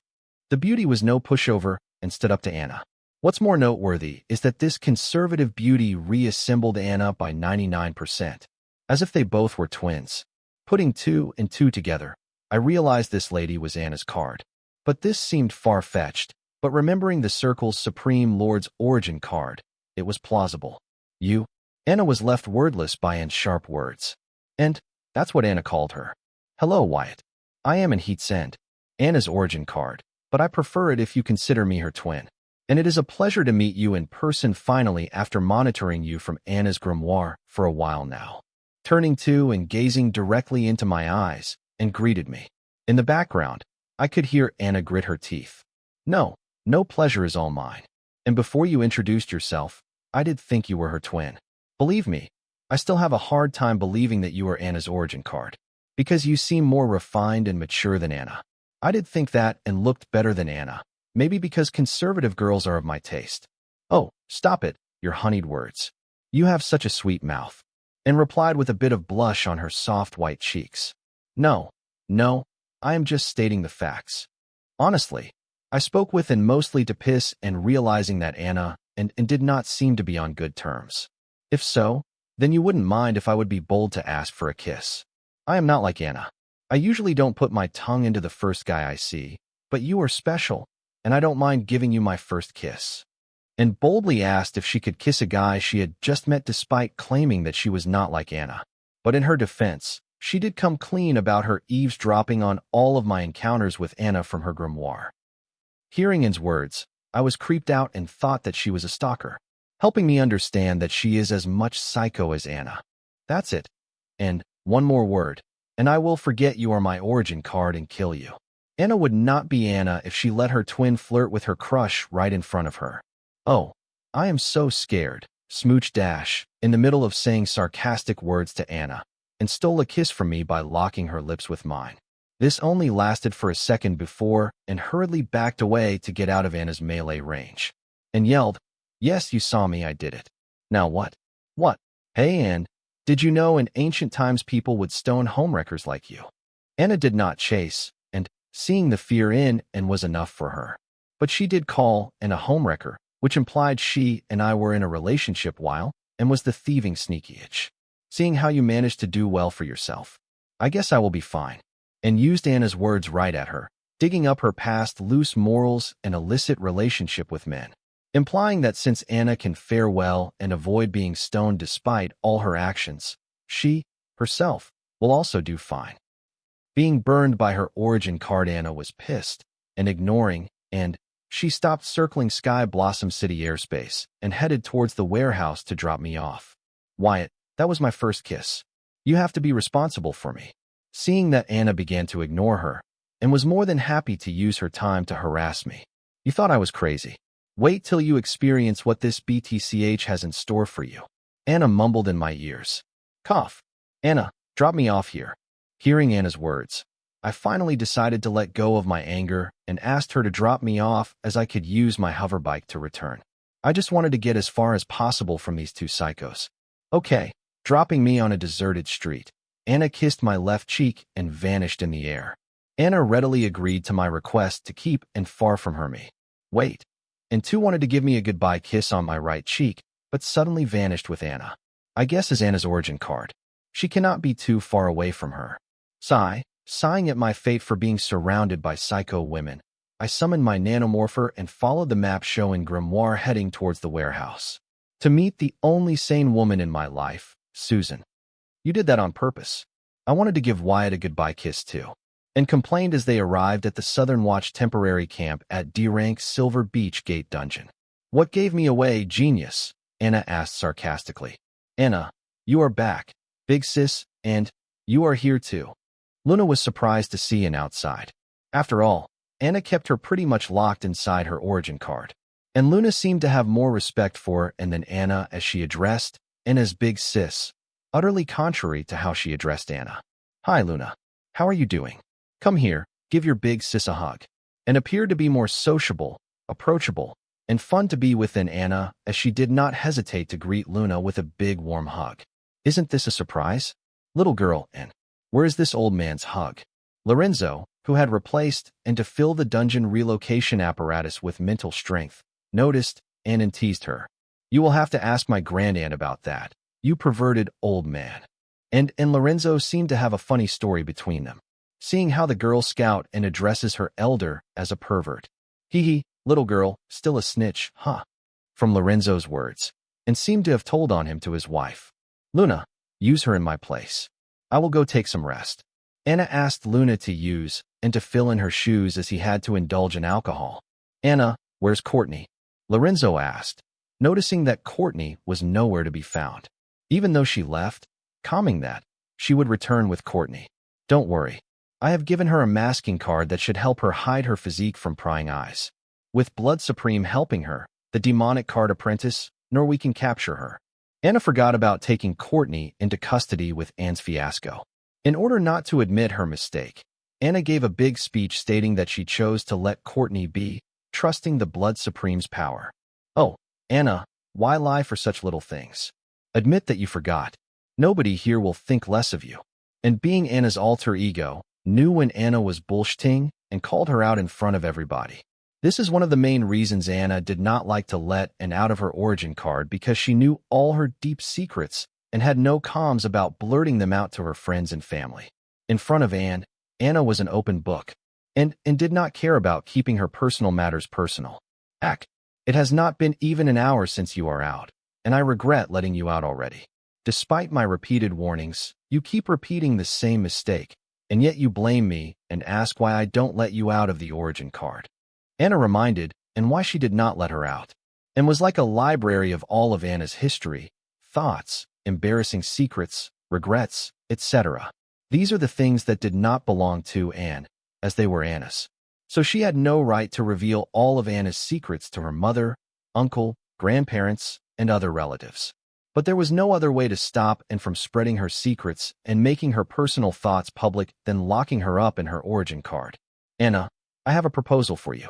The beauty was no pushover and stood up to Anna. What's more noteworthy is that this conservative beauty reassembled Anna by 99%, as if they both were twins. Putting 2 and 2 together, I realized this lady was Anna's card. But this seemed far-fetched, but remembering the Circle's Supreme Lord's origin card, it was plausible. You? Anna was left wordless by Anne's sharp words. And that's what Anna called her. Hello, Wyatt. I am in Heat's End, Anna's origin card, but I prefer it if you consider me her twin. And it is a pleasure to meet you in person finally after monitoring you from Anna's grimoire for a while now. Turning to and gazing directly into my eyes, and greeted me. In the background, I could hear Anna grit her teeth. No pleasure is all mine. And before you introduced yourself, I did think you were her twin. Believe me, I still have a hard time believing that you are Anna's origin card, because you seem more refined and mature than Anna. I did think that and looked better than Anna. Maybe because conservative girls are of my taste. Oh, stop it, your honeyed words. You have such a sweet mouth. And replied with a bit of blush on her soft white cheeks. No, I am just stating the facts. Honestly, I spoke with and mostly to piss and realizing that Anna and did not seem to be on good terms. If so, then you wouldn't mind if I would be bold to ask for a kiss. I am not like Anna. I usually don't put my tongue into the first guy I see, but you are special, and I don't mind giving you my first kiss. And boldly asked if she could kiss a guy she had just met despite claiming that she was not like Anna. But in her defense, she did come clean about her eavesdropping on all of my encounters with Anna from her grimoire. Hearing Anne's words, I was creeped out and thought that she was a stalker, helping me understand that she is as much psycho as Anna. That's it. And one more word, and I will forget you are my origin card and kill you. Anna would not be Anna if she let her twin flirt with her crush right in front of her. Oh, I am so scared, Smooch Dash, in the middle of saying sarcastic words to Anna, and stole a kiss from me by locking her lips with mine. This only lasted for a second before and hurriedly backed away to get out of Anna's melee range. And yelled, "Yes, you saw me, I did it. Now what? What? Hey, Anne, did you know in ancient times people would stone homewreckers like you?" Anna did not chase, and seeing the fear in and was enough for her. But she did call Anne a homewrecker, which implied she and I were in a relationship while, and was the thieving sneaky itch. Seeing how you managed to do well for yourself, I guess I will be fine. And used Anna's words right at her, digging up her past loose morals and illicit relationship with men, implying that since Anna can fare well and avoid being stoned despite all her actions, she, herself, will also do fine. Being burned by her origin card, Anna was pissed and ignoring, and she stopped circling Sky Blossom City airspace and headed towards the warehouse to drop me off. Wyatt, that was my first kiss. You have to be responsible for me. Seeing that Anna began to ignore her, and was more than happy to use her time to harass me. You thought I was crazy. Wait till you experience what this BTCH has in store for you. Anna mumbled in my ears. Cough. Anna, drop me off here. Hearing Anna's words, I finally decided to let go of my anger and asked her to drop me off as I could use my hoverbike to return. I just wanted to get as far as possible from these two psychos. Okay, Dropping me on a deserted street, Anna kissed my left cheek and vanished in the air. Anna readily agreed to my request to keep and far from her me. Wait. And 2 wanted to give me a goodbye kiss on my right cheek, but suddenly vanished with Anna. I guess is Anna's origin card. She cannot be too far away from her. Sighing at my fate for being surrounded by psycho women, I summoned my nanomorpher and followed the map showing Grimoire heading towards the warehouse. To meet the only sane woman in my life, Susan. You did that on purpose. I wanted to give Wyatt a goodbye kiss too. And complained as they arrived at the Southern Watch temporary camp at D-Rank Silver Beach Gate Dungeon. What gave me away, genius? Anna asked sarcastically. Anna, you are back, big sis, and you are here too. Luna was surprised to see Anna outside. After all, Anna kept her pretty much locked inside her origin card. And Luna seemed to have more respect for her and than Anna as she addressed Anna's big sis, utterly contrary to how she addressed Anna. Hi Luna, how are you doing? Come here, give your big sis a hug. And appeared to be more sociable, approachable, and fun to be with than Anna as she did not hesitate to greet Luna with a big warm hug. Isn't this a surprise? Little girl, and where is this old man's hug? Lorenzo, who had replaced and to fill the dungeon relocation apparatus with mental strength, noticed and teased her. You will have to ask my grandaunt about that, you perverted old man. And Lorenzo seemed to have a funny story between them, seeing how the Girl Scout and addresses her elder as a pervert. Hee, little girl, still a snitch, huh? From Lorenzo's words, and seemed to have told on him to his wife. Luna, use her in my place. I will go take some rest. Anna asked Luna to use and to fill in her shoes as he had to indulge in alcohol. Anna, where's Courtney? Lorenzo asked, noticing that Courtney was nowhere to be found. Even though she left, calming that she would return with Courtney. Don't worry. I have given her a masking card that should help her hide her physique from prying eyes. With Blood Supreme helping her, the demonic card apprentice, nor we can capture her. Anna forgot about taking Courtney into custody with Anne's fiasco. In order not to admit her mistake, Anna gave a big speech stating that she chose to let Courtney be, trusting the Blood Supreme's power. Oh, Anna, why lie for such little things? Admit that you forgot. Nobody here will think less of you. And being Anna's alter ego, knew when Anna was bullshitting and called her out in front of everybody. This is one of the main reasons Anna did not like to let Anne out of her origin card, because she knew all her deep secrets and had no qualms about blurting them out to her friends and family. In front of Anne, Anna was an open book and did not care about keeping her personal matters personal. Heck, it has not been even an hour since you are out, and I regret letting you out already. Despite my repeated warnings, you keep repeating the same mistake, and yet you blame me and ask why I don't let you out of the origin card. Anna reminded and why she did not let her out, and was like a library of all of Anna's history, thoughts, embarrassing secrets, regrets, etc. These are the things that did not belong to Anne, as they were Anna's. So she had no right to reveal all of Anna's secrets to her mother, uncle, grandparents, and other relatives. But there was no other way to stop Anne from spreading her secrets and making her personal thoughts public than locking her up in her origin card. Anna, I have a proposal for you.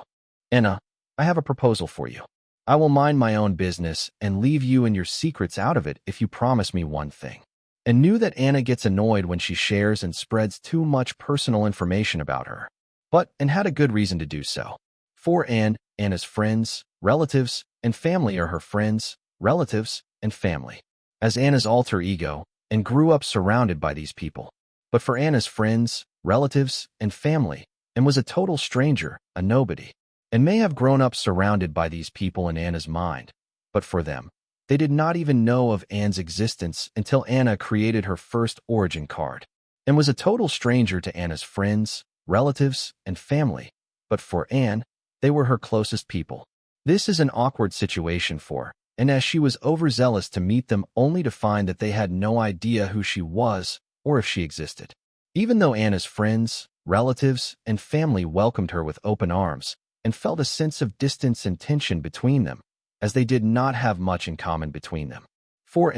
Anna, I have a proposal for you. I will mind my own business and leave you and your secrets out of it if you promise me one thing. And knew that Anna gets annoyed when she shares and spreads too much personal information about her. But Anne had a good reason to do so. For Anna's friends, relatives, and family are her friends, relatives, and family. As Anna's alter ego, Anne grew up surrounded by these people. But for Anna's friends, relatives, and family, Anne was a total stranger, a nobody, and may have grown up surrounded by these people in Anna's mind. But for them, they did not even know of Anne's existence until Anna created her first origin card, and was a total stranger to Anna's friends, relatives, and family. But for Anne, they were her closest people. This is an awkward situation for her, and as she was overzealous to meet them only to find that they had no idea who she was or if she existed. Even though Anna's friends, relatives, and family welcomed her with open arms, and felt a sense of distance and tension between them, as they did not have much in common between them. For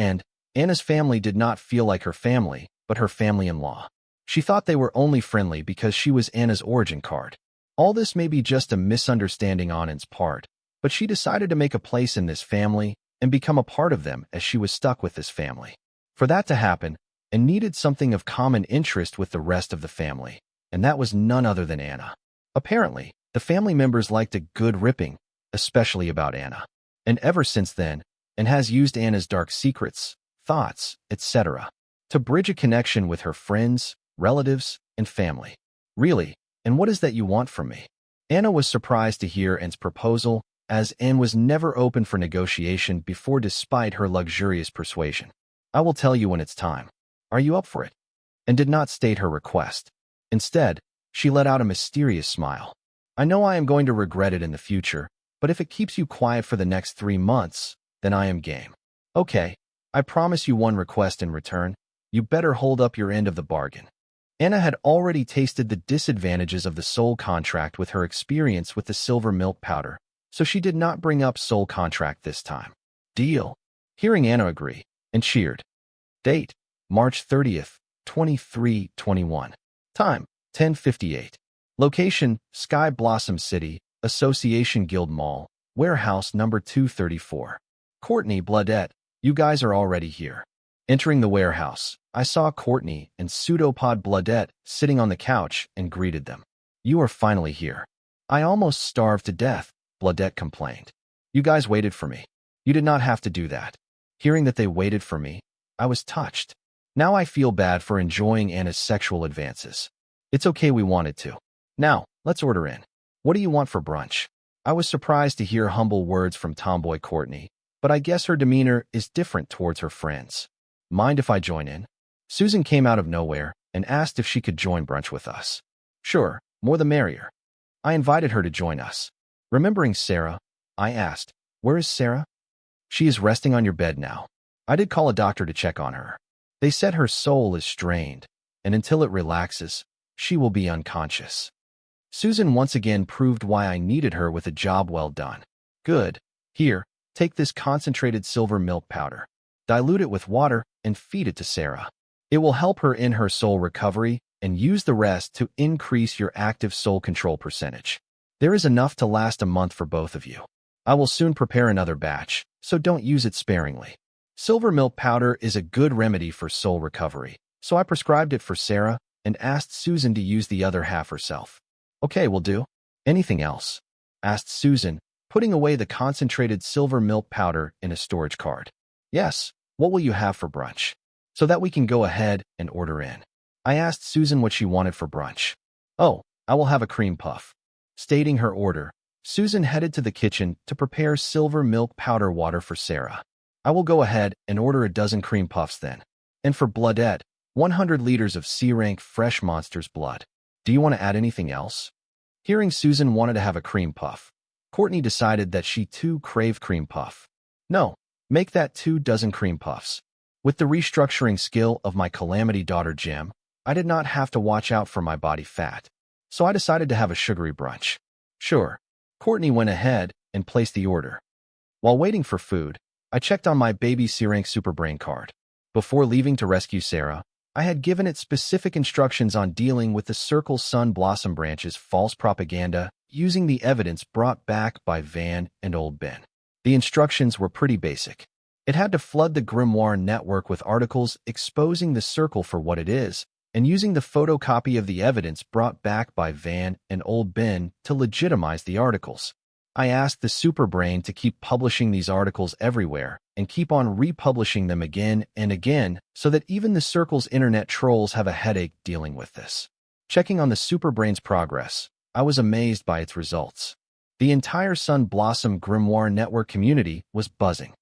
Anna's family did not feel like her family, but her family-in-law. She thought they were only friendly because she was Anna's origin card. All this may be just a misunderstanding on Anne's part, but she decided to make a place in this family and become a part of them as she was stuck with this family. For that to happen, and needed something of common interest with the rest of the family, and that was none other than Anna. Apparently, the family members liked a good ripping, especially about Anna. And ever since then, and has used Anna's dark secrets, thoughts, etc., to bridge a connection with her friends, relatives, and family. Really, and what is that you want from me? Anna was surprised to hear Anne's proposal, as Anne was never open for negotiation before despite her luxurious persuasion. I will tell you when it's time. Are you up for it? And did not state her request. Instead, she let out a mysterious smile. I know I am going to regret it in the future, but if it keeps you quiet for the next 3 months, then I am game. Okay, I promise you one request in return. You better hold up your end of the bargain. Anna had already tasted the disadvantages of the soul contract with her experience with the silver milk powder, so she did not bring up soul contract this time. Deal. Hearing Anna agree, and cheered. Date, March 30th, 2321. Time, 10:58. Location, Sky Blossom City, Association Guild Mall, warehouse number 234. Courtney, Bloodette, you guys are already here. Entering the warehouse, I saw Courtney and pseudopod Bloodette sitting on the couch and greeted them. You are finally here. I almost starved to death, Bloodette complained. You guys waited for me. You did not have to do that. Hearing that they waited for me, I was touched. Now I feel bad for enjoying Anna's sexual advances. It's okay, we wanted to. Now, let's order in. What do you want for brunch? I was surprised to hear humble words from tomboy Courtney, but I guess her demeanor is different towards her friends. Mind if I join in? Susan came out of nowhere and asked if she could join brunch with us. Sure, more the merrier. I invited her to join us. Remembering Sarah, I asked, where is Sarah? She is resting on your bed now. I did call a doctor to check on her. They said her soul is strained, and until it relaxes, she will be unconscious. Susan once again proved why I needed her with a job well done. Good. Here, take this concentrated silver milk powder. Dilute it with water and feed it to Sarah. It will help her in her soul recovery, and use the rest to increase your active soul control percentage. There is enough to last a month for both of you. I will soon prepare another batch, so don't use it sparingly. Silver milk powder is a good remedy for soul recovery, so I prescribed it for Sarah and asked Susan to use the other half herself. Okay, will do. Anything else? Asked Susan, putting away the concentrated silver milk powder in a storage card. Yes, what will you have for brunch? So that we can go ahead and order in. I asked Susan what she wanted for brunch. Oh, I will have a cream puff. Stating her order, Susan headed to the kitchen to prepare silver milk powder water for Sarah. I will go ahead and order a dozen cream puffs then. And for Bloodette, 100 liters of C-rank fresh monster's blood. Do you want to add anything else? Hearing Susan wanted to have a cream puff, Courtney decided that she too craved cream puff. No, make that 2 dozen cream puffs. With the restructuring skill of my calamity daughter Gem, I did not have to watch out for my body fat. So I decided to have a sugary brunch. Sure. Courtney went ahead and placed the order. While waiting for food, I checked on my baby C-rank superbrain card. Before leaving to rescue Sarah, I had given it specific instructions on dealing with the Circle Sun Blossom Branch's false propaganda using the evidence brought back by Van and Old Ben. The instructions were pretty basic. It had to flood the Grimoire network with articles exposing the circle for what it is, and using the photocopy of the evidence brought back by Van and Old Ben to legitimize the articles. I asked the Superbrain to keep publishing these articles everywhere and keep on republishing them again and again so that even the Circle's internet trolls have a headache dealing with this. Checking on the Superbrain's progress, I was amazed by its results. The entire Sun Blossom Grimoire network community was buzzing.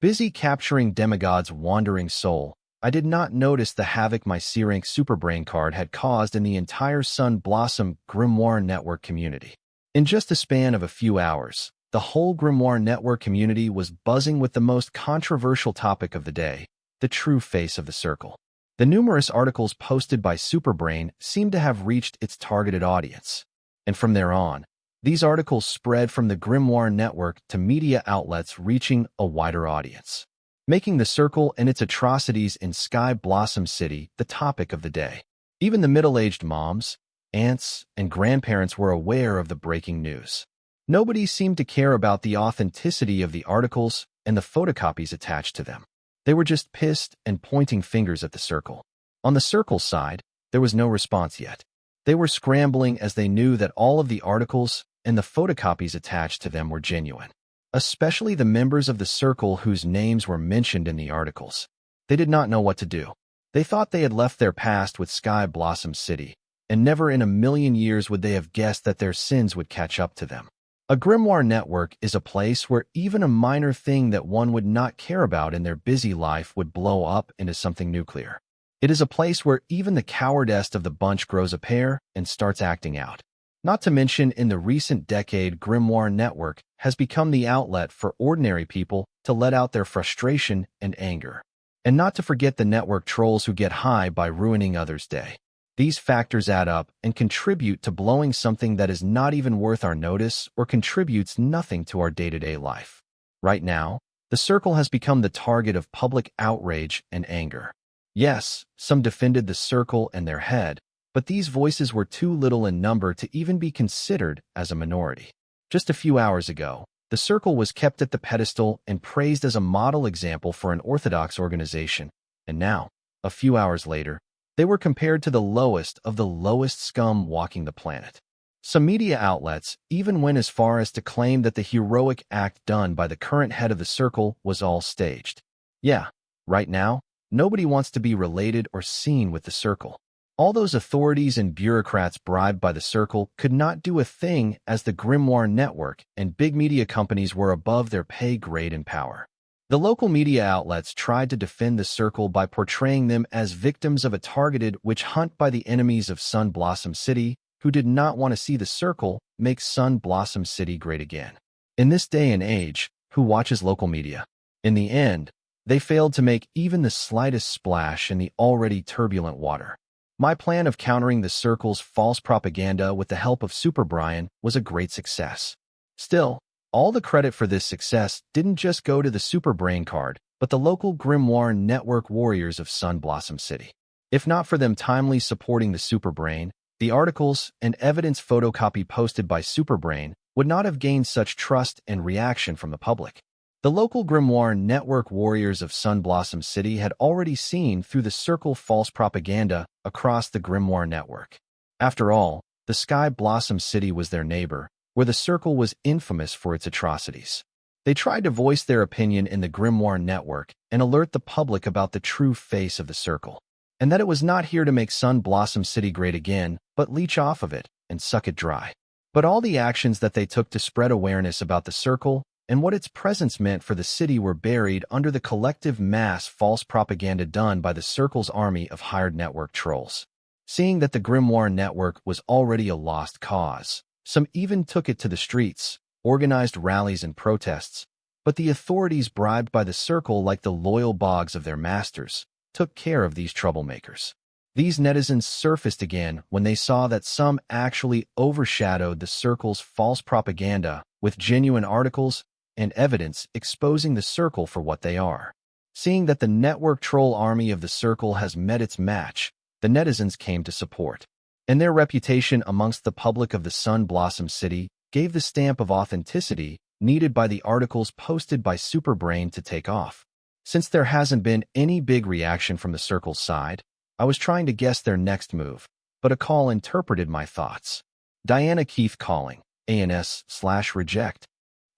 Busy capturing Demigod's wandering soul, I did not notice the havoc my C-rank Superbrain card had caused in the entire Sun Blossom Grimoire network community. In just a span of a few hours, the whole Grimoire network community was buzzing with the most controversial topic of the day, the true face of the circle. The numerous articles posted by Superbrain seemed to have reached its targeted audience. And from there on, these articles spread from the Grimoire network to media outlets reaching a wider audience, making the circle and its atrocities in Sky Blossom City the topic of the day. Even the middle-aged moms, aunts, and grandparents were aware of the breaking news. Nobody seemed to care about the authenticity of the articles and the photocopies attached to them. They were just pissed and pointing fingers at the circle. On the circle's side, there was no response yet. They were scrambling as they knew that all of the articles and the photocopies attached to them were genuine, especially the members of the circle whose names were mentioned in the articles. They did not know what to do. They thought they had left their past with Sky Blossom City, and never in a million years would they have guessed that their sins would catch up to them. A grimoire network is a place where even a minor thing that one would not care about in their busy life would blow up into something nuclear. It is a place where even the cowardest of the bunch grows a pair and starts acting out. Not to mention, in the recent decade, Grimoire Network has become the outlet for ordinary people to let out their frustration and anger. And not to forget the network trolls who get high by ruining others' day. These factors add up and contribute to blowing something that is not even worth our notice or contributes nothing to our day-to-day life. Right now, the circle has become the target of public outrage and anger. Yes, some defended the circle and their head, but these voices were too little in number to even be considered as a minority. Just a few hours ago, the circle was kept at the pedestal and praised as a model example for an orthodox organization, and now, a few hours later, they were compared to the lowest of the lowest scum walking the planet. Some media outlets even went as far as to claim that the heroic act done by the current head of the circle was all staged. Yeah, right now, nobody wants to be related or seen with the circle. All those authorities and bureaucrats bribed by the circle could not do a thing, as the Grimoire Network and big media companies were above their pay grade and power. The local media outlets tried to defend the circle by portraying them as victims of a targeted witch hunt by the enemies of Sun Blossom City, who did not want to see the circle make Sun Blossom City great again. In this day and age, who watches local media? In the end, they failed to make even the slightest splash in the already turbulent water. My plan of countering the circle's false propaganda with the help of Super Brian was a great success. Still, all the credit for this success didn't just go to the Super Brain card, but the local Grimoire Network warriors of Sun Blossom City. If not for them timely supporting the Super Brain, the articles and evidence photocopy posted by Super Brain would not have gained such trust and reaction from the public. The local Grimoire Network warriors of Sun Blossom City had already seen through the circle false propaganda across the Grimoire Network. After all, the Sky Blossom City was their neighbor, where the circle was infamous for its atrocities. They tried to voice their opinion in the Grimoire Network and alert the public about the true face of the circle, and that it was not here to make Sun Blossom City great again, but leech off of it and suck it dry. But all the actions that they took to spread awareness about the circle and what its presence meant for the city were buried under the collective mass false propaganda done by the circle's army of hired network trolls. Seeing that the Grimoire Network was already a lost cause, some even took it to the streets, organized rallies and protests, but the authorities bribed by the circle, like the loyal bogs of their masters, took care of these troublemakers. These netizens surfaced again when they saw that some actually overshadowed the circle's false propaganda with genuine articles and evidence exposing the circle for what they are. Seeing that the network troll army of the circle has met its match, the netizens came to support. And their reputation amongst the public of the Sun Blossom City gave the stamp of authenticity needed by the articles posted by Superbrain to take off. Since there hasn't been any big reaction from the circle's side, I was trying to guess their next move, but a call interpreted my thoughts. Diana Keith calling, ANS/reject.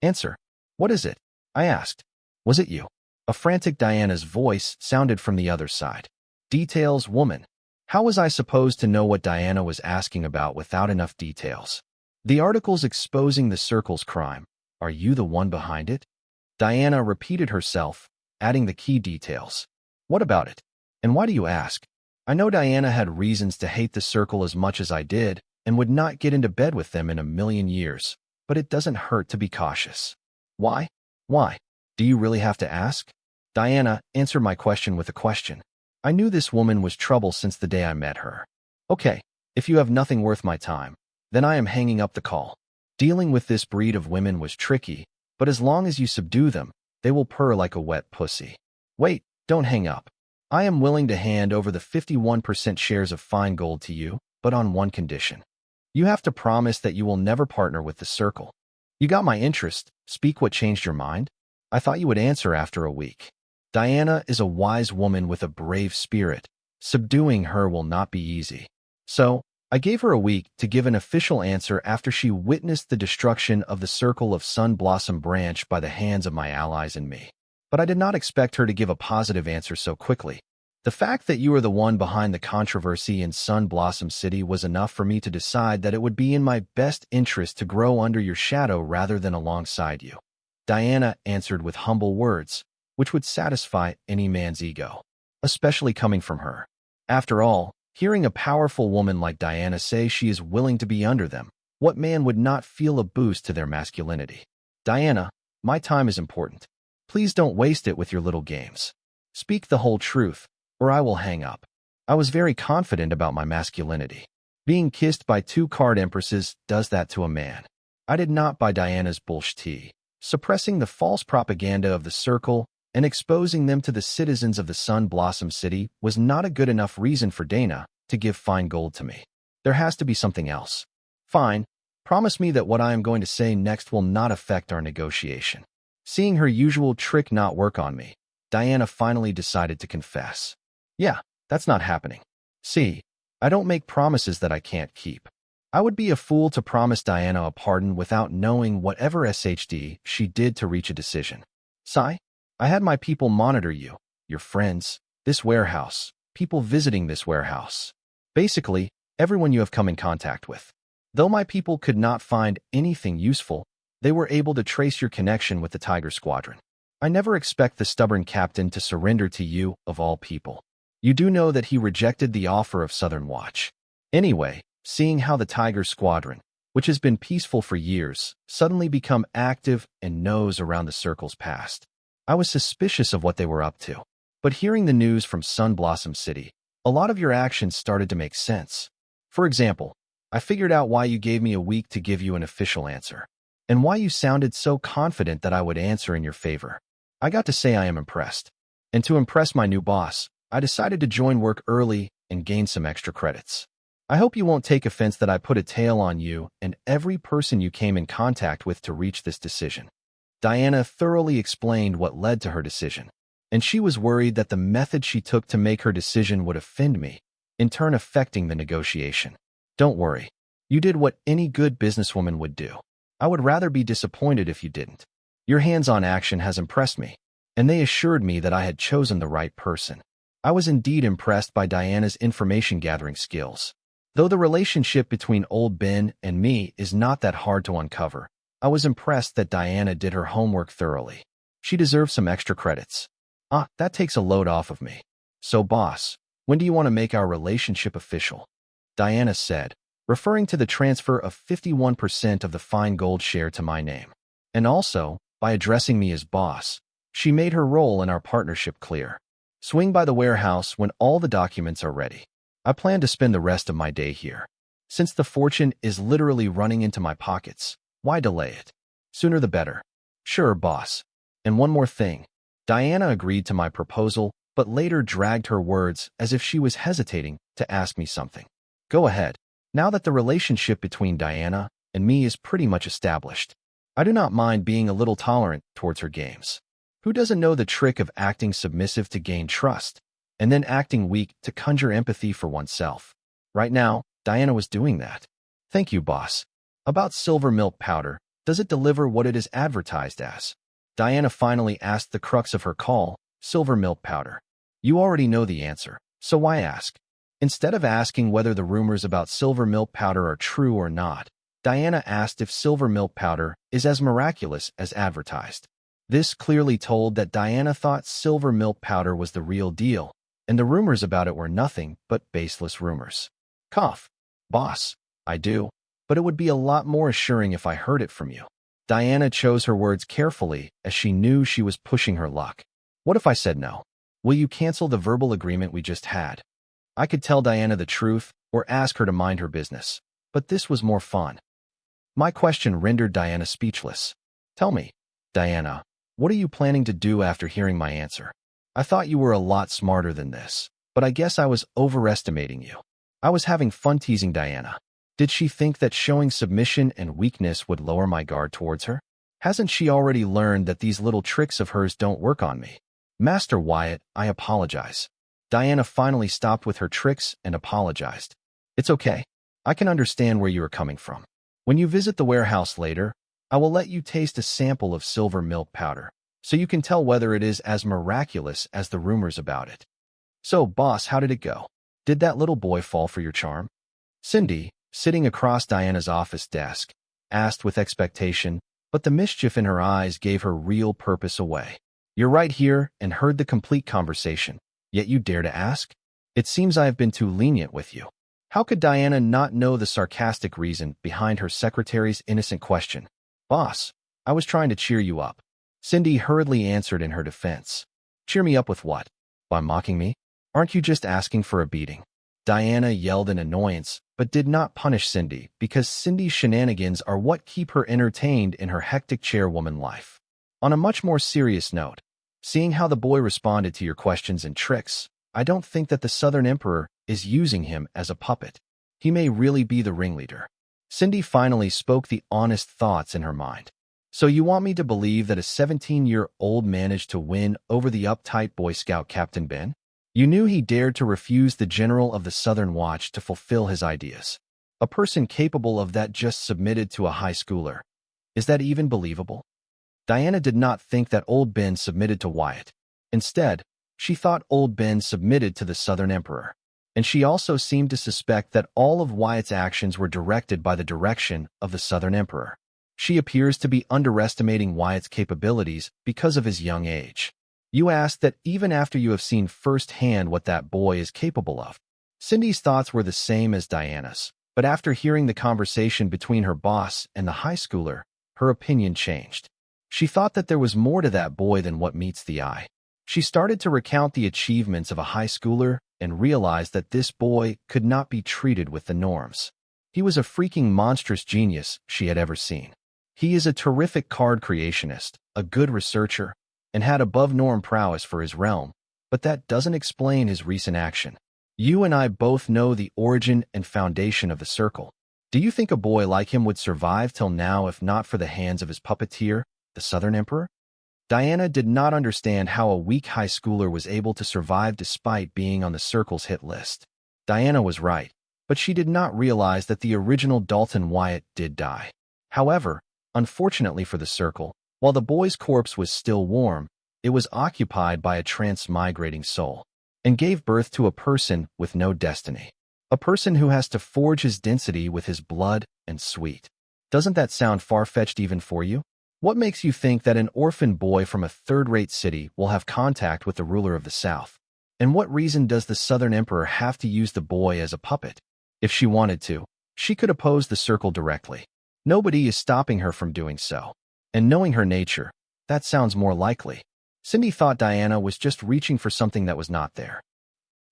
Answer. What is it? I asked. Was it you? A frantic Diana's voice sounded from the other side. Details, woman. How was I supposed to know what Diana was asking about without enough details? The articles exposing the circle's crime. Are you the one behind it? Diana repeated herself, adding the key details. What about it? And why do you ask? I know Diana had reasons to hate the circle as much as I did and would not get into bed with them in a million years, but it doesn't hurt to be cautious. Why? Why? Do you really have to ask? Diana answered my question with a question. I knew this woman was trouble since the day I met her. Okay, if you have nothing worth my time, then I am hanging up the call. Dealing with this breed of women was tricky, but as long as you subdue them, they will purr like a wet pussy. Wait, don't hang up. I am willing to hand over the 51% shares of Fine Gold to you, but on one condition. You have to promise that you will never partner with the circle. You got my interest. Speak what changed your mind? I thought you would answer after a week. Diana is a wise woman with a brave spirit. Subduing her will not be easy. So, I gave her a week to give an official answer after she witnessed the destruction of the Circle of Sun Blossom branch by the hands of my allies and me. But I did not expect her to give a positive answer so quickly. The fact that you are the one behind the controversy in Sun Blossom City was enough for me to decide that it would be in my best interest to grow under your shadow rather than alongside you. Diana answered with humble words, which would satisfy any man's ego, especially coming from her. After all, hearing a powerful woman like Diana say she is willing to be under them, what man would not feel a boost to their masculinity? Diana, my time is important. Please don't waste it with your little games. Speak the whole truth, or I will hang up. I was very confident about my masculinity. Being kissed by 2 card empresses does that to a man. I did not buy Diana's bullshit. Suppressing the false propaganda of the circle and exposing them to the citizens of the Sun Blossom City was not a good enough reason for Dana to give fine gold to me. There has to be something else. Fine. Promise me that what I am going to say next will not affect our negotiation. Seeing her usual trick not work on me, Diana finally decided to confess. Yeah, that's not happening. See, I don't make promises that I can't keep. I would be a fool to promise Diana a pardon without knowing whatever SHD she did to reach a decision. Sigh, I had my people monitor you, your friends, this warehouse, people visiting this warehouse. Basically, everyone you have come in contact with. Though my people could not find anything useful, they were able to trace your connection with the Tiger Squadron. I never expect the stubborn captain to surrender to you, of all people. You do know that he rejected the offer of Southern Watch. Anyway, seeing how the Tiger Squadron, which has been peaceful for years, suddenly become active and knows around the circle's past, I was suspicious of what they were up to. But hearing the news from Sun Blossom City, a lot of your actions started to make sense. For example, I figured out why you gave me a week to give you an official answer, and why you sounded so confident that I would answer in your favor. I got to say I am impressed. And to impress my new boss, I decided to join work early and gain some extra credits. I hope you won't take offense that I put a tail on you and every person you came in contact with to reach this decision. Diana thoroughly explained what led to her decision, and she was worried that the method she took to make her decision would offend me, in turn affecting the negotiation. Don't worry. You did what any good businesswoman would do. I would rather be disappointed if you didn't. Your hands-on action has impressed me, and they assured me that I had chosen the right person. I was indeed impressed by Diana's information-gathering skills. Though the relationship between old Ben and me is not that hard to uncover, I was impressed that Diana did her homework thoroughly. She deserves some extra credits. That takes a load off of me. So boss, when do you want to make our relationship official? Diana said, referring to the transfer of 51% of the fine gold share to my name. And also, by addressing me as boss, she made her role in our partnership clear. Swing by the warehouse when all the documents are ready. I plan to spend the rest of my day here. Since the fortune is literally running into my pockets, why delay it? Sooner the better. Sure, boss. And one more thing. Diana agreed to my proposal, but later dragged her words as if she was hesitating to ask me something. Go ahead. Now that the relationship between Diana and me is pretty much established, I do not mind being a little tolerant towards her games. Who doesn't know the trick of acting submissive to gain trust, and then acting weak to conjure empathy for oneself? Right now, Diana was doing that. Thank you, boss. About silver milk powder, does it deliver what it is advertised as? Diana finally asked the crux of her call, silver milk powder. You already know the answer, so why ask? Instead of asking whether the rumors about silver milk powder are true or not, Diana asked if silver milk powder is as miraculous as advertised. This clearly told that Diana thought silver milk powder was the real deal, and the rumors about it were nothing but baseless rumors. Cough. Boss, I do, but it would be a lot more assuring if I heard it from you. Diana chose her words carefully as she knew she was pushing her luck. What if I said no? Will you cancel the verbal agreement we just had? I could tell Diana the truth or ask her to mind her business, but this was more fun. My question rendered Diana speechless. Tell me, Diana, what are you planning to do after hearing my answer? I thought you were a lot smarter than this, but I guess I was overestimating you. I was having fun teasing Diana. Did she think that showing submission and weakness would lower my guard towards her? Hasn't she already learned that these little tricks of hers don't work on me? Master Wyatt, I apologize. Diana finally stopped with her tricks and apologized. It's okay. I can understand where you are coming from. When you visit the warehouse later, I will let you taste a sample of silver milk powder, so you can tell whether it is as miraculous as the rumors about it. So, boss, how did it go? Did that little boy fall for your charm? Cindy, sitting across Diana's office desk, asked with expectation, but the mischief in her eyes gave her real purpose away. You're right here and heard the complete conversation, yet you dare to ask? It seems I have been too lenient with you. How could Diana not know the sarcastic reason behind her secretary's innocent question? Boss, I was trying to cheer you up. Cindy hurriedly answered in her defense. Cheer me up with what? By mocking me? Aren't you just asking for a beating? Diana yelled in annoyance, but did not punish Cindy because Cindy's shenanigans are what keep her entertained in her hectic chairwoman life. On a much more serious note, seeing how the boy responded to your questions and tricks, I don't think that the Southern Emperor is using him as a puppet. He may really be the ringleader. Cindy finally spoke the honest thoughts in her mind. So you want me to believe that a 17-year-old managed to win over the uptight Boy Scout Captain Ben? You knew he dared to refuse the general of the Southern Watch to fulfill his ideas. A person capable of that just submitted to a high schooler. Is that even believable? Diana did not think that old Ben submitted to Wyatt. Instead, she thought old Ben submitted to the Southern Emperor. And she also seemed to suspect that all of Wyatt's actions were directed by the direction of the Southern Emperor. She appears to be underestimating Wyatt's capabilities because of his young age. You asked that even after you have seen firsthand what that boy is capable of. Cindy's thoughts were the same as Diana's, but after hearing the conversation between her boss and the high schooler, her opinion changed. She thought that there was more to that boy than what meets the eye. She started to recount the achievements of a high schooler and realized that this boy could not be treated with the norms. He was a freaking monstrous genius she had ever seen. He is a terrific card creationist, a good researcher, and had above-norm prowess for his realm, but that doesn't explain his recent action. You and I both know the origin and foundation of the circle. Do you think a boy like him would survive till now if not for the hands of his puppeteer, the Southern Emperor? Diana did not understand how a weak high schooler was able to survive despite being on the circle's hit list. Diana was right, but she did not realize that the original Dalton Wyatt did die. However, unfortunately for the circle, while the boy's corpse was still warm, it was occupied by a transmigrating soul, and gave birth to a person with no destiny. A person who has to forge his density with his blood and sweat. Doesn't that sound far-fetched even for you? What makes you think that an orphan boy from a third-rate city will have contact with the ruler of the South? And what reason does the Southern Emperor have to use the boy as a puppet? If she wanted to, she could oppose the circle directly. Nobody is stopping her from doing so. And knowing her nature, that sounds more likely. Cindy thought Diana was just reaching for something that was not there.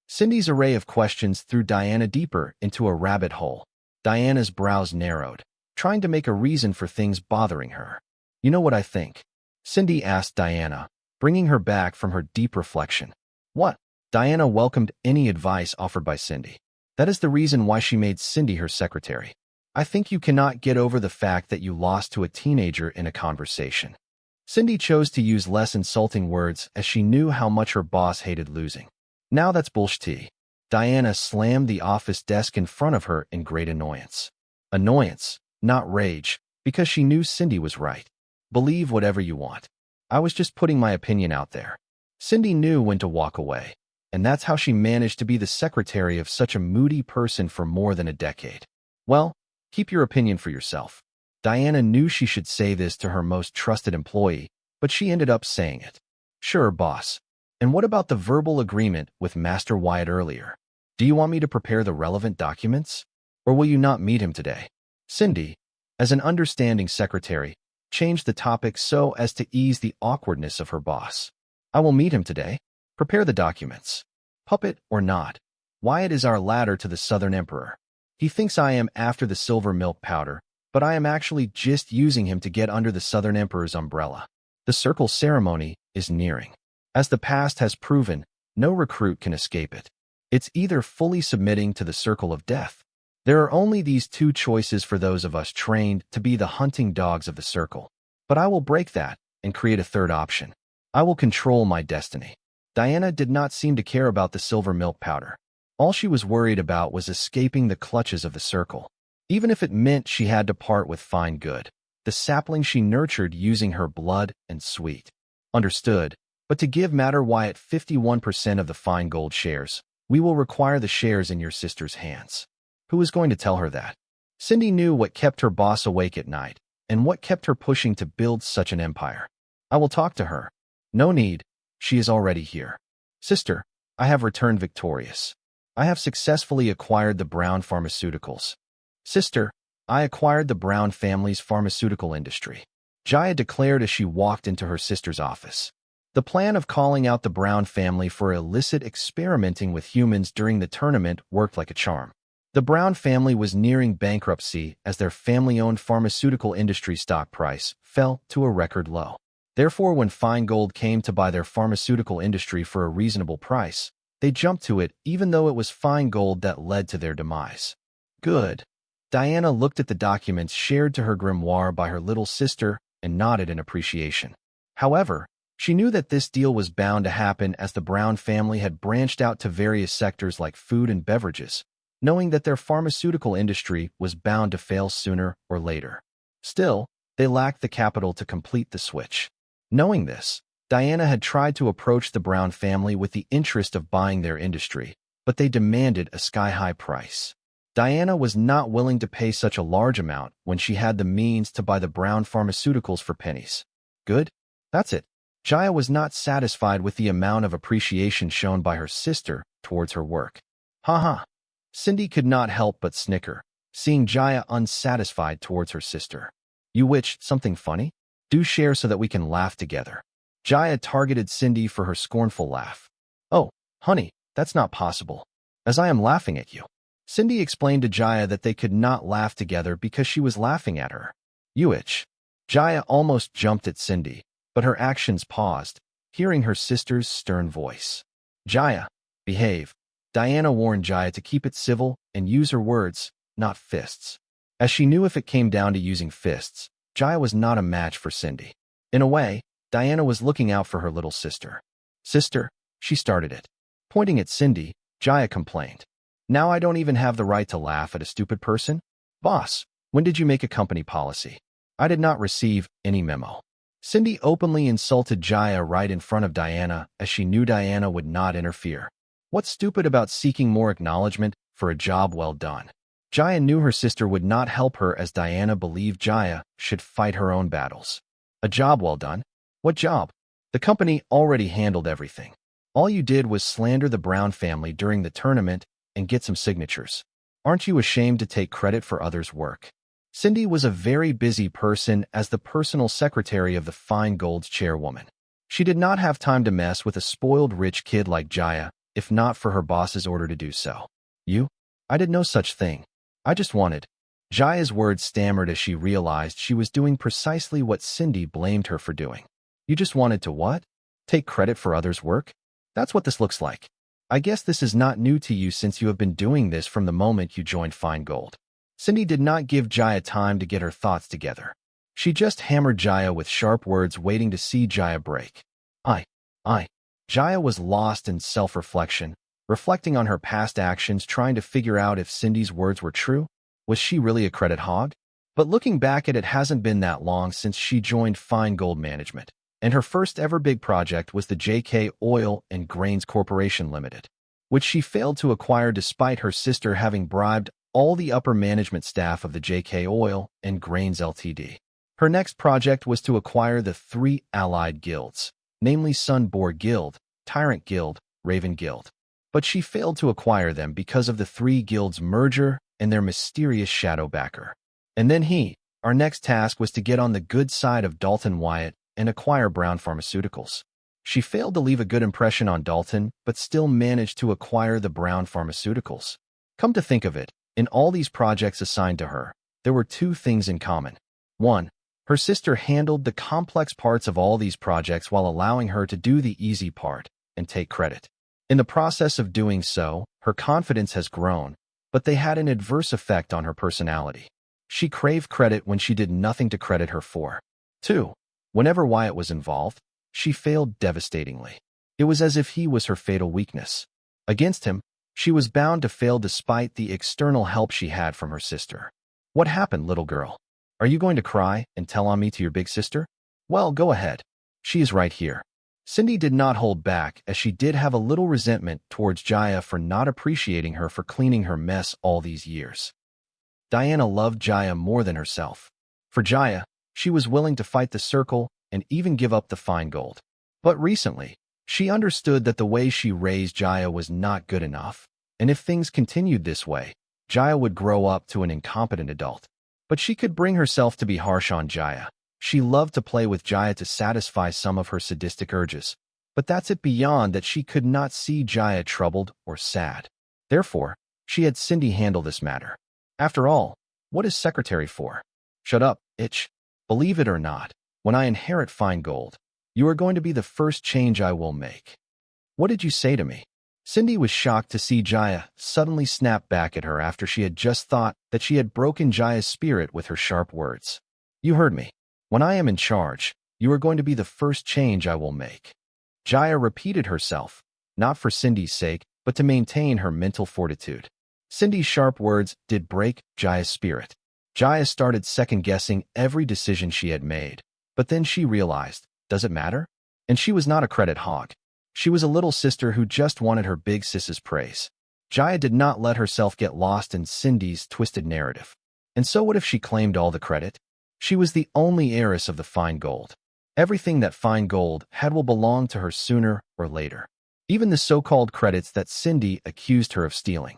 Cindy's array of questions threw Diana deeper into a rabbit hole. Diana's brows narrowed, trying to make a reason for things bothering her. You know what I think? Cindy asked Diana, bringing her back from her deep reflection. What? Diana welcomed any advice offered by Cindy. That is the reason why she made Cindy her secretary. I think you cannot get over the fact that you lost to a teenager in a conversation. Cindy chose to use less insulting words as she knew how much her boss hated losing. Now that's bullshit. Diana slammed the office desk in front of her in great annoyance. Annoyance, not rage, because she knew Cindy was right. Believe whatever you want. I was just putting my opinion out there. Cindy knew when to walk away, and that's how she managed to be the secretary of such a moody person for more than a decade. Well, keep your opinion for yourself. Diana knew she should say this to her most trusted employee, but she ended up saying it. Sure, boss. And what about the verbal agreement with Master Wyatt earlier? Do you want me to prepare the relevant documents? Or will you not meet him today? Cindy, as an understanding secretary, changed the topic so as to ease the awkwardness of her boss. I will meet him today. Prepare the documents. Puppet or not, Wyatt is our ladder to the Southern Emperor. He thinks I am after the silver milk powder, but I am actually just using him to get under the Southern Emperor's umbrella. The circle ceremony is nearing. As the past has proven, no recruit can escape it. It's either fully submitting to the circle of death. There are only these two choices for those of us trained to be the hunting dogs of the circle. But I will break that and create a third option. I will control my destiny. Diana did not seem to care about the silver milk powder. All she was worried about was escaping the clutches of the circle. Even if it meant she had to part with fine good, the sapling she nurtured using her blood and sweat. Understood, but to give Matter Wyatt 51% of the fine gold shares, we will require the shares in your sister's hands. Who was going to tell her that? Cindy knew what kept her boss awake at night, and what kept her pushing to build such an empire. I will talk to her. No need, she is already here. Sister, I have returned victorious. I have successfully acquired the Brown Pharmaceuticals. Sister, I acquired the Brown family's pharmaceutical industry. Jaya declared as she walked into her sister's office. The plan of calling out the Brown family for illicit experimenting with humans during the tournament worked like a charm. The Brown family was nearing bankruptcy as their family-owned pharmaceutical industry stock price fell to a record low. Therefore, when Feingold came to buy their pharmaceutical industry for a reasonable price, they jumped to it even though it was Feingold that led to their demise. Good. Diana looked at the documents shared to her grimoire by her little sister and nodded in appreciation. However, she knew that this deal was bound to happen as the Brown family had branched out to various sectors like food and beverages, knowing that their pharmaceutical industry was bound to fail sooner or later. Still, they lacked the capital to complete the switch. Knowing this, Diana had tried to approach the Brown family with the interest of buying their industry, but they demanded a sky-high price. Diana was not willing to pay such a large amount when she had the means to buy the Brown pharmaceuticals for pennies. Good? That's it. Jaya was not satisfied with the amount of appreciation shown by her sister towards her work. Ha. Cindy could not help but snicker, seeing Jaya unsatisfied towards her sister. You witch, something funny? Do share so that we can laugh together. Jaya targeted Cindy for her scornful laugh. Oh, honey, that's not possible. As I am laughing at you. Cindy explained to Jaya that they could not laugh together because she was laughing at her. You itch. Jaya almost jumped at Cindy, but her actions paused, hearing her sister's stern voice. Jaya, behave. Diana warned Jaya to keep it civil and use her words, not fists. As she knew if it came down to using fists, Jaya was not a match for Cindy. In a way, Diana was looking out for her little sister. Sister, she started it. Pointing at Cindy, Jaya complained. Now I don't even have the right to laugh at a stupid person? Boss, when did you make a company policy? I did not receive any memo. Cindy openly insulted Jaya right in front of Diana as she knew Diana would not interfere. What's stupid about seeking more acknowledgement for a job well done? Jaya knew her sister would not help her as Diana believed Jaya should fight her own battles. A job well done? What job? The company already handled everything. All you did was slander the Brown family during the tournament and get some signatures. Aren't you ashamed to take credit for others' work? Cindy was a very busy person as the personal secretary of the Feingold's chairwoman. She did not have time to mess with a spoiled rich kid like Jaya, if not for her boss's order to do so. I did no such thing. I just wanted. Jaya's words stammered as she realized she was doing precisely what Cindy blamed her for doing. You just wanted to what? Take credit for others' work? That's what this looks like. I guess this is not new to you since you have been doing this from the moment you joined Feingold. Cindy did not give Jaya time to get her thoughts together. She just hammered Jaya with sharp words, waiting to see Jaya break. Jaya was lost in self-reflection, reflecting on her past actions, trying to figure out if Cindy's words were true. Was she really a credit hog? But looking back at it, hasn't been that long since she joined Feingold Management, and her first ever big project was the JK Oil and Grains Corporation Limited, which she failed to acquire despite her sister having bribed all the upper management staff of the JK Oil and Grains Ltd. Her next project was to acquire the 3 allied guilds, namely Sun Boar Guild, Tyrant Guild, Raven Guild. But she failed to acquire them because of the 3 guilds' merger and their mysterious shadow backer. And then our next task was to get on the good side of Dalton Wyatt and acquire Brown Pharmaceuticals. She failed to leave a good impression on Dalton, but still managed to acquire the Brown Pharmaceuticals. Come to think of it, in all these projects assigned to her, there were 2 things in common. 1. Her sister handled the complex parts of all these projects while allowing her to do the easy part and take credit. In the process of doing so, her confidence has grown, but they had an adverse effect on her personality. She craved credit when she did nothing to credit her for. 2. Whenever Wyatt was involved, she failed devastatingly. It was as if he was her fatal weakness. Against him, she was bound to fail despite the external help she had from her sister. What happened, little girl? Are you going to cry and tell on me to your big sister? Well, go ahead. She is right here. Cindy did not hold back, as she did have a little resentment towards Jaya for not appreciating her for cleaning her mess all these years. Diana loved Jaya more than herself. For Jaya, she was willing to fight the circle and even give up the fine gold. But recently, she understood that the way she raised Jaya was not good enough, and if things continued this way, Jaya would grow up to an incompetent adult. But she could bring herself to be harsh on Jaya. She loved to play with Jaya to satisfy some of her sadistic urges, but that's it beyond that she could not see Jaya troubled or sad. Therefore, she had Cindy handle this matter. After all, what is secretary for? Shut up, itch. Believe it or not, when I inherit fine gold, you are going to be the first change I will make. What did you say to me? Cindy was shocked to see Jaya suddenly snap back at her after she had just thought that she had broken Jaya's spirit with her sharp words. You heard me. When I am in charge, you are going to be the first change I will make. Jaya repeated herself, not for Cindy's sake, but to maintain her mental fortitude. Cindy's sharp words did break Jaya's spirit. Jaya started second-guessing every decision she had made, but then she realized, does it matter? And she was not a credit hog. She was a little sister who just wanted her big sis's praise. Jaya did not let herself get lost in Cindy's twisted narrative. And so what if she claimed all the credit? She was the only heiress of the fine gold. Everything that fine gold had will belong to her sooner or later. Even the so-called credits that Cindy accused her of stealing.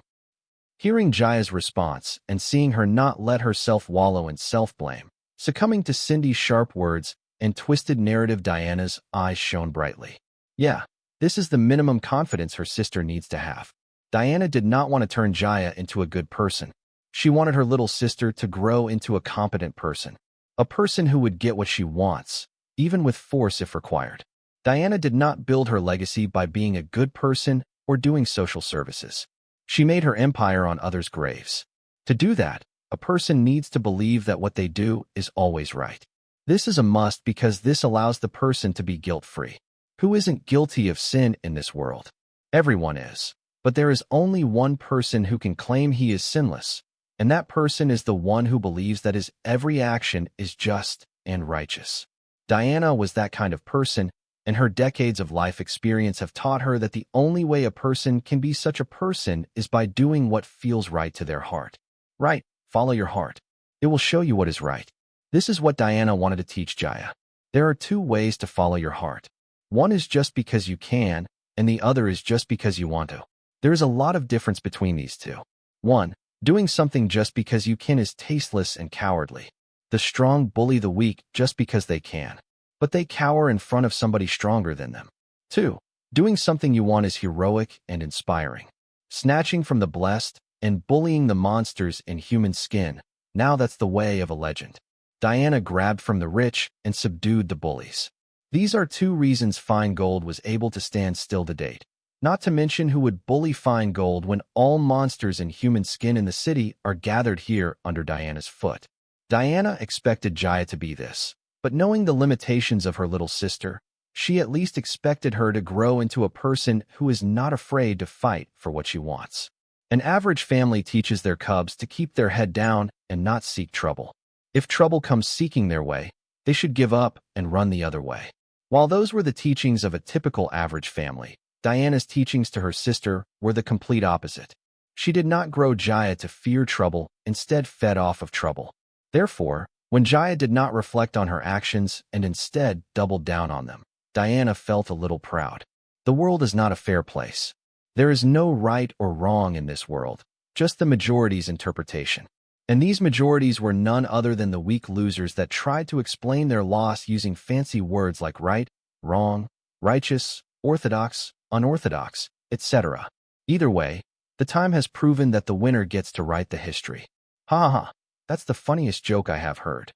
Hearing Jaya's response and seeing her not let herself wallow in self-blame, succumbing to Cindy's sharp words and twisted narrative, Diana's eyes shone brightly. Yeah, this is the minimum confidence her sister needs to have. Diana did not want to turn Jaya into a good person. She wanted her little sister to grow into a competent person. A person who would get what she wants, even with force if required. Diana did not build her legacy by being a good person or doing social services. She made her empire on others' graves. To do that, a person needs to believe that what they do is always right. This is a must because this allows the person to be guilt-free. Who isn't guilty of sin in this world? Everyone is. But there is only one person who can claim he is sinless, and that person is the one who believes that his every action is just and righteous. Diana was that kind of person, and her decades of life experience have taught her that the only way a person can be such a person is by doing what feels right to their heart. Right, follow your heart. It will show you what is right. This is what Diana wanted to teach Jaya. There are two ways to follow your heart. One is just because you can, and the other is just because you want to. There is a lot of difference between these two. 1. Doing something just because you can is tasteless and cowardly. The strong bully the weak just because they can, but they cower in front of somebody stronger than them. 2. Doing something you want is heroic and inspiring. Snatching from the blessed and bullying the monsters in human skin, now that's the way of a legend. Diana grabbed from the rich and subdued the bullies. These are two reasons fine gold was able to stand still to date. Not to mention who would bully fine gold when all monsters in human skin in the city are gathered here under Diana's foot. Diana expected Jaya to be this, but knowing the limitations of her little sister, she at least expected her to grow into a person who is not afraid to fight for what she wants. An average family teaches their cubs to keep their head down and not seek trouble. If trouble comes seeking their way, they should give up and run the other way. While those were the teachings of a typical average family, Diana's teachings to her sister were the complete opposite. She did not grow Jaya to fear trouble, instead fed off of trouble. Therefore, when Jaya did not reflect on her actions and instead doubled down on them, Diana felt a little proud. The world is not a fair place. There is no right or wrong in this world, just the majority's interpretation. And these majorities were none other than the weak losers that tried to explain their loss using fancy words like right, wrong, righteous, orthodox, unorthodox, etc. Either way, the time has proven that the winner gets to write the history. Ha ha ha, that's the funniest joke I have heard.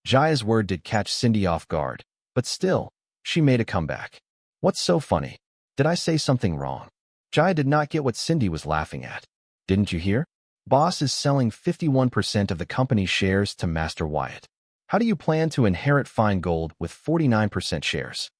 Jaya's word did catch Cindy off guard, but still, she made a comeback. What's so funny? Did I say something wrong? Jaya did not get what Cindy was laughing at. Didn't you hear? Boss is selling 51% of the company's shares to Master Wyatt. How do you plan to inherit fine gold with 49% shares?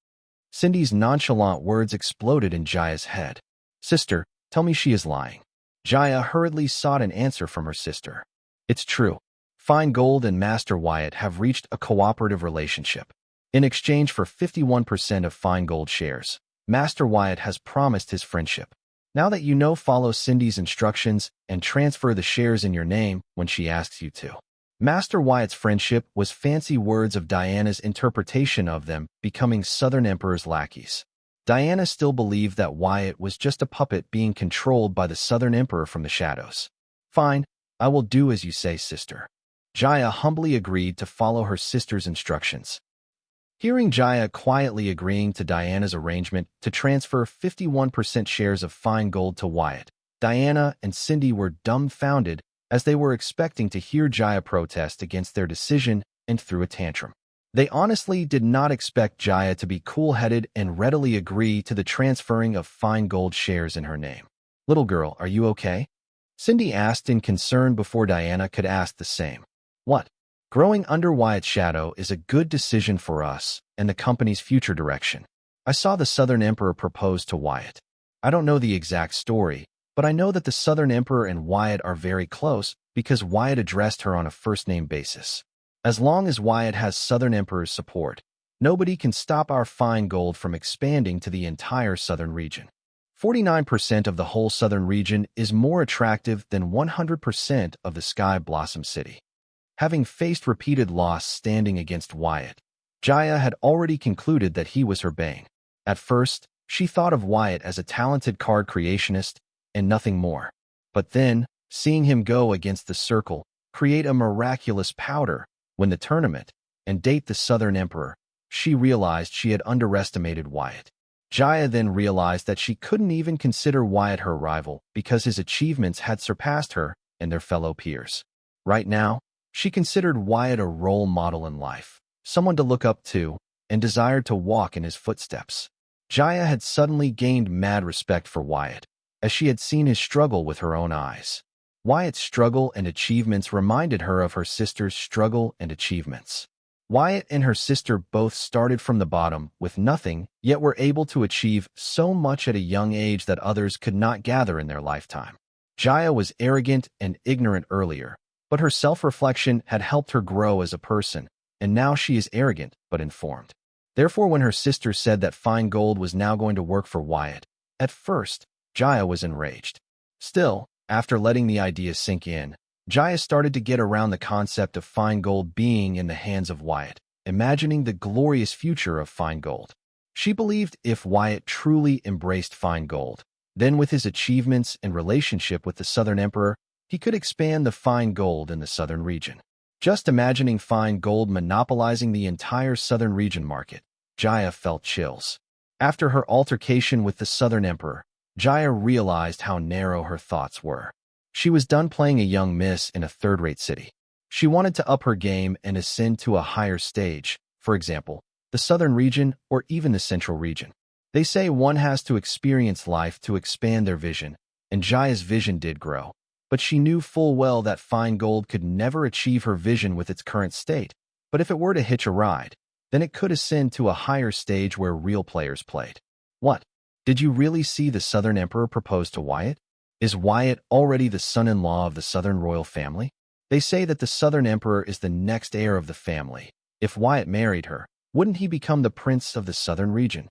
Cindy's nonchalant words exploded in Jaya's head. Sister, tell me she is lying. Jaya hurriedly sought an answer from her sister. It's true. Fine Gold and Master Wyatt have reached a cooperative relationship. In exchange for 51% of Fine Gold shares, Master Wyatt has promised his friendship. Now that you know, follow Cindy's instructions and transfer the shares in your name when she asks you to. Master Wyatt's friendship was fancy words of Diana's interpretation of them becoming Southern Emperor's lackeys. Diana still believed that Wyatt was just a puppet being controlled by the Southern Emperor from the shadows. Fine, I will do as you say, sister. Jaya humbly agreed to follow her sister's instructions. Hearing Jaya quietly agreeing to Diana's arrangement to transfer 51% shares of Fine Gold to Wyatt, Diana and Cindy were dumbfounded as they were expecting to hear Jaya protest against their decision and threw a tantrum. They honestly did not expect Jaya to be cool-headed and readily agree to the transferring of Fine Gold shares in her name. Little girl, are you okay? Cindy asked in concern before Diana could ask the same. What? Growing under Wyatt's shadow is a good decision for us and the company's future direction. I saw the Southern Emperor propose to Wyatt. I don't know the exact story, but I know that the Southern Emperor and Wyatt are very close because Wyatt addressed her on a first-name basis. As long as Wyatt has Southern Emperor's support, nobody can stop our Fine Gold from expanding to the entire southern region. 49% of the whole southern region is more attractive than 100% of the Sky Blossom City. Having faced repeated loss standing against Wyatt, Jaya had already concluded that he was her bane. At first, she thought of Wyatt as a talented card creationist and nothing more. But then, seeing him go against the Circle, create a miraculous powder, win the tournament, and date the Southern Emperor, she realized she had underestimated Wyatt. Jaya then realized that she couldn't even consider Wyatt her rival because his achievements had surpassed her and their fellow peers. Right now, she considered Wyatt a role model in life, someone to look up to, and desired to walk in his footsteps. Jaya had suddenly gained mad respect for Wyatt, as she had seen his struggle with her own eyes. Wyatt's struggle and achievements reminded her of her sister's struggle and achievements. Wyatt and her sister both started from the bottom with nothing, yet were able to achieve so much at a young age that others could not gather in their lifetime. Jaya was arrogant and ignorant earlier, but her self-reflection had helped her grow as a person, and now she is arrogant but informed. Therefore, when her sister said that Fine Gold was now going to work for Wyatt, at first, Jaya was enraged. Still, after letting the idea sink in, Jaya started to get around the concept of Fine Gold being in the hands of Wyatt, imagining the glorious future of Fine Gold. She believed if Wyatt truly embraced Fine Gold, then with his achievements and relationship with the Southern Emperor, he could expand the Fine Gold in the southern region. Just imagining Fine Gold monopolizing the entire southern region market, Jaya felt chills. After her altercation with the Southern Emperor, Jaya realized how narrow her thoughts were. She was done playing a young miss in a third-rate city. She wanted to up her game and ascend to a higher stage, for example, the southern region or even the central region. They say one has to experience life to expand their vision, and Jaya's vision did grow. But she knew full well that Fine Gold could never achieve her vision with its current state. But if it were to hitch a ride, then it could ascend to a higher stage where real players played. What? Did you really see the Southern Emperor propose to Wyatt? Is Wyatt already the son-in-law of the Southern royal family? They say that the Southern Emperor is the next heir of the family. If Wyatt married her, wouldn't he become the prince of the southern region?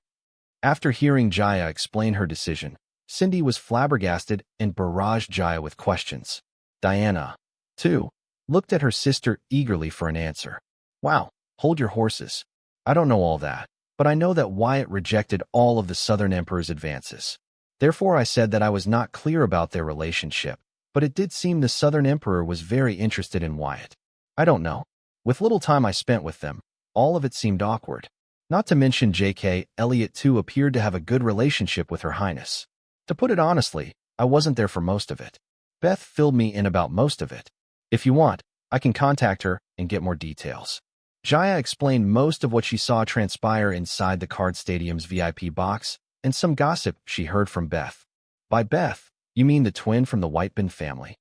After hearing Jaya explain her decision, Cindy was flabbergasted and barraged Jaya with questions. Diana, too, looked at her sister eagerly for an answer. Wow, hold your horses. I don't know all that, but I know that Wyatt rejected all of the Southern Emperor's advances. Therefore, I said that I was not clear about their relationship, but it did seem the Southern Emperor was very interested in Wyatt. I don't know. With little time I spent with them, all of it seemed awkward. Not to mention J.K. Elliot too appeared to have a good relationship with Her Highness. To put it honestly, I wasn't there for most of it. Beth filled me in about most of it. If you want, I can contact her and get more details. Jaya explained most of what she saw transpire inside the card stadium's VIP box and some gossip she heard from Beth. By Beth, you mean the twin from the Whitebin family?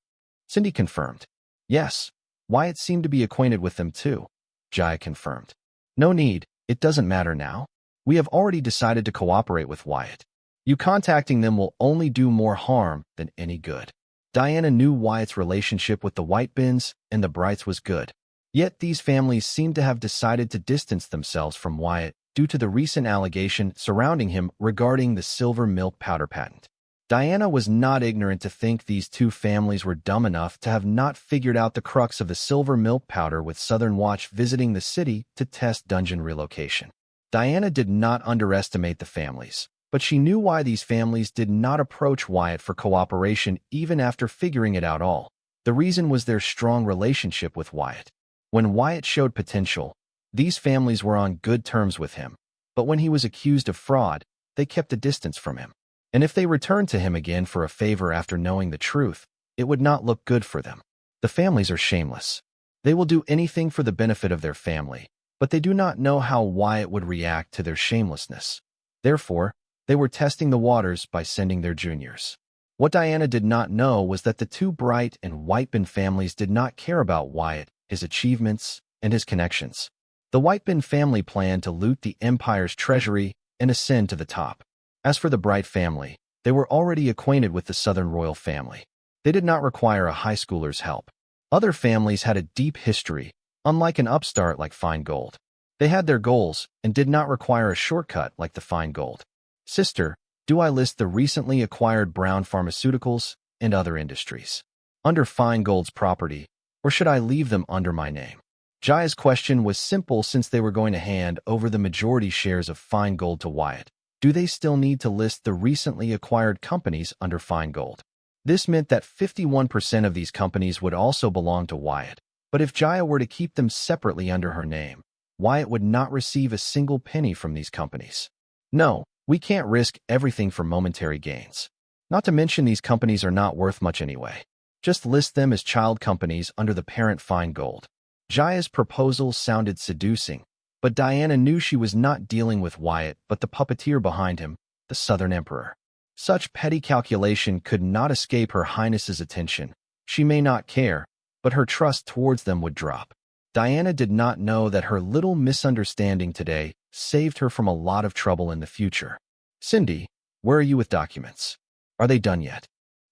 Cindy confirmed. Yes, Wyatt seemed to be acquainted with them too. Jaya confirmed. No need, it doesn't matter now. We have already decided to cooperate with Wyatt. You contacting them will only do more harm than any good. Diana knew Wyatt's relationship with the Whitebins and the Brights was good. Yet these families seemed to have decided to distance themselves from Wyatt due to the recent allegation surrounding him regarding the silver milk powder patent. Diana was not ignorant to think these two families were dumb enough to have not figured out the crux of the silver milk powder with Southern Watch visiting the city to test dungeon relocation. Diana did not underestimate the families, but she knew why these families did not approach Wyatt for cooperation even after figuring it out all. The reason was their strong relationship with Wyatt. When Wyatt showed potential, these families were on good terms with him, but when he was accused of fraud, they kept a distance from him. And if they returned to him again for a favor after knowing the truth, it would not look good for them. The families are shameless. They will do anything for the benefit of their family, but they do not know how Wyatt would react to their shamelessness. Therefore, they were testing the waters by sending their juniors. What Diana did not know was that the two Bright and Whitebin families did not care about Wyatt, his achievements, and his connections. The Whitebin family planned to loot the Empire's treasury and ascend to the top. As for the Bright family, they were already acquainted with the Southern royal family. They did not require a high schooler's help. Other families had a deep history, unlike an upstart like Feingold. They had their goals and did not require a shortcut like the Feingold. Sister, do I list the recently acquired Brown Pharmaceuticals and other industries under Feingold's property, or should I leave them under my name? Jaya's question was simple since they were going to hand over the majority shares of Feingold to Wyatt. Do they still need to list the recently acquired companies under Feingold? This meant that 51% of these companies would also belong to Wyatt, but if Jaya were to keep them separately under her name, Wyatt would not receive a single penny from these companies. No, we can't risk everything for momentary gains. Not to mention these companies are not worth much anyway. Just list them as child companies under the parent Feingold. Jaya's proposal sounded seducing, but Diana knew she was not dealing with Wyatt but the puppeteer behind him, the Southern Emperor. Such petty calculation could not escape Her Highness's attention. She may not care, but her trust towards them would drop. Diana did not know that her little misunderstanding today saved her from a lot of trouble in the future. Cindy, where are you with documents? Are they done yet?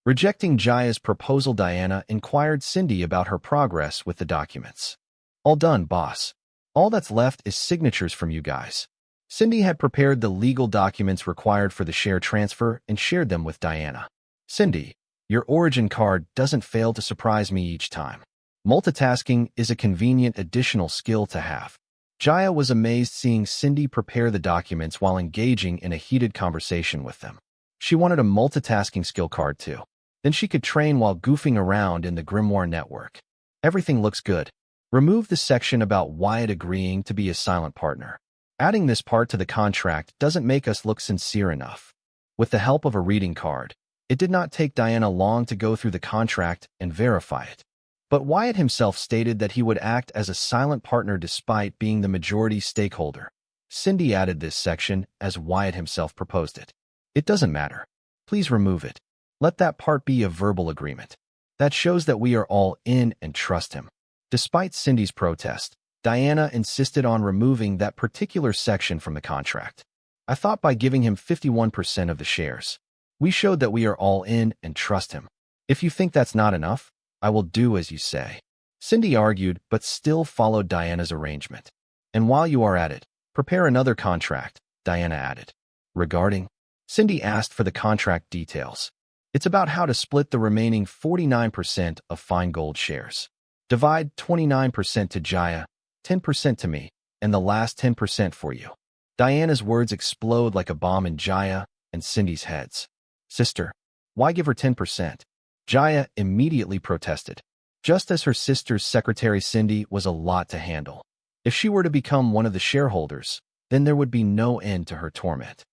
Rejecting Jaya's proposal, Diana inquired Cindy about her progress with the documents. All done, boss. All that's left is signatures from you guys. Cindy had prepared the legal documents required for the share transfer and shared them with Diana. Cindy, your origin card doesn't fail to surprise me each time. Multitasking is a convenient additional skill to have. Jaya was amazed seeing Cindy prepare the documents while engaging in a heated conversation with them. She wanted a multitasking skill card too. Then she could train while goofing around in the Grimoire network. Everything looks good. Remove the section about Wyatt agreeing to be a silent partner. Adding this part to the contract doesn't make us look sincere enough. With the help of a reading card, it did not take Diana long to go through the contract and verify it. But Wyatt himself stated that he would act as a silent partner despite being the majority stakeholder. Cindy added this section as Wyatt himself proposed it. It doesn't matter. Please remove it. Let that part be a verbal agreement. That shows that we are all in and trust him. Despite Cindy's protest, Diana insisted on removing that particular section from the contract. I thought by giving him 51% of the shares, we showed that we are all in and trust him. If you think that's not enough, I will do as you say. Cindy argued, but still followed Diana's arrangement. And while you are at it, prepare another contract, Diana added. Regarding? Cindy asked for the contract details. It's about how to split the remaining 49% of Feingold shares. Divide 29% to Jaya, 10% to me, and the last 10% for you. Diana's words explode like a bomb in Jaya and Cindy's heads. Sister, why give her 10%? Jaya immediately protested. Just as her sister's secretary Cindy was a lot to handle. If she were to become one of the shareholders, then there would be no end to her torment.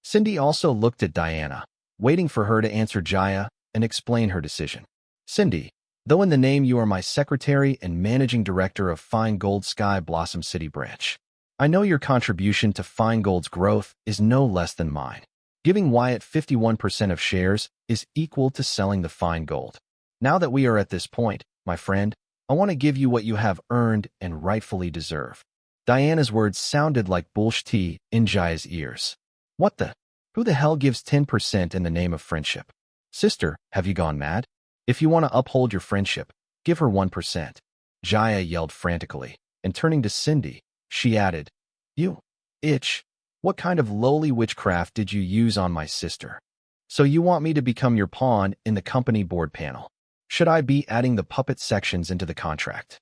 Cindy also looked at Diana, waiting for her to answer Jaya and explain her decision. Cindy, though in the name you are my secretary and managing director of Feingold Sky Blossom City branch, I know your contribution to Feingold's growth is no less than mine. Giving Wyatt 51% of shares is equal to selling the Feingold. Now that we are at this point, my friend, I want to give you what you have earned and rightfully deserve. Diana's words sounded like bullshit in Jaya's ears. What the? Who the hell gives 10% in the name of friendship? Sister, have you gone mad? If you want to uphold your friendship, give her 1%. Jaya yelled frantically, and turning to Cindy, she added, You itch. What kind of lowly witchcraft did you use on my sister? So you want me to become your pawn in the company board panel? Should I be adding the puppet sections into the contract?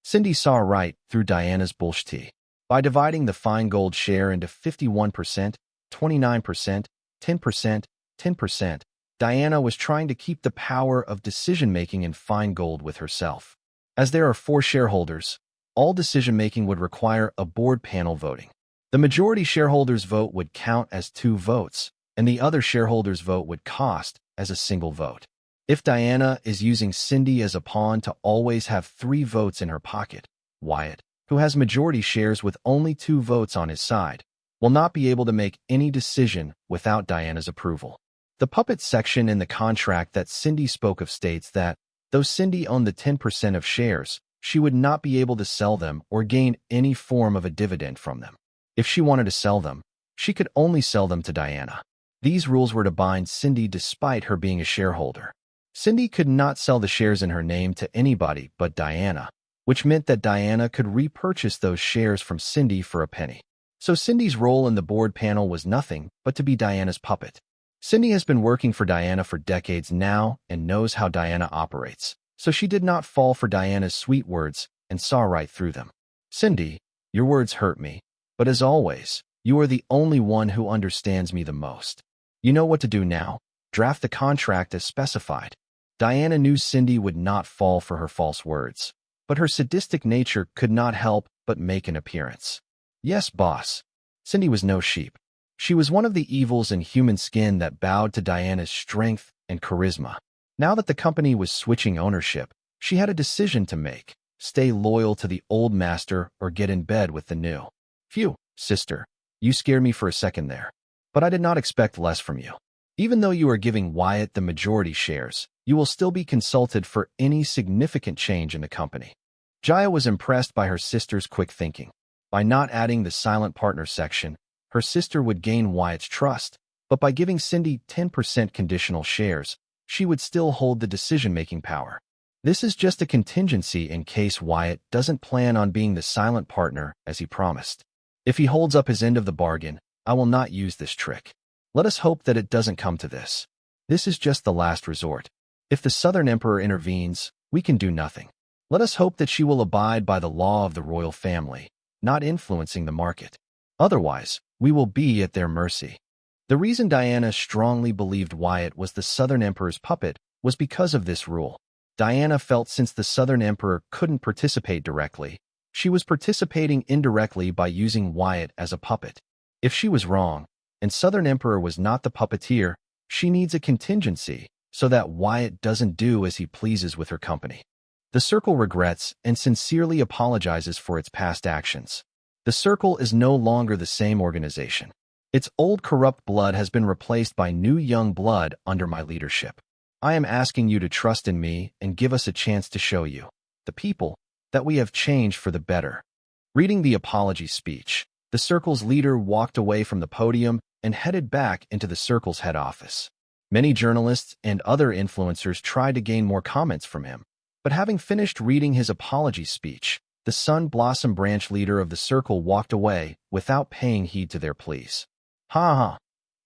Cindy saw right through Diana's bullshit. By dividing the fine gold share into 51%, 29%, 10%, 10%, Diana was trying to keep the power of decision-making in fine gold with herself. As there are 4 shareholders, all decision-making would require a board panel voting. The majority shareholders' vote would count as 2 votes, and the other shareholders' vote would cost as a single vote. If Diana is using Cindy as a pawn to always have 3 votes in her pocket, Wyatt, who has majority shares with only 2 votes on his side, will not be able to make any decision without Diana's approval. The puppet section in the contract that Cindy spoke of states that, though Cindy owned the 10% of shares, she would not be able to sell them or gain any form of a dividend from them. If she wanted to sell them, she could only sell them to Diana. These rules were to bind Cindy despite her being a shareholder. Cindy could not sell the shares in her name to anybody but Diana, which meant that Diana could repurchase those shares from Cindy for a penny. So Cindy's role in the board panel was nothing but to be Diana's puppet. Cindy has been working for Diana for decades now and knows how Diana operates, so she did not fall for Diana's sweet words and saw right through them. Cindy, your words hurt me, but as always, you are the only one who understands me the most. You know what to do now. Draft the contract as specified. Diana knew Cindy would not fall for her false words, but her sadistic nature could not help but make an appearance. Yes, boss. Cindy was no sheep. She was one of the evils in human skin that bowed to Diana's strength and charisma. Now that the company was switching ownership, she had a decision to make: stay loyal to the old master or get in bed with the new. Phew, sister, you scared me for a second there. But I did not expect less from you. Even though you are giving Wyatt the majority shares, you will still be consulted for any significant change in the company. Jaya was impressed by her sister's quick thinking. By not adding the silent partner section, her sister would gain Wyatt's trust, but by giving Cindy 10% conditional shares, she would still hold the decision-making power. This is just a contingency in case Wyatt doesn't plan on being the silent partner as he promised. If he holds up his end of the bargain, I will not use this trick. Let us hope that it doesn't come to this. This is just the last resort. If the Southern Emperor intervenes, we can do nothing. Let us hope that she will abide by the law of the royal family, not influencing the market. Otherwise, we will be at their mercy. The reason Diana strongly believed Wyatt was the Southern Emperor's puppet was because of this rule. Diana felt since the Southern Emperor couldn't participate directly, she was participating indirectly by using Wyatt as a puppet. If she was wrong, and Southern Emperor was not the puppeteer, she needs a contingency so that Wyatt doesn't do as he pleases with her company. The Circle regrets and sincerely apologizes for its past actions. The Circle is no longer the same organization. Its old corrupt blood has been replaced by new young blood under my leadership. I am asking you to trust in me and give us a chance to show you, the people, that we have changed for the better. Reading the apology speech, the Circle's leader walked away from the podium and headed back into the Circle's head office. Many journalists and other influencers tried to gain more comments from him, but having finished reading his apology speech, the Sun Blossom branch leader of the Circle walked away without paying heed to their pleas. Ha ha!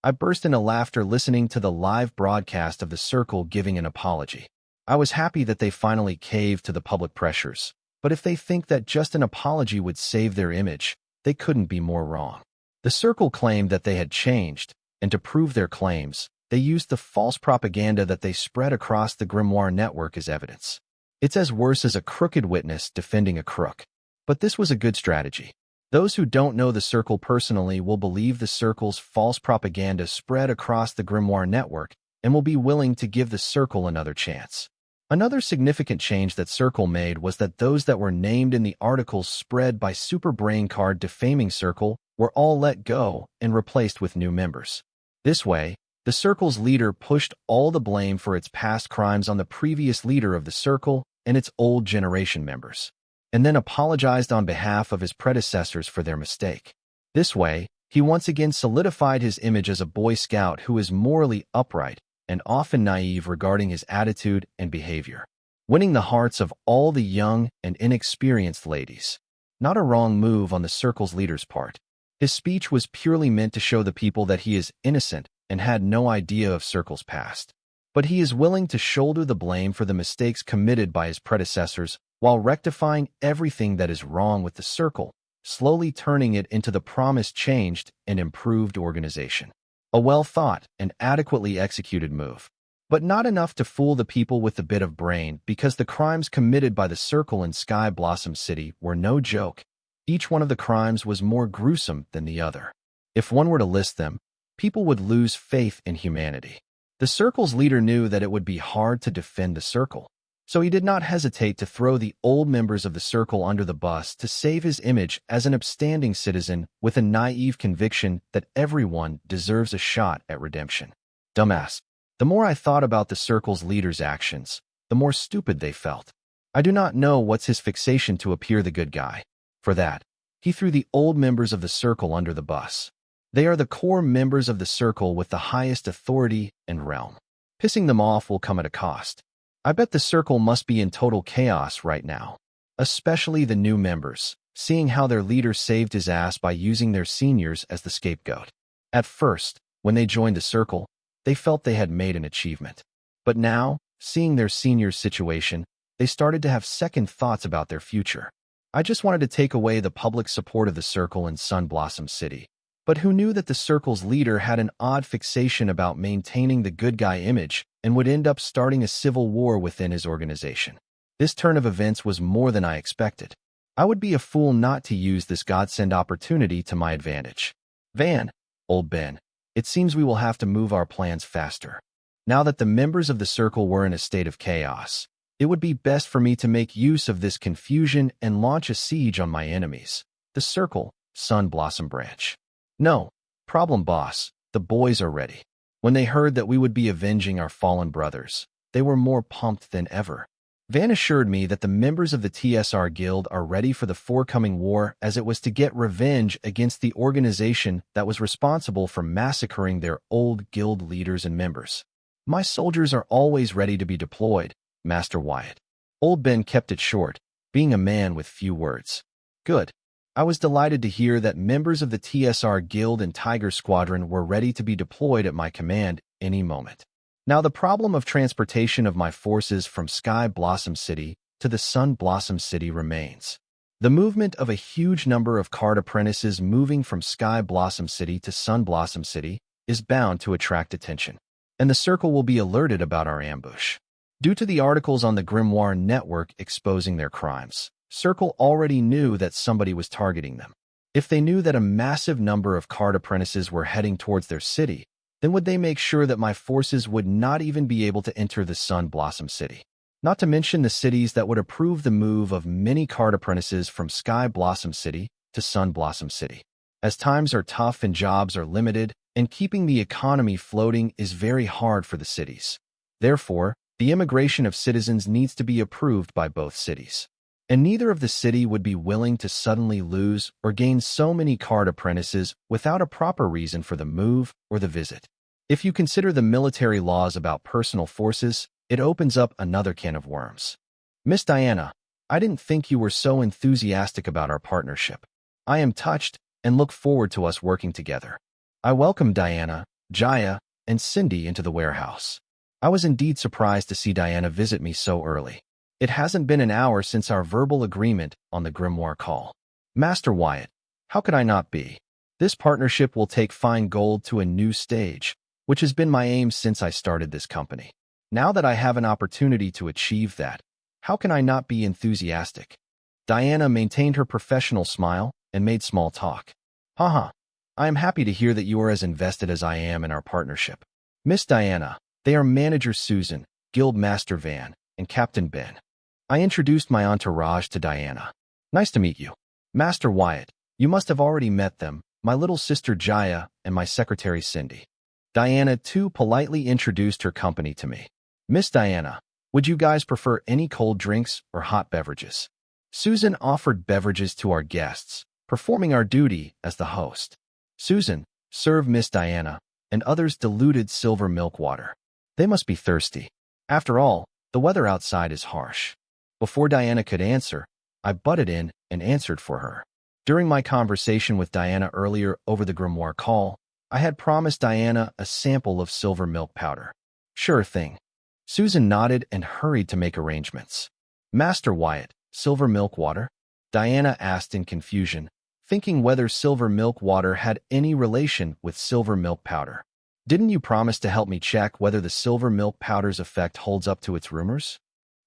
I burst into laughter listening to the live broadcast of the Circle giving an apology. I was happy that they finally caved to the public pressures, but if they think that just an apology would save their image, they couldn't be more wrong. The Circle claimed that they had changed, and to prove their claims, they used the false propaganda that they spread across the Grimoire network as evidence. It's as worse as a crooked witness defending a crook. But this was a good strategy. Those who don't know the Circle personally will believe the Circle's false propaganda spread across the Grimoire network and will be willing to give the Circle another chance. Another significant change that Circle made was that those that were named in the articles spread by Super Brain Card defaming Circle were all let go and replaced with new members. This way, the Circle's leader pushed all the blame for its past crimes on the previous leader of the Circle and its old generation members. and then apologized on behalf of his predecessors for their mistake. This way, he once again solidified his image as a Boy Scout who is morally upright and often naive regarding his attitude and behavior, winning the hearts of all the young and inexperienced ladies. Not a wrong move on the circle's leader's part. His speech was purely meant to show the people that he is innocent and had no idea of Circle's past. But he is willing to shoulder the blame for the mistakes committed by his predecessors while rectifying everything that is wrong with the Circle, slowly turning it into the promised changed and improved organization. A well-thought and adequately executed move. But not enough to fool the people with a bit of brain, because the crimes committed by the Circle in Sky Blossom City were no joke. Each one of the crimes was more gruesome than the other. If one were to list them, people would lose faith in humanity. The Circle's leader knew that it would be hard to defend the Circle, so he did not hesitate to throw the old members of the Circle under the bus to save his image as an upstanding citizen with a naive conviction that everyone deserves a shot at redemption. Dumbass. The more I thought about the Circle's leader's actions, the more stupid they felt. I do not know what's his fixation to appear the good guy. For that, he threw the old members of the Circle under the bus. They are the core members of the Circle with the highest authority and realm. Pissing them off will come at a cost. I bet the Circle must be in total chaos right now. Especially the new members, seeing how their leader saved his ass by using their seniors as the scapegoat. At first, when they joined the Circle, they felt they had made an achievement. But now, seeing their seniors' situation, they started to have second thoughts about their future. I just wanted to take away the public support of the Circle in Sun Blossom City. But who knew that the Circle's leader had an odd fixation about maintaining the good guy image and would end up starting a civil war within his organization? This turn of events was more than I expected. I would be a fool not to use this godsend opportunity to my advantage. Van, old Ben, it seems we will have to move our plans faster. Now that the members of the Circle were in a state of chaos, it would be best for me to make use of this confusion and launch a siege on my enemies, the Circle, Sun Blossom Branch. No problem, boss. The boys are ready. When they heard that we would be avenging our fallen brothers, they were more pumped than ever. Van assured me that the members of the TSR Guild are ready for the forthcoming war, as it was to get revenge against the organization that was responsible for massacring their old guild leaders and members. My soldiers are always ready to be deployed, Master Wyatt. Old Ben kept it short, being a man with few words. Good. I was delighted to hear that members of the TSR Guild and Tiger Squadron were ready to be deployed at my command any moment. Now the problem of transportation of my forces from Sky Blossom City to the Sun Blossom City remains. The movement of a huge number of card apprentices moving from Sky Blossom City to Sun Blossom City is bound to attract attention, and the Circle will be alerted about our ambush. Due to the articles on the Grimoire Network exposing their crimes, Circle already knew that somebody was targeting them. If they knew that a massive number of card apprentices were heading towards their city, then would they make sure that my forces would not even be able to enter the Sun Blossom City? Not to mention the cities that would approve the move of many card apprentices from Sky Blossom City to Sun Blossom City. As times are tough and jobs are limited, and keeping the economy floating is very hard for the cities. Therefore, the immigration of citizens needs to be approved by both cities. And neither of the city would be willing to suddenly lose or gain so many card apprentices without a proper reason for the move or the visit. If you consider the military laws about personal forces, it opens up another can of worms. Miss Diana, I didn't think you were so enthusiastic about our partnership. I am touched and look forward to us working together. I welcome Diana, Jaya, and Cindy into the warehouse. I was indeed surprised to see Diana visit me so early. It hasn't been an hour since our verbal agreement on the Grimoire call. Master Wyatt, how could I not be? This partnership will take Fine Gold to a new stage, which has been my aim since I started this company. Now that I have an opportunity to achieve that, how can I not be enthusiastic? Diana maintained her professional smile and made small talk. Haha, I am happy to hear that you are as invested as I am in our partnership. Miss Diana, they are Manager Susan, Guild Master Van, and Captain Ben. I introduced my entourage to Diana. Nice to meet you. Master Wyatt, you must have already met them, my little sister Jaya and my secretary Cindy. Diana too politely introduced her company to me. Miss Diana, would you guys prefer any cold drinks or hot beverages? Susan offered beverages to our guests, performing our duty as the host. Susan, serve Miss Diana, and others diluted silver milk water. They must be thirsty. After all, the weather outside is harsh. Before Diana could answer, I butted in and answered for her. During my conversation with Diana earlier over the grimoire call, I had promised Diana a sample of silver milk powder. Sure thing. Susan nodded and hurried to make arrangements. Master Wyatt, silver milk water? Diana asked in confusion, thinking whether silver milk water had any relation with silver milk powder. Didn't you promise to help me check whether the silver milk powder's effect holds up to its rumors?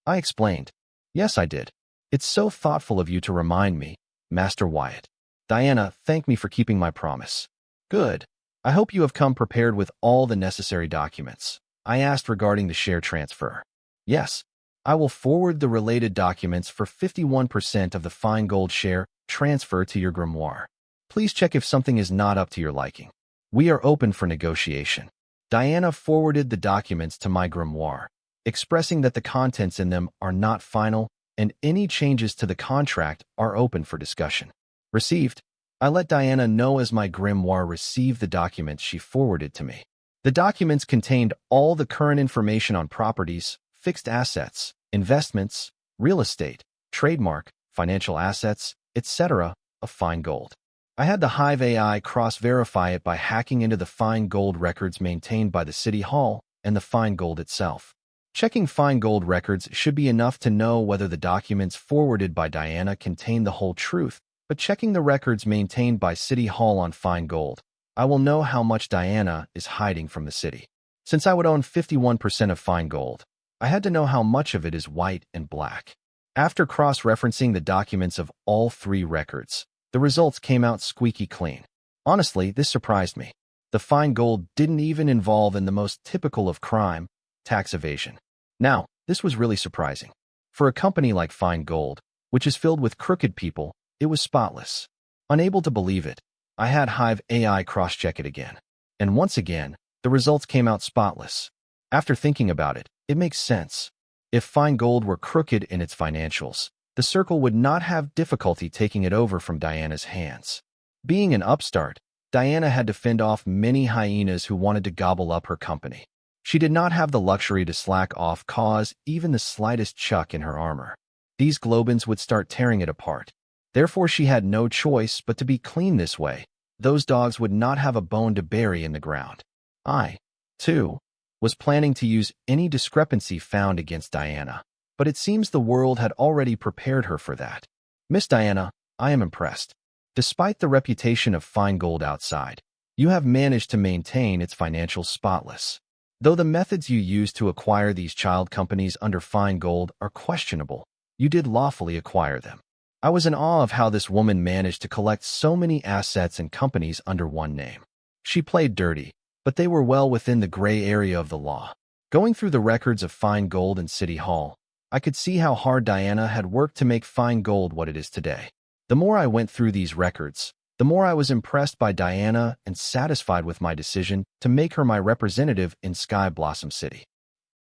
I explained. Yes, I did. It's so thoughtful of you to remind me, Master Wyatt. Diana thanked me for keeping my promise. Good. I hope you have come prepared with all the necessary documents. I asked regarding the share transfer. Yes. I will forward the related documents for 51% of the fine gold share transfer to your grimoire. Please check if something is not up to your liking. We are open for negotiation. Diana forwarded the documents to my grimoire, expressing that the contents in them are not final and any changes to the contract are open for discussion. Received. I let Diana know as my grimoire received the documents she forwarded to me. The documents contained all the current information on properties, fixed assets, investments, real estate, trademark, financial assets, etc. of fine gold. I had the Hive AI cross-verify it by hacking into the fine gold records maintained by the City Hall and the fine gold itself. Checking fine gold records should be enough to know whether the documents forwarded by Diana contain the whole truth, but checking the records maintained by City Hall on fine gold, I will know how much Diana is hiding from the city. Since I would own 51% of fine gold, I had to know how much of it is white and black. After cross-referencing the documents of all three records, the results came out squeaky clean. Honestly, this surprised me. The fine gold didn't even involve in the most typical of crime, tax evasion. Now, this was really surprising. For a company like Fine Gold, which is filled with crooked people, it was spotless. Unable to believe it, I had Hive AI cross-check it again. And once again, the results came out spotless. After thinking about it, it makes sense. If Fine Gold were crooked in its financials, the Circle would not have difficulty taking it over from Diana's hands. Being an upstart, Diana had to fend off many hyenas who wanted to gobble up her company. She did not have the luxury to slack off cause even the slightest chuck in her armor. These Globins would start tearing it apart. Therefore she had no choice but to be clean this way. Those dogs would not have a bone to bury in the ground. I, too, was planning to use any discrepancy found against Diana, but it seems the world had already prepared her for that. Miss Diana, I am impressed. Despite the reputation of Fine Gold outside, you have managed to maintain its financials spotless. Though the methods you used to acquire these child companies under Fine Gold are questionable, you did lawfully acquire them. I was in awe of how this woman managed to collect so many assets and companies under one name. She played dirty, but they were well within the gray area of the law. Going through the records of Fine Gold and City Hall, I could see how hard Diana had worked to make Fine Gold what it is today. The more I went through these records, the more I was impressed by Diana and satisfied with my decision to make her my representative in Sky Blossom City.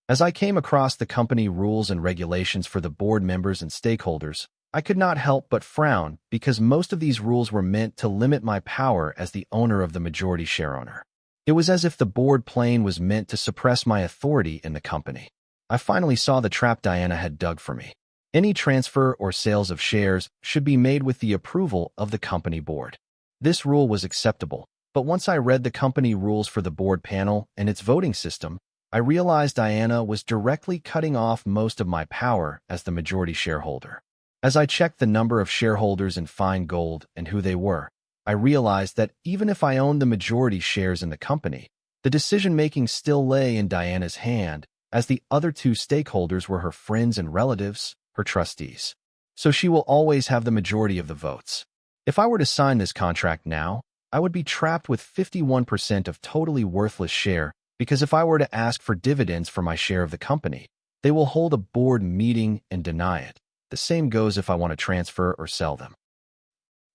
As I came across the company rules and regulations for the board members and stakeholders, I could not help but frown because most of these rules were meant to limit my power as the owner of the majority shareowner. It was as if the board plan was meant to suppress my authority in the company. I finally saw the trap Diana had dug for me. Any transfer or sales of shares should be made with the approval of the company board. This rule was acceptable, but once I read the company rules for the board panel and its voting system, I realized Diana was directly cutting off most of my power as the majority shareholder. As I checked the number of shareholders in Fine Gold and who they were, I realized that even if I owned the majority shares in the company, the decision-making still lay in Diana's hand, as the other two stakeholders were her friends and relatives, her trustees. So she will always have the majority of the votes. If I were to sign this contract now, I would be trapped with 51% of totally worthless share, because if I were to ask for dividends for my share of the company, they will hold a board meeting and deny it. The same goes if I want to transfer or sell them.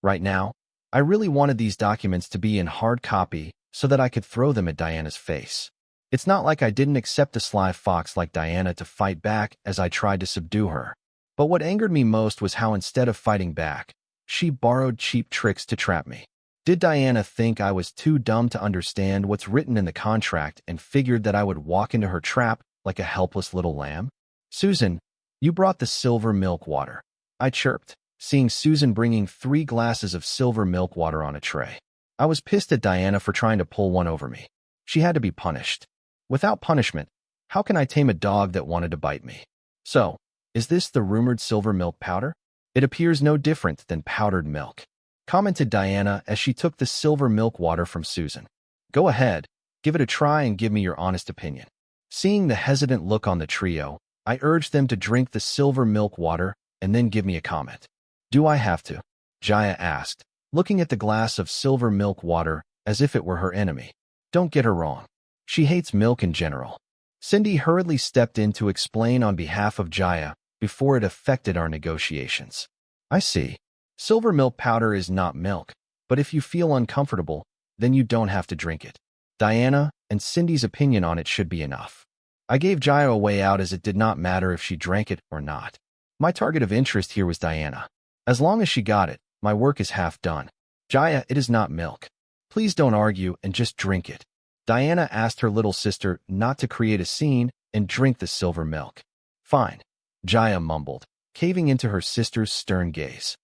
Right now, I really wanted these documents to be in hard copy so that I could throw them at Diana's face. It's not like I didn't accept a sly fox like Diana to fight back as I tried to subdue her. But what angered me most was how instead of fighting back, she borrowed cheap tricks to trap me. Did Diana think I was too dumb to understand what's written in the contract and figured that I would walk into her trap like a helpless little lamb? Susan, you brought the silver milk water, I chirped, seeing Susan bringing 3 glasses of silver milk water on a tray. I was pissed at Diana for trying to pull one over me. She had to be punished. Without punishment, how can I tame a dog that wanted to bite me? So, is this the rumored silver milk powder? It appears no different than powdered milk, commented Diana as she took the silver milk water from Susan. Go ahead, give it a try and give me your honest opinion. Seeing the hesitant look on the trio, I urged them to drink the silver milk water and then give me a comment. Do I have to? Jaya asked, looking at the glass of silver milk water as if it were her enemy. Don't get her wrong. She hates milk in general. Cindy hurriedly stepped in to explain on behalf of Jaya before it affected our negotiations. I see. Silver milk powder is not milk, but if you feel uncomfortable, then you don't have to drink it. Diana and Cindy's opinion on it should be enough. I gave Jaya a way out as it did not matter if she drank it or not. My target of interest here was Diana. As long as she got it, my work is half done. Jaya, it is not milk. Please don't argue and just drink it. Diana asked her little sister not to create a scene and drink the silver milk. Fine, Jaya mumbled, caving into her sister's stern gaze.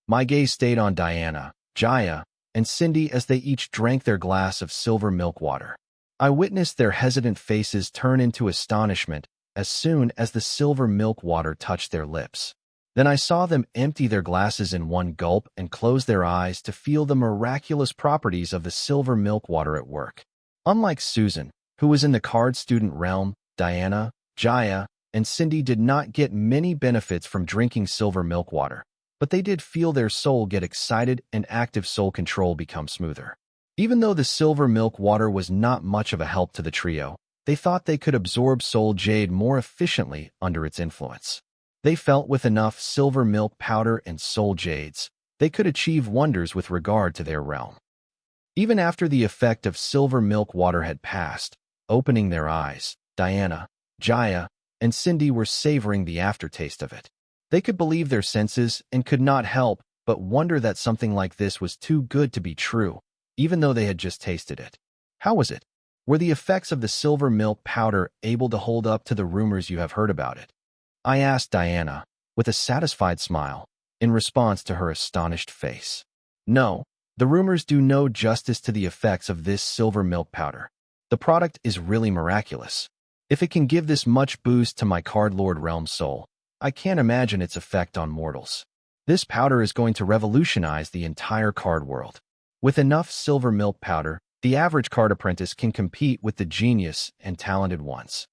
My gaze stayed on Diana, Jaya, and Cindy as they each drank their glass of silver milk water. I witnessed their hesitant faces turn into astonishment as soon as the silver milk water touched their lips. Then I saw them empty their glasses in one gulp and close their eyes to feel the miraculous properties of the silver milk water at work. Unlike Susan, who was in the card student realm, Diana, Jaya, and Cindy did not get many benefits from drinking silver milk water, but they did feel their soul get excited and active soul control become smoother. Even though the silver milk water was not much of a help to the trio, they thought they could absorb soul jade more efficiently under its influence. They felt with enough silver milk powder and soul jades, they could achieve wonders with regard to their realm. Even after the effect of silver milk water had passed, opening their eyes, Diana, Jaya, and Cindy were savoring the aftertaste of it. They could believe their senses and could not help but wonder that something like this was too good to be true, even though they had just tasted it. How was it? Were the effects of the silver milk powder able to hold up to the rumors you have heard about it? I asked Diana, with a satisfied smile, in response to her astonished face. No, the rumors do no justice to the effects of this silver milk powder. The product is really miraculous. If it can give this much boost to my card lord realm soul, I can't imagine its effect on mortals. This powder is going to revolutionize the entire card world. With enough silver milk powder, the average card apprentice can compete with the genius and talented ones.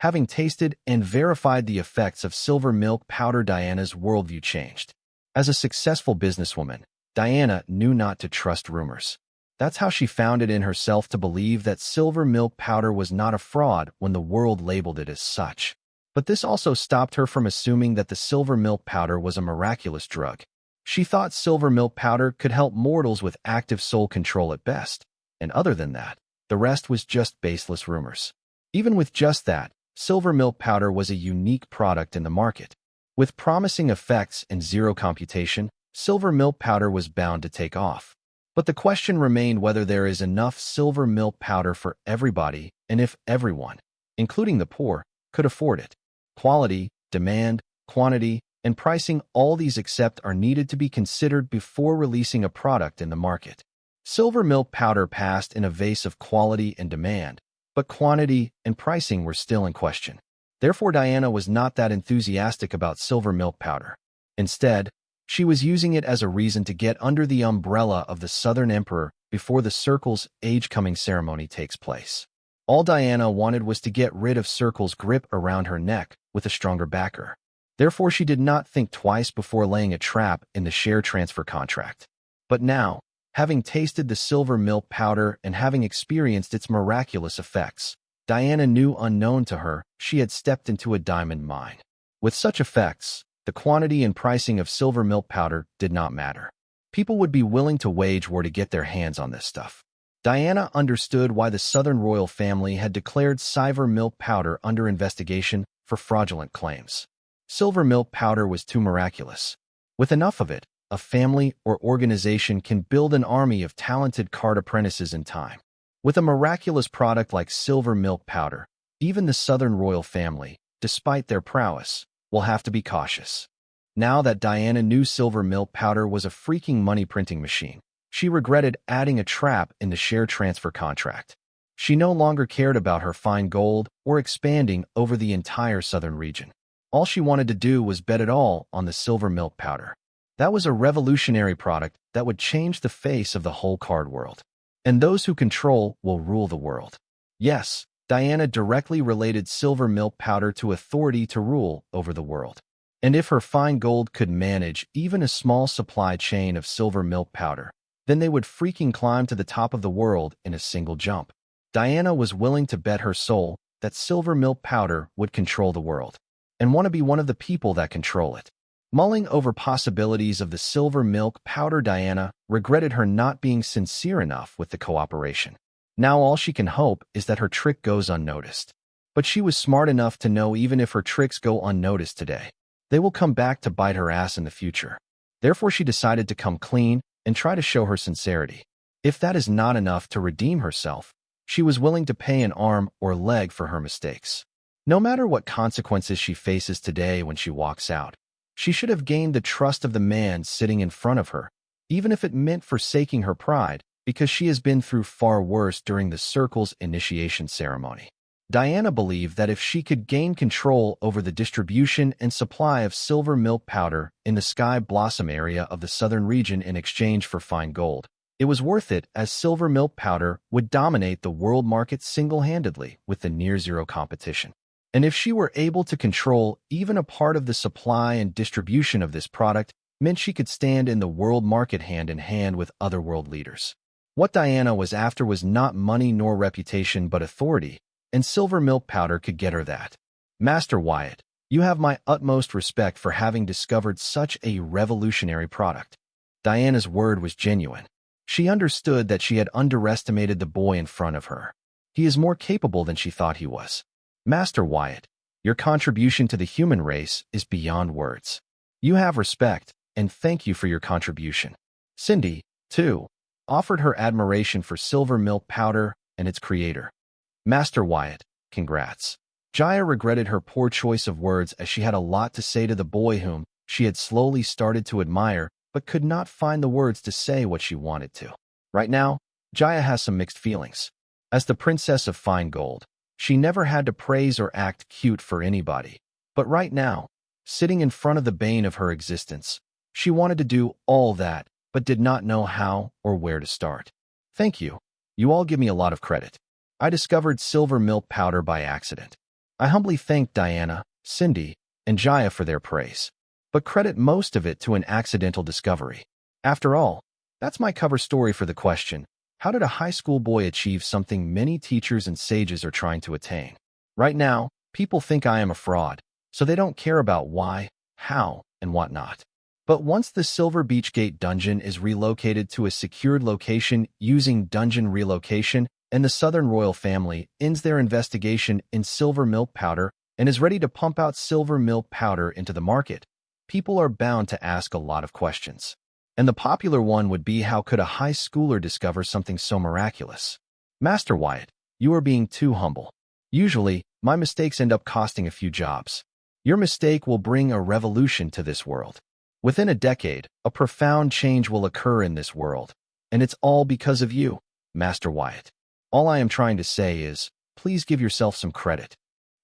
Having tasted and verified the effects of silver milk powder, Diana's worldview changed. As a successful businesswoman, Diana knew not to trust rumors. That's how she found it in herself to believe that silver milk powder was not a fraud when the world labeled it as such. But this also stopped her from assuming that the silver milk powder was a miraculous drug. She thought silver milk powder could help mortals with active soul control at best, and other than that, the rest was just baseless rumors. Even with just that, silver milk powder was a unique product in the market. With promising effects and zero computation, silver milk powder was bound to take off. But the question remained whether there is enough silver milk powder for everybody and if everyone, including the poor, could afford it. Quality, demand, quantity, and pricing, all these except are needed to be considered before releasing a product in the market. Silver milk powder passed in a vase of quality and demand, but quantity and pricing were still in question. Therefore, Diana was not that enthusiastic about silver milk powder. Instead, she was using it as a reason to get under the umbrella of the Southern Emperor before the Circle's age-coming ceremony takes place. All Diana wanted was to get rid of Circle's grip around her neck with a stronger backer. Therefore, she did not think twice before laying a trap in the share transfer contract. But now, having tasted the silver milk powder and having experienced its miraculous effects, Diana knew unknown to her she had stepped into a diamond mine. With such effects, the quantity and pricing of silver milk powder did not matter. People would be willing to wage war to get their hands on this stuff. Diana understood why the Southern royal family had declared silver milk powder under investigation for fraudulent claims. Silver milk powder was too miraculous. With enough of it, a family or organization can build an army of talented card apprentices in time. With a miraculous product like silver milk powder, even the Southern royal family, despite their prowess, will have to be cautious. Now that Diana knew silver milk powder was a freaking money-printing machine, she regretted adding a trap in the share transfer contract. She no longer cared about her fine gold or expanding over the entire southern region. All she wanted to do was bet it all on the silver milk powder. That was a revolutionary product that would change the face of the whole card world. And those who control will rule the world. Yes, Diana directly related silver milk powder to authority to rule over the world. And if her fine gold could manage even a small supply chain of silver milk powder, then they would freaking climb to the top of the world in a single jump. Diana was willing to bet her soul that silver milk powder would control the world, and want to be one of the people that control it. Mulling over possibilities of the silver milk powder, Diana regretted her not being sincere enough with the cooperation. Now all she can hope is that her trick goes unnoticed. But she was smart enough to know even if her tricks go unnoticed today, they will come back to bite her ass in the future. Therefore she decided to come clean and try to show her sincerity. If that is not enough to redeem herself, she was willing to pay an arm or leg for her mistakes. No matter what consequences she faces today when she walks out, she should have gained the trust of the man sitting in front of her, even if it meant forsaking her pride, because she has been through far worse during the circle's initiation ceremony. Diana believed that if she could gain control over the distribution and supply of silver milk powder in the Sky Blossom area of the southern region in exchange for fine gold, it was worth it, as silver milk powder would dominate the world market single-handedly with the near-zero competition. And if she were able to control even a part of the supply and distribution of this product, meant she could stand in the world market hand in hand with other world leaders. What Diana was after was not money nor reputation but authority, and silver milk powder could get her that. Master Wyatt, you have my utmost respect for having discovered such a revolutionary product. Diana's word was genuine. She understood that she had underestimated the boy in front of her. He is more capable than she thought he was. Master Wyatt, your contribution to the human race is beyond words. You have respect, and thank you for your contribution. Cindy, too, offered her admiration for silver milk powder and its creator. Master Wyatt, congrats. Jaya regretted her poor choice of words as she had a lot to say to the boy whom she had slowly started to admire but could not find the words to say what she wanted to. Right now, Jaya has some mixed feelings. As the princess of fine gold, she never had to praise or act cute for anybody. But right now, sitting in front of the bane of her existence, she wanted to do all that but did not know how or where to start. Thank you. You all give me a lot of credit. I discovered silver milk powder by accident. I humbly thank Diana, Cindy, and Jaya for their praise, but credit most of it to an accidental discovery. After all, that's my cover story for the question, how did a high school boy achieve something many teachers and sages are trying to attain? Right now, people think I am a fraud, so they don't care about why, how, and whatnot. But once the Silver Beach Gate dungeon is relocated to a secured location using dungeon relocation, and the Southern royal family ends their investigation in silver milk powder and is ready to pump out silver milk powder into the market, people are bound to ask a lot of questions. And the popular one would be, how could a high schooler discover something so miraculous? Master Wyatt, you are being too humble. Usually, my mistakes end up costing a few jobs. Your mistake will bring a revolution to this world. Within a decade, a profound change will occur in this world, and it's all because of you, Master Wyatt. All I am trying to say is, please give yourself some credit.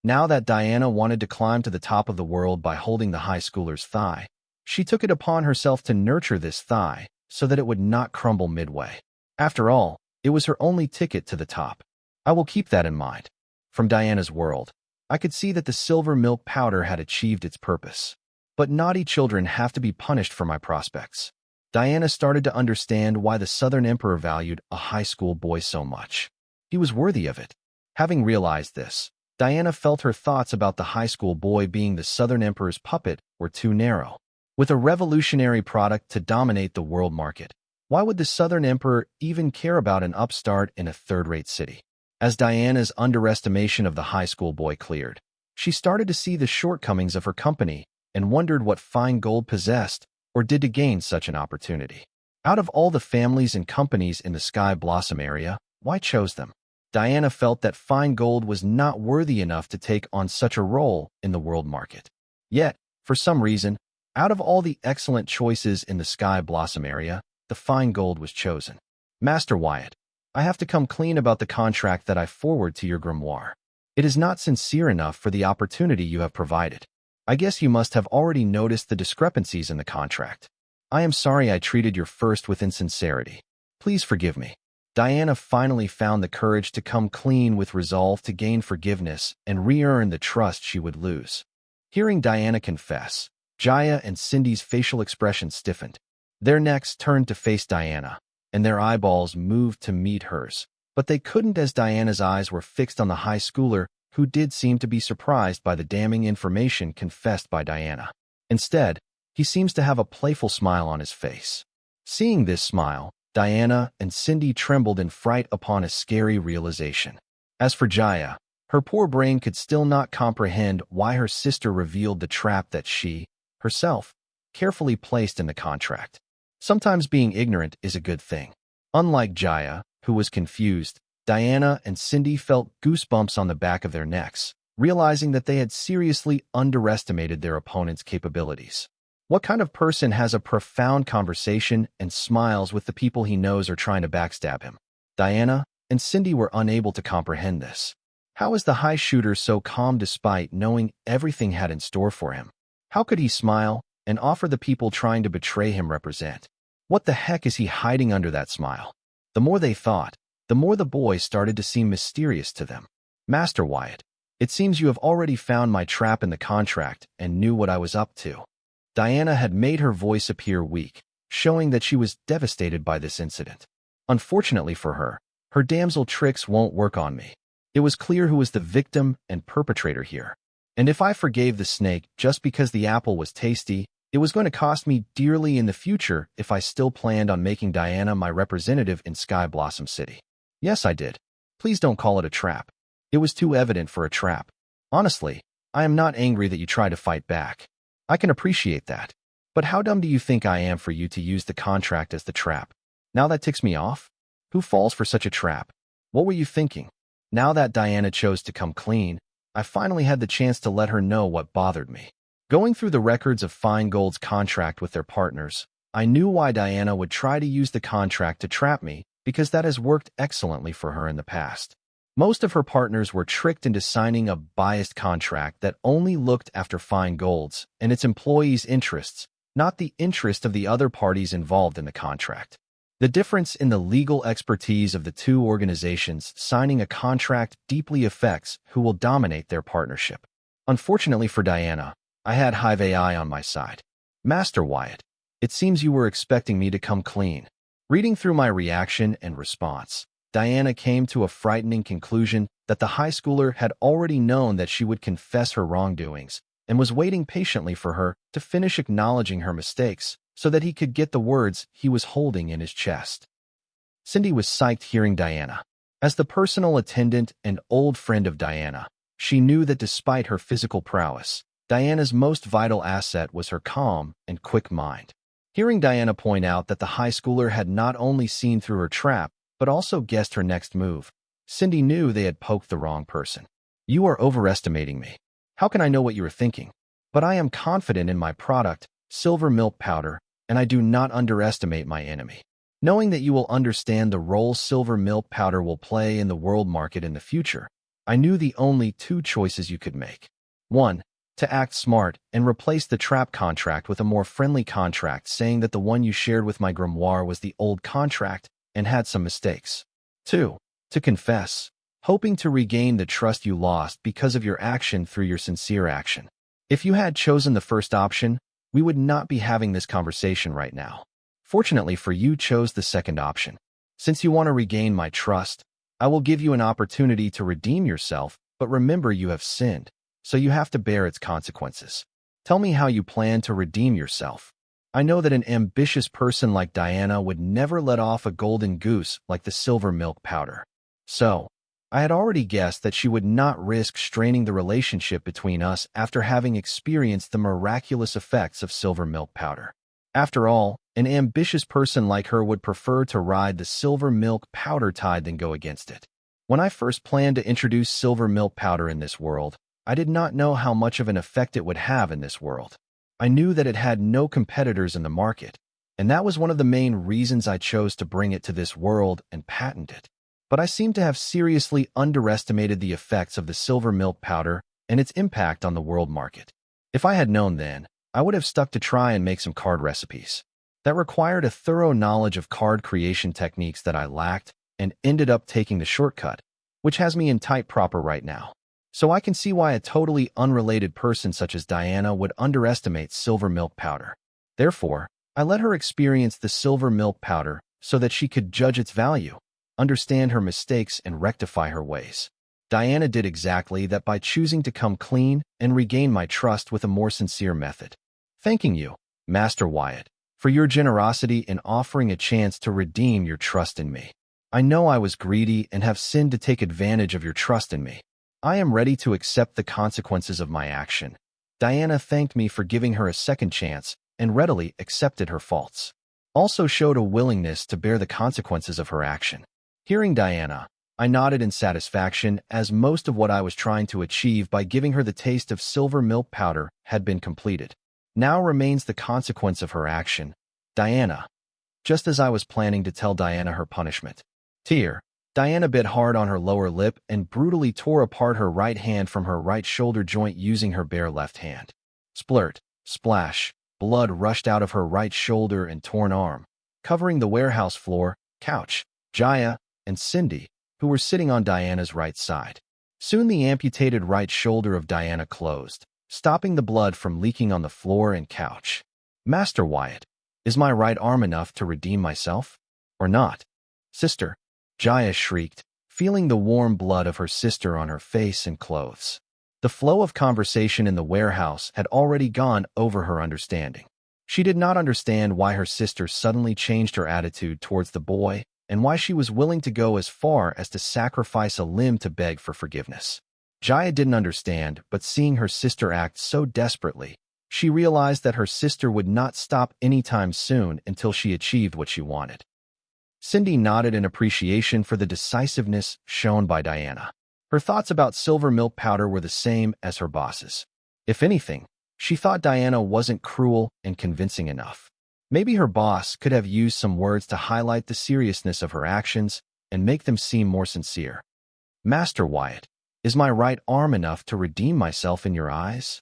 Now that Diana wanted to climb to the top of the world by holding the high schooler's thigh, she took it upon herself to nurture this thigh so that it would not crumble midway. After all, it was her only ticket to the top. I will keep that in mind. From Diana's world, I could see that the silver milk powder had achieved its purpose. But naughty children have to be punished for my prospects. Diana started to understand why the Southern Emperor valued a high school boy so much. He was worthy of it. Having realized this, Diana felt her thoughts about the high school boy being the Southern Emperor's puppet were too narrow. With a revolutionary product to dominate the world market, why would the Southern Emperor even care about an upstart in a third-rate city? As Diana's underestimation of the high school boy cleared, she started to see the shortcomings of her company and wondered what fine gold possessed or did to gain such an opportunity. Out of all the families and companies in the Sky Blossom area, why chose them? Diana felt that fine gold was not worthy enough to take on such a role in the world market. Yet, for some reason, out of all the excellent choices in the Sky Blossom area, the fine gold was chosen. Master Wyatt, I have to come clean about the contract that I forward to your grimoire. It is not sincere enough for the opportunity you have provided. I guess you must have already noticed the discrepancies in the contract. I am sorry I treated your first with insincerity. Please forgive me. Diana finally found the courage to come clean with resolve to gain forgiveness and re-earn the trust she would lose. Hearing Diana confess, Jaya and Cindy's facial expression stiffened. Their necks turned to face Diana, and their eyeballs moved to meet hers. But they couldn't as Diana's eyes were fixed on the high schooler, who did seem to be surprised by the damning information confessed by Diana. Instead, he seems to have a playful smile on his face. Seeing this smile, Diana and Cindy trembled in fright upon a scary realization. As for Jaya, her poor brain could still not comprehend why her sister revealed the trap that she, herself, carefully placed in the contract. Sometimes being ignorant is a good thing. Unlike Jaya, who was confused, Diana and Cindy felt goosebumps on the back of their necks, realizing that they had seriously underestimated their opponent's capabilities. What kind of person has a profound conversation and smiles with the people he knows are trying to backstab him? Diana and Cindy were unable to comprehend this. How is the high shooter so calm despite knowing everything had in store for him? How could he smile and offer the people trying to betray him represent? What the heck is he hiding under that smile? The more they thought, the more the boy started to seem mysterious to them. Master Wyatt, it seems you have already found my trap in the contract and knew what I was up to. Diana had made her voice appear weak, showing that she was devastated by this incident. Unfortunately for her, her damsel tricks won't work on me. It was clear who was the victim and perpetrator here. And if I forgave the snake just because the apple was tasty, it was going to cost me dearly in the future if I still planned on making Diana my representative in Sky Blossom City. Yes, I did. Please don't call it a trap. It was too evident for a trap. Honestly, I am not angry that you tried to fight back. I can appreciate that. But how dumb do you think I am for you to use the contract as the trap? Now that ticks me off? Who falls for such a trap? What were you thinking? Now that Diana chose to come clean, I finally had the chance to let her know what bothered me. Going through the records of Fine Gold's contract with their partners, I knew why Diana would try to use the contract to trap me, because that has worked excellently for her in the past. Most of her partners were tricked into signing a biased contract that only looked after Fine Gold's and its employees' interests, not the interest of the other parties involved in the contract. The difference in the legal expertise of the two organizations signing a contract deeply affects who will dominate their partnership. Unfortunately for Diana, I had Hive AI on my side. Master Wyatt, it seems you were expecting me to come clean. Reading through my reaction and response, Diana came to a frightening conclusion that the high schooler had already known that she would confess her wrongdoings and was waiting patiently for her to finish acknowledging her mistakes so that he could get the words he was holding in his chest. Cindy was psyched hearing Diana. As the personal attendant and old friend of Diana, she knew that despite her physical prowess, Diana's most vital asset was her calm and quick mind. Hearing Diana point out that the high schooler had not only seen through her trap, but also guessed her next move, Cindy knew they had poked the wrong person. You are overestimating me. How can I know what you are thinking? But I am confident in my product, silver milk powder, and I do not underestimate my enemy. Knowing that you will understand the role silver milk powder will play in the world market in the future, I knew the only two choices you could make. 1. To act smart and replace the trap contract with a more friendly contract saying that the one you shared with my grimoire was the old contract and had some mistakes. 2. To confess, hoping to regain the trust you lost because of your action through your sincere action. If you had chosen the first option, we would not be having this conversation right now. Fortunately for you chose the second option. Since you want to regain my trust, I will give you an opportunity to redeem yourself, but remember you have sinned, so you have to bear its consequences. Tell me how you plan to redeem yourself. I know that an ambitious person like Diana would never let off a golden goose like the silver milk powder. So, I had already guessed that she would not risk straining the relationship between us after having experienced the miraculous effects of silver milk powder. After all, an ambitious person like her would prefer to ride the silver milk powder tide than go against it. When I first planned to introduce silver milk powder in this world, I did not know how much of an effect it would have in this world. I knew that it had no competitors in the market, and that was one of the main reasons I chose to bring it to this world and patent it. But I seem to have seriously underestimated the effects of the silver milk powder and its impact on the world market. If I had known then, I would have stuck to try and make some card recipes. That required a thorough knowledge of card creation techniques that I lacked and ended up taking the shortcut, which has me in tight proper right now. So I can see why a totally unrelated person such as Diana would underestimate silver milk powder. Therefore, I let her experience the silver milk powder so that she could judge its value, understand her mistakes, and rectify her ways. Diana did exactly that by choosing to come clean and regain my trust with a more sincere method. Thanking you, Master Wyatt, for your generosity in offering a chance to redeem your trust in me. I know I was greedy and have sinned to take advantage of your trust in me. I am ready to accept the consequences of my action. Diana thanked me for giving her a second chance and readily accepted her faults. Also showed a willingness to bear the consequences of her action. Hearing Diana, I nodded in satisfaction as most of what I was trying to achieve by giving her the taste of silver milk powder had been completed. Now remains the consequence of her action. Diana. Just as I was planning to tell Diana her punishment. Tear. Diana bit hard on her lower lip and brutally tore apart her right hand from her right shoulder joint using her bare left hand. Splurt. Splash. Blood rushed out of her right shoulder and torn arm, covering the warehouse floor, couch, Jaya, and Cindy, who were sitting on Diana's right side. Soon the amputated right shoulder of Diana closed, stopping the blood from leaking on the floor and couch. Master Wyatt, is my right arm enough to redeem myself? Or not? Sister, Jaya shrieked, feeling the warm blood of her sister on her face and clothes. The flow of conversation in the warehouse had already gone over her understanding. She did not understand why her sister suddenly changed her attitude towards the boy and why she was willing to go as far as to sacrifice a limb to beg for forgiveness. Jaya didn't understand, but seeing her sister act so desperately, she realized that her sister would not stop anytime soon until she achieved what she wanted. Cindy nodded in appreciation for the decisiveness shown by Diana. Her thoughts about silver milk powder were the same as her boss's. If anything, she thought Diana wasn't cruel and convincing enough. Maybe her boss could have used some words to highlight the seriousness of her actions and make them seem more sincere. Master Wyatt, is my right arm enough to redeem myself in your eyes?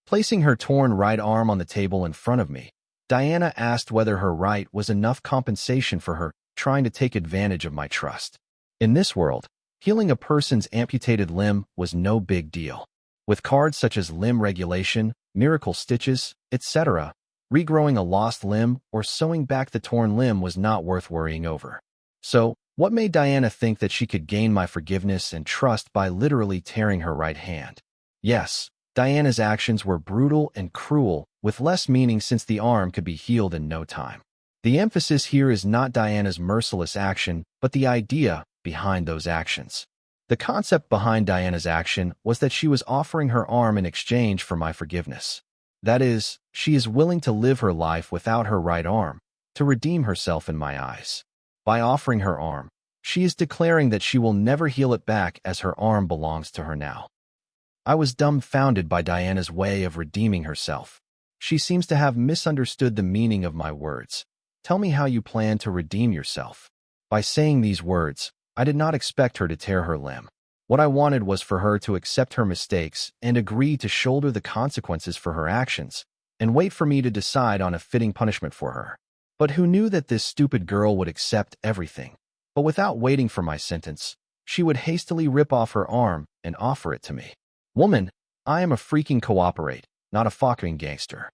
Placing her torn right arm on the table in front of me, Diana asked whether her right was enough compensation for her trying to take advantage of my trust. In this world, healing a person's amputated limb was no big deal. With cards such as limb regulation, miracle stitches, etc., regrowing a lost limb or sewing back the torn limb was not worth worrying over. So, what made Diana think that she could gain my forgiveness and trust by literally tearing her right hand? Yes, Diana's actions were brutal and cruel, with less meaning since the arm could be healed in no time. The emphasis here is not Diana's merciless action, but the idea behind those actions. The concept behind Diana's action was that she was offering her arm in exchange for my forgiveness. That is, she is willing to live her life without her right arm, to redeem herself in my eyes. By offering her arm, she is declaring that she will never heal it back as her arm belongs to her now. I was dumbfounded by Diana's way of redeeming herself. She seems to have misunderstood the meaning of my words. Tell me how you plan to redeem yourself. By saying these words, I did not expect her to tear her limb. What I wanted was for her to accept her mistakes and agree to shoulder the consequences for her actions, and wait for me to decide on a fitting punishment for her. But who knew that this stupid girl would accept everything? But without waiting for my sentence, she would hastily rip off her arm and offer it to me. Woman, I am a freaking cooperate, not a fucking gangster.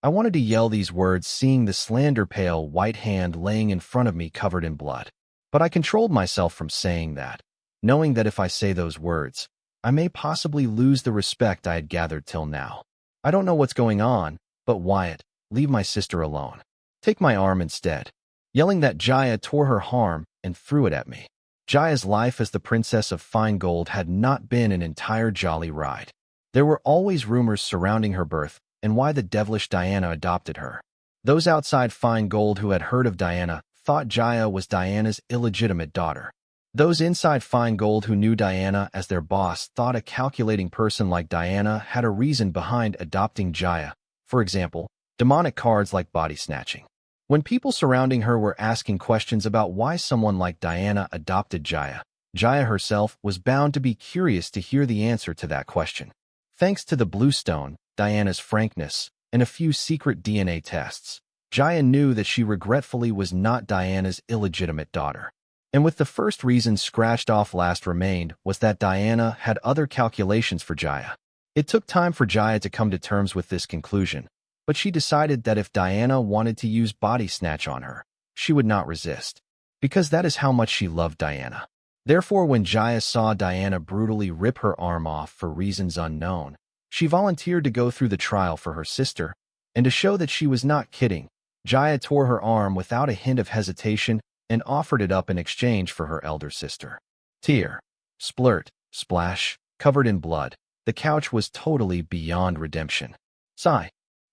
I wanted to yell these words seeing the slender pale white hand laying in front of me covered in blood. But I controlled myself from saying that, knowing that if I say those words, I may possibly lose the respect I had gathered till now. I don't know what's going on, but Wyatt, leave my sister alone. Take my arm instead. Yelling that, Jaya tore her arm and threw it at me. Jaya's life as the princess of fine gold had not been an entire jolly ride. There were always rumors surrounding her birth and why the devilish Diana adopted her. Those outside fine gold who had heard of Diana thought Jaya was Diana's illegitimate daughter. Those inside fine gold who knew Diana as their boss thought a calculating person like Diana had a reason behind adopting Jaya, for example, demonic cards like body snatching. When people surrounding her were asking questions about why someone like Diana adopted Jaya, Jaya herself was bound to be curious to hear the answer to that question. Thanks to the blue stone, Diana's frankness, and a few secret DNA tests, Jaya knew that she regretfully was not Diana's illegitimate daughter. And with the first reason scratched off, last remained was that Diana had other calculations for Jaya. It took time for Jaya to come to terms with this conclusion, but she decided that if Diana wanted to use body snatch on her, she would not resist, because that is how much she loved Diana. Therefore, when Jaya saw Diana brutally rip her arm off for reasons unknown, she volunteered to go through the trial for her sister, and to show that she was not kidding, Jaya tore her arm without a hint of hesitation and offered it up in exchange for her elder sister. Tear, splurt, splash, covered in blood, the couch was totally beyond redemption. Sigh.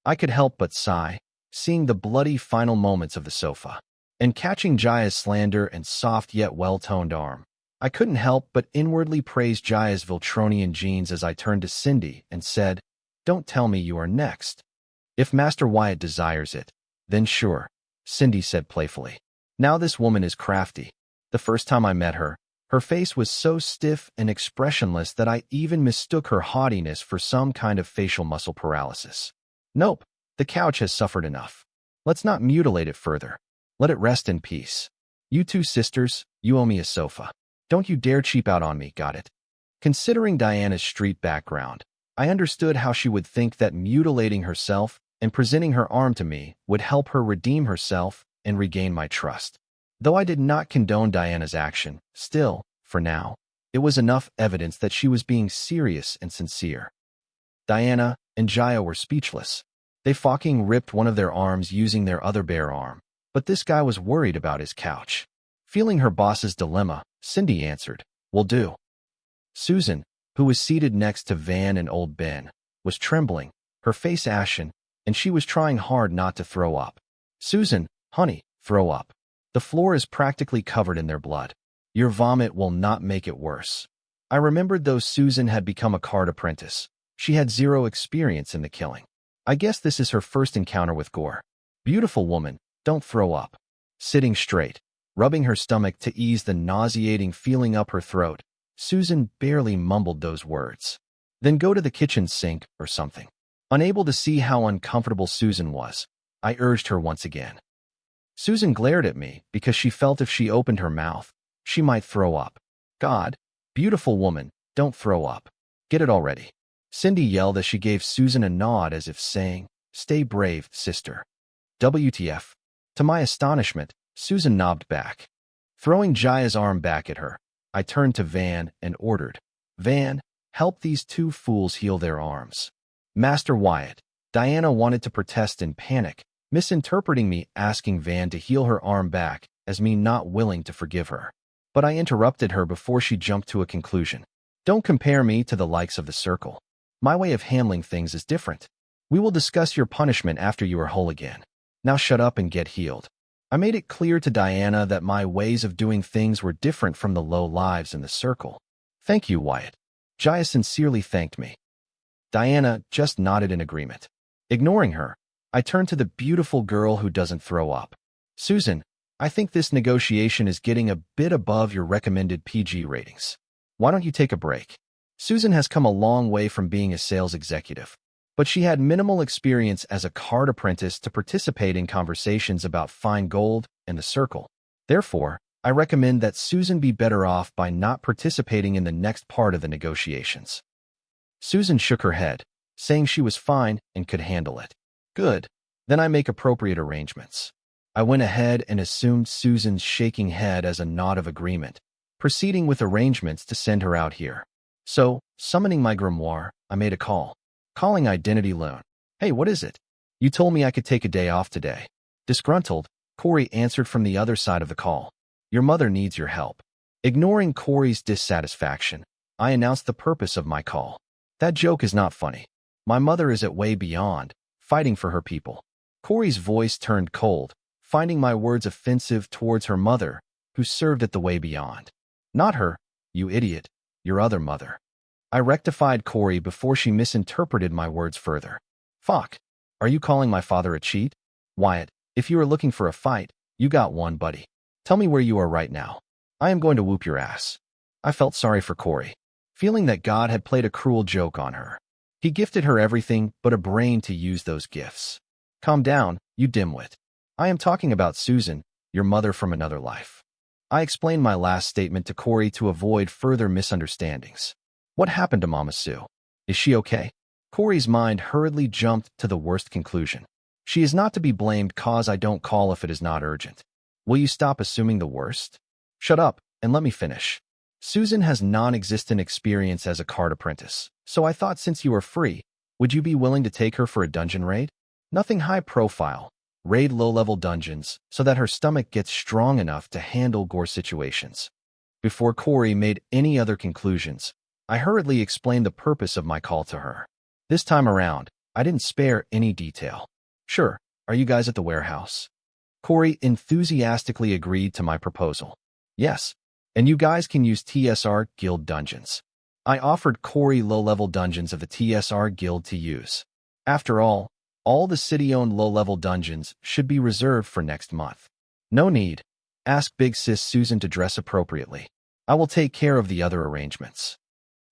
I could help but sigh, seeing the bloody final moments of the sofa, and catching Jaya's slender and soft yet well-toned arm. I couldn't help but inwardly praise Jaya's Viltronian genes as I turned to Cindy and said, "Don't tell me you are next." "If Master Wyatt desires it, then sure," Cindy said playfully. Now this woman is crafty. The first time I met her, her face was so stiff and expressionless that I even mistook her haughtiness for some kind of facial muscle paralysis. Nope, the couch has suffered enough. Let's not mutilate it further. Let it rest in peace. You two sisters, you owe me a sofa. Don't you dare cheap out on me, got it? Considering Diana's street background, I understood how she would think that mutilating herself and presenting her arm to me would help her redeem herself and regain my trust. Though I did not condone Diana's action, still, for now, it was enough evidence that she was being serious and sincere. Diana and Jaya were speechless. They fucking ripped one of their arms using their other bare arm, but this guy was worried about his couch. Feeling her boss's dilemma, Cindy answered, "Will do." Susan, who was seated next to Van and old Ben, was trembling, her face ashen, and she was trying hard not to throw up. "Susan, honey, throw up. The floor is practically covered in their blood. Your vomit will not make it worse." I remembered though Susan had become a card apprentice, she had zero experience in the killing. I guess this is her first encounter with gore. Beautiful woman, don't throw up. Sitting straight, rubbing her stomach to ease the nauseating feeling up her throat, Susan barely mumbled those words. "Then go to the kitchen sink or something." Unable to see how uncomfortable Susan was, I urged her once again. Susan glared at me because she felt if she opened her mouth, she might throw up. "God, beautiful woman, don't throw up. Get it already." Cindy yelled as she gave Susan a nod as if saying, "Stay brave, sister." WTF. To my astonishment, Susan nodded back. Throwing Jaya's arm back at her, I turned to Van and ordered, "Van, help these two fools heal their arms." "Master Wyatt." Diana wanted to protest in panic, misinterpreting me asking Van to heal her arm back as me not willing to forgive her. But I interrupted her before she jumped to a conclusion. "Don't compare me to the likes of the Circle. My way of handling things is different. We will discuss your punishment after you are whole again. Now shut up and get healed." I made it clear to Diana that my ways of doing things were different from the low lives in the Circle. "Thank you, Wyatt." Jaya sincerely thanked me. Diana just nodded in agreement. Ignoring her, I turned to the beautiful girl who doesn't throw up. "Susan, I think this negotiation is getting a bit above your recommended PG ratings. Why don't you take a break?" Susan has come a long way from being a sales executive, but she had minimal experience as a card apprentice to participate in conversations about fine gold and the Circle. Therefore, I recommend that Susan be better off by not participating in the next part of the negotiations. Susan shook her head, saying she was fine and could handle it. "Good. Then I make appropriate arrangements." I went ahead and assumed Susan's shaking head as a nod of agreement, proceeding with arrangements to send her out here. So, summoning my grimoire, I made a call. Calling Identity Loan. "Hey, what is it? You told me I could take a day off today." Disgruntled, Corey answered from the other side of the call. "Your mother needs your help." Ignoring Corey's dissatisfaction, I announced the purpose of my call. That joke is not funny. My mother is at way beyond, fighting for her people. Corey's voice turned cold, finding my words offensive towards her mother, who served at the way beyond. Not her, you idiot, your other mother. I rectified Corey before she misinterpreted my words further. Fuck. Are you calling my father a cheat? Wyatt, if you are looking for a fight, you got one, buddy. Tell me where you are right now. I am going to whoop your ass. I felt sorry for Corey, feeling that God had played a cruel joke on her. He gifted her everything but a brain to use those gifts. Calm down, you dimwit. I am talking about Susan, your mother from another life. I explained my last statement to Corey to avoid further misunderstandings. What happened to Mama Sue? Is she okay? Corey's mind hurriedly jumped to the worst conclusion. She is not to be blamed cause I don't call if it is not urgent. Will you stop assuming the worst? Shut up and let me finish. Susan has non-existent experience as a card apprentice, so I thought since you are free, would you be willing to take her for a dungeon raid? Nothing high profile. Raid low-level dungeons so that her stomach gets strong enough to handle gore situations. Before Corey made any other conclusions, I hurriedly explained the purpose of my call to her. This time around, I didn't spare any detail. Sure, are you guys at the warehouse? Corey enthusiastically agreed to my proposal. Yes, and you guys can use TSR Guild dungeons. I offered Corey low-level dungeons of the TSR Guild to use. After all the city-owned low-level dungeons should be reserved for next month. No need. Ask Big Sis Susan to dress appropriately. I will take care of the other arrangements.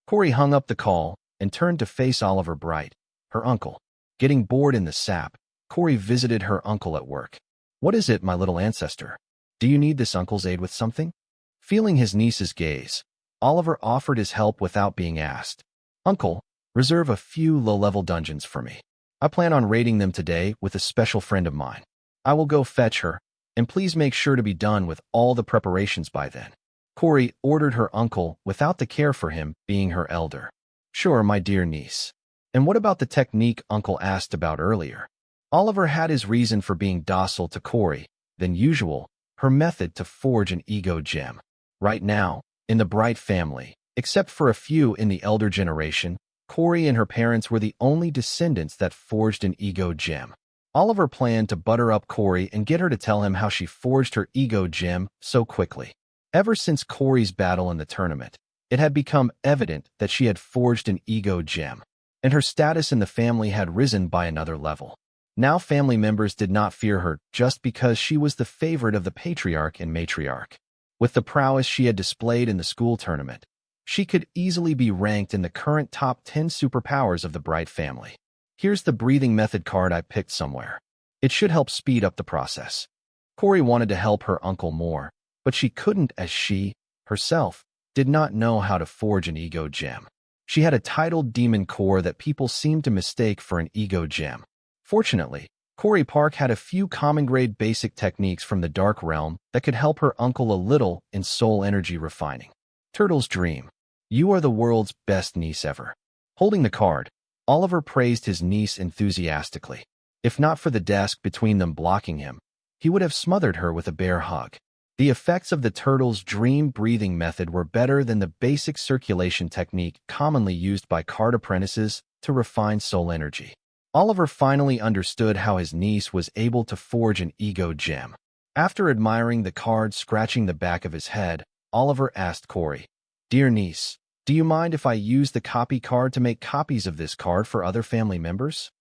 Corey hung up the call and turned to face Oliver Bright, her uncle. Getting bored in the sap, Corey visited her uncle at work. What is it, my little ancestor? Do you need this uncle's aid with something? Feeling his niece's gaze, Oliver offered his help without being asked. Uncle, reserve a few low-level dungeons for me. I plan on raiding them today with a special friend of mine. I will go fetch her, and please make sure to be done with all the preparations by then. Corey ordered her uncle without the care for him being her elder. Sure, my dear niece. And what about the technique Uncle asked about earlier? Oliver had his reason for being docile to Corey than usual, her method to forge an ego gem. Right now, in the Bright family, except for a few in the elder generation, Corey and her parents were the only descendants that forged an ego gem. Oliver planned to butter up Corey and get her to tell him how she forged her ego gem so quickly. Ever since Corey's battle in the tournament, it had become evident that she had forged an ego gem, and her status in the family had risen by another level. Now family members did not fear her just because she was the favorite of the patriarch and matriarch. With the prowess she had displayed in the school tournament, she could easily be ranked in the current top 10 superpowers of the Bright family. Here's the breathing method card I picked somewhere. It should help speed up the process. Corey wanted to help her uncle more, but she couldn't as she, herself, did not know how to forge an ego gem. She had a titled demon core that people seemed to mistake for an ego gem. Fortunately, Corey Park had a few common-grade basic techniques from the Dark Realm that could help her uncle a little in soul energy refining. Turtle's Dream. You are the world's best niece ever. Holding the card, Oliver praised his niece enthusiastically. If not for the desk between them blocking him, he would have smothered her with a bear hug. The effects of the Turtle's Dream breathing method were better than the basic circulation technique commonly used by card apprentices to refine soul energy. Oliver finally understood how his niece was able to forge an ego gem. After admiring the card scratching the back of his head, Oliver asked Corey, "Dear niece, do you mind if I use the copy card to make copies of this card for other family members?"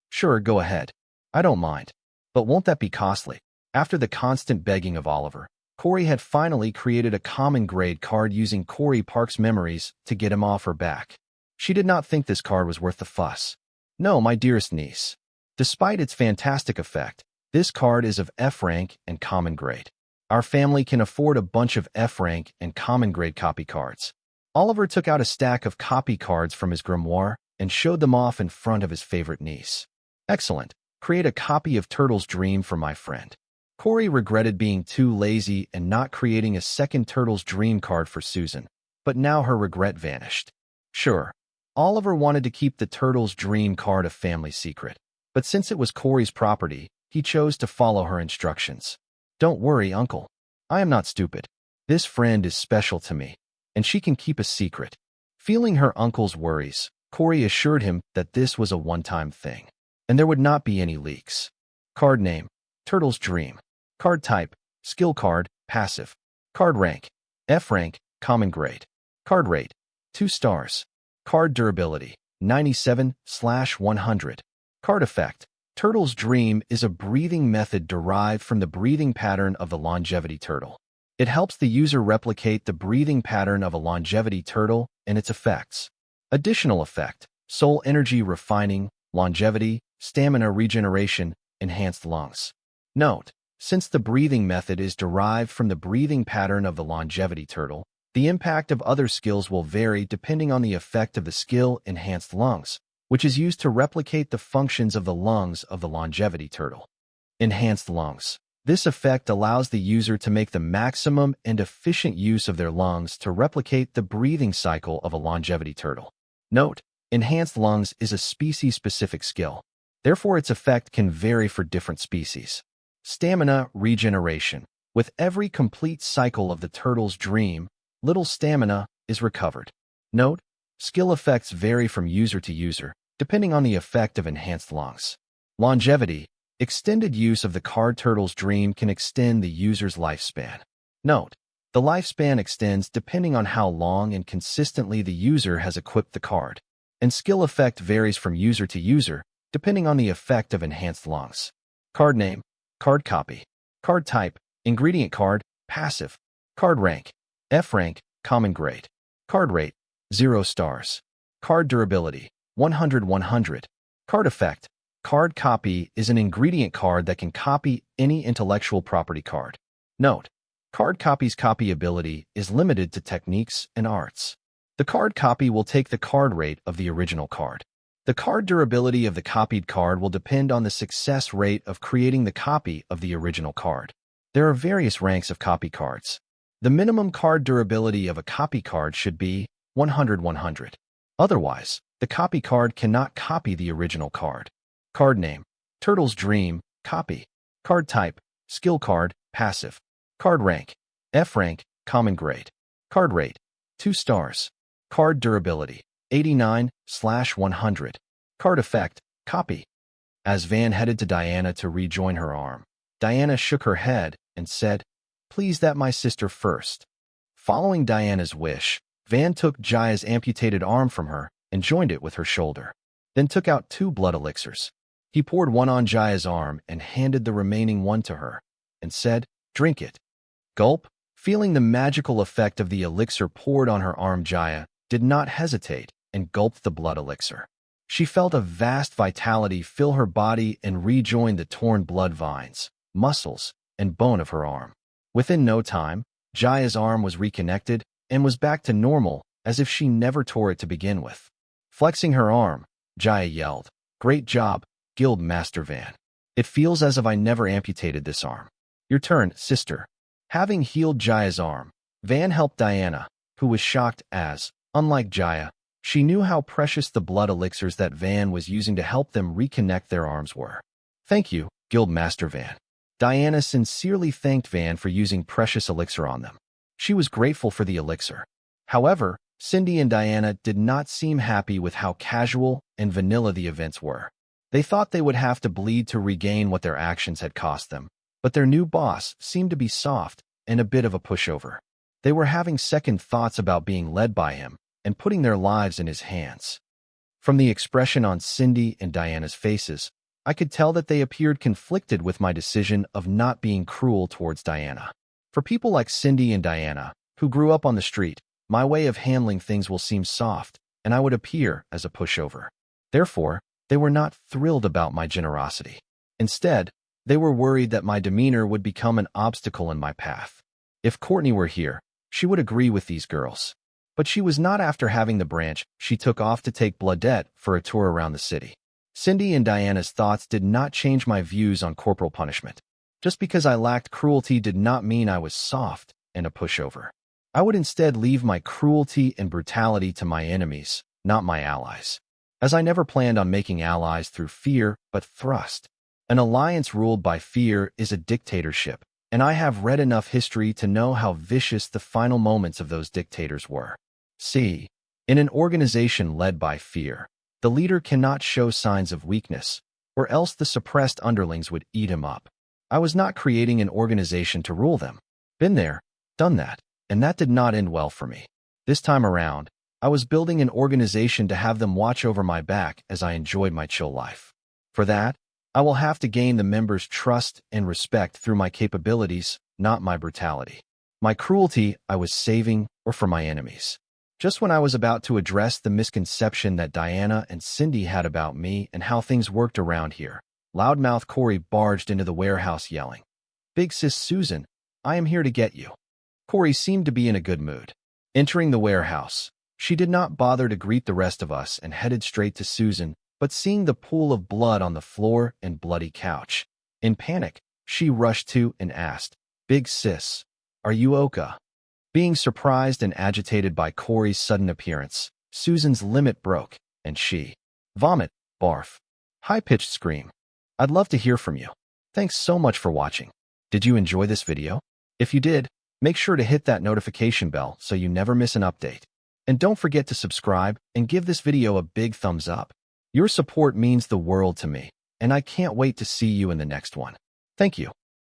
"Sure, go ahead. I don't mind. But won't that be costly?" After the constant begging of Oliver, Corey had finally created a common grade card using Corey Park's memories to get him off her back. She did not think this card was worth the fuss. "No, my dearest niece. Despite its fantastic effect, this card is of F rank and common grade. Our family can afford a bunch of F rank and common grade copy cards." Oliver took out a stack of copy cards from his grimoire and showed them off in front of his favorite niece. "Excellent. Create a copy of Turtle's Dream for my friend." Corey regretted being too lazy and not creating a second Turtle's Dream card for Susan, but now her regret vanished. Sure, Oliver wanted to keep the Turtle's Dream card a family secret, but since it was Corey's property, he chose to follow her instructions. "Don't worry, Uncle. I am not stupid. This friend is special to me, and she can keep a secret. Feeling her uncle's worries, Corey assured him that this was a one-time thing, and there would not be any leaks. Card name, Turtle's Dream. Card type, skill card, passive. Card rank, F rank, common grade. Card rate, 2 stars. Card durability, 97/100. Card effect, Turtle's Dream is a breathing method derived from the breathing pattern of the longevity turtle. It helps the user replicate the breathing pattern of a longevity turtle and its effects. Additional effect, soul energy refining, longevity, stamina regeneration, enhanced lungs. Note, since the breathing method is derived from the breathing pattern of the longevity turtle, the impact of other skills will vary depending on the effect of the skill enhanced lungs, which is used to replicate the functions of the lungs of the longevity turtle. Enhanced lungs. This effect allows the user to make the maximum and efficient use of their lungs to replicate the breathing cycle of a longevity turtle. Note, enhanced lungs is a species-specific skill. Therefore, its effect can vary for different species. Stamina regeneration. With every complete cycle of the turtle's dream, little stamina is recovered. Note, skill effects vary from user to user, depending on the effect of enhanced lungs. Longevity. Extended use of the card Turtle's Dream can extend the user's lifespan. Note, the lifespan extends depending on how long and consistently the user has equipped the card, and skill effect varies from user to user, depending on the effect of enhanced lungs. Card name, card copy. Card type, ingredient card, passive. Card rank, F rank, common grade. Card rate, 0 stars. Card durability, 100/100. Card effect, card copy is an ingredient card that can copy any intellectual property card. Note, card copy's copy ability is limited to techniques and arts. The card copy will take the card rate of the original card. The card durability of the copied card will depend on the success rate of creating the copy of the original card. There are various ranks of copy cards. The minimum card durability of a copy card should be 100/100. Otherwise, the copy card cannot copy the original card. Card name, Turtle's Dream, copy. Card type, skill card, passive. Card rank, F rank, common grade. Card rate, 2 stars. Card durability, 89/100. Card effect, copy. As Van headed to Diana to rejoin her arm, Diana shook her head and said, "Please that my sister first." Following Diana's wish, Van took Jaya's amputated arm from her and joined it with her shoulder, then took out 2 blood elixirs. He poured one on Jaya's arm and handed the remaining one to her, and said, "Drink it." Gulp. Feeling the magical effect of the elixir poured on her arm, Jaya did not hesitate and gulped the blood elixir. She felt a vast vitality fill her body and rejoin the torn blood veins, muscles, and bone of her arm. Within no time, Jaya's arm was reconnected and was back to normal as if she never tore it to begin with. Flexing her arm, Jaya yelled, "Great job, Guild Master Van. It feels as if I never amputated this arm. Your turn, sister." Having healed Jaya's arm, Van helped Diana, who was shocked as, unlike Jaya, she knew how precious the blood elixirs that Van was using to help them reconnect their arms were. "Thank you, Guild Master Van." Diana sincerely thanked Van for using precious elixir on them. She was grateful for the elixir. However, Cindy and Diana did not seem happy with how casual and vanilla the events were. They thought they would have to bleed to regain what their actions had cost them, but their new boss seemed to be soft and a bit of a pushover. They were having second thoughts about being led by him and putting their lives in his hands. From the expression on Cindy and Diana's faces, I could tell that they appeared conflicted with my decision of not being cruel towards Diana. For people like Cindy and Diana, who grew up on the street, my way of handling things will seem soft, and I would appear as a pushover. Therefore, they were not thrilled about my generosity. Instead, they were worried that my demeanor would become an obstacle in my path. If Courtney were here, she would agree with these girls. But she was not. After having the branch, she took off to take Bladette for a tour around the city. Cindy and Diana's thoughts did not change my views on corporal punishment. Just because I lacked cruelty did not mean I was soft and a pushover. I would instead leave my cruelty and brutality to my enemies, not my allies. As I never planned on making allies through fear, but thrust. An alliance ruled by fear is a dictatorship, and I have read enough history to know how vicious the final moments of those dictators were. See, in an organization led by fear, the leader cannot show signs of weakness, or else the suppressed underlings would eat him up. I was not creating an organization to rule them. Been there, done that, and that did not end well for me. This time around, I was building an organization to have them watch over my back as I enjoyed my chill life. For that, I will have to gain the members' trust and respect through my capabilities, not my brutality. My cruelty I was saving or for my enemies. Just when I was about to address the misconception that Diana and Cindy had about me and how things worked around here, loudmouth Corey barged into the warehouse yelling, "Big sis Susan, I am here to get you." Corey seemed to be in a good mood. Entering the warehouse, she did not bother to greet the rest of us and headed straight to Susan, but seeing the pool of blood on the floor and bloody couch, in panic, she rushed to and asked, "Big sis, are you okay?" Being surprised and agitated by Corey's sudden appearance, Susan's limit broke, and she vomit, barf, high-pitched scream. I'd love to hear from you. Thanks so much for watching. Did you enjoy this video? If you did, make sure to hit that notification bell so you never miss an update. And don't forget to subscribe and give this video a big thumbs up. Your support means the world to me, and I can't wait to see you in the next one. Thank you.